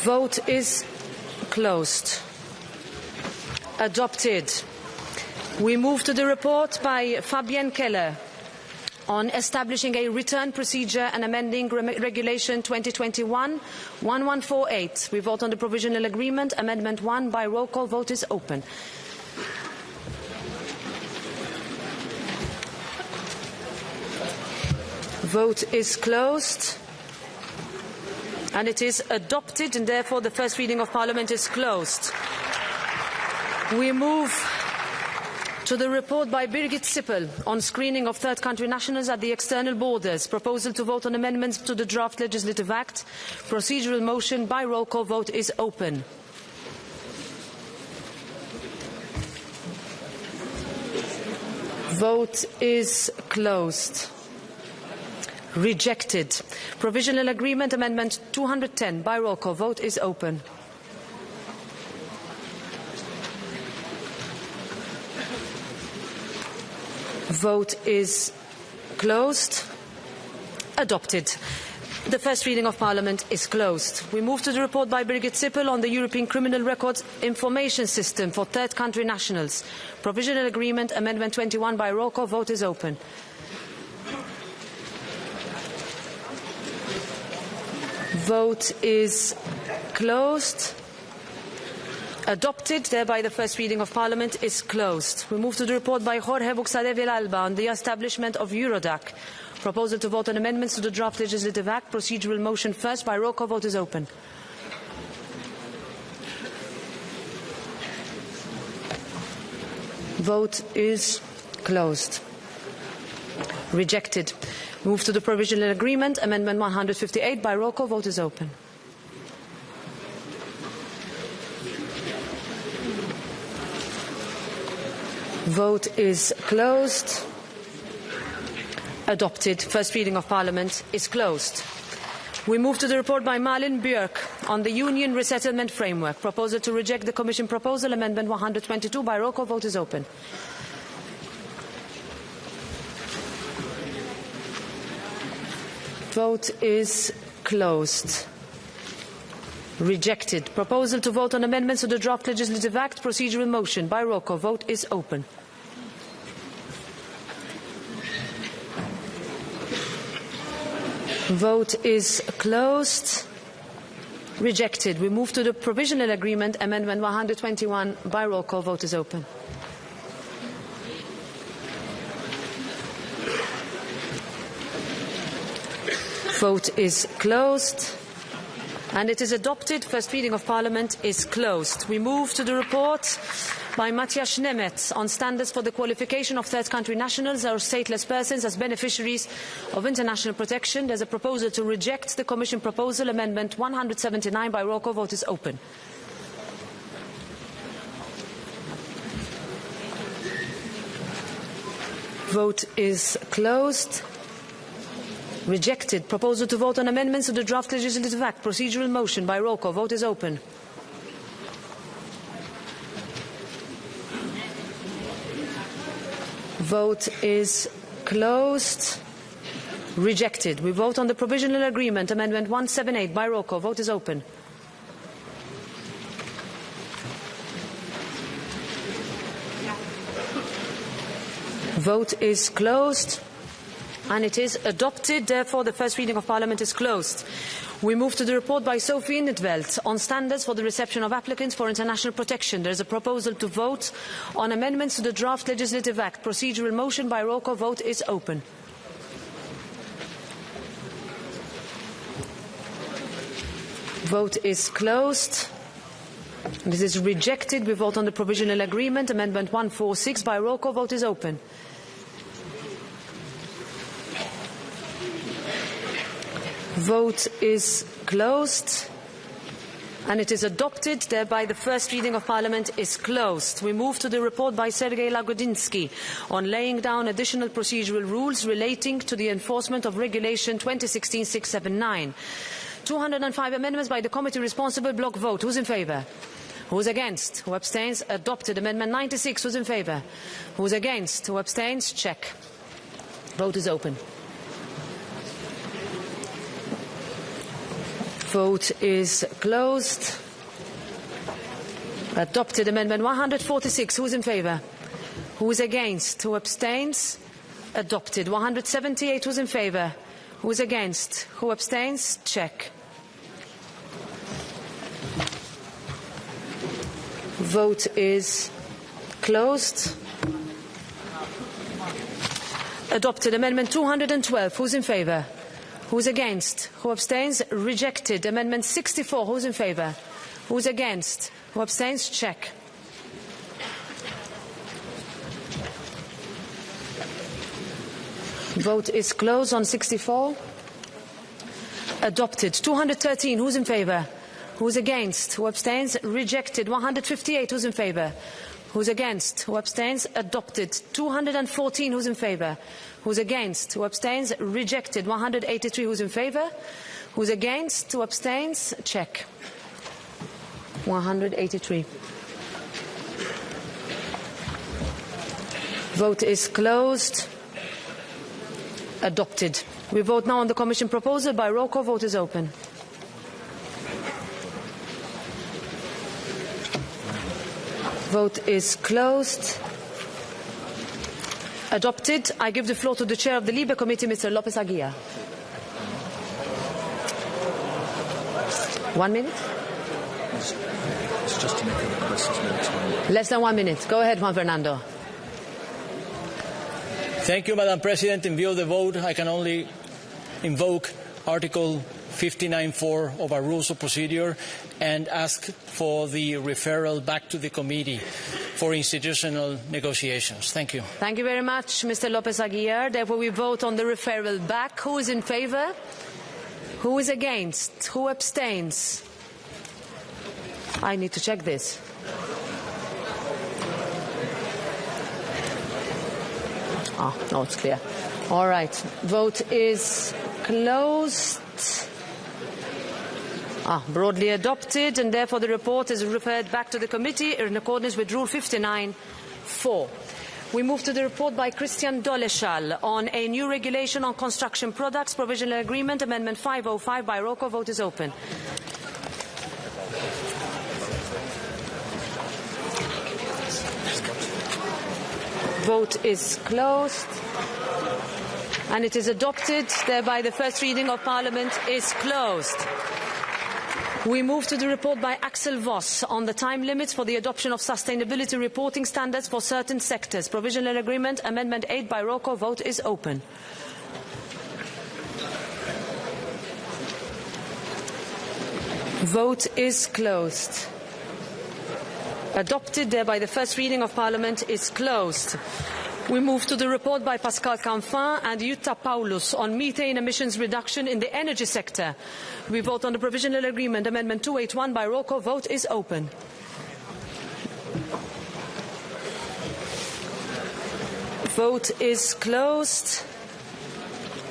Vote is closed. Adopted. We move to the report by Fabienne Keller on establishing a return procedure and amending Regulation 2021-1148. We vote on the provisional agreement, Amendment 1 by roll call. Vote is open. Vote is closed. And it is adopted, and therefore the first reading of Parliament is closed. We move to the report by Birgit Sippel on screening of third country nationals at the external borders. Proposal to vote on amendments to the draft legislative act. Procedural motion by roll call. Vote is open. Vote is closed. Rejected. Provisional Agreement Amendment 210 by roll call. Vote is open. Vote is closed. Adopted. The first reading of Parliament is closed. We move to the report by Birgit Sippel on the European Criminal Records Information System for third country nationals. Provisional Agreement Amendment 21 by roll call. Vote is open. Vote is closed. Adopted. Thereby the first reading of Parliament is closed. We move to the report by Jorge Buxade Villalba on the establishment of Eurodac. Proposal to vote on amendments to the draft legislative act. Procedural motion first by roll call. Vote is open. Vote is closed. Rejected. Move to the provisional agreement. Amendment 158 by roll call. Vote is open. Vote is closed. Adopted. First reading of Parliament is closed. We move to the report by Malin Björk on the Union Resettlement Framework. Proposal to reject the Commission proposal. Amendment 122 by roll call. Vote is open. Vote is closed. Rejected. Proposal to vote on amendments to the draft legislative act. Procedural motion by roll call. Vote is open. Vote is closed. Rejected. We move to the provisional agreement. Amendment 121 by roll call. Vote is open. Vote is closed. And it is adopted. First reading of Parliament is closed. We move to the report by Matthias Nemetz on standards for the qualification of third country nationals or stateless persons as beneficiaries of international protection. There's a proposal to reject the Commission proposal. Amendment 179 by roll call. Vote is open. Vote is closed. Rejected. Proposal to vote on amendments to the draft legislative act. Procedural motion by roll call. Vote is open. Vote is closed. Rejected. We vote on the provisional agreement. Amendment 178 by roll call. Vote is open. Vote is closed. And it is adopted. Therefore, the first reading of Parliament is closed. We move to the report by Sophie in 't Veld on standards for the reception of applicants for international protection. There is a proposal to vote on amendments to the draft legislative act. Procedural motion by roll call. Vote is open. Vote is closed. This is rejected. We vote on the provisional agreement. Amendment 146 by roll call. Vote is open. Vote is closed. And it is adopted. Thereby the first reading of Parliament is closed. We move to the report by Sergei Lagodinsky on laying down additional procedural rules relating to the enforcement of Regulation 2016-679. 205 amendments by the committee responsible. Block vote. Who's in favour? Who's against? Who abstains? Adopted. Amendment 96. Who's in favour? Who's against? Who abstains? Check. Vote is open. Vote is closed. Adopted. Amendment 146. Who is in favour? Who is against? Who abstains? Adopted. 178. Who is in favour? Who is against? Who abstains? Check. Vote is closed. Adopted. Amendment 212. Who is in favour? Who's against? Who abstains? Rejected. Amendment 64. Who's in favour? Who's against? Who abstains? Check. Vote is closed on 64. Adopted. 213. Who's in favour? Who's against? Who abstains? Rejected. 158. Who's in favour? Who's against? Who abstains? Adopted. 214. Who's in favour? Who's against? Who abstains? Rejected. 183. Who's in favour? Who's against? Who abstains? Check. 183. Vote is closed. Adopted. We vote now on the Commission proposal by roll call. Vote is open. Vote is closed. Adopted. I give the floor to the Chair of the LIBE Committee, Mr. Lopez Aguilar. 1 minute? It's just to make a request. Less than 1 minute. Go ahead, Juan Fernando. Thank you, Madam President. In view of the vote, I can only invoke Article 59.4 of our Rules of Procedure and ask for the referral back to the committee for institutional negotiations. Thank you. Thank you very much, Mr. Lopez Aguilar. Therefore, we vote on the referral back. Who is in favour? Who is against? Who abstains? I need to check this. Oh, no, it's clear. All right. Vote is closed. Broadly adopted, and therefore the report is referred back to the committee in accordance with Rule 59.4. We move to the report by Christian Doleshal on a new regulation on construction products, provisional agreement, Amendment 505 by roll call. Vote is open. Vote is closed. And it is adopted. Thereby the first reading of Parliament is closed. We move to the report by Axel Voss on the time limits for the adoption of sustainability reporting standards for certain sectors. Provisional agreement, Amendment 8 by roll call. Vote is open. Vote is closed. Adopted. Thereby the first reading of Parliament is closed. We move to the report by Pascal Canfin and Jutta Paulus on methane emissions reduction in the energy sector. We vote on the provisional agreement, Amendment 281 by roll call. Vote is open. Vote is closed.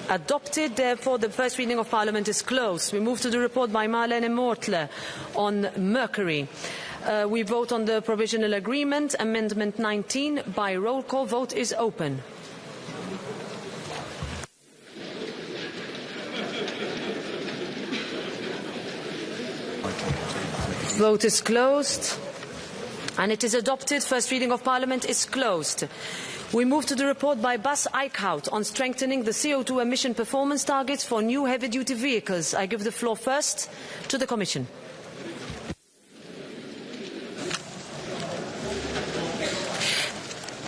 Adopted. Therefore, the first reading of Parliament is closed. We move to the report by Marlene Mortler on mercury. We vote on the provisional agreement, Amendment 19 by roll call. Vote is open. Vote is closed. And it is adopted. First reading of Parliament is closed. We move to the report by Bas Eickhout on strengthening the CO2 emission performance targets for new heavy-duty vehicles. I give the floor first to the Commission.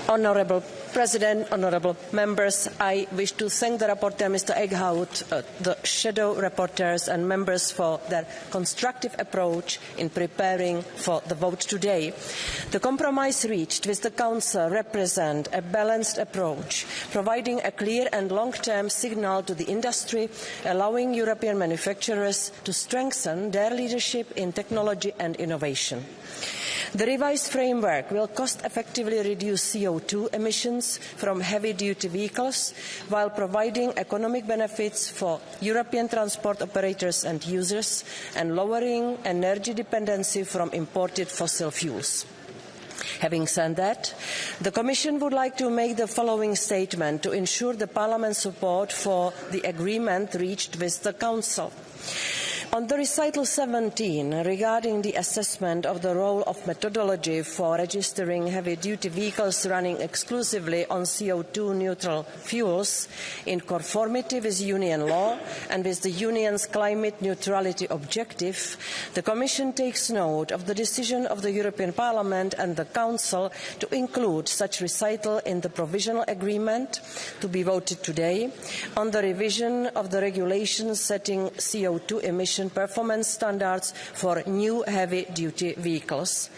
Honourable President, honourable members, I wish to thank the rapporteur, Mr. Eickhout, the shadow rapporteurs and members for their constructive approach in preparing for the vote today. The compromise reached with the Council represents a balanced approach, providing a clear and long-term signal to the industry, allowing European manufacturers to strengthen their leadership in technology and innovation. The revised framework will cost-effectively reduce CO2 emissions from heavy-duty vehicles while providing economic benefits for European transport operators and users and lowering energy dependency from imported fossil fuels. Having said that, the Commission would like to make the following statement to ensure the Parliament's support for the agreement reached with the Council. On the recital 17 regarding the assessment of the role of methodology for registering heavy-duty vehicles running exclusively on CO2-neutral fuels in conformity with Union law and with the Union's climate neutrality objective, the Commission takes note of the decision of the European Parliament and the Council to include such recital in the provisional agreement to be voted today on the revision of the regulations setting CO2 emission performance standards for new heavy-duty vehicles.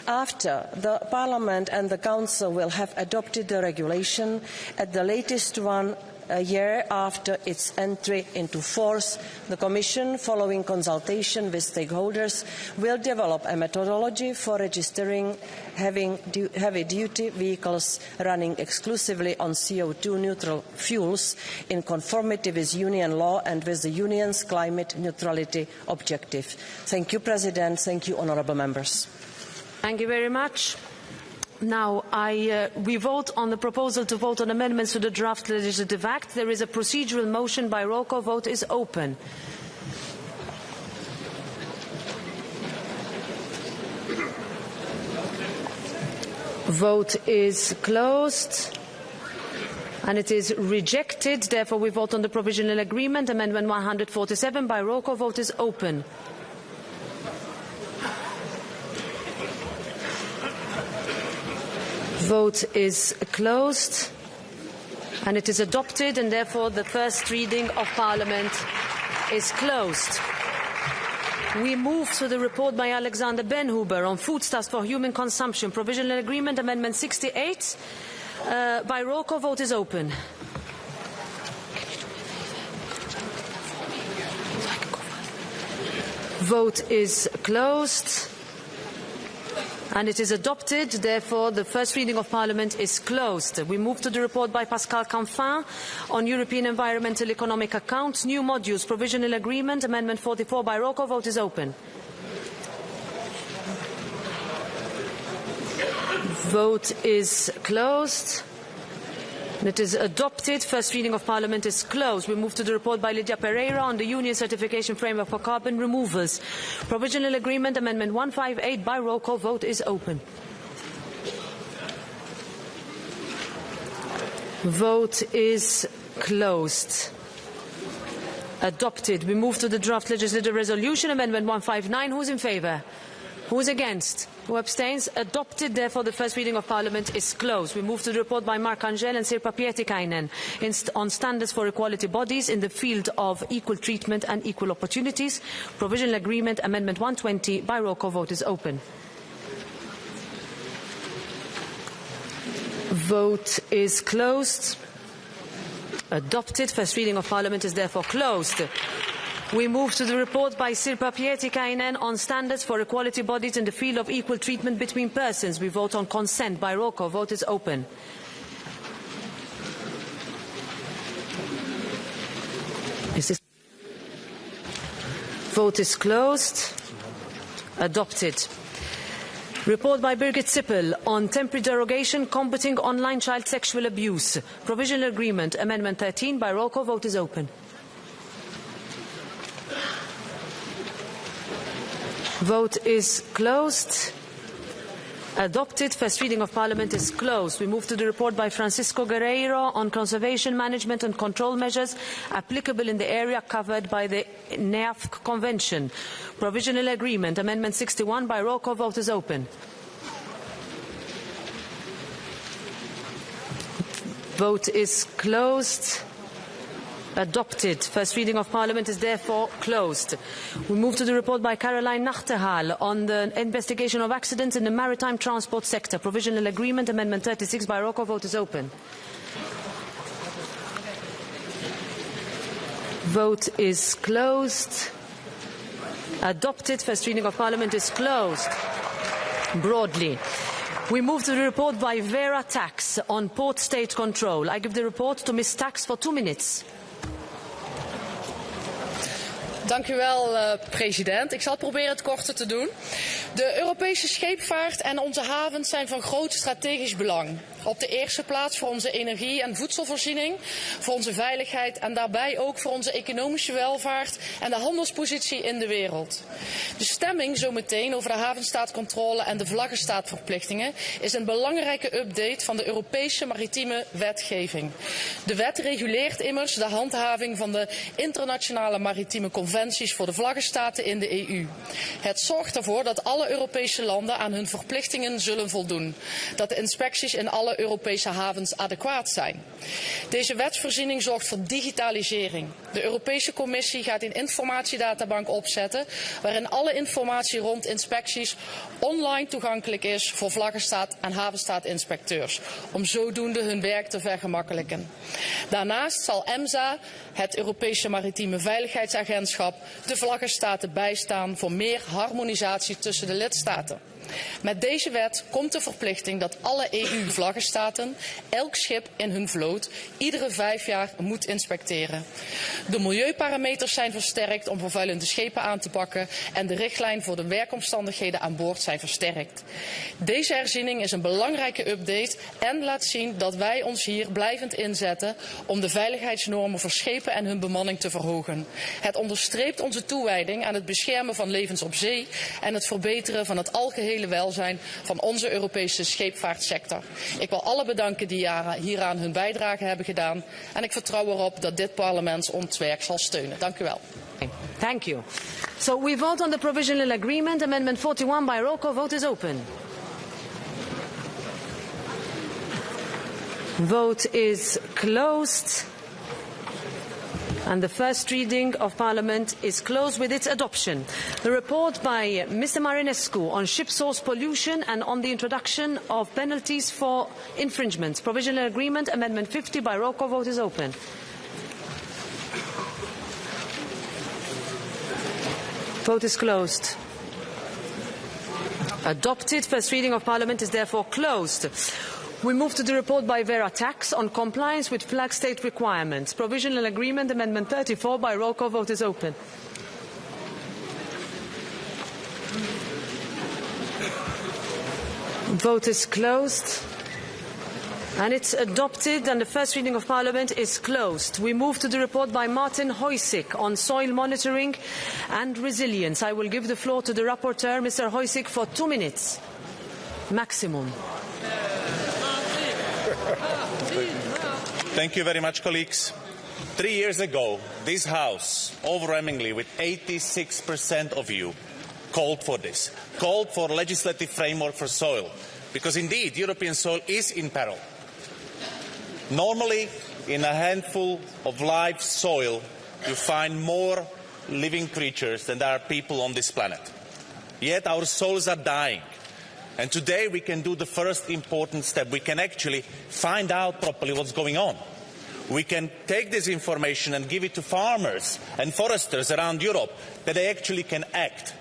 After the Parliament and the Council will have adopted the regulation, at the latest 1 a year after its entry into force, the Commission, following consultation with stakeholders, will develop a methodology for registering heavy-duty vehicles running exclusively on CO2-neutral fuels in conformity with Union law and with the Union's climate neutrality objective. Thank you, President. Thank you, honourable members. Thank you very much. Now, we vote on the proposal to vote on amendments to the draft legislative act. There is a procedural motion by roll call. Vote is open. Vote is closed. And it is rejected. Therefore, we vote on the provisional agreement. Amendment 147 by roll call. Vote is open. Vote is closed, and it is adopted, and therefore the first reading of Parliament is closed. We move to the report by Alexander Benhuber on foodstuffs for human consumption. Provisional Agreement, Amendment 68. By roll call, vote is open. Vote is closed. And it is adopted. Therefore, the first reading of Parliament is closed. We move to the report by Pascal Canfin on European Environmental Economic Accounts, new modules, provisional agreement, Amendment 44 by roll call. Vote is open. Vote is closed. And it is adopted. First reading of Parliament is closed. We move to the report by Lydia Pereira on the Union Certification Framework for Carbon Removals. Provisional Agreement, Amendment 158 by roll call. Vote is open. Vote is closed. Adopted. We move to the draft legislative resolution, Amendment 159. Who's in favour? Who's against? Who abstains? Adopted. Therefore, the first reading of Parliament is closed. We move to the report by Mark Angel and Sirpa Pietikainen on standards for equality bodies in the field of equal treatment and equal opportunities. Provisional Agreement, Amendment 120. By roll call, vote is open. Vote is closed. Adopted. First reading of Parliament is therefore closed. We move to the report by Sirpa Pietikainen on standards for equality bodies in the field of equal treatment between persons. We vote on consent by roll call. Vote is open. Vote is closed. Adopted. Report by Birgit Sippel on temporary derogation combating online child sexual abuse. Provisional Agreement, Amendment 13 by roll call. Vote is open. Vote is closed. Adopted. First reading of Parliament is closed. We move to the report by Francisco Guerreiro on conservation, management and control measures applicable in the area covered by the NEAFC Convention. Provisional Agreement, Amendment 61 by roll call. Vote is open. Vote is closed. Adopted. First reading of Parliament is therefore closed. We move to the report by Caroline Nachterhaal on the investigation of accidents in the maritime transport sector. Provisional Agreement, Amendment 36 by roll call. Vote is open. Vote is closed. Adopted. First reading of Parliament is closed. Broadly. We move to the report by Vera Tax on port state control. I give the report to Ms. Tax for 2 minutes. Dank u wel, president. Ik zal proberen het korter te doen. De Europese scheepvaart en onze havens zijn van groot strategisch belang. Op de eerste plaats voor onze energie- en voedselvoorziening, voor onze veiligheid en daarbij ook voor onze economische welvaart en de handelspositie in de wereld. De stemming zometeen over de havenstaatcontrole en de vlaggenstaatverplichtingen is een belangrijke update van de Europese maritieme wetgeving. De wet reguleert immers de handhaving van de internationale maritieme conventie conventies voor de vlaggenstaten in de EU. Het zorgt ervoor dat alle Europese landen aan hun verplichtingen zullen voldoen. Dat de inspecties in alle Europese havens adequaat zijn. Deze wetsvoorziening zorgt voor digitalisering. De Europese Commissie gaat een informatiedatabank opzetten waarin alle informatie rond inspecties online toegankelijk is voor vlaggenstaat- en havenstaatinspecteurs, om zodoende hun werk te vergemakkelijken. Daarnaast zal EMSA, het Europese Maritieme Veiligheidsagentschap, de vlaggenstaten bijstaan voor meer harmonisatie tussen de lidstaten. Met deze wet komt de verplichting dat alle EU-vlaggenstaten elk schip in hun vloot iedere 5 jaar moet inspecteren. De milieuparameters zijn versterkt om vervuilende schepen aan te pakken en de richtlijn voor de werkomstandigheden aan boord zijn versterkt. Deze herziening is een belangrijke update en laat zien dat wij ons hier blijvend inzetten om de veiligheidsnormen voor schepen en hun bemanning te verhogen. Het onderstreept onze toewijding aan het beschermen van levens op zee en het verbeteren van het algehele welzijn van onze Europese scheepvaartsector. Ik wil alle bedanken die hieraan hun bijdrage hebben gedaan en ik vertrouw erop dat dit parlement ons werk zal steunen. Dank u wel. Thank you. So we vote on the provisional agreement, amendment 41 by roll call. Vote is open. Vote is closed. And the first reading of Parliament is closed with its adoption. The report by Mr. Marinescu on ship source pollution and on the introduction of penalties for infringements. Provisional agreement, amendment 50 by roll call. Vote is open. Vote is closed. Adopted. First reading of Parliament is therefore closed. We move to the report by Vera Tax on compliance with flag state requirements. Provisional agreement, amendment 34 by roll call. Vote is open. Vote is closed. And it's adopted, and the first reading of Parliament is closed. We move to the report by Martin Hojsík on soil monitoring and resilience. I will give the floor to the rapporteur, Mr. Hojsík, for 2 minutes maximum. Thank you very much, colleagues. 3 years ago, this House, overwhelmingly with 86% of you, called for this, called for a legislative framework for soil, because indeed European soil is in peril. Normally, in a handful of live soil, you find more living creatures than there are people on this planet. Yet our soils are dying. And today we can do the first important step. We can actually find out properly what's going on. We can take this information and give it to farmers and foresters around Europe that they actually can act.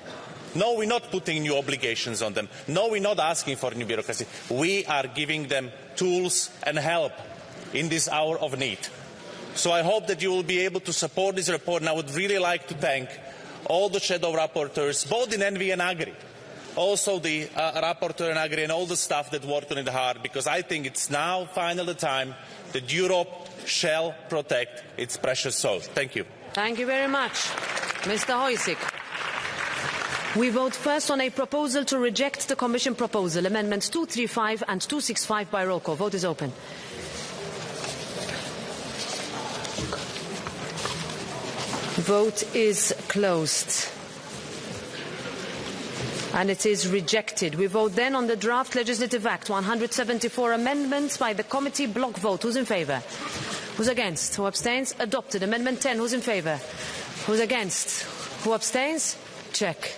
No, we're not putting new obligations on them. No, we're not asking for new bureaucracy. We are giving them tools and help in this hour of need. So I hope that you will be able to support this report, and I would really like to thank all the shadow rapporteurs, both in Envi and Agri, also the rapporteur in Agri and all the staff that worked on it hard, because I think it's now finally the time that Europe shall protect its precious soil. Thank you. Thank you very much, Mr. Hojsík. We vote first on a proposal to reject the Commission proposal, amendments 235 and 265 by roll call. Vote is open. Vote is closed. And it is rejected. We vote then on the draft legislative act, 174 amendments by the committee. Block vote. Who's in favour? Who's against? Who abstains? Adopted. Amendment 10. Who's in favour? Who's against? Who abstains? Check.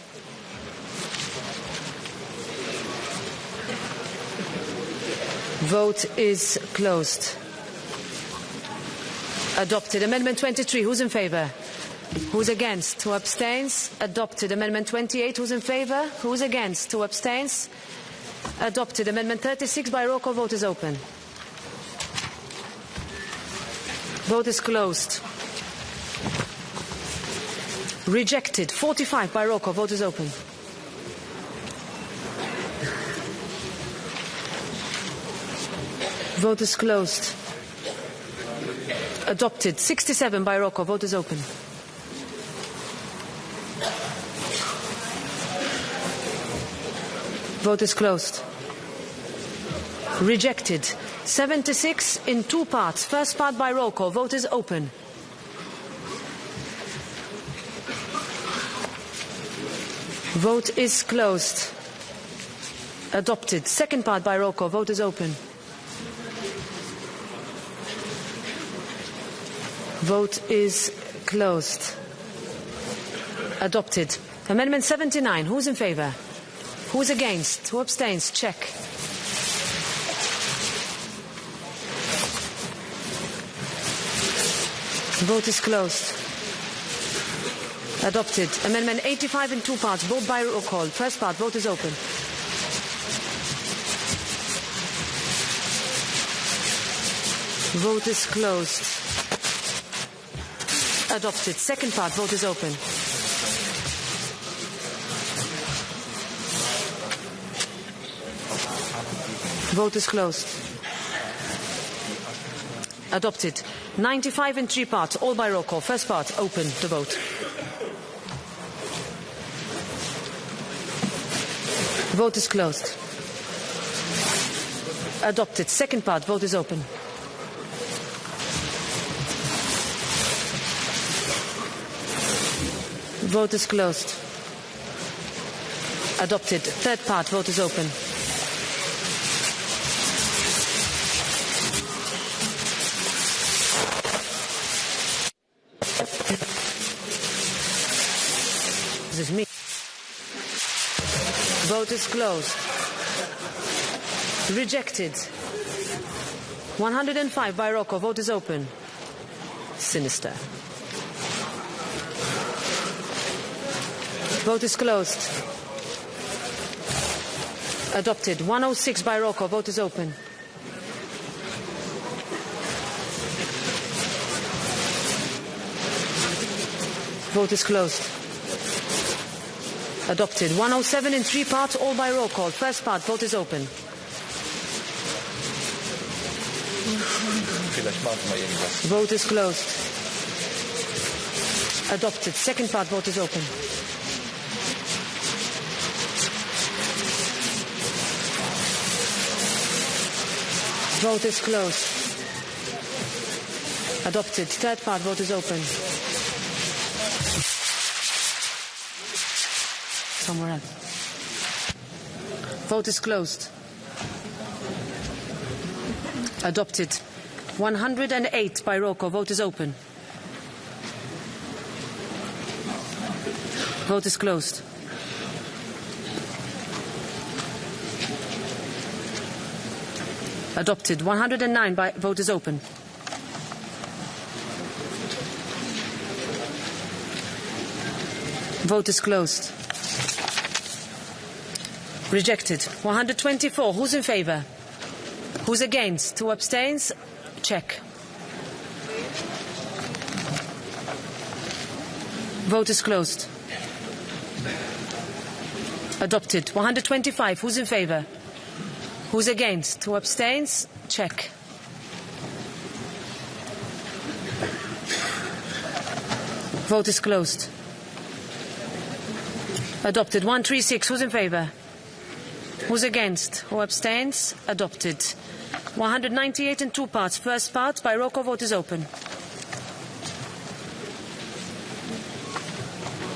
Vote is closed. Adopted. Amendment 23. Who's in favour? Who's against? Who abstains? Adopted. Amendment 28. Who's in favour? Who's against? Who abstains? Adopted. Amendment 36 by roll call. Vote is open. Vote is closed. Rejected. 45 by roll call. Vote is open. Vote is closed. Adopted. 67 by roll call. Vote is open. Vote is closed. Rejected. 76 in 2 parts. First part by roll call. Vote is open. Vote is closed. Adopted. Second part by roll call. Vote is open. Vote is closed. Adopted. Amendment 79. Who's in favour? Who's against? Who abstains? Check. Vote is closed. Adopted. Amendment 85 in two parts, both by roll call. First part, vote is open. Vote is closed. Adopted. Second part, vote is open. Vote is closed. Adopted. 95 in three parts, all by roll call. First part, open the vote. Vote is closed. Adopted. Second part, vote is open. Vote is closed. Adopted. Third part, vote is open. This is me. Vote is closed. Rejected. 105 by roll call. Vote is open. Sinister. Vote is closed. Adopted. 106 by roll call. Vote is open. Vote is closed. Adopted. 107 in three parts, all by roll call. First part, vote is open. Vote is closed. Adopted. Second part, vote is open. Vote is closed. Adopted. Third part, vote is open. Somewhere else. Vote is closed. Adopted. 108 by roll call. Vote is open. Vote is closed. Adopted. 109 by vote is open. Vote is closed. Rejected. 124. Who's in favour? Who's against? Who abstains? Check. Vote is closed. Adopted. 125. Who's in favour? Who's against? Who abstains? Check. Vote is closed. Adopted. 136. Who's in favour? Who's against? Who abstains? Adopted. 198 in two parts. First part, by roll call, vote is open.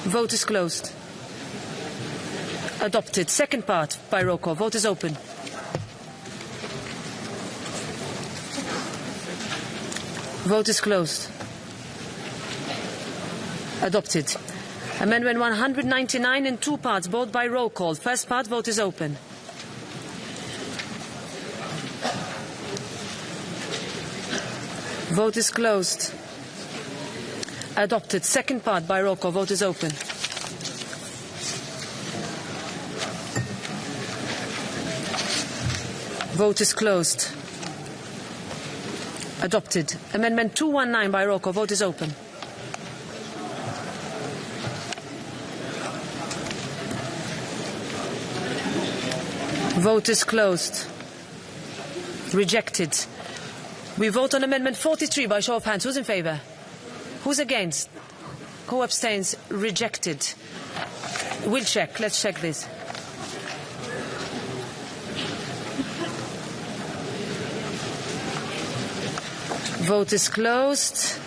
Vote is closed. Adopted. Second part, by roll call, vote is open. Vote is closed. Adopted. Amendment 199 in two parts, both by roll call. First part, vote is open. Vote is closed. Adopted. Second part by roll call. Vote is open. Vote is closed. Adopted. Amendment 219 by roll call. Vote is open. Vote is closed. Rejected. We vote on Amendment 43 by show of hands. Who's in favour? Who's against? Who abstains? Rejected. We'll check. Let's check this. Vote is closed.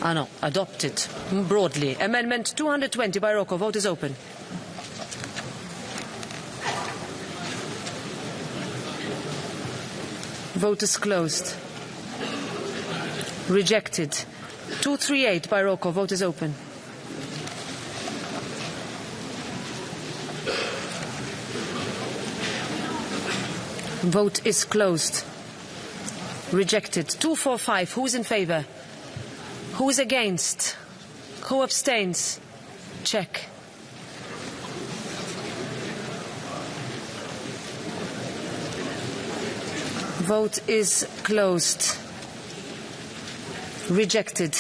No, adopted. Broadly. Amendment 220 by roll call. Vote is open. Vote is closed. Rejected. 238 by roll call. Vote is open. Vote is closed. Rejected. 245. Who's in favor? Who's against? Who abstains? Check. Vote is closed. Rejected.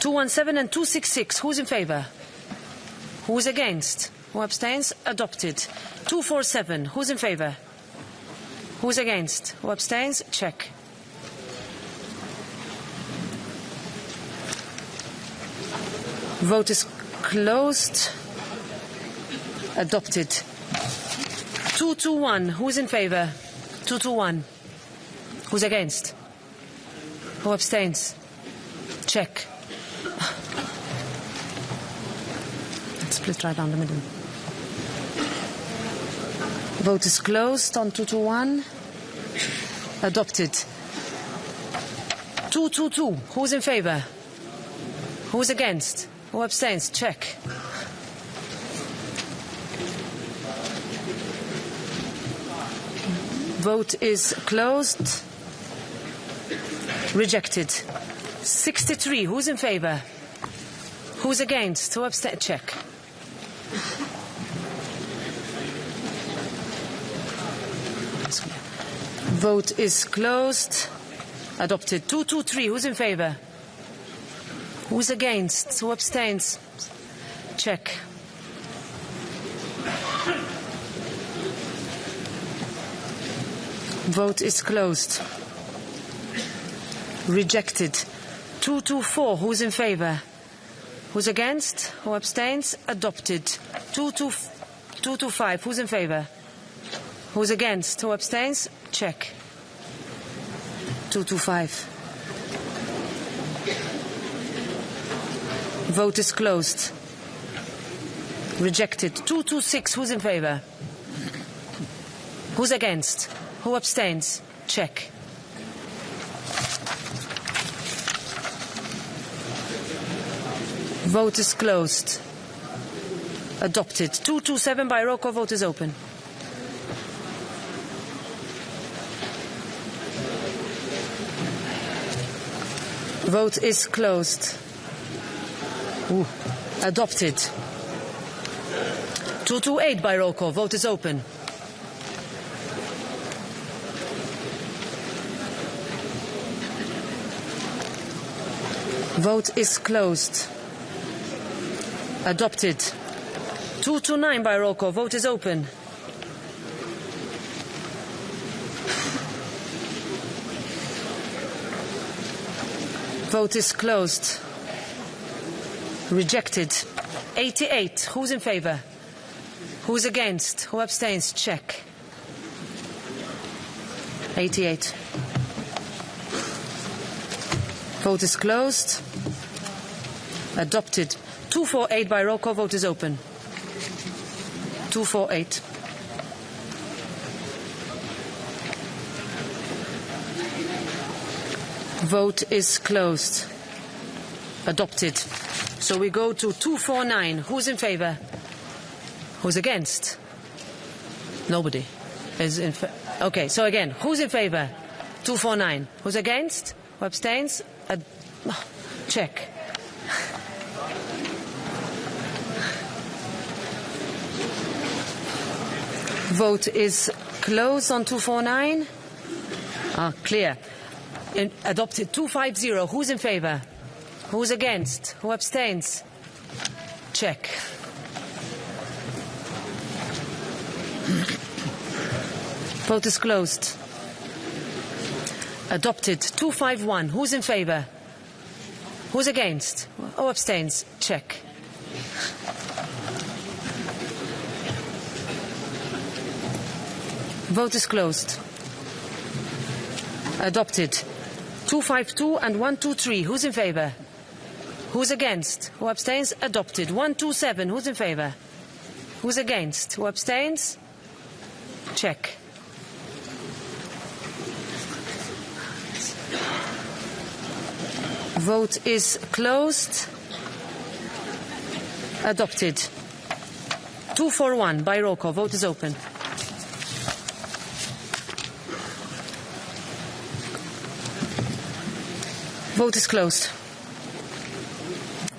217 and 266. Who's in favor? Who's against? Who abstains? Adopted. 247. Who's in favor? Who's against? Who abstains? Check. Vote is closed. Adopted. 221. Who's in favor? 221. Who's against? Who abstains? Check. Let's split right down the middle. Vote is closed on 221. Adopted. 222. Who's in favor? Who's against? Who abstains? Check. Vote is closed. Rejected. 63. Who's in favor? Who's against? Who abstains? Check. Vote is closed. Adopted. 223. Who's in favor? Who's against? Who abstains? Check. Vote is closed. Rejected. 224. Who's in favor? Who's against? Who abstains? Adopted. 225. Who's in favor? Who's against? Who abstains? Check. 225. Vote is closed. Rejected. 226. Who's in favor? Who's against? Who abstains? Check. Vote is closed. Adopted. 227 by roll call. Vote is open. Vote is closed. Ooh. Adopted. 228 by roll call. Vote is open. Vote is closed. Adopted. 229 by roll call. Vote is open. Vote is closed. Rejected. 88. Who's in favor? Who's against? Who abstains? Check. 88. Vote is closed. Adopted. 248 by roll call. Vote is open. 248. Vote is closed. Adopted. So we go to 249. Who's in favor? Who's against? Nobody is in favor. Okay, so again, who's in favor? 249. Who's against? Who abstains? Check. Vote is closed on 249. Clear. Adopted. 250. Who's in favor? Who's against? Who abstains? Check. Vote is closed. Adopted. 251. Who's in favor? Who's against? Who abstains? Check. Vote is closed. Adopted. 252 and 123. Who's in favor? Who's against? Who abstains? Adopted. 127. Who's in favor? Who's against? Who abstains? Check. Vote is closed. Adopted. 241 by roll call. Vote is open. Vote is closed.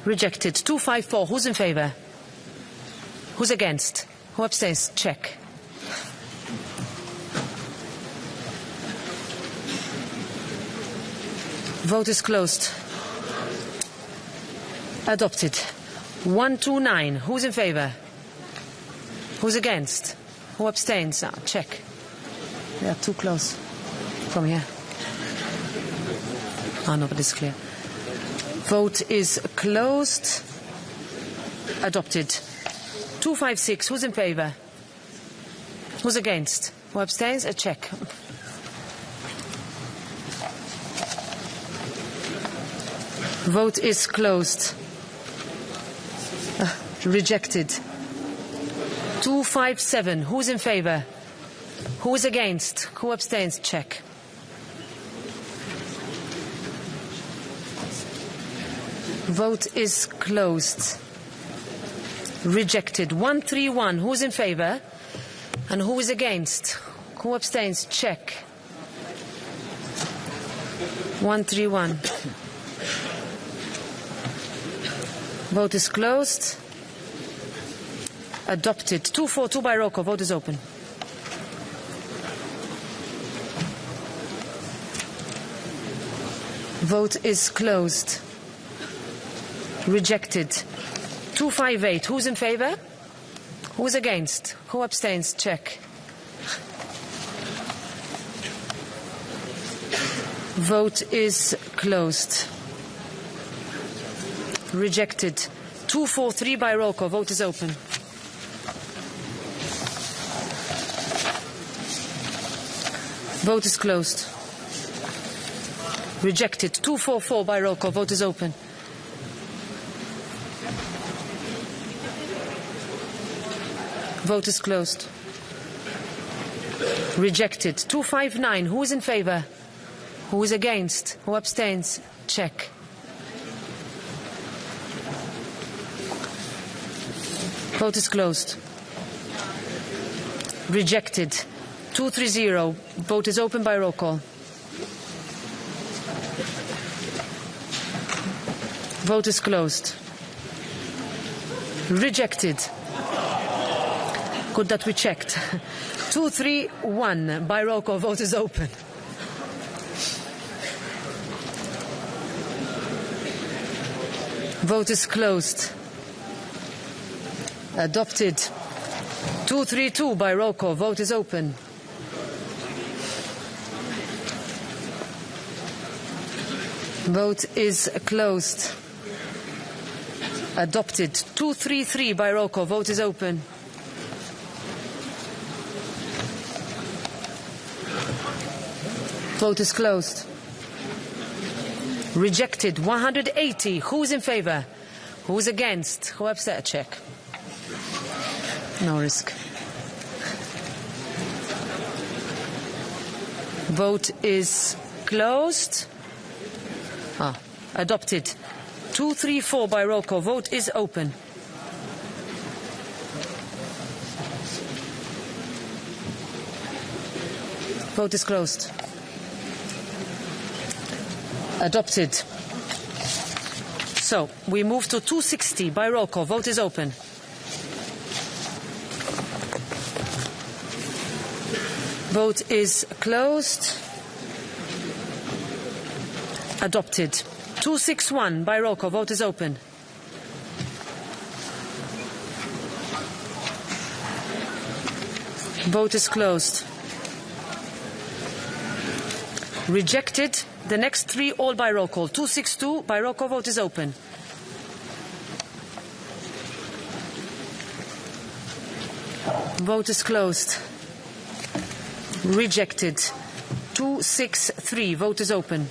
Rejected. 254. Who's in favour? Who's against? Who abstains? Check. Vote is closed. Adopted. 129. Who's in favour? Who's against? Who abstains? Check. They are too close from here. No, but it's clear. Vote is closed. Adopted. 256. Who's in favour? Who's against? Who abstains? A check. Vote is closed. Rejected. 257. Who's in favour? Who is against? Who abstains? Check. Vote is closed. Rejected. 131. Who's in favour? And who is against? Who abstains? Check. 131. Vote is closed. Adopted. 242 by roll call. Vote is open. Vote is closed. Rejected. 258. Who's in favour? Who's against? Who abstains? Check. Vote is closed. Rejected. 243 by roll call. Vote is open. Vote is closed. Rejected. 244 by roll call. Vote is open. Vote is closed. Rejected. 259. Who is in favour? Who is against? Who abstains? Check. Vote is closed. Rejected. 230. Vote is open by roll call. Vote is closed. Rejected. Good that we checked. 231 by roll call. Vote is open. Vote is closed. Adopted. 232 by roll call. Vote is open. Vote is closed. Adopted. 233 by roll call. Vote is open. Vote is closed. Rejected. 180. Who's in favour? Who's against? Who abstains? Check. No risk. Vote is closed. Adopted. 234 by roll call. Vote is open. Vote is closed. Adopted. So, we move to 260 by roll call. Vote is open. Vote is closed. Adopted. 261 by roll call. Vote is open. Vote is closed. Rejected. The next three all by roll call. 262 by roll call. Vote is open. Vote is closed. Rejected. 263. Vote is open.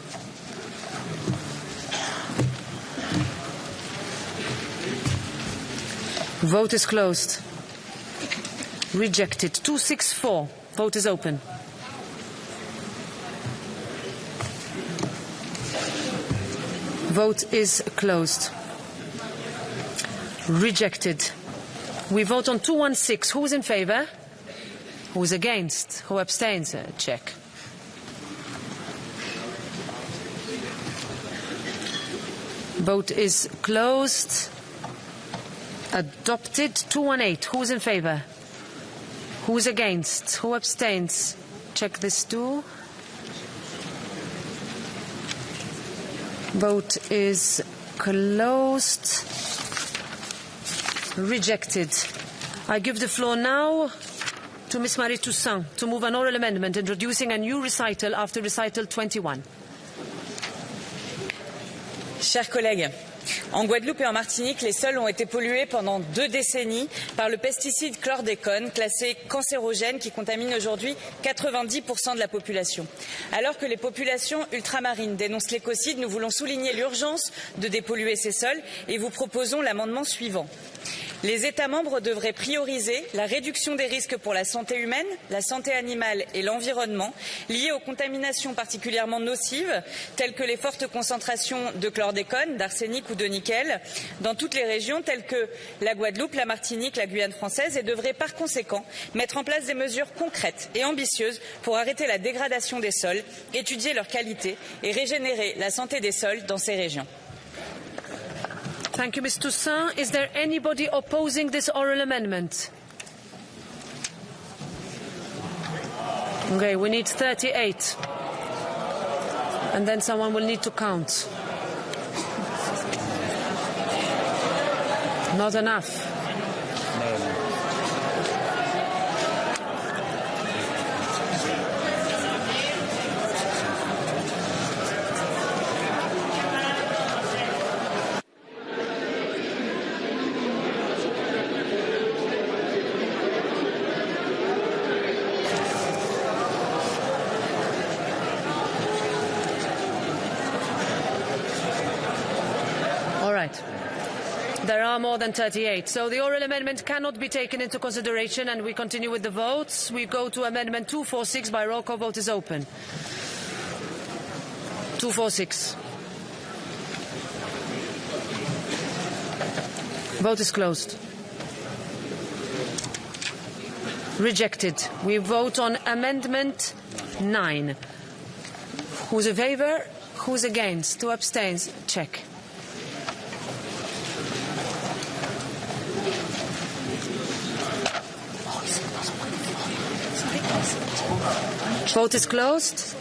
Vote is closed. Rejected. 264. Vote is open. Vote is closed. Rejected. We vote on 216. Who's in favour? Who's against? Who abstains? Check. Vote is closed. Adopted. 218. Who's in favour? Who's against? Who abstains? Check this too. Vote is closed. Rejected. I give the floor now to Ms. Marie Toussaint to move an oral amendment introducing a new recital after recital 21. Chers collègues, en Guadeloupe et en Martinique, les sols ont été pollués pendant 2 décennies par le pesticide chlordécone, classé cancérogène, qui contamine aujourd'hui 90% de la population. Alors que les populations ultramarines dénoncent l'écocide, nous voulons souligner l'urgence de dépolluer ces sols et vous proposons l'amendement suivant. Les États membres devraient prioriser la réduction des risques pour la santé humaine, la santé animale et l'environnement liés aux contaminations particulièrement nocives, telles que les fortes concentrations de chlordécone, d'arsenic ou de nickel, dans toutes les régions telles que la Guadeloupe, la Martinique, la Guyane française, et devraient par conséquent mettre en place des mesures concrètes et ambitieuses pour arrêter la dégradation des sols, étudier leur qualité et régénérer la santé des sols dans ces régions. Thank you, Ms. Toussaint. Is there anybody opposing this oral amendment? Okay, we need 38. And then someone will need to count. Not enough. There are more than 38, so the oral amendment cannot be taken into consideration, and we continue with the votes. We go to Amendment 246 by roll call. Vote is open. 246. Vote is closed. Rejected. We vote on Amendment 9. Who's in favour? Who's against? Who abstains? Check. Vote is closed.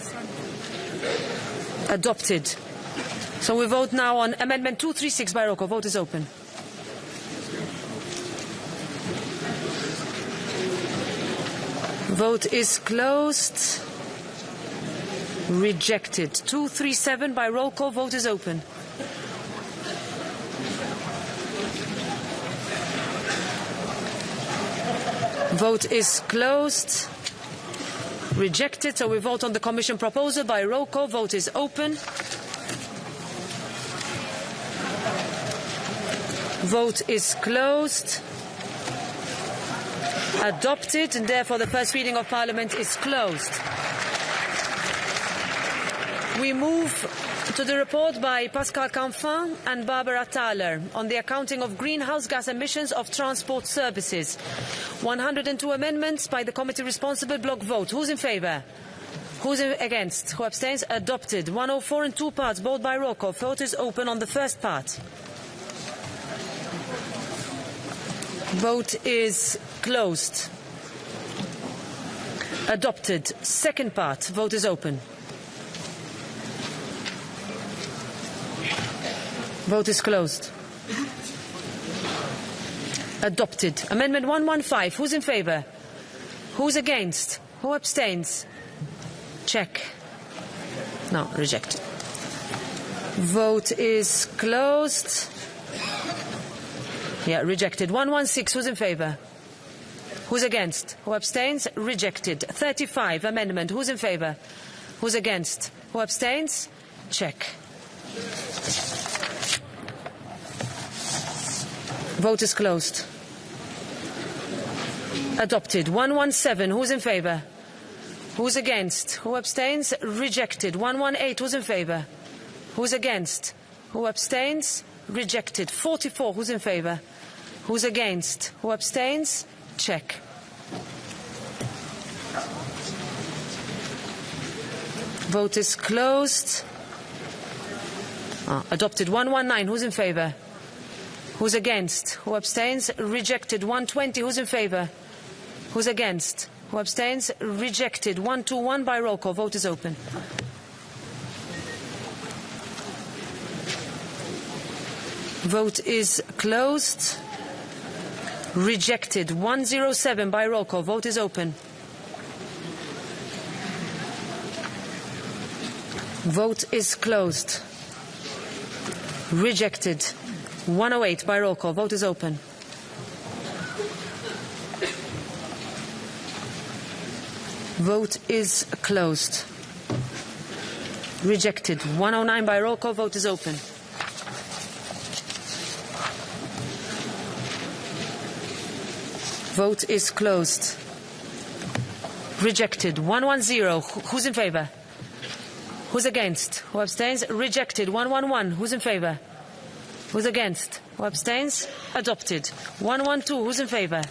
Adopted. So we vote now on Amendment 236 by roll call. Vote is open. Vote is closed. Rejected. 237 by roll call. Vote is open. Vote is closed. Rejected. So we vote on the Commission proposal by roll call. Vote is open. Vote is closed. Adopted, and therefore the first reading of Parliament is closed. We move to the report by Pascal Canfin and Barbara Thaler on the accounting of greenhouse gas emissions of transport services. 102 amendments by the committee responsible. Block vote. Who's in favour? Who's against? Who abstains? Adopted. 104 in 2 parts, both by roll call. Vote is open on the first part. Vote is closed. Adopted. Second part. Vote is open. Vote is closed. Adopted. Amendment 115. Who's in favour? Who's against? Who abstains? Check. No, rejected. Vote is closed. Yeah, rejected. 116. Who's in favour? Who's against? Who abstains? Rejected. 35. Amendment. Who's in favour? Who's against? Who abstains? Check. Vote is closed. Adopted. 117. Who's in favour? Who's against? Who abstains? Rejected. 118. Who's in favour? Who's against? Who abstains? Rejected. 44. Who's in favour? Who's against? Who abstains? Check. Vote is closed. Adopted. 119. Who's in favour? Who's against? Who abstains? Rejected. 120. Who's in favour? Who's against? Who abstains? Rejected. 121 by roll call. Vote is open. Vote is closed. Rejected. 107 by roll call. Vote is open. Vote is closed. Rejected. 108 by roll call. Vote is open. Vote is closed. Rejected. 109 by roll call. Vote is open. Vote is closed. Rejected. 110. Who's in favour? Who's against? Who abstains? Rejected. 111. Who's in favour? Who's against? Who abstains? Adopted. 112. Who's in favour?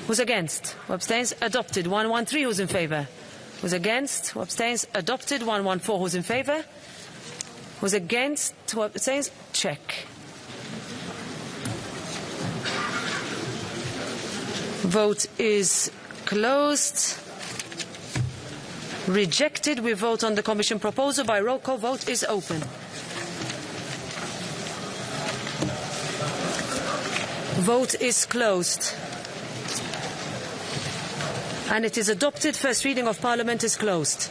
Who's against? Who abstains? Adopted. 113. Who's in favour? Who's against? Who abstains? Adopted. 114. Who's in favour? Who's against? Who abstains? Check. Vote is closed. Rejected. We vote on the Commission proposal by roll call. Vote is open. Vote is closed. And it is adopted. First reading of Parliament is closed.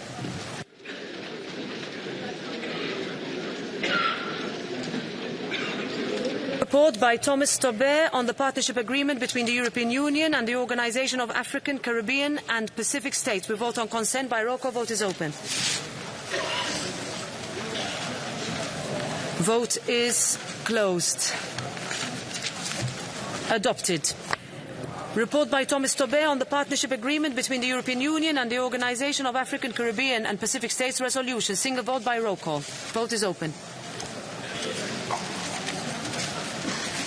Report by Thomas Tobé on the partnership agreement between the European Union and the Organisation of African, Caribbean and Pacific States. We vote on consent by roll call. Vote is open. Vote is closed. Adopted. Report by Thomas Tobé on the partnership agreement between the European Union and the Organisation of African, Caribbean and Pacific States resolution. Single vote by roll call. Vote is open.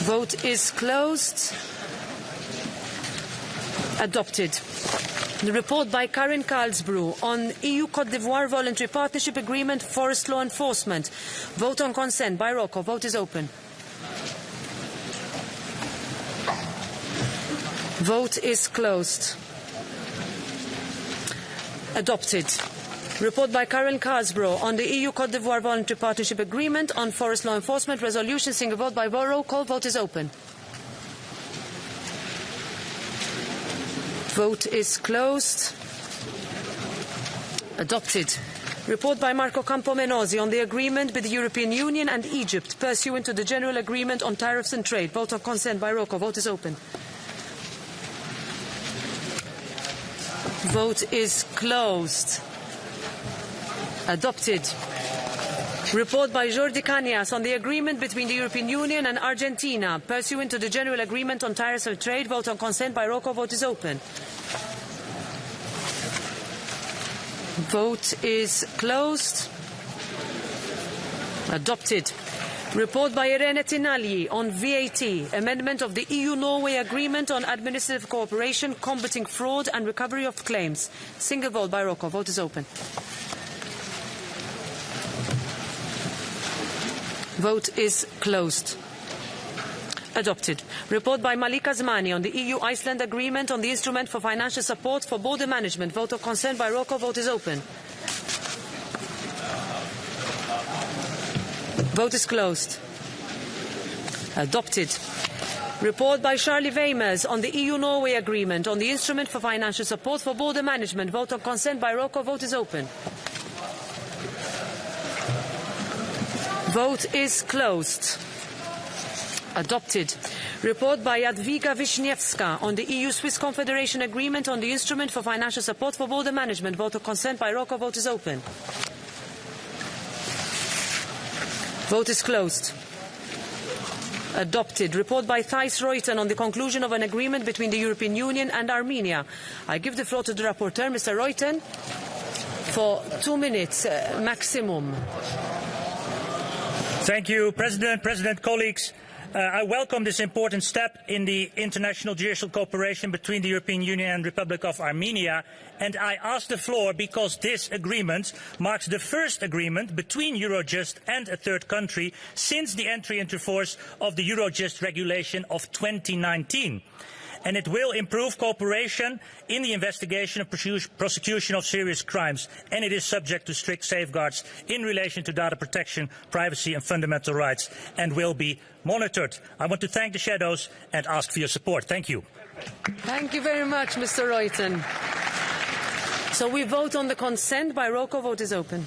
Vote is closed. Adopted. The report by Karin Karlsbro on EU-Côte d'Ivoire voluntary partnership agreement, forest law enforcement. Vote on consent by roll call. Vote is open. Vote is closed. Adopted. Report by Karen Karlsbro on the EU-Côte d'Ivoire voluntary partnership agreement on forest law enforcement resolution. Single vote by roll call. Vote is open. Vote is closed. Adopted. Report by Marco Campomenosi on the agreement with the European Union and Egypt pursuant to the General Agreement on Tariffs and Trade. Vote on consent by roll call. Vote is open. Vote is closed. Adopted. Report by Jordi Cañas on the agreement between the European Union and Argentina pursuant to the General Agreement on Tariffs and Trade. Vote on consent by roll call. Vote is open. Vote is closed. Adopted. Report by Irene Tinagli on VAT, amendment of the EU-Norway Agreement on Administrative Cooperation, combating fraud and recovery of claims. Single vote by roll call. Vote is open. Vote is closed. Adopted. Report by Malika Zmani on the EU-Iceland Agreement on the Instrument for Financial Support for Border Management. Vote of consent by roll call. Vote is open. Vote is closed. Adopted. Report by Charlie Weimers on the EU-Norway Agreement on the Instrument for Financial Support for Border Management. Vote of consent by roll call. Vote is open. Vote is closed. Adopted. Report by Jadwiga Wiśniewska on the EU-Swiss Confederation Agreement on the Instrument for Financial Support for Border Management. Vote of consent by roll call. Vote is open. Vote is closed. Adopted. Report by Thijs Reuten on the conclusion of an agreement between the European Union and Armenia. I give the floor to the rapporteur, Mr. Reuten, for 2 minutes maximum. Thank you, President, colleagues. I welcome this important step in the international judicial cooperation between the European Union and the Republic of Armenia. And I ask the floor because this agreement marks the first agreement between Eurojust and a third country since the entry into force of the Eurojust regulation of 2019. And it will improve cooperation in the investigation and prosecution of serious crimes. And it is subject to strict safeguards in relation to data protection, privacy and fundamental rights, and will be monitored. I want to thank the shadows and ask for your support. Thank you. Thank you very much, Mr. Reuten. So we vote on the consent by roll call. Vote is open.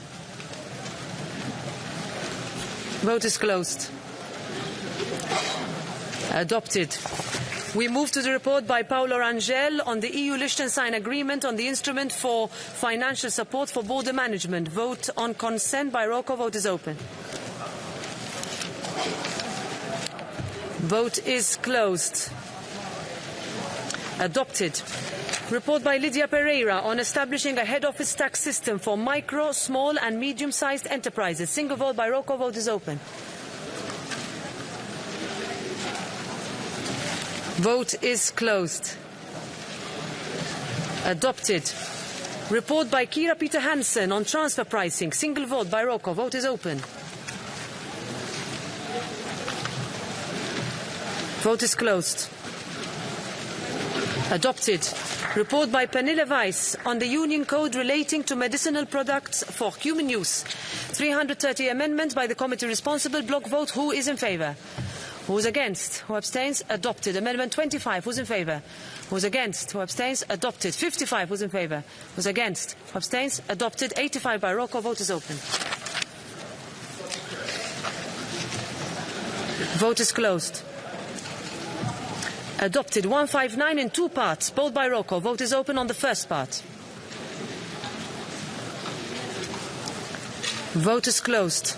Vote is closed. Adopted. We move to the report by Paolo Rangel on the EU-Liechtenstein agreement on the instrument for financial support for border management. Vote on consent by roll call. Vote is open. Vote is closed. Adopted. Report by Lydia Pereira on establishing a head office tax system for micro, small and medium-sized enterprises. Single vote by roll call. Vote is open. Vote is closed. Adopted. Report by Kira Peter Hansen on transfer pricing. Single vote by roll call. Vote is open. Vote is closed. Adopted. Report by Pernille Weiss on the Union Code relating to medicinal products for human use. 330 amendments by the committee responsible. Block vote. Who is in favour? Who's against? Who abstains? Adopted. Amendment 25. Who's in favour? Who's against? Who abstains? Adopted. 55. Who's in favour? Who's against? Who abstains? Adopted. 85 by roll call. Vote is open. Vote is closed. Adopted. 159 in two parts, both by roll call. Vote is open on the first part. Vote is closed.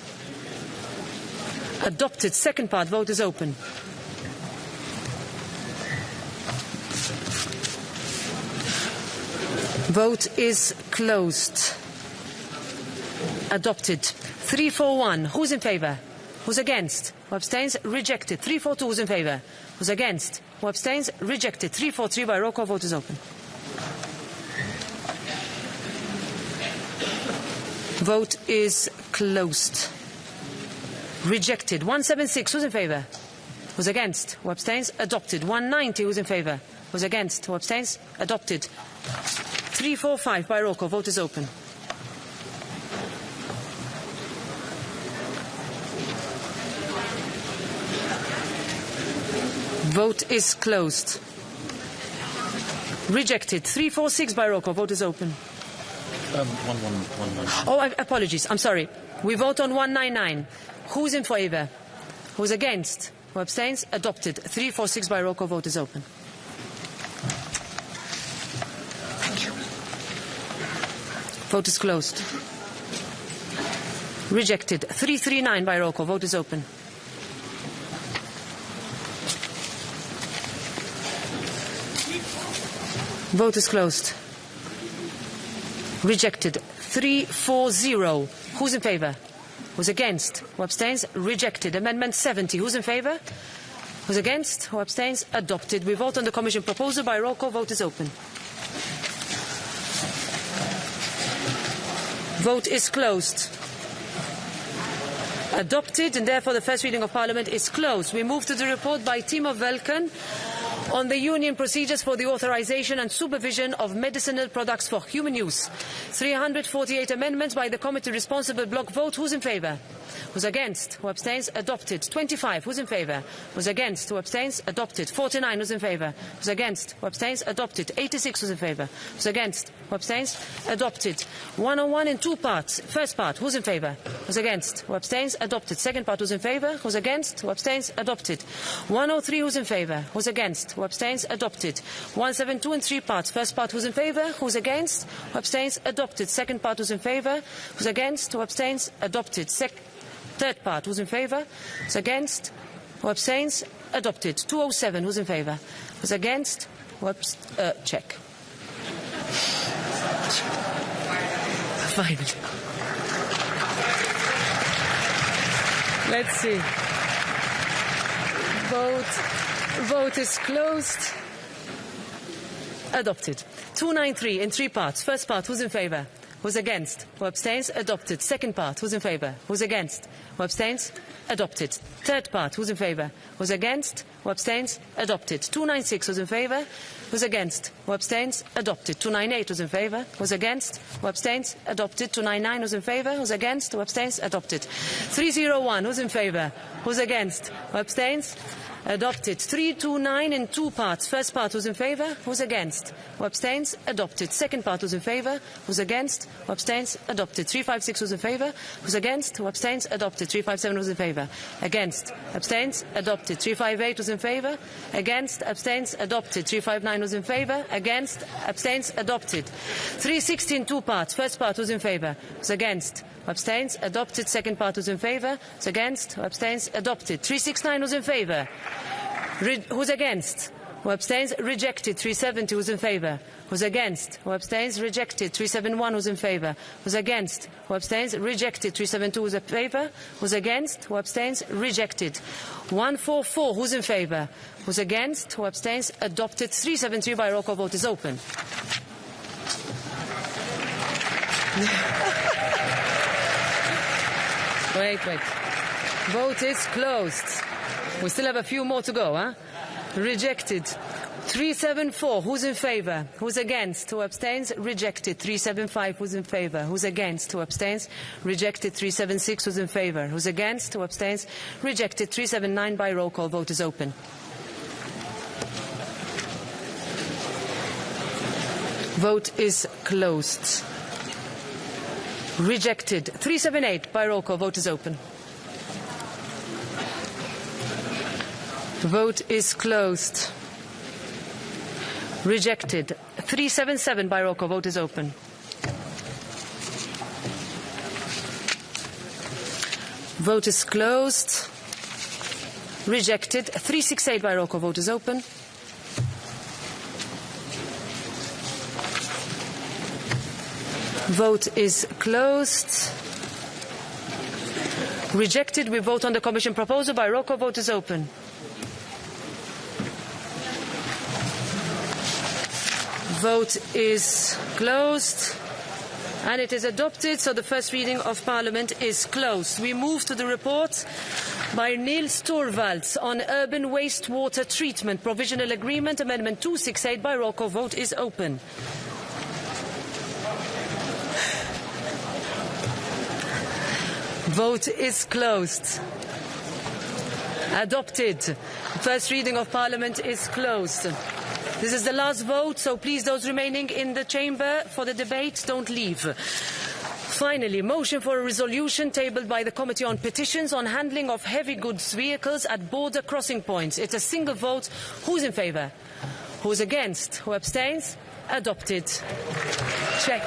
Adopted. Second part. Vote is open. Vote is closed. Adopted. 341. Who's in favour? Who's against? Who abstains? Rejected. 342. Who's in favour? Who's against? Who abstains? Rejected. 343 by roll call. Vote is open. Vote is closed. Rejected. 176. Who's in favour? Who's against? Who abstains? Adopted. 190. Who's in favour? Who's against? Who abstains? Adopted. 345 by roll call. Vote is open. Vote is closed. Rejected. 346 by roll call. Vote is open. Apologies. I'm sorry. We vote on 199. Who's in favour? Who's against? Who abstains? Adopted. 346 by roll call. Vote is open. Vote is closed. Rejected. 339 by roll call. Vote is open. Vote is closed. Rejected. 340. Who's in favour? Who's against? Who abstains? Rejected. Amendment 70. Who's in favour? Who's against? Who abstains? Adopted. We vote on the Commission proposal by roll call. Vote is open. Vote is closed. Adopted, and therefore the first reading of Parliament is closed. We move to the report by Timo Velken on the Union procedures for the authorisation and supervision of medicinal products for human use. 348 amendments by the committee responsible. Block vote. Who's in favour? Who's against? Who abstains? Adopted. 25. Who's in favour? Who's against? Who abstains? Adopted. 49. Who's in favour? Who's against? Who abstains? Adopted. 86. Who's in favour? Who's against? Who abstains? Adopted. 101 in two parts. First part. Who's in favour? Who's against? Who abstains? Adopted. Second part. Who's in favour? Who's against? Who abstains? Adopted. 103. Who's in favour? Who's against? Who abstains? Adopted. 172 in three parts. First part. Who's in favour? Who's against? Who abstains? Adopted. Second part. Who's in favour? Who's against? Who abstains? Adopted. Third part. Who's in favour? Who's against? Who abstains? Adopted. 207. Who's in favour? Who's against? Check. Fine. Let's see. Vote is closed. Adopted. 293 in 3 parts. First part, who's in favour? Who's against? Who abstains? Adopted. Second part, who's in favour? Who's against? Who abstains? Adopted. Third part, who's in favour? Who's against? Who abstains? Adopted. 296, who's in favour? Who's against? Who abstains? Adopted. 298, who's in favour? Who's against? Who abstains? Adopted. 299, who's in favour? Who's against? Who abstains? Adopted. 301, who's in favour? Who's against? Who abstains? Adopted. 329 in 2 parts. First part, who's in favour? Who's against? Who abstains? Adopted. Second part, who's in favour? Who's against? Who abstains? Adopted. 356, who's in favour? Who's against? Who abstains? Adopted. 357, who's in favour? Against? Abstains? Adopted. 358, who's in favour? Against? Abstains? Adopted. 359, who's in favour? Against? Abstains? Adopted. 360 in 2 parts. First part, who's in favour? Who's against? Who abstains? Adopted. Second part, who's in favour? Who's against? Who abstains? Adopted. 369, who's in favour? Who's against? Who abstains? Rejected. 370, who's in favour? Who's against? Who abstains? Rejected. 371, who's in favour? Who's against? Who abstains? Rejected. 372, who's in favour? Who's against? Who abstains? Rejected. 144, who's in favour? Who's against? Who abstains? Adopted. 373 by roll call vote is open. Wait. Vote is closed. We still have a few more to go, huh? Rejected. 374, who's in favour? Who's against? Who abstains? Rejected. 375, who's in favour? Who's against? Who abstains? Rejected. 376, who's in favour? Who's against? Who abstains? Rejected. 379 by roll call. Vote is open. Vote is closed. Rejected. 378 by roll call. Vote is open. Vote is closed. Rejected. 377 by roll call. Vote is open. Vote is closed. Rejected. 368 by roll call. Vote is open. Vote is closed. Rejected. We vote on the Commission proposal by roll call. Vote is open. Vote is closed. And it is adopted, so the first reading of Parliament is closed. We move to the report by Niels Torvalds on urban wastewater treatment provisional agreement, Amendment 268 by roll call. Vote is open. Vote is closed. Adopted. First reading of Parliament is closed. This is the last vote, so please, those remaining in the chamber for the debate, don't leave. Finally, motion for a resolution tabled by the Committee on Petitions on handling of heavy goods vehicles at border crossing points. It's a single vote. Who's in favour? Who's against? Who abstains? Adopted. Check.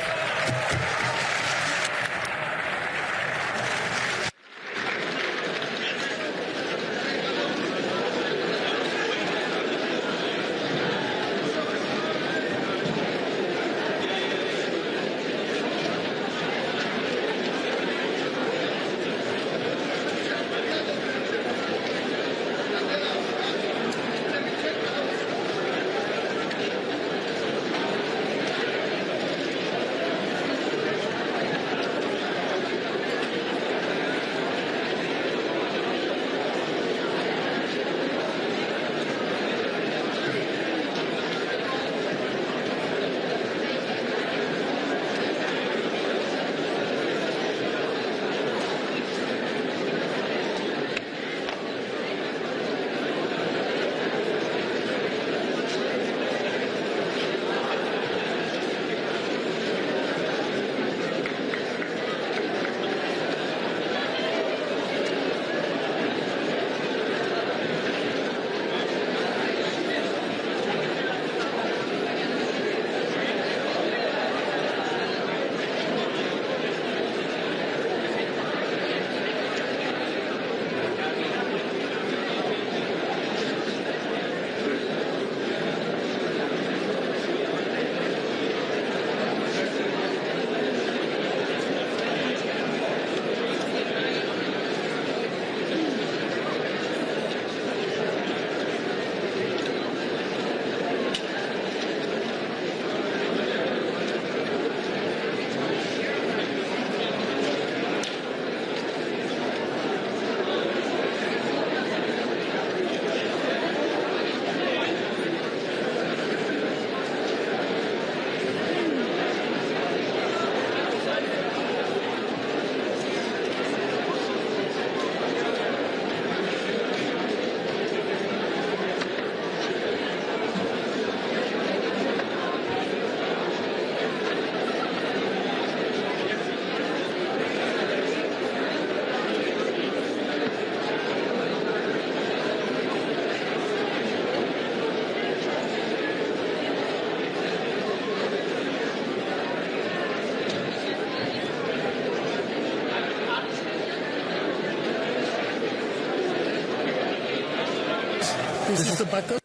This is the backup.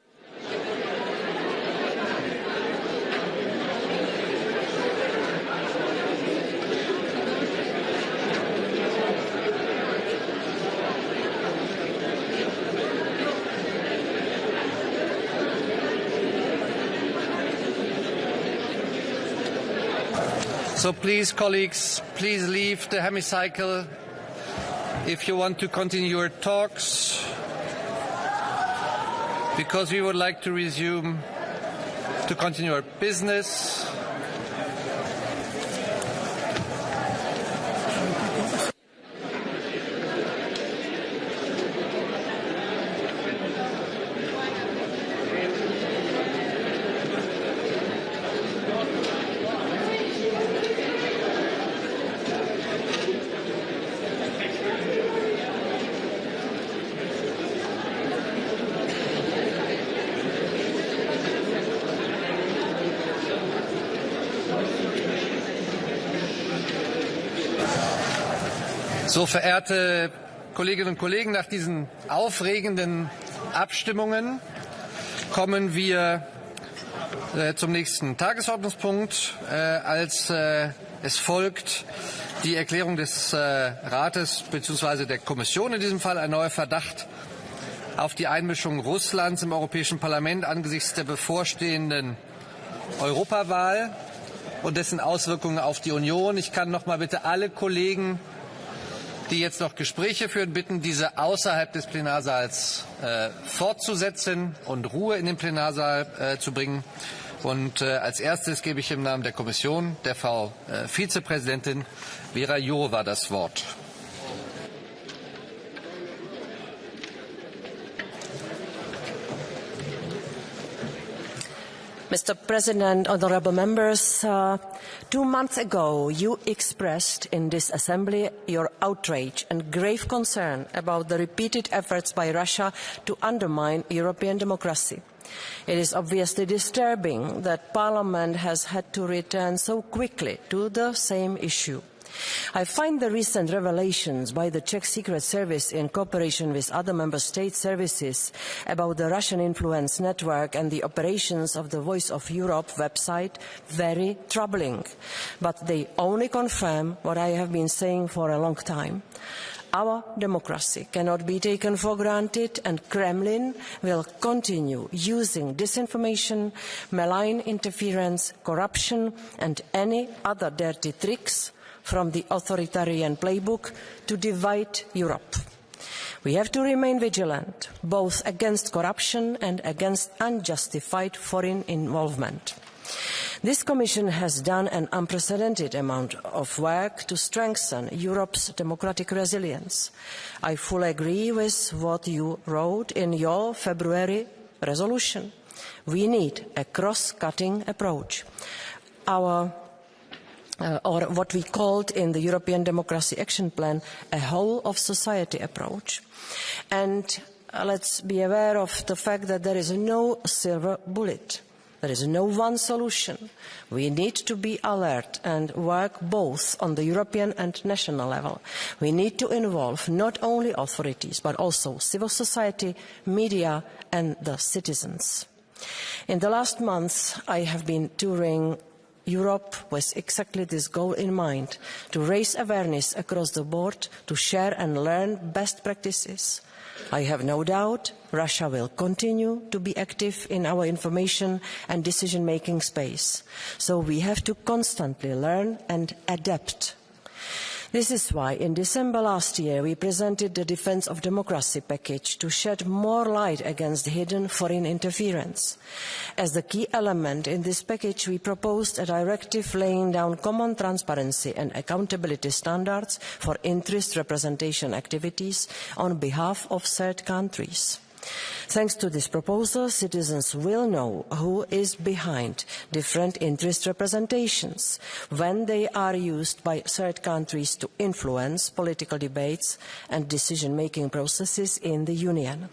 So please, colleagues, please leave the hemicycle if you want to continue your talks, because we would like to continue our business. So, verehrte Kolleginnen und Kollegen, nach diesen aufregenden Abstimmungen kommen wir zum nächsten Tagesordnungspunkt. Es folgt die Erklärung des Rates bzw. der Kommission, in diesem Fall ein neuer Verdacht auf die Einmischung Russlands im Europäischen Parlament angesichts der bevorstehenden Europawahl und dessen Auswirkungen auf die Union. Ich kann noch mal bitte alle Kollegen, die jetzt noch Gespräche führen, bitten, diese außerhalb des Plenarsaals fortzusetzen und Ruhe in den Plenarsaal zu bringen. Und als erstes gebe ich im Namen der Kommission der Frau Vizepräsidentin Věra Jourová das Wort. Mr. President, honourable members, 2 months ago you expressed in this Assembly your outrage and grave concern about the repeated efforts by Russia to undermine European democracy. It is obviously disturbing that Parliament has had to return so quickly to the same issue. I find the recent revelations by the Czech Secret Service in cooperation with other member state services about the Russian influence network and the operations of the Voice of Europe website very troubling. But they only confirm what I have been saying for a long time. Our democracy cannot be taken for granted, and Kremlin will continue using disinformation, malign interference, corruption and any other dirty tricks from the authoritarian playbook to divide Europe. We have to remain vigilant, both against corruption and against unjustified foreign involvement. This Commission has done an unprecedented amount of work to strengthen Europe's democratic resilience. I fully agree with what you wrote in your February resolution. We need a cross-cutting approach. Or what we called in the European Democracy Action Plan, a whole-of-society approach. And let's be aware of the fact that there is no silver bullet. There is no one solution. We need to be alert and work both on the European and national level. We need to involve not only authorities, but also civil society, media and the citizens. In the last months, I have been touring Europe with exactly this goal in mind, to raise awareness across the board, to share and learn best practices. I have no doubt Russia will continue to be active in our information and decision-making space. So we have to constantly learn and adapt. This is why in December last year we presented the Defence of Democracy package to shed more light against hidden foreign interference. As the key element in this package, we proposed a directive laying down common transparency and accountability standards for interest representation activities on behalf of third countries. Thanks to this proposal, citizens will know who is behind different interest representations when they are used by third countries to influence political debates and decision-making processes in the Union.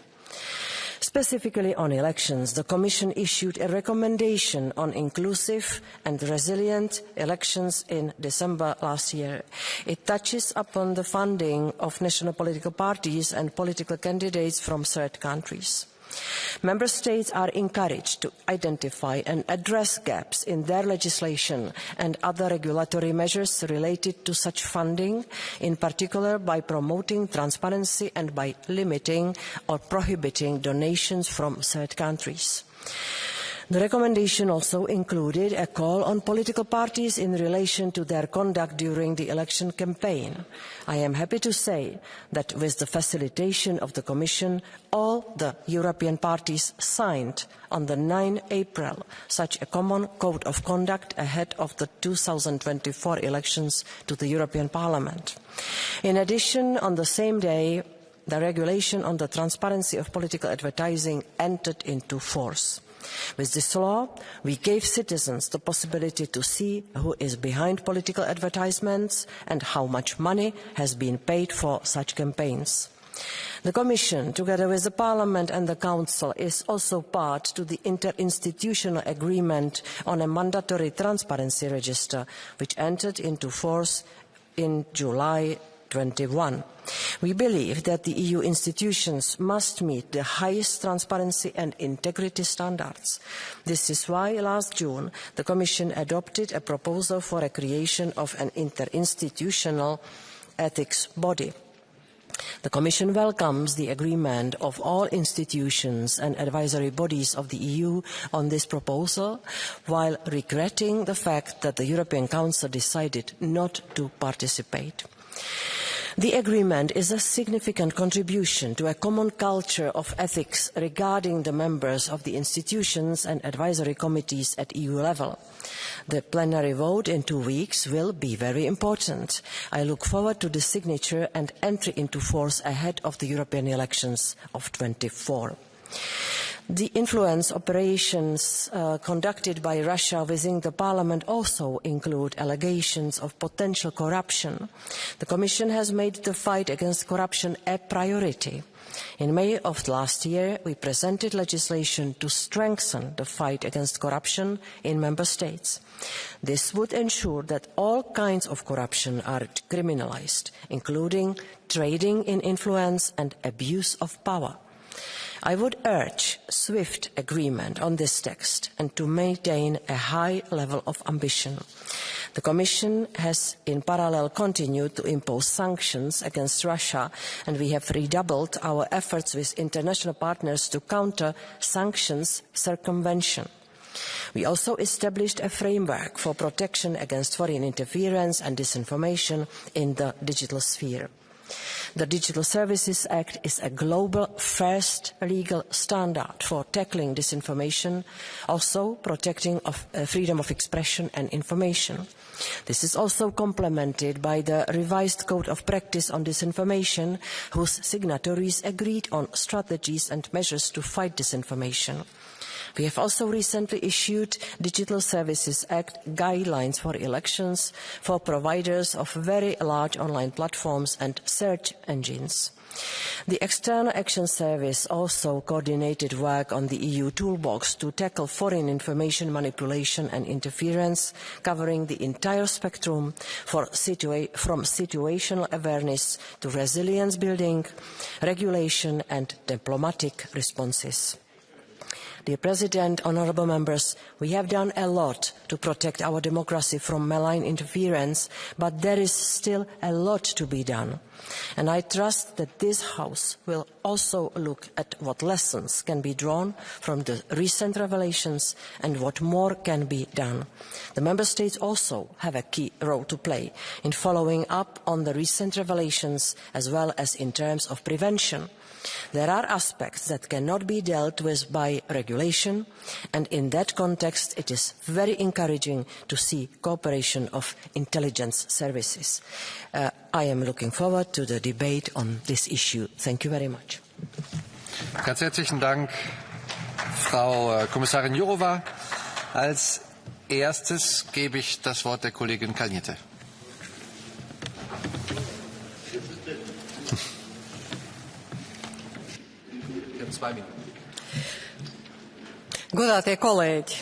Specifically on elections, the Commission issued a recommendation on inclusive and resilient elections in December last year. It touches upon the funding of national political parties and political candidates from third countries. Member States are encouraged to identify and address gaps in their legislation and other regulatory measures related to such funding, in particular by promoting transparency and by limiting or prohibiting donations from third countries. The recommendation also included a call on political parties in relation to their conduct during the election campaign. I am happy to say that with the facilitation of the Commission, all the European parties signed on the 9th April such a common code of conduct ahead of the 2024 elections to the European Parliament. In addition, on the same day, the regulation on the transparency of political advertising entered into force. With this law, we gave citizens the possibility to see who is behind political advertisements and how much money has been paid for such campaigns. The Commission, together with the Parliament and the Council, is also part to the interinstitutional agreement on a mandatory transparency register, which entered into force in July 2021. We believe that the EU institutions must meet the highest transparency and integrity standards. This is why last June the Commission adopted a proposal for a creation of an interinstitutional ethics body. The Commission welcomes the agreement of all institutions and advisory bodies of the EU on this proposal, while regretting the fact that the European Council decided not to participate. The agreement is a significant contribution to a common culture of ethics regarding the members of the institutions and advisory committees at EU level. The plenary vote in 2 weeks will be very important. I look forward to the signature and entry into force ahead of the European elections of 2024. The influence operations conducted by Russia within the Parliament also include allegations of potential corruption. The Commission has made the fight against corruption a priority. In May of last year, we presented legislation to strengthen the fight against corruption in Member States. This would ensure that all kinds of corruption are criminalised, including trading in influence and abuse of power. I would urge swift agreement on this text and to maintain a high level of ambition. The Commission has in parallel continued to impose sanctions against Russia, and we have redoubled our efforts with international partners to counter sanctions circumvention. We also established a framework for protection against foreign interference and disinformation in the digital sphere. The Digital Services Act is a global first legal standard for tackling disinformation, also protecting freedom of expression and information. This is also complemented by the revised Code of Practice on Disinformation, whose signatories agreed on strategies and measures to fight disinformation. We have also recently issued Digital Services Act guidelines for elections for providers of very large online platforms and search engines. The External Action Service also coordinated work on the EU toolbox to tackle foreign information manipulation and interference, covering the entire spectrum from situational awareness to resilience building, regulation and diplomatic responses. Dear President, honourable members, we have done a lot to protect our democracy from malign interference, but there is still a lot to be done. And I trust that this House will also look at what lessons can be drawn from the recent revelations and what more can be done. The Member States also have a key role to play in following up on the recent revelations, as well as in terms of prevention. There are aspects that cannot be dealt with by regulation, and in that context it is very encouraging to see cooperation of intelligence services. I am looking forward to the debate on this issue. Thank you very much. Ganz herzlichen Dank, Frau Kommissarin Jourová. Als erstes gebe ich das Wort der Kollegin Kalniete. Godātie kolēģi,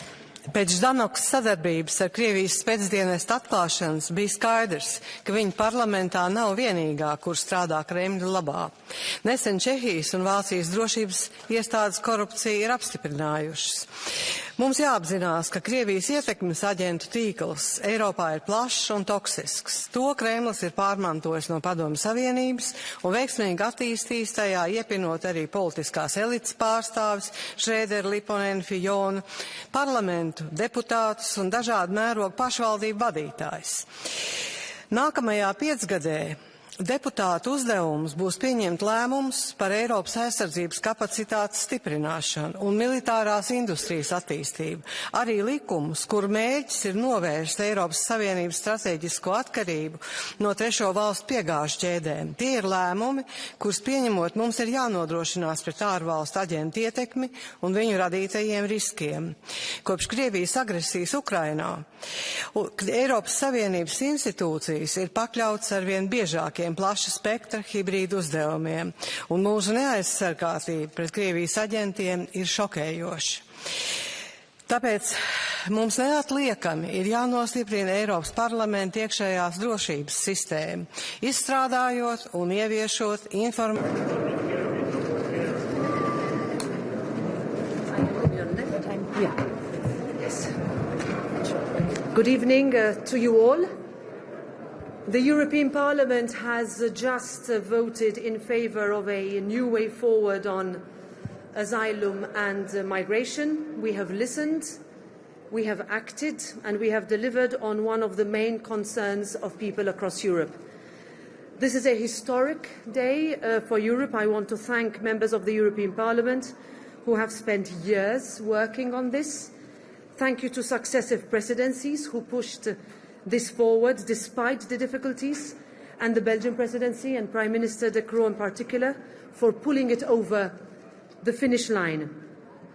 Pēc Ždanokas sadarbības ar Krievijas spēcdienestu atklāšanas bija skaidrs, ka viņa parlamentā nav vienīgā, kur strādā Kremļa labā. Nesen Čehijas un Vācijas drošības iestādes korupciju ir apstiprinājušas. Mums jāapzinās, ka Krievijas ietekmes aģentu tīkls Eiropā ir plašs un toksisks. To Kremlis ir pārmantojis no Padomju Savienības un veiksmīgi attīstījis tajā, iepinot arī politiskās elites pārstāvis Šrēderu, Liponenu, Fijonu, parlamentu deputātus un dažādu mērogu pašvaldību vadītājus. Nākamajā 5 gadē deputātu uzdevums būs pieņemt lēmumus par Eiropas aizsardzības kapacitātes stiprināšanu un militārās industrijas attīstību, arī likumus, kur mērķis ir novērst Eiropas Savienības strateģisko atkarību no trešo valstu piegāžu ķēdēm. Tie ir lēmumi, kurus pieņemot mums ir jānodrošinās pret ārvalstu aģentu ietekmi un viņu radītajiem riskiem. Kopš Krievijas agresijas Ukrainā Eiropas Savienības institūcijas ir pakļautas arvien biežākiem plaša spektra hibrīdu uzdevumiem, un mūsu neaizsargātība pret Krievijas aģentiem ir šokējoša. Tāpēc mums neatliekami ir jānostiprina Eiropas parlamenta iekšējās drošības sistēma, izstrādājot un ieviešot Good evening to you all. The European Parliament has just voted in favour of a new way forward on asylum and migration. We have listened, we have acted, and we have delivered on one of the main concerns of people across Europe. This is a historic day for Europe. I want to thank members of the European Parliament who have spent years working on this. Thank you to successive presidencies who pushed this forward despite the difficulties, and the Belgian presidency and Prime Minister De Croo in particular for pulling it over the finish line.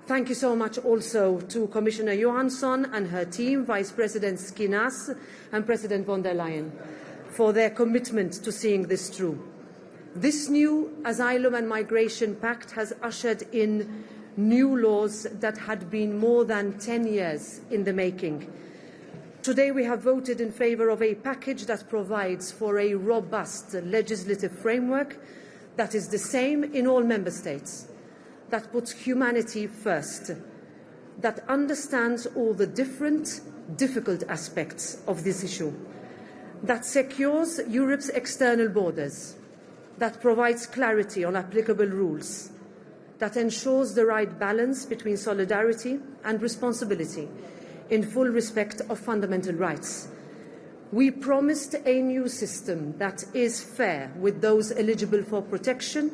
Thank you so much also to Commissioner Johansson and her team, Vice President Skinas and President von der Leyen, for their commitment to seeing this through. This new Asylum and Migration Pact has ushered in new laws that had been more than 10 years in the making. Today we have voted in favour of a package that provides for a robust legislative framework that is the same in all member states, that puts humanity first, that understands all the different, difficult aspects of this issue, that secures Europe's external borders, that provides clarity on applicable rules, that ensures the right balance between solidarity and responsibility, in full respect of fundamental rights. We promised a new system that is fair with those eligible for protection,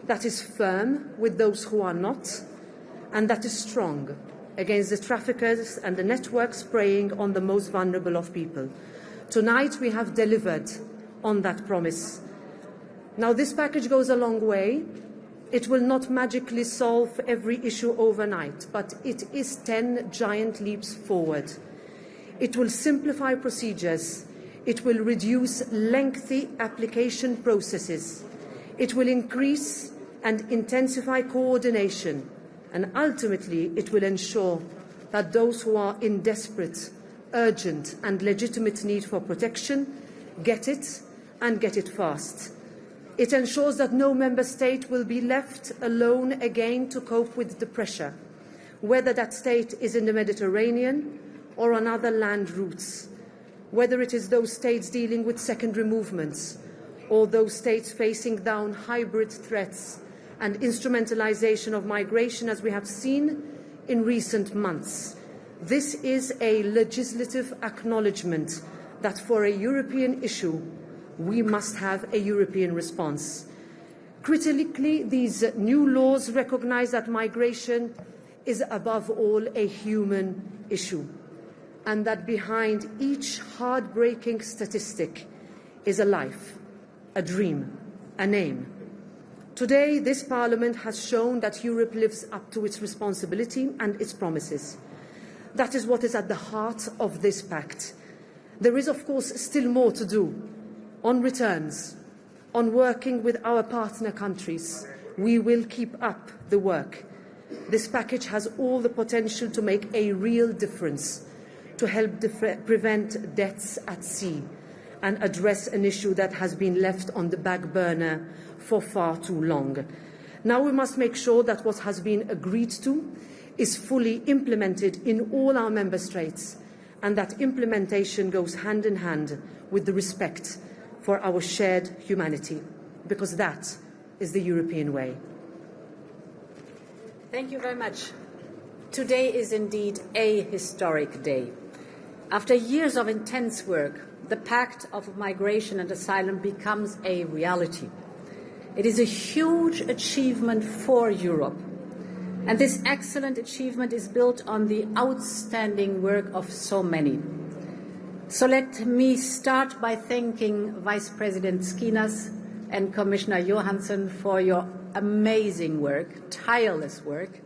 that is firm with those who are not, and that is strong against the traffickers and the networks preying on the most vulnerable of people. Tonight we have delivered on that promise. Now this package goes a long way. It will not magically solve every issue overnight, but it is 10 giant leaps forward. It will simplify procedures. It will reduce lengthy application processes. It will increase and intensify coordination. And ultimately, it will ensure that those who are in desperate, urgent and legitimate need for protection get it, and get it fast. It ensures that no member state will be left alone again to cope with the pressure, whether that state is in the Mediterranean or on other land routes, whether it is those states dealing with secondary movements or those states facing down hybrid threats and instrumentalisation of migration, as we have seen in recent months. This is a legislative acknowledgement that for a European issue, we must have a European response. Critically, these new laws recognise that migration is above all a human issue, and that behind each heartbreaking statistic is a life, a dream, a name. Today, this Parliament has shown that Europe lives up to its responsibility and its promises. That is what is at the heart of this pact. There is, of course, still more to do. On returns, on working with our partner countries, we will keep up the work. This package has all the potential to make a real difference, to help prevent deaths at sea and address an issue that has been left on the back burner for far too long. Now we must make sure that what has been agreed to is fully implemented in all our member states, and that implementation goes hand in hand with the respect for our shared humanity, because that is the European way. Thank you very much. Today is indeed a historic day. After years of intense work, the Pact of Migration and Asylum becomes a reality. It is a huge achievement for Europe. And this excellent achievement is built on the outstanding work of so many. So let me start by thanking Vice President Skinas and Commissioner Johansson for your amazing work, tireless work.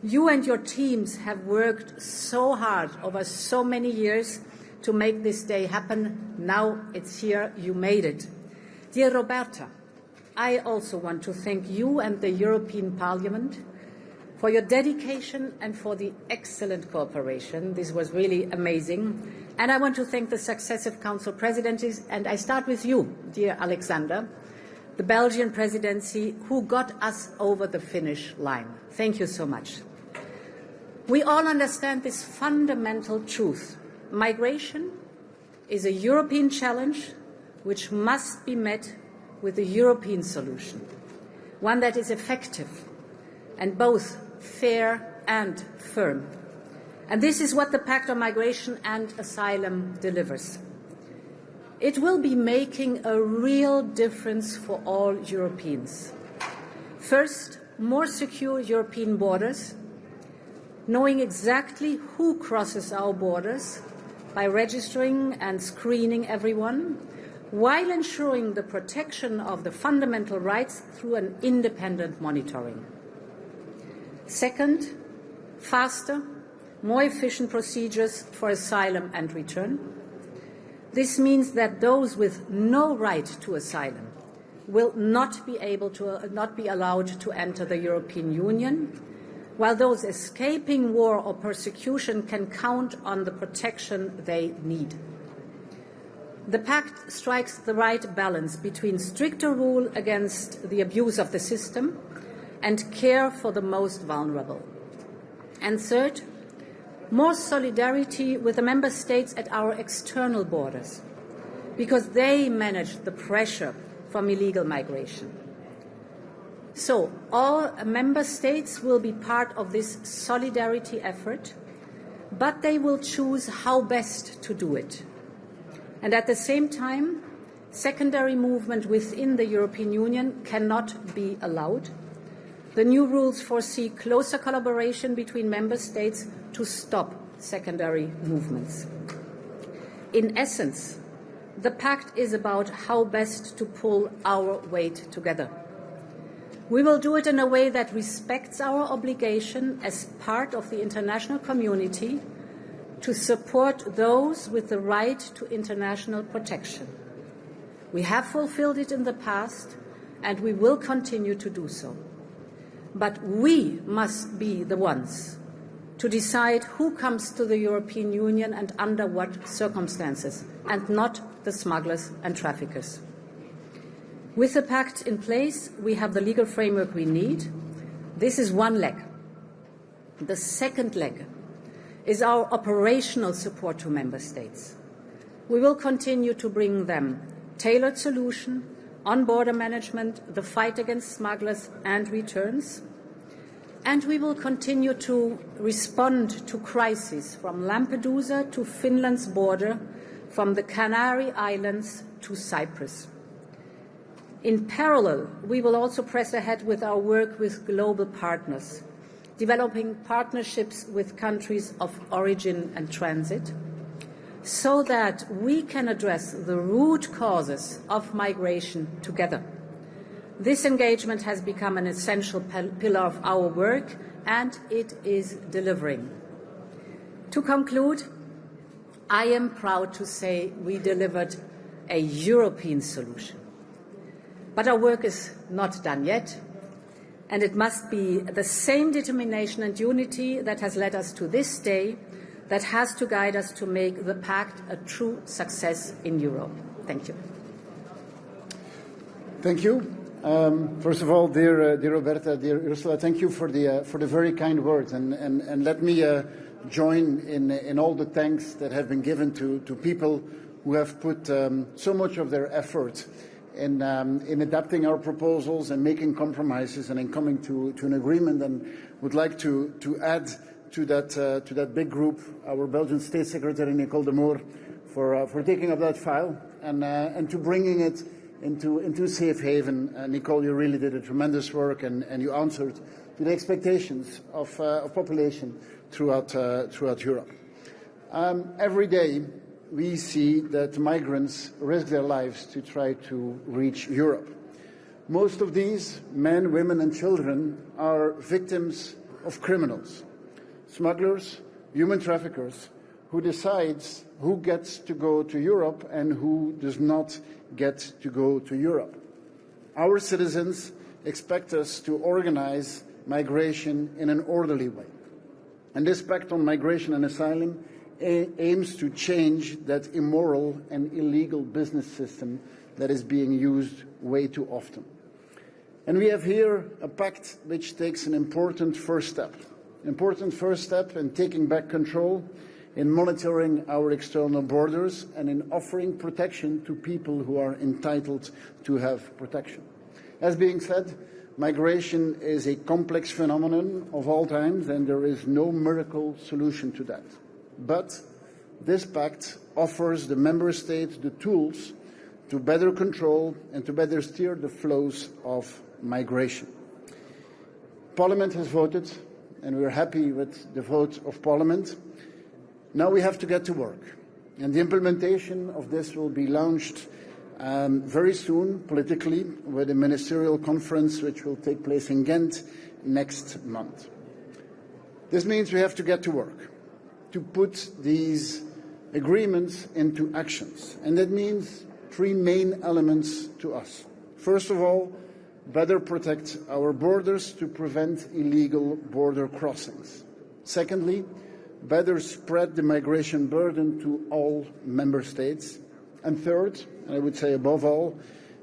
You and your teams have worked so hard over so many years to make this day happen. Now it's here, you made it. Dear Roberta, I also want to thank you and the European Parliament for your dedication and for the excellent cooperation. This was really amazing. And I want to thank the successive Council presidencies, and I start with you, dear Alexander, the Belgian presidency, who got us over the finish line. Thank you so much. We all understand this fundamental truth. Migration is a European challenge which must be met with a European solution, one that is effective and both fair and firm. And this is what the Pact on Migration and Asylum delivers. It will be making a real difference for all Europeans. First, more secure European borders, knowing exactly who crosses our borders by registering and screening everyone, while ensuring the protection of the fundamental rights through an independent monitoring. Second, faster, more efficient procedures for asylum and return. This means that those with no right to asylum will not be allowed to enter the European Union, while those escaping war or persecution can count on the protection they need. The Pact strikes the right balance between stricter rule against the abuse of the system and care for the most vulnerable. And third, more solidarity with the member states at our external borders, because they manage the pressure from illegal migration. So all member states will be part of this solidarity effort, but they will choose how best to do it. And at the same time, secondary movement within the European Union cannot be allowed. The new rules foresee closer collaboration between member states to stop secondary movements. In essence, the Pact is about how best to pull our weight together. We will do it in a way that respects our obligation as part of the international community to support those with the right to international protection. We have fulfilled it in the past, and we will continue to do so. But we must be the ones to decide who comes to the European Union and under what circumstances, and not the smugglers and traffickers. With the Pact in place, we have the legal framework we need. This is one leg. The second leg is our operational support to member states. We will continue to bring them tailored solutions on border management, the fight against smugglers and returns. And we will continue to respond to crises from Lampedusa to Finland's border, from the Canary Islands to Cyprus. In parallel, we will also press ahead with our work with global partners, developing partnerships with countries of origin and transit, so that we can address the root causes of migration together. This engagement has become an essential pillar of our work, and it is delivering. To conclude, I am proud to say we delivered a European solution. But our work is not done yet. And it must be the same determination and unity that has led us to this day that has to guide us to make the Pact a true success in Europe. Thank you. Thank you. First of all, dear Roberta, dear Ursula, thank you for the very kind words. And let me join in all the thanks that have been given to people who have put so much of their effort in adapting our proposals and making compromises and in coming to an agreement. And would like to add to that big group our Belgian State Secretary Nicole de Moor for taking up that file and to bringing it into safe haven. Nicole, you really did a tremendous work and you answered to the expectations of population throughout Europe. Every day we see that migrants risk their lives to try to reach Europe. Most of these men, women and children are victims of criminals, smugglers, human traffickers, who decides who gets to go to Europe and who does not get to go to Europe. Our citizens expect us to organize migration in an orderly way. And this Pact on Migration and Asylum aims to change that immoral and illegal business system that is being used way too often. And we have here a pact which takes an important first step in taking back control, in monitoring our external borders, and in offering protection to people who are entitled to have protection. As being said, migration is a complex phenomenon of all times, and there is no miracle solution to that. But this pact offers the member states the tools to better control and to better steer the flows of migration. Parliament has voted, and we are happy with the vote of Parliament. Now we have to get to work, and the implementation of this will be launched very soon politically with a ministerial conference which will take place in Ghent next month. This means we have to get to work to put these agreements into actions, and that means three main elements to us. First of all, better protect our borders to prevent illegal border crossings. Secondly, better spread the migration burden to all member states. And third, I would say above all,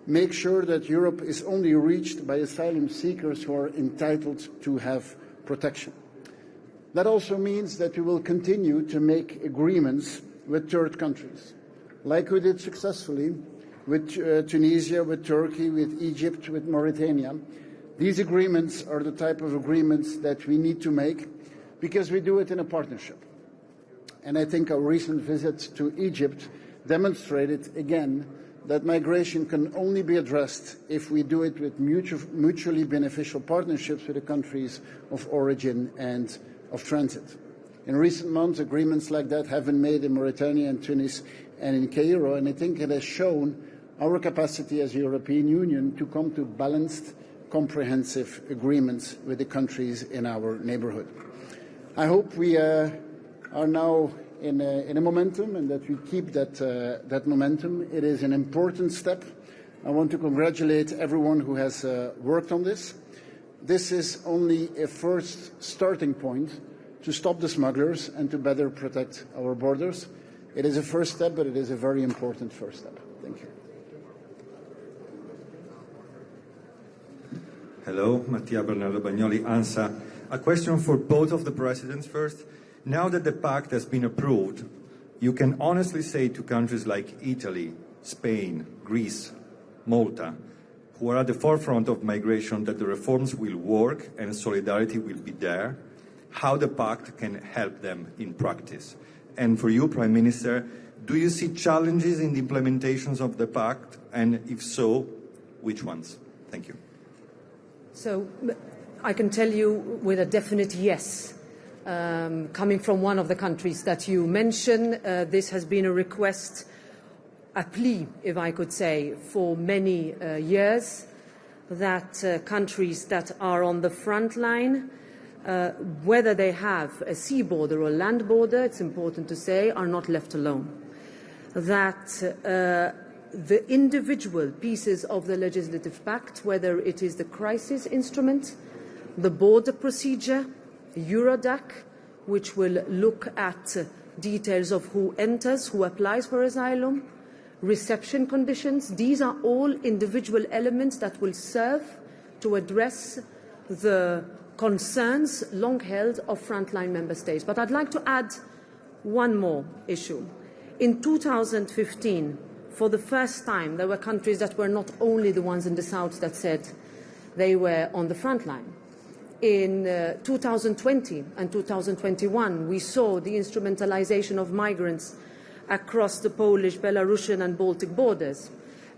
make sure that Europe is only reached by asylum seekers who are entitled to have protection. That also means that we will continue to make agreements with third countries, like we did successfully with Tunisia, with Turkey, with Egypt, with Mauritania. These agreements are the type of agreements that we need to make because we do it in a partnership. And I think our recent visit to Egypt demonstrated again that migration can only be addressed if we do it with mutually beneficial partnerships with the countries of origin and of transit. In recent months, agreements like that have been made in Mauritania and Tunis and in Cairo, and I think it has shown our capacity as a European Union to come to balanced, comprehensive agreements with the countries in our neighbourhood. I hope we are now in a momentum and that we keep that momentum. It is an important step. I want to congratulate everyone who has worked on this. This is only a first starting point to stop the smugglers and to better protect our borders. It is a first step, but it is a very important first step. Thank you. Hello, Mattia Bernardo Bagnoli, ANSA. A question for both of the presidents first. Now that the pact has been approved, you can honestly say to countries like Italy, Spain, Greece, Malta, who are at the forefront of migration, that the reforms will work and solidarity will be there, how the pact can help them in practice. And for you, Prime Minister, do you see challenges in the implementations of the pact, and if so, which ones? Thank you. So I can tell you with a definite yes. Coming from one of the countries that you mentioned, this has been a request, a plea, if I could say, for many years, that countries that are on the front line, whether they have a sea border or land border, it's important to say, are not left alone. That the individual pieces of the legislative pact, whether it is the crisis instrument the border procedure, Eurodac, which will look at details of who enters, who applies for asylum, reception conditions. These are all individual elements that will serve to address the concerns long held of frontline member states. But I'd like to add one more issue. In 2015, for the first time, there were countries that were not only the ones in the south that said they were on the front line. In 2020 and 2021, we saw the instrumentalization of migrants across the Polish, Belarusian and Baltic borders.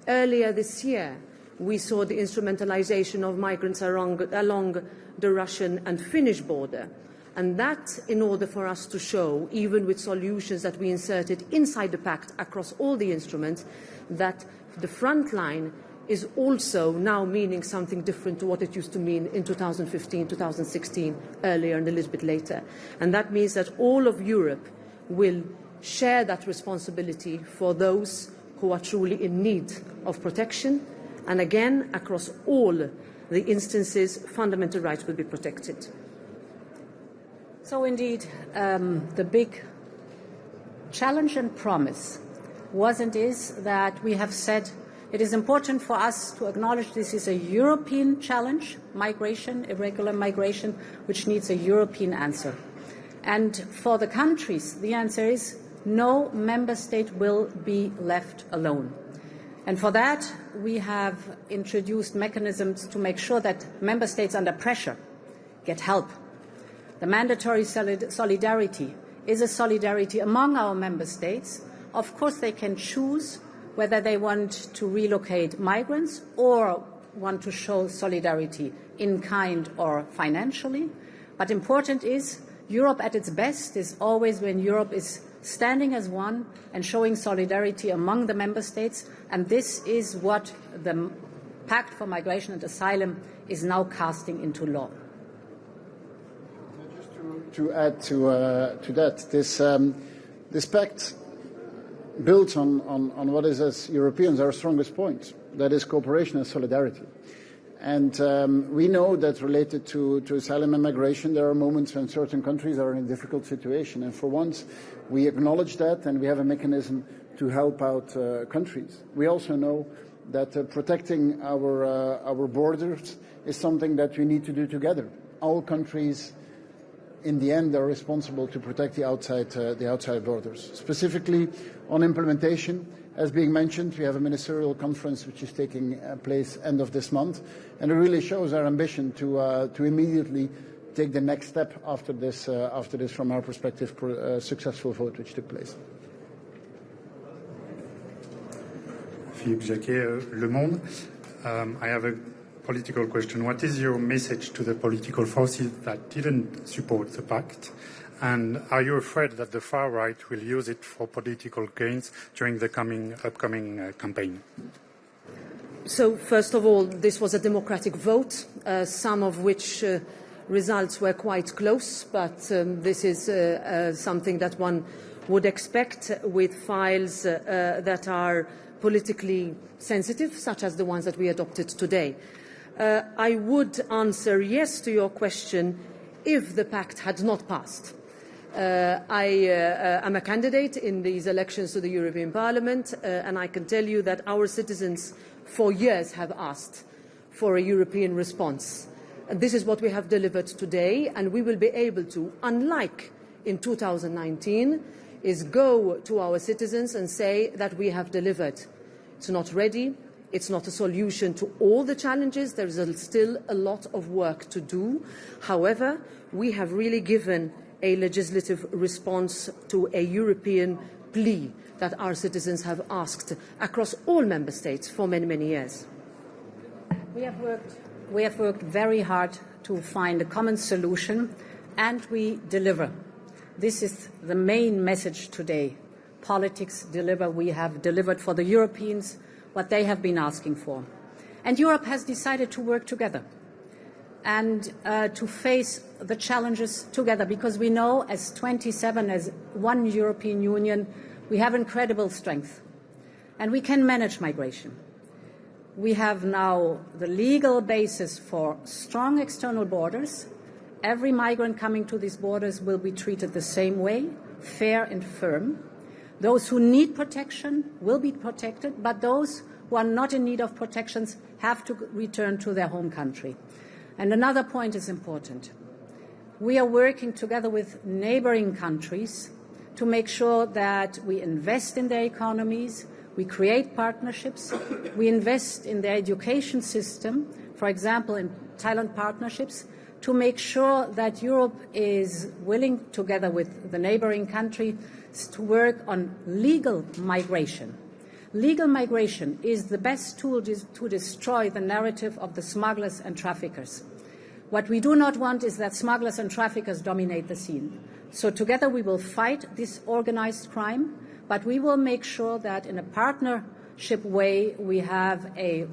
Earlier this year, we saw the instrumentalization of migrants along the Russian and Finnish border. And that in order for us to show, even with solutions that we inserted inside the Pact across all the instruments, that the front line is also now meaning something different to what it used to mean in 2015, 2016, earlier and a little bit later. And that means that all of Europe will share that responsibility for those who are truly in need of protection. And again, across all the instances, fundamental rights will be protected. So indeed, the big challenge and promise was and is that we have said it is important for us to acknowledge this is a European challenge, migration, irregular migration, which needs a European answer. And for the countries, the answer is no member state will be left alone. And for that, we have introduced mechanisms to make sure that member states under pressure get help. The mandatory solidarity is a solidarity among our member states. Of course, they can choose whether they want to relocate migrants or want to show solidarity in kind or financially. But important is Europe at its best is always when Europe is standing as one and showing solidarity among the member states. And this is what the Pact for Migration and Asylum is now casting into law. To add to that, this pact builds on what is, as Europeans, our strongest point, that is cooperation and solidarity. And we know that related to asylum and migration, there are moments when certain countries are in a difficult situation. And for once, we acknowledge that and we have a mechanism to help out countries. We also know that protecting our borders is something that we need to do together. All countries in the end are responsible to protect the outside borders. Specifically on implementation, as being mentioned, we have a ministerial conference which is taking place end of this month, and it really shows our ambition to immediately take the next step after this from our perspective, successful vote which took place. Philippe Jacquet, Le Monde. I have a political question. What is your message to the political forces that didn't support the pact? And are you afraid that the far right will use it for political gains during the upcoming campaign? So, first of all, this was a democratic vote, some of which results were quite close, but this is something that one would expect with files that are politically sensitive, such as the ones that we adopted today. I would answer yes to your question if the pact had not passed. I am a candidate in these elections to the European Parliament, and I can tell you that our citizens for years have asked for a European response. And this is what we have delivered today, and we will be able to, unlike in 2019, is go to our citizens and say that we have delivered. It's not ready. It's not a solution to all the challenges. There is still a lot of work to do. However, we have really given a legislative response to a European plea that our citizens have asked across all member states for many, many years. We have worked very hard to find a common solution, and we deliver. This is the main message today. Politics deliver. We have delivered for the Europeans what they have been asking for. And Europe has decided to work together and to face the challenges together, because we know as 27, as one European Union, we have incredible strength and we can manage migration. We have now the legal basis for strong external borders. Every migrant coming to these borders will be treated the same way, fair and firm. Those who need protection will be protected, but those who are not in need of protections have to return to their home country. And another point is important. We are working together with neighboring countries to make sure that we invest in their economies, we create partnerships, we invest in their education system, for example, in talent partnerships, to make sure that Europe is willing, together with the neighboring country, to work on legal migration. Legal migration is the best tool to destroy the narrative of the smugglers and traffickers. What we do not want is that smugglers and traffickers dominate the scene. So together we will fight this organized crime, but we will make sure that in a partnership way we have a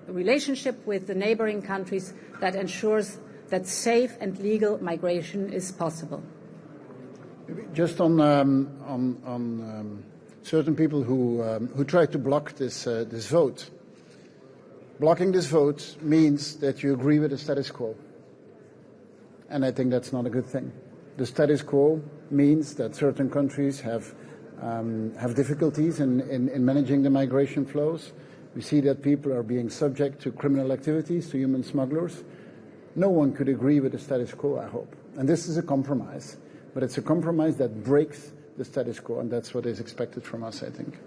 relationship with the neighboring countries that ensures that safe and legal migration is possible. Just on certain people who try to block this vote. Blocking this vote means that you agree with the status quo. And I think that's not a good thing. The status quo means that certain countries have difficulties in managing the migration flows. We see that people are being subject to criminal activities, to human smugglers. No one could agree with the status quo, I hope. And this is a compromise. But it's a compromise that breaks the status quo, and that's what is expected from us, I think.